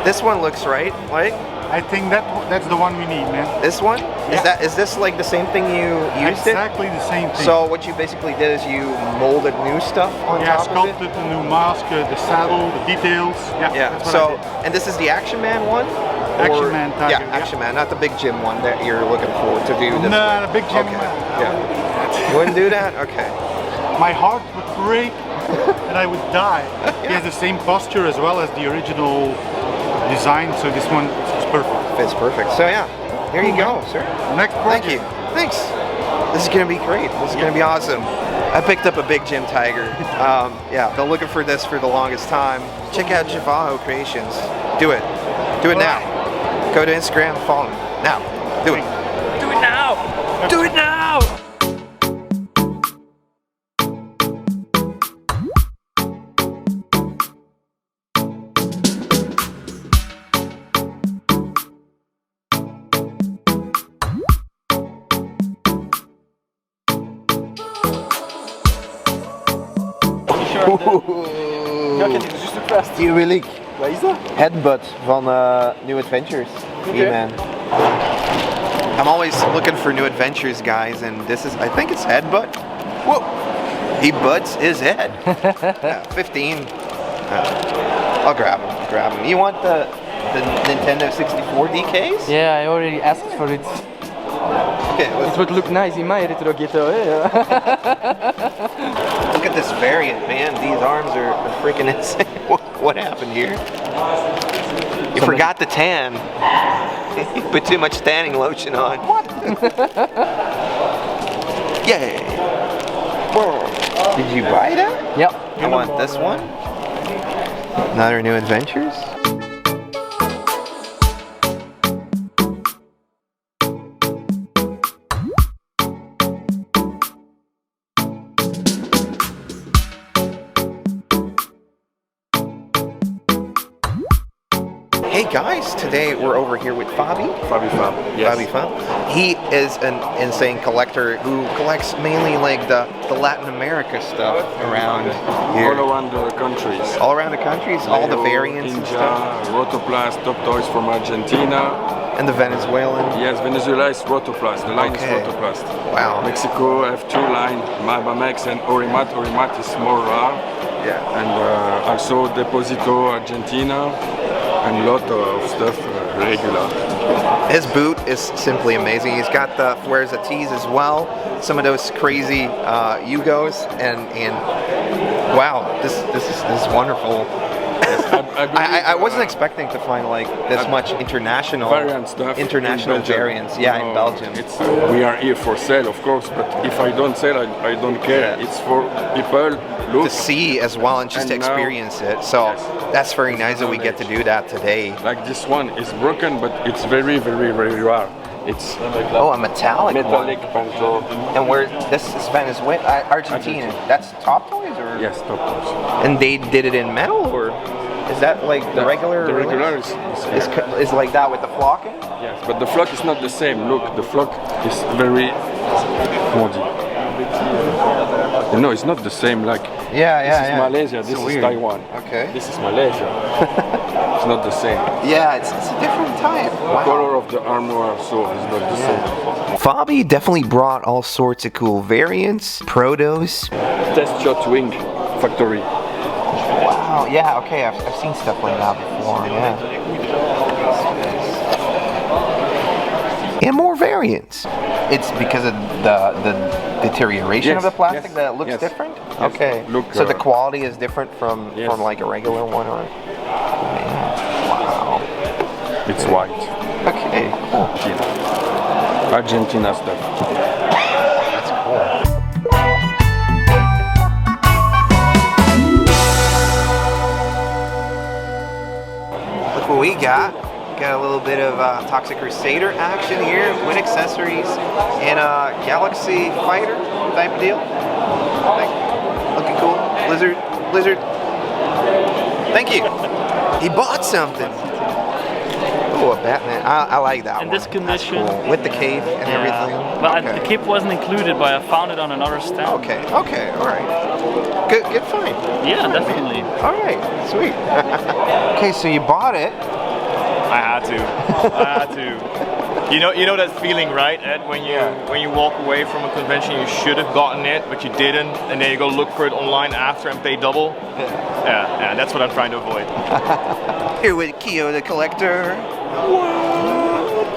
[SPEAKER 5] This one looks right. Like
[SPEAKER 12] I think that's the one we need, man.
[SPEAKER 5] This one?
[SPEAKER 12] Yeah.
[SPEAKER 5] Is this like the same thing you used?
[SPEAKER 12] Exactly the same thing.
[SPEAKER 5] So what you basically did is you molded new stuff on top of it?
[SPEAKER 12] Sculpted the new mask, the saddle, the details. Yeah. That's what I did.
[SPEAKER 5] And this is the Action Man one?
[SPEAKER 12] Action Man tiger.
[SPEAKER 5] Yeah, Action Man, not the Big Jim one that you're looking for to do this.
[SPEAKER 12] No, the Big Jim.
[SPEAKER 5] Okay. You wouldn't do that? Okay.
[SPEAKER 12] My heart would break and I would die. He has the same posture as well as the original design, so this one is perfect.
[SPEAKER 5] Fits perfect. So yeah, here you go, sir.
[SPEAKER 12] Next project.
[SPEAKER 5] Thank you. Thanks. This is gonna be great. This is gonna be awesome. I picked up a Big Jim Tiger. Been looking for this for the longest time. Check out Joao Creations. Do it. Do it now. Go to Instagram, follow him. Now. Do it.
[SPEAKER 21] Do it now! Do it now!
[SPEAKER 5] Die reliek.
[SPEAKER 21] Wat is dat?
[SPEAKER 5] Headbutt van New Adventures. He-Man. I'm always looking for new adventures, guys, and this is, I think it's Headbutt. Whoa! He butts his head. 15. I'll grab him. You want the Nintendo 64 DKs?
[SPEAKER 3] Yeah, I already asked for it.
[SPEAKER 2] Okay,
[SPEAKER 3] it would look nice in my retro ghetto. Eh?
[SPEAKER 2] Look at this variant, man. These arms are freaking insane. What happened here? You forgot the tan. You put too much tanning lotion on. What? Yay. Did you buy that?
[SPEAKER 3] Yep.
[SPEAKER 2] I want this one. Another new adventures. Hey guys, today we're over here with Fabi.
[SPEAKER 22] Fabi Fab. Yes.
[SPEAKER 2] Fabi Fab. He is an insane collector who collects mainly like the Latin America stuff around here.
[SPEAKER 1] All around the countries.
[SPEAKER 2] All around the countries, all the variants and stuff.
[SPEAKER 1] Rotoplast, top toys from Argentina.
[SPEAKER 2] And the Venezuelan.
[SPEAKER 1] Yes, Venezuela is Rotoplast. The line is Rotoplast.
[SPEAKER 2] Wow.
[SPEAKER 1] Mexico have two lines, Mabamex and Orimat. Orimat is more rare.
[SPEAKER 2] Yeah.
[SPEAKER 1] And also Deposito Argentina. And a lot of stuff regular.
[SPEAKER 2] His boot is simply amazing. He's got the Freitas tees as well. Some of those crazy Yugos and wow, this is wonderful. I wasn't expecting to find like this much international
[SPEAKER 1] variant stuff.
[SPEAKER 2] International variants. Yeah, in Belgium.
[SPEAKER 1] We are here for sale, of course, but if I don't sell, I don't care. It's for people
[SPEAKER 2] to see as well and just experience it. So that's very nice that we get to do that today.
[SPEAKER 1] Like this one is broken, but it's very, very, very rare. It's
[SPEAKER 2] a metallic
[SPEAKER 1] panto.
[SPEAKER 2] And where this is Venezuela, Argentina. That's Top Toys, or
[SPEAKER 1] yes, Top Toys.
[SPEAKER 2] And they did it in metal, or is that like the regular?
[SPEAKER 1] The regular
[SPEAKER 2] is like that with the flocking.
[SPEAKER 1] Yes, but the flock is not the same. Look, the flock is very. No, it's not the same. Like this is Malaysia. This is Taiwan.
[SPEAKER 2] Okay.
[SPEAKER 1] This is Malaysia. It's not the same.
[SPEAKER 2] Yeah, it's a different type.
[SPEAKER 1] The color of the armor also is not the same.
[SPEAKER 2] Fabi definitely brought all sorts of cool variants, protos.
[SPEAKER 1] Test shot wing factory.
[SPEAKER 2] Wow. Yeah. Okay. I've seen stuff like that before. Yeah. And more variants. It's because of the deterioration of the plastic that it looks different?
[SPEAKER 1] Yes.
[SPEAKER 2] Okay.
[SPEAKER 1] Look,
[SPEAKER 2] so the quality is different from like a regular one, or? Man. Wow.
[SPEAKER 1] It's white.
[SPEAKER 2] Okay, cool.
[SPEAKER 1] Argentina stuff.
[SPEAKER 2] That's cool. Look what we got. Got a little bit of Toxic Crusader action here with accessories and a Galaxy Fighter type of deal. Looking cool. Blizzard. Thank you. He bought something. Oh, a Batman. I like that one.
[SPEAKER 20] In this condition.
[SPEAKER 2] That's cool. With the cape and everything.
[SPEAKER 20] Well, the cape wasn't included, but I found it on another stand.
[SPEAKER 2] Okay, alright. Good find.
[SPEAKER 20] Yeah, definitely.
[SPEAKER 2] Alright, sweet. Okay, so you bought it.
[SPEAKER 23] I had to. You know that feeling, right, Ed? When you walk away from a convention, you should have gotten it, but you didn't, and then you go look for it online after and pay double. Yeah, that's what I'm trying to avoid.
[SPEAKER 2] Here with Keo the Collector.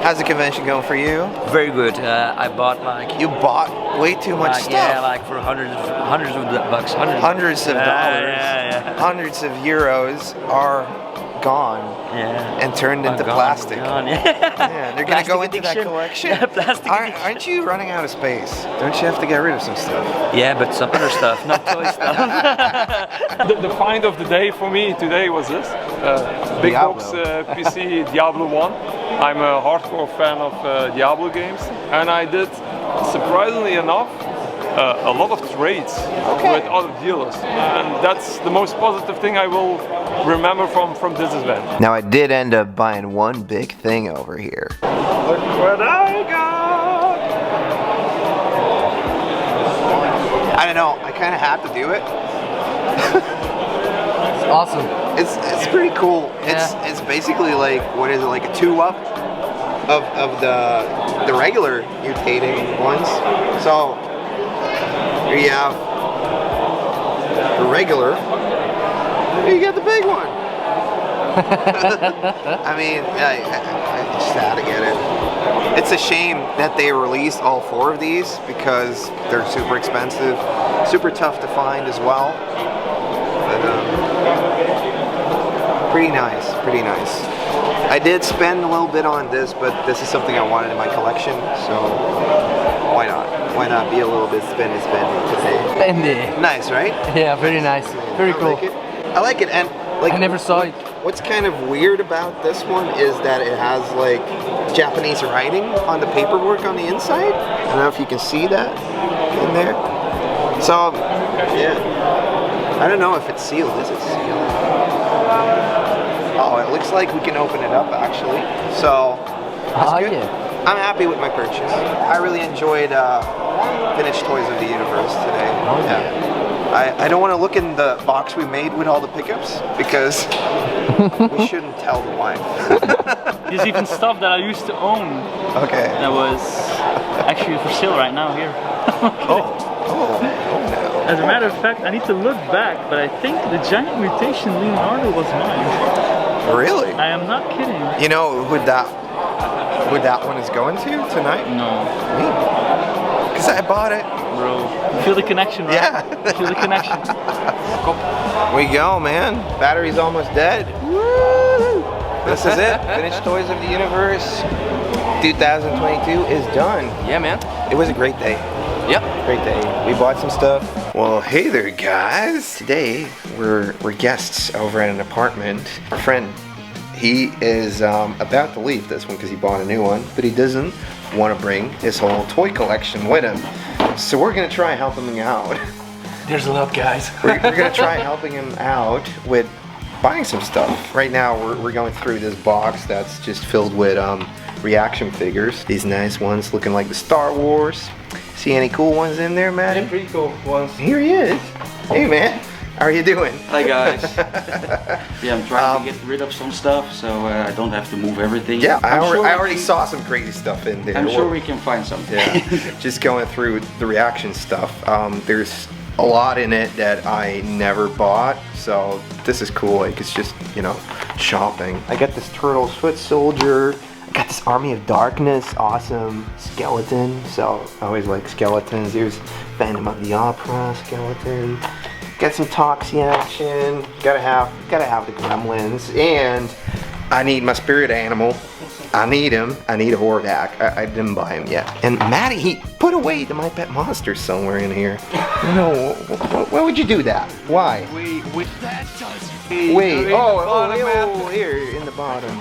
[SPEAKER 2] How's the convention going for you?
[SPEAKER 10] Very good. I bought like...
[SPEAKER 2] You bought way too much stuff.
[SPEAKER 10] Yeah, like for hundreds of bucks.
[SPEAKER 2] Hundreds of dollars. Hundreds of euros are gone and turned into plastic. Yeah, they're going to go into that collection.
[SPEAKER 10] Yeah, plastic.
[SPEAKER 2] Aren't you running out of space? Don't you have to get rid of some stuff?
[SPEAKER 10] Yeah, but some other stuff, not toy stuff.
[SPEAKER 1] The find of the day for me today was this. Big box PC Diablo 1. I'm a hardcore fan of Diablo games, and I did, surprisingly enough, a lot of trades with other dealers, and that's the most positive thing I will remember from this event.
[SPEAKER 2] Now I did end up buying one big thing over here.
[SPEAKER 1] Look what I got!
[SPEAKER 2] I don't know, I kind of have to do it.
[SPEAKER 3] It's awesome.
[SPEAKER 2] It's pretty cool. It's basically like, what is it, like a 2-up of the regular mutating ones. So here you have the regular, and you get the big one. I mean, I just had to get it.
[SPEAKER 5] It's a shame that they released all 4 of these because they're super expensive, super tough to find as well. But pretty nice, pretty nice. I did spend a little bit on this, but this is something I wanted in my collection, so why not? Why not be a little bit spendy today?
[SPEAKER 3] Spendy.
[SPEAKER 5] Nice, right?
[SPEAKER 3] Yeah, very nice. Very cool.
[SPEAKER 5] I like it, and like
[SPEAKER 3] I never saw it.
[SPEAKER 5] What's kind of weird about this one is that it has like Japanese writing on the paperwork on the inside. I don't know if you can see that in there. So, yeah. I don't know if it's sealed. Is it sealed? Oh, it looks like we can open it up actually. So, that's good.
[SPEAKER 3] Yeah.
[SPEAKER 5] I'm happy with my purchase. I really enjoyed Vintage Toys of the Universe today.
[SPEAKER 3] Oh, yeah.
[SPEAKER 5] I don't want to look in the box we made with all the pickups because we shouldn't tell the wife.
[SPEAKER 20] There's even stuff that I used to own.
[SPEAKER 5] Okay.
[SPEAKER 20] That was actually for sale right now here.
[SPEAKER 5] Oh no.
[SPEAKER 20] As a matter of fact, I need to look back, but I think the giant mutation Leonardo was mine.
[SPEAKER 5] Really?
[SPEAKER 20] I am not kidding.
[SPEAKER 5] You know who that one is going to tonight?
[SPEAKER 20] No.
[SPEAKER 5] Me. Because I bought it.
[SPEAKER 20] Bro, you feel the connection, right?
[SPEAKER 5] Yeah.
[SPEAKER 20] Feel the connection.
[SPEAKER 5] We go, man. Battery's almost dead. Woo! This is it. Vintage Toys of the Universe 2022 is done.
[SPEAKER 3] Yeah, man.
[SPEAKER 5] It was a great day.
[SPEAKER 3] Yep.
[SPEAKER 5] Great day. We bought some stuff. Well, hey there, guys. Today we're guests over at an apartment. Our friend, he is about to leave this one because he bought a new one, but he doesn't want to bring his whole toy collection with him. So we're gonna try helping him out.
[SPEAKER 3] There's a lot, guys.
[SPEAKER 5] we're gonna try helping him out with buying some stuff. Right now we're going through this box that's just filled with reaction figures. These nice ones looking like the Star Wars. See any cool ones in there, Maddie?
[SPEAKER 3] Yeah, pretty cool ones.
[SPEAKER 5] Here he is. Hey man, how are you doing?
[SPEAKER 6] Hi guys. Yeah, I'm trying to get rid of some stuff so I don't have to move everything.
[SPEAKER 5] Yeah, I already saw some crazy stuff in there.
[SPEAKER 6] I'm sure we can find something.
[SPEAKER 5] Yeah, just going through the reaction stuff. There's a lot in it that I never bought, so this is cool. Like it's just, you know, shopping. I got this Turtle's Foot Soldier. I got this Army of Darkness, awesome skeleton. So I always like skeletons. Here's Phantom of the Opera skeleton. Got some Toxie action. Gotta have the Gremlins, and I need my spirit animal. I need him. I need a Hordak. I didn't buy him yet. And Maddie, he put away the My Pet Monster somewhere in here. No, why would you do that? Why?
[SPEAKER 20] Wait, that does.
[SPEAKER 5] Wait. Oh, here in the bottom.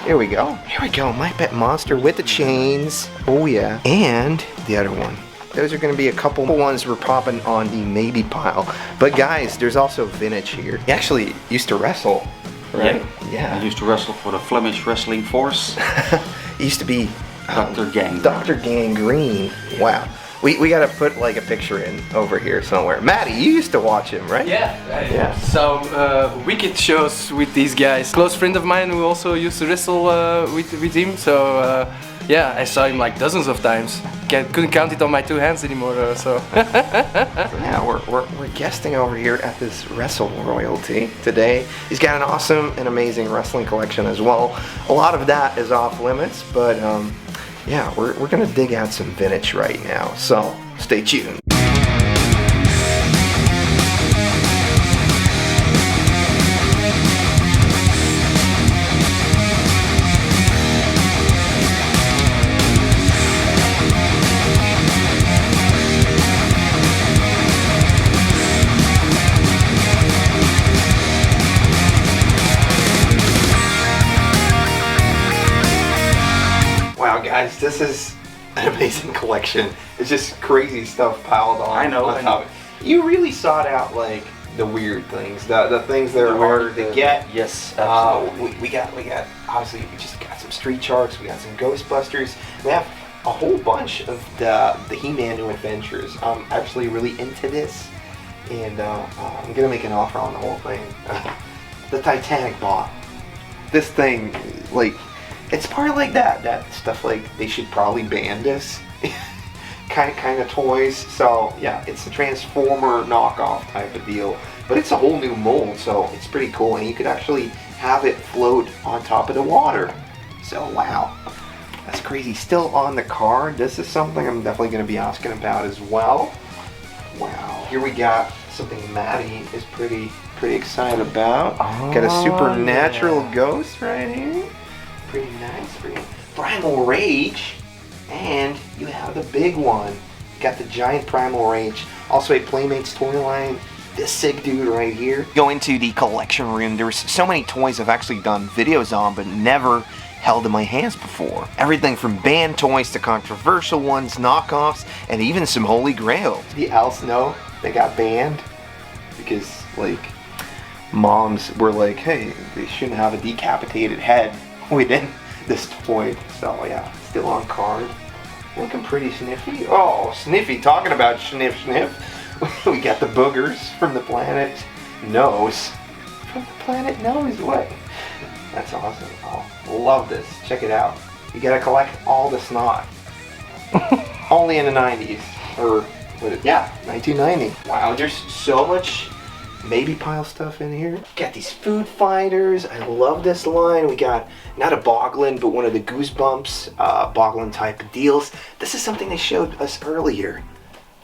[SPEAKER 5] Here we go. Here we go. My Pet Monster with the chains. Oh yeah. And the other one. Those are going to be a couple ones we're popping on the maybe pile. But guys, there's also vintage here. He actually used to wrestle, right?
[SPEAKER 6] Yeah. I used to wrestle for the Flemish Wrestling Force.
[SPEAKER 5] He used to be
[SPEAKER 6] Dr. Gangrene.
[SPEAKER 5] Dr. Gangrene. Wow. We got to put like a picture in over here somewhere. Maddie, you used to watch him, right?
[SPEAKER 3] Yeah. Some wicked shows with these guys. Close friend of mine who also used to wrestle with him. So yeah, I saw him like dozens of times. Couldn't count it on my 2 hands anymore. So
[SPEAKER 5] yeah, we're guesting over here at this Wrestle Royalty today. He's got an awesome and amazing wrestling collection as well. A lot of that is off limits, but yeah, we're gonna dig out some vintage right now. So stay tuned. Guys, this is an amazing collection. It's just crazy stuff piled on.
[SPEAKER 6] I know.
[SPEAKER 5] You really sought out like the weird things, the things that are harder to get.
[SPEAKER 6] Yes, absolutely.
[SPEAKER 5] We got obviously we just got some Street Sharks. We got some Ghostbusters. We have a whole bunch of the He-Man New Adventures. I'm actually really into this, and I'm gonna make an offer on the whole thing. The Titanic bot. This thing, like. It's part of like that stuff, like they should probably ban this kind of toys. So yeah, it's a Transformer knockoff type of deal, but it's a whole new mold, so it's pretty cool, and you could actually have it float on top of the water. So wow,
[SPEAKER 2] That's crazy. Still on the card. This is something I'm definitely going to be asking about as well. Wow. Here we got something Maddie is pretty excited about. Got a supernatural ghost right here. Pretty nice. Primal Rage. And you have the big one. Got the giant Primal Rage. Also a Playmates toy line. This sick dude right here. Go into the collection room. There's so many toys I've actually done videos on, but never held in my hands before. Everything from banned toys to controversial ones, knockoffs, and even some holy grail. The else know they got banned because like moms were like, hey, they shouldn't have a decapitated head within this toy. So yeah, still on card. Looking pretty sniffy. Oh, sniffy. Talking about sniff. We got the boogers from the planet Nose. From the planet Nose, what? That's awesome. Oh, love this. Check it out. You gotta collect all the snot. Only in the 90s. Or, yeah, 1990. Wow, there's so much Maybe Pile stuff in here. Got these food fighters. I love this line. We got not a Boglin, but one of the Goosebumps Boglin type of deals. This is something they showed us earlier.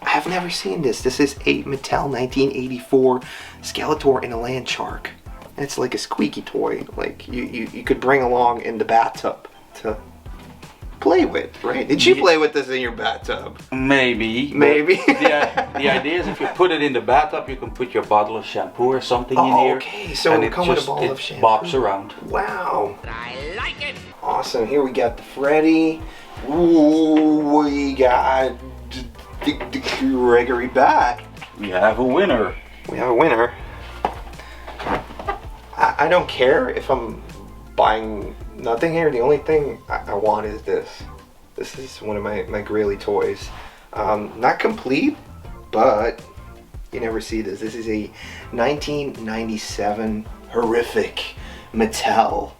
[SPEAKER 2] I have never seen this. This is a Mattel 1984 Skeletor and a Land Shark. And it's like a squeaky toy, like you could bring along in the bathtub to play with, right? Did you play with this in your bathtub?
[SPEAKER 7] Maybe. The idea is if you put it in the bathtub, you can put your bottle of shampoo or something in here.
[SPEAKER 2] Okay, so
[SPEAKER 7] and
[SPEAKER 2] it come with a bottle of shampoo.
[SPEAKER 7] Bops around.
[SPEAKER 2] Wow. I like it. Awesome. Here we got the Freddy. Ooh, we got Gregory back.
[SPEAKER 7] We have a winner.
[SPEAKER 2] We have a winner. I don't care if I'm buying nothing here. The only thing I want is this. This is one of my Graily toys. Not complete, but you never see this. This is a 1997 horrific Mattel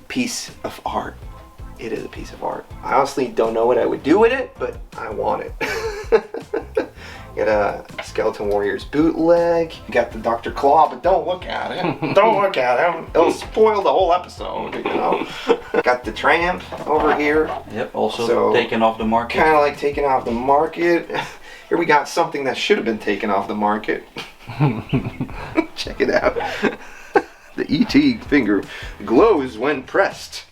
[SPEAKER 2] piece of art. It is a piece of art. I honestly don't know what I would do with it, but I want it. Got a Skeleton Warriors bootleg. You got the Dr. Claw, but don't look at it. Don't look at it. It'll spoil the whole episode, you know. Got the Tramp over here.
[SPEAKER 7] Yep, also taken off the market.
[SPEAKER 2] Kind of like taken off the market. Here we got something that should have been taken off the market. Check it out. The ET finger glows when pressed.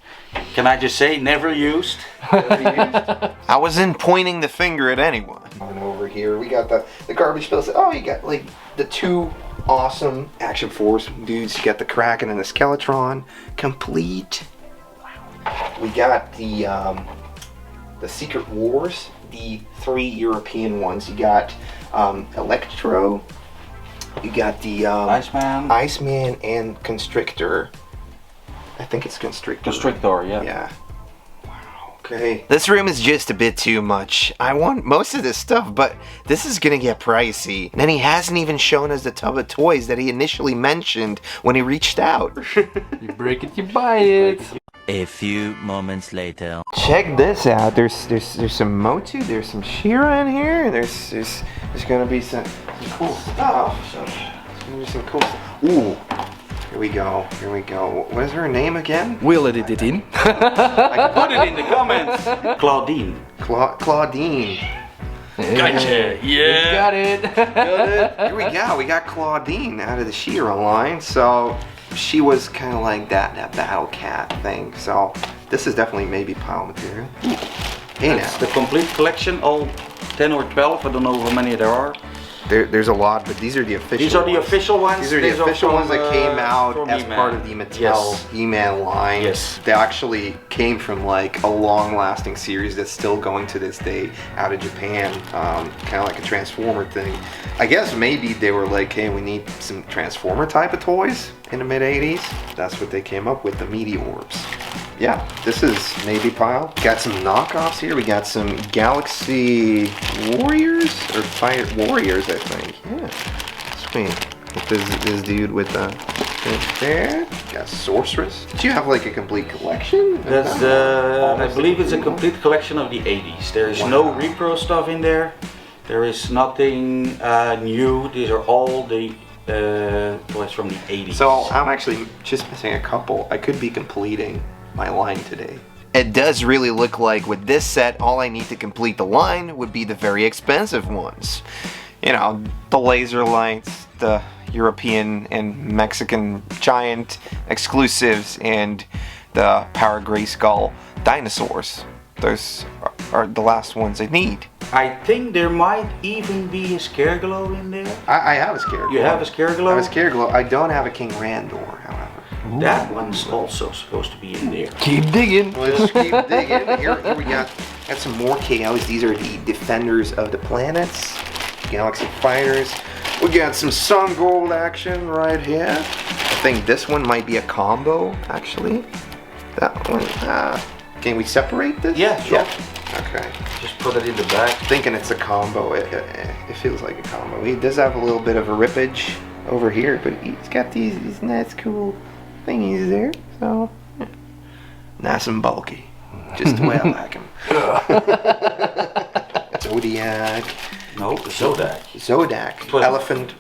[SPEAKER 7] Can I just say, never used?
[SPEAKER 2] I wasn't pointing the finger at anyone. And over here, we got the garbage bills. Oh, you got like the two awesome Action Force dudes. You got the Kraken and the Skeletron, complete. We got the Secret Wars, the 3 European ones. You got Electro. You got the Iceman and Constrictor. I think it's Constrictor.
[SPEAKER 7] Constrictor, yeah.
[SPEAKER 2] Yeah. Wow, okay. This room is just a bit too much. I want most of this stuff, but this is gonna get pricey. And then he hasn't even shown us the tub of toys that he initially mentioned when he reached out.
[SPEAKER 3] You break it, you buy it.
[SPEAKER 16] A few moments later.
[SPEAKER 2] Check this out. There's some Motu, there's some She-Ra in here. There's gonna be some cool stuff. So there's gonna be some cool stuff. Ooh. Here we go. What is her name again?
[SPEAKER 3] We'll edit it in.
[SPEAKER 7] I put it in the comments. Claudine.
[SPEAKER 2] Claudine.
[SPEAKER 7] Gotcha. Yeah.
[SPEAKER 3] Got it.
[SPEAKER 2] Here we go. We got Claudine out of the She-Ra line. So she was kind of like that Battle Cat thing. So this is definitely maybe pile material. Hey,
[SPEAKER 7] that's the complete collection, all 10 or 12. I don't know how many there are.
[SPEAKER 2] There's a lot, but these are the official ones.
[SPEAKER 7] These are the official ones?
[SPEAKER 2] These are the official ones that came out as part of the Mattel E-Man line.
[SPEAKER 7] Yes.
[SPEAKER 2] They actually came from like a long-lasting series that's still going to this day out of Japan. Kind of like a Transformer thing. I guess maybe they were like, hey, we need some Transformer type of toys in the mid-80s. That's what they came up with, the Meteorbs. Yeah, this is maybe pile. Got some knockoffs here. We got some Galaxy Warriors or Fire Warriors, I think. Yeah, sweet. This dude with the there. Got Sorceress. Did you have like a complete collection?
[SPEAKER 7] That's I believe it's a complete collection of the 80s. There is no repro stuff in there. There is nothing new. These are all the toys from the 80s.
[SPEAKER 2] So I'm actually just missing a couple. I could be completing my line today. It does really look like with this set, all I need to complete the line would be the very expensive ones. You know, the laser lights, the European and Mexican giant exclusives, and the Power Grayskull dinosaurs. Those are the last ones I need.
[SPEAKER 7] I think there might even be a Scareglow in there.
[SPEAKER 5] I have a Scareglow.
[SPEAKER 7] You have a Scareglow?
[SPEAKER 5] I have a Scareglow. I don't have a King Randor, however.
[SPEAKER 7] That one's also supposed to be in there.
[SPEAKER 2] Keep digging.
[SPEAKER 5] Let's keep digging. Here we got some more KOs. These are the Defenders of the Planets, Galaxy Fighters. We got some Sun Gold action right here. I think this one might be a combo, actually. That one, can we separate this?
[SPEAKER 7] Yeah, sure.
[SPEAKER 5] Yeah. Okay.
[SPEAKER 7] Just put it in the back.
[SPEAKER 5] Thinking it's a combo. It feels like a combo. He does have a little bit of a rippage over here, but he's got these nice cool thingies there. So, yeah. Nice and bulky. Just the way I like him. Zodiac.
[SPEAKER 7] No, Zodak.
[SPEAKER 5] Zodak. Elephant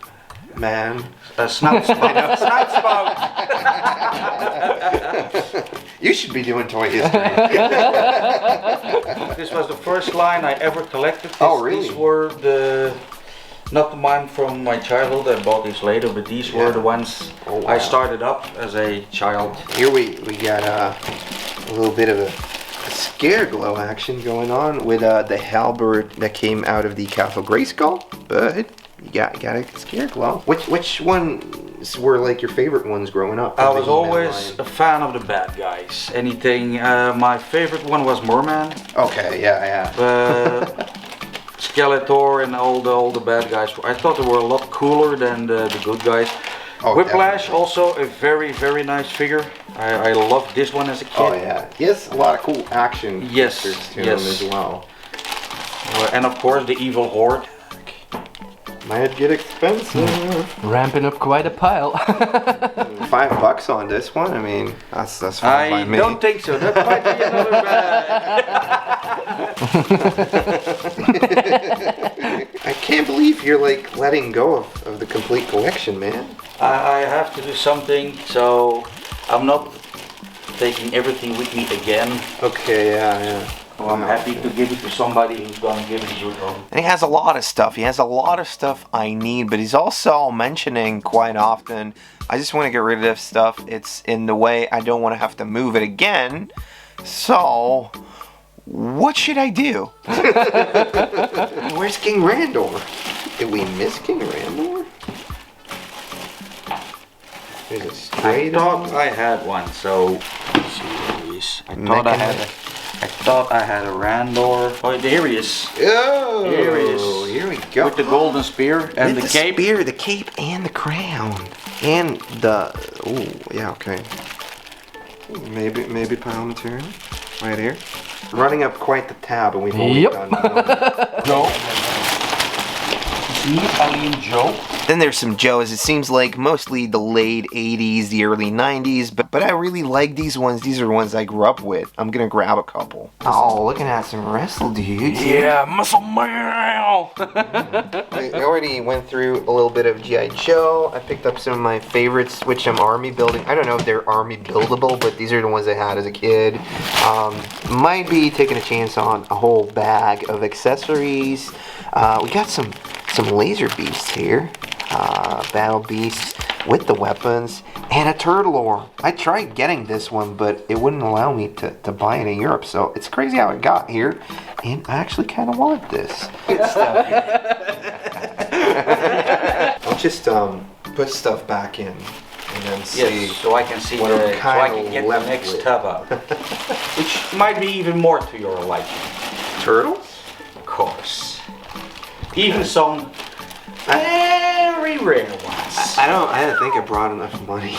[SPEAKER 5] Man.
[SPEAKER 7] Snout Spout. Snout Spout.
[SPEAKER 5] You should be doing toy history.
[SPEAKER 7] This was the first line I ever collected.
[SPEAKER 5] Oh, really?
[SPEAKER 7] These were the, not the mine from my childhood. I bought these later, but these were the ones I started up as a child.
[SPEAKER 5] Here we got a little bit of a Scareglow action going on with the halberd that came out of the Castle Grayskull, but you got a Scareglow. Which ones were like your favorite ones growing up?
[SPEAKER 7] I was always a fan of the bad guys. Anything. My favorite one was Merman.
[SPEAKER 5] Okay, yeah.
[SPEAKER 7] Skeletor and all the bad guys. I thought they were a lot cooler than the good guys.
[SPEAKER 5] Oh,
[SPEAKER 7] Whiplash,
[SPEAKER 5] definitely.
[SPEAKER 7] also a very, very nice figure. I loved this one as a kid.
[SPEAKER 5] Oh yeah, yes, a lot of cool action
[SPEAKER 7] Yes,
[SPEAKER 5] features to
[SPEAKER 7] yes.
[SPEAKER 5] him as well.
[SPEAKER 7] And of course the Evil Horde.
[SPEAKER 5] Might get expensive.
[SPEAKER 3] Ramping up quite a pile.
[SPEAKER 5] $5 on this one. I mean, that's fine by
[SPEAKER 7] I
[SPEAKER 5] me.
[SPEAKER 7] don't think so. That might be another bag.
[SPEAKER 5] I can't believe you're like letting go of the complete collection, man.
[SPEAKER 7] I have to do something, so I'm not taking everything with me again.
[SPEAKER 5] Okay, yeah.
[SPEAKER 7] So I'm happy to give it to somebody who's gonna give it to it.
[SPEAKER 2] And he has a lot of stuff. He has a lot of stuff I need, but he's also mentioning quite often, I just want to get rid of this stuff. It's in the way. I don't want to have to move it again. So, what should I do?
[SPEAKER 5] Where's King Randor? Did we miss King Randor? There's a straight
[SPEAKER 7] I thought I had one, so let's see where he is. I thought I had a Randor. Oh, there he is.
[SPEAKER 5] Oh,
[SPEAKER 7] here he is.
[SPEAKER 5] Here we go.
[SPEAKER 7] With the golden spear and
[SPEAKER 5] With
[SPEAKER 7] the cape.
[SPEAKER 5] Spear, the cape, and the crown, and the. Oh, yeah, okay. Maybe parliamentarian, right here. Running up quite the tab, and we've only done one.
[SPEAKER 7] Joe. Alien Joe.
[SPEAKER 2] Then there's some Joes. It seems like mostly the late 80s, the early 90s, but I really like these ones. These are ones I grew up with. I'm gonna grab a couple. Oh, looking at some wrestle dudes.
[SPEAKER 21] Yeah, muscle man.
[SPEAKER 2] I already went through a little bit of G.I. Joe. I picked up some of my favorites, which I'm army building. I don't know if they're army buildable, but these are the ones I had as a kid. Might be taking a chance on a whole bag of accessories. We got some laser beasts here. Battle beasts with the weapons and a turtle ore. I tried getting this one, but it wouldn't allow me to buy it in Europe, so it's crazy how it got here, and I actually kind of want this. I'll just put stuff back in and then see.
[SPEAKER 7] Yes, so I can see
[SPEAKER 2] what
[SPEAKER 7] so
[SPEAKER 2] I'm
[SPEAKER 7] I
[SPEAKER 2] kind
[SPEAKER 7] can
[SPEAKER 2] of
[SPEAKER 7] get the
[SPEAKER 2] left
[SPEAKER 7] next
[SPEAKER 2] with.
[SPEAKER 7] tub out. Which might be even more to your liking.
[SPEAKER 5] Turtles?
[SPEAKER 7] Of course. Even some very rare ones.
[SPEAKER 5] I don't think I brought enough money.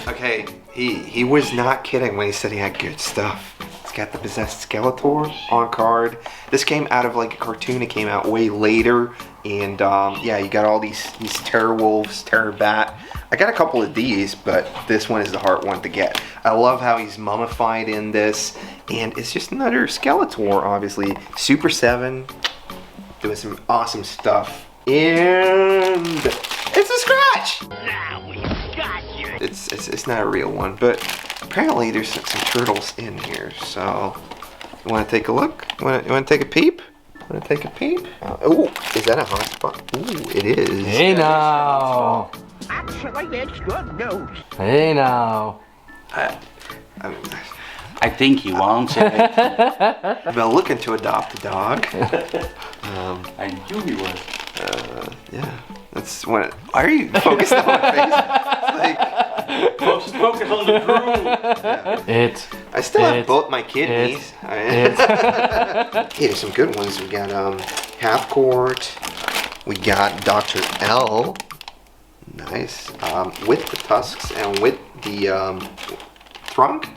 [SPEAKER 5] Okay, he was not kidding when he said he had good stuff. He's got the Possessed Skeletor on card. This came out of like a cartoon. It came out way later, and yeah, you got all these Terror Wolves, Terror Bat. I got a couple of these, but this one is the hard one to get. I love how he's mummified in this, and it's just another Skeletor, obviously. Super 7, doing some awesome stuff, and it's a scratch!
[SPEAKER 11] Now we
[SPEAKER 5] It's not a real one, but apparently there's some turtles in here. So you want to take a look? You want to take a peep? Want to take a peep? Oh, is that a hot spot? Ooh, it is.
[SPEAKER 3] Hey now.
[SPEAKER 14] Actually, it's good news.
[SPEAKER 3] Hey now.
[SPEAKER 7] I think he wants it.
[SPEAKER 5] I've been looking to adopt a dog.
[SPEAKER 7] I knew he was.
[SPEAKER 5] Yeah, that's when. Why are you focused on my face?
[SPEAKER 7] Focus on the drool.
[SPEAKER 5] Yeah. I still have both my kidneys. Hey, there's some good ones. We got Half Court. We got Dr. L. Nice. With the tusks and with the trunk.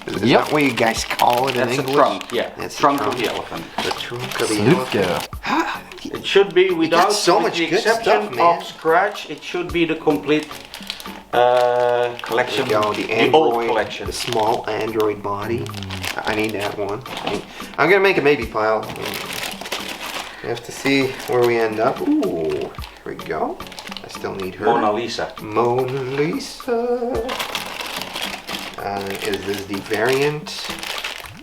[SPEAKER 5] Is that what you guys call it in English?
[SPEAKER 7] That's the trunk, yeah.
[SPEAKER 5] That's
[SPEAKER 7] trunk
[SPEAKER 5] the
[SPEAKER 7] of the elephant.
[SPEAKER 5] The trunk of the elephant.
[SPEAKER 7] It should be without
[SPEAKER 5] so much
[SPEAKER 7] the
[SPEAKER 5] good
[SPEAKER 7] exception
[SPEAKER 5] stuff, man.
[SPEAKER 7] of scratch. It should be the complete collection.
[SPEAKER 5] There you go, the Android,
[SPEAKER 7] old collection.
[SPEAKER 5] the small Android body. I need that one. I'm gonna make a maybe pile. We have to see where we end up. Ooh, here we go. I still need her.
[SPEAKER 7] Mona Lisa.
[SPEAKER 5] Mona Lisa. Is this the variant?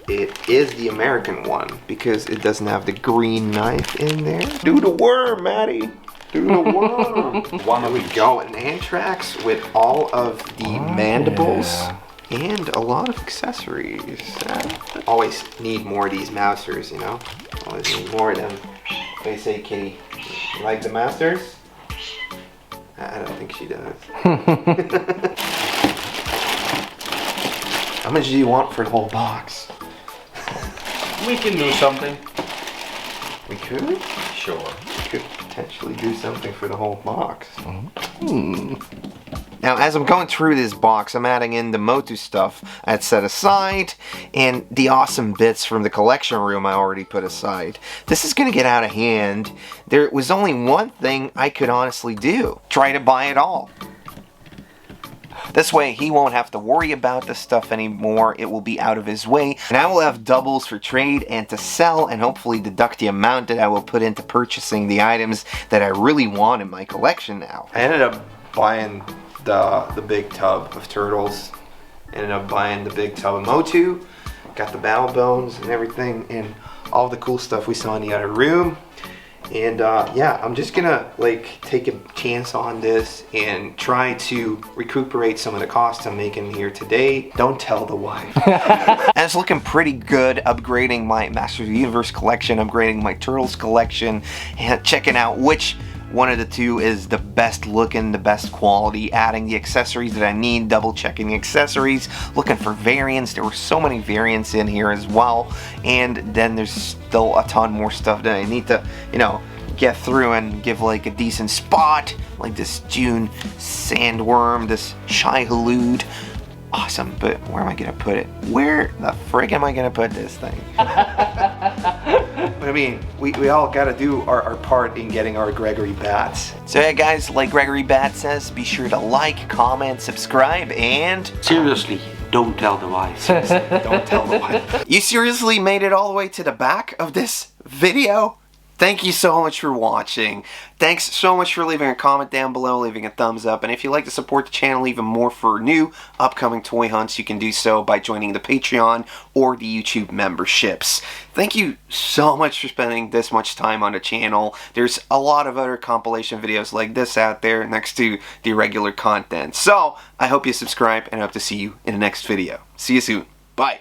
[SPEAKER 5] It is the American one because it doesn't have the green knife in there. Do the worm, Maddie. Do the worm. Here we go. An anthrax with all of the mandibles and a lot of accessories. Always need more of these mousers, you know. Always need more of them. What do you say, Kitty? You like the mousers? I don't think she does. How much do you want for the whole box?
[SPEAKER 7] We can do something.
[SPEAKER 5] We could?
[SPEAKER 7] Sure.
[SPEAKER 5] We could potentially do something for the whole box. Now, as I'm going through this box, I'm adding in the Motu stuff I had set aside, and the awesome bits from the collection room I already put aside. This is going to get out of hand. There was only one thing I could honestly do. Try to buy it all. This way, he won't have to worry about this stuff anymore. It will be out of his way. And I will have doubles for trade and to sell, and hopefully deduct the amount that I will put into purchasing the items that I really want in my collection now. I ended up buying the big tub of turtles. Ended up buying the big tub of Motu. Got the battle bones and everything, and all the cool stuff we saw in the other room. And yeah, I'm just gonna take a chance on this and try to recuperate some of the costs I'm making here today. Don't tell the wife. And it's looking pretty good, upgrading my Masters of the Universe collection, upgrading my Turtles collection, and checking out which one of the two is the best looking, the best quality, adding the accessories that I need, double checking the accessories, looking for variants. There were so many variants in here as well, and then there's still a ton more stuff that I need to, you know, get through and give like a decent spot, like this June sandworm, this Shy Halud. Awesome, but where am I gonna put it? Where the frig am I gonna put this thing? I mean, we all gotta do our part in getting our Gregory Bats. So yeah guys, like Gregory Bat says, be sure to like, comment, subscribe, and...
[SPEAKER 7] Seriously, don't tell the wife.
[SPEAKER 5] Don't tell the wife. You seriously made it all the way to the back of this video? Thank you so much for watching. Thanks so much for leaving a comment down below, leaving a thumbs up, and if you'd like to support the channel even more for new upcoming toy hunts, you can do so by joining the Patreon or the YouTube memberships. Thank you so much for spending this much time on the channel. There's a lot of other compilation videos like this out there next to the regular content. So, I hope you subscribe and I hope to see you in the next video. See you soon. Bye.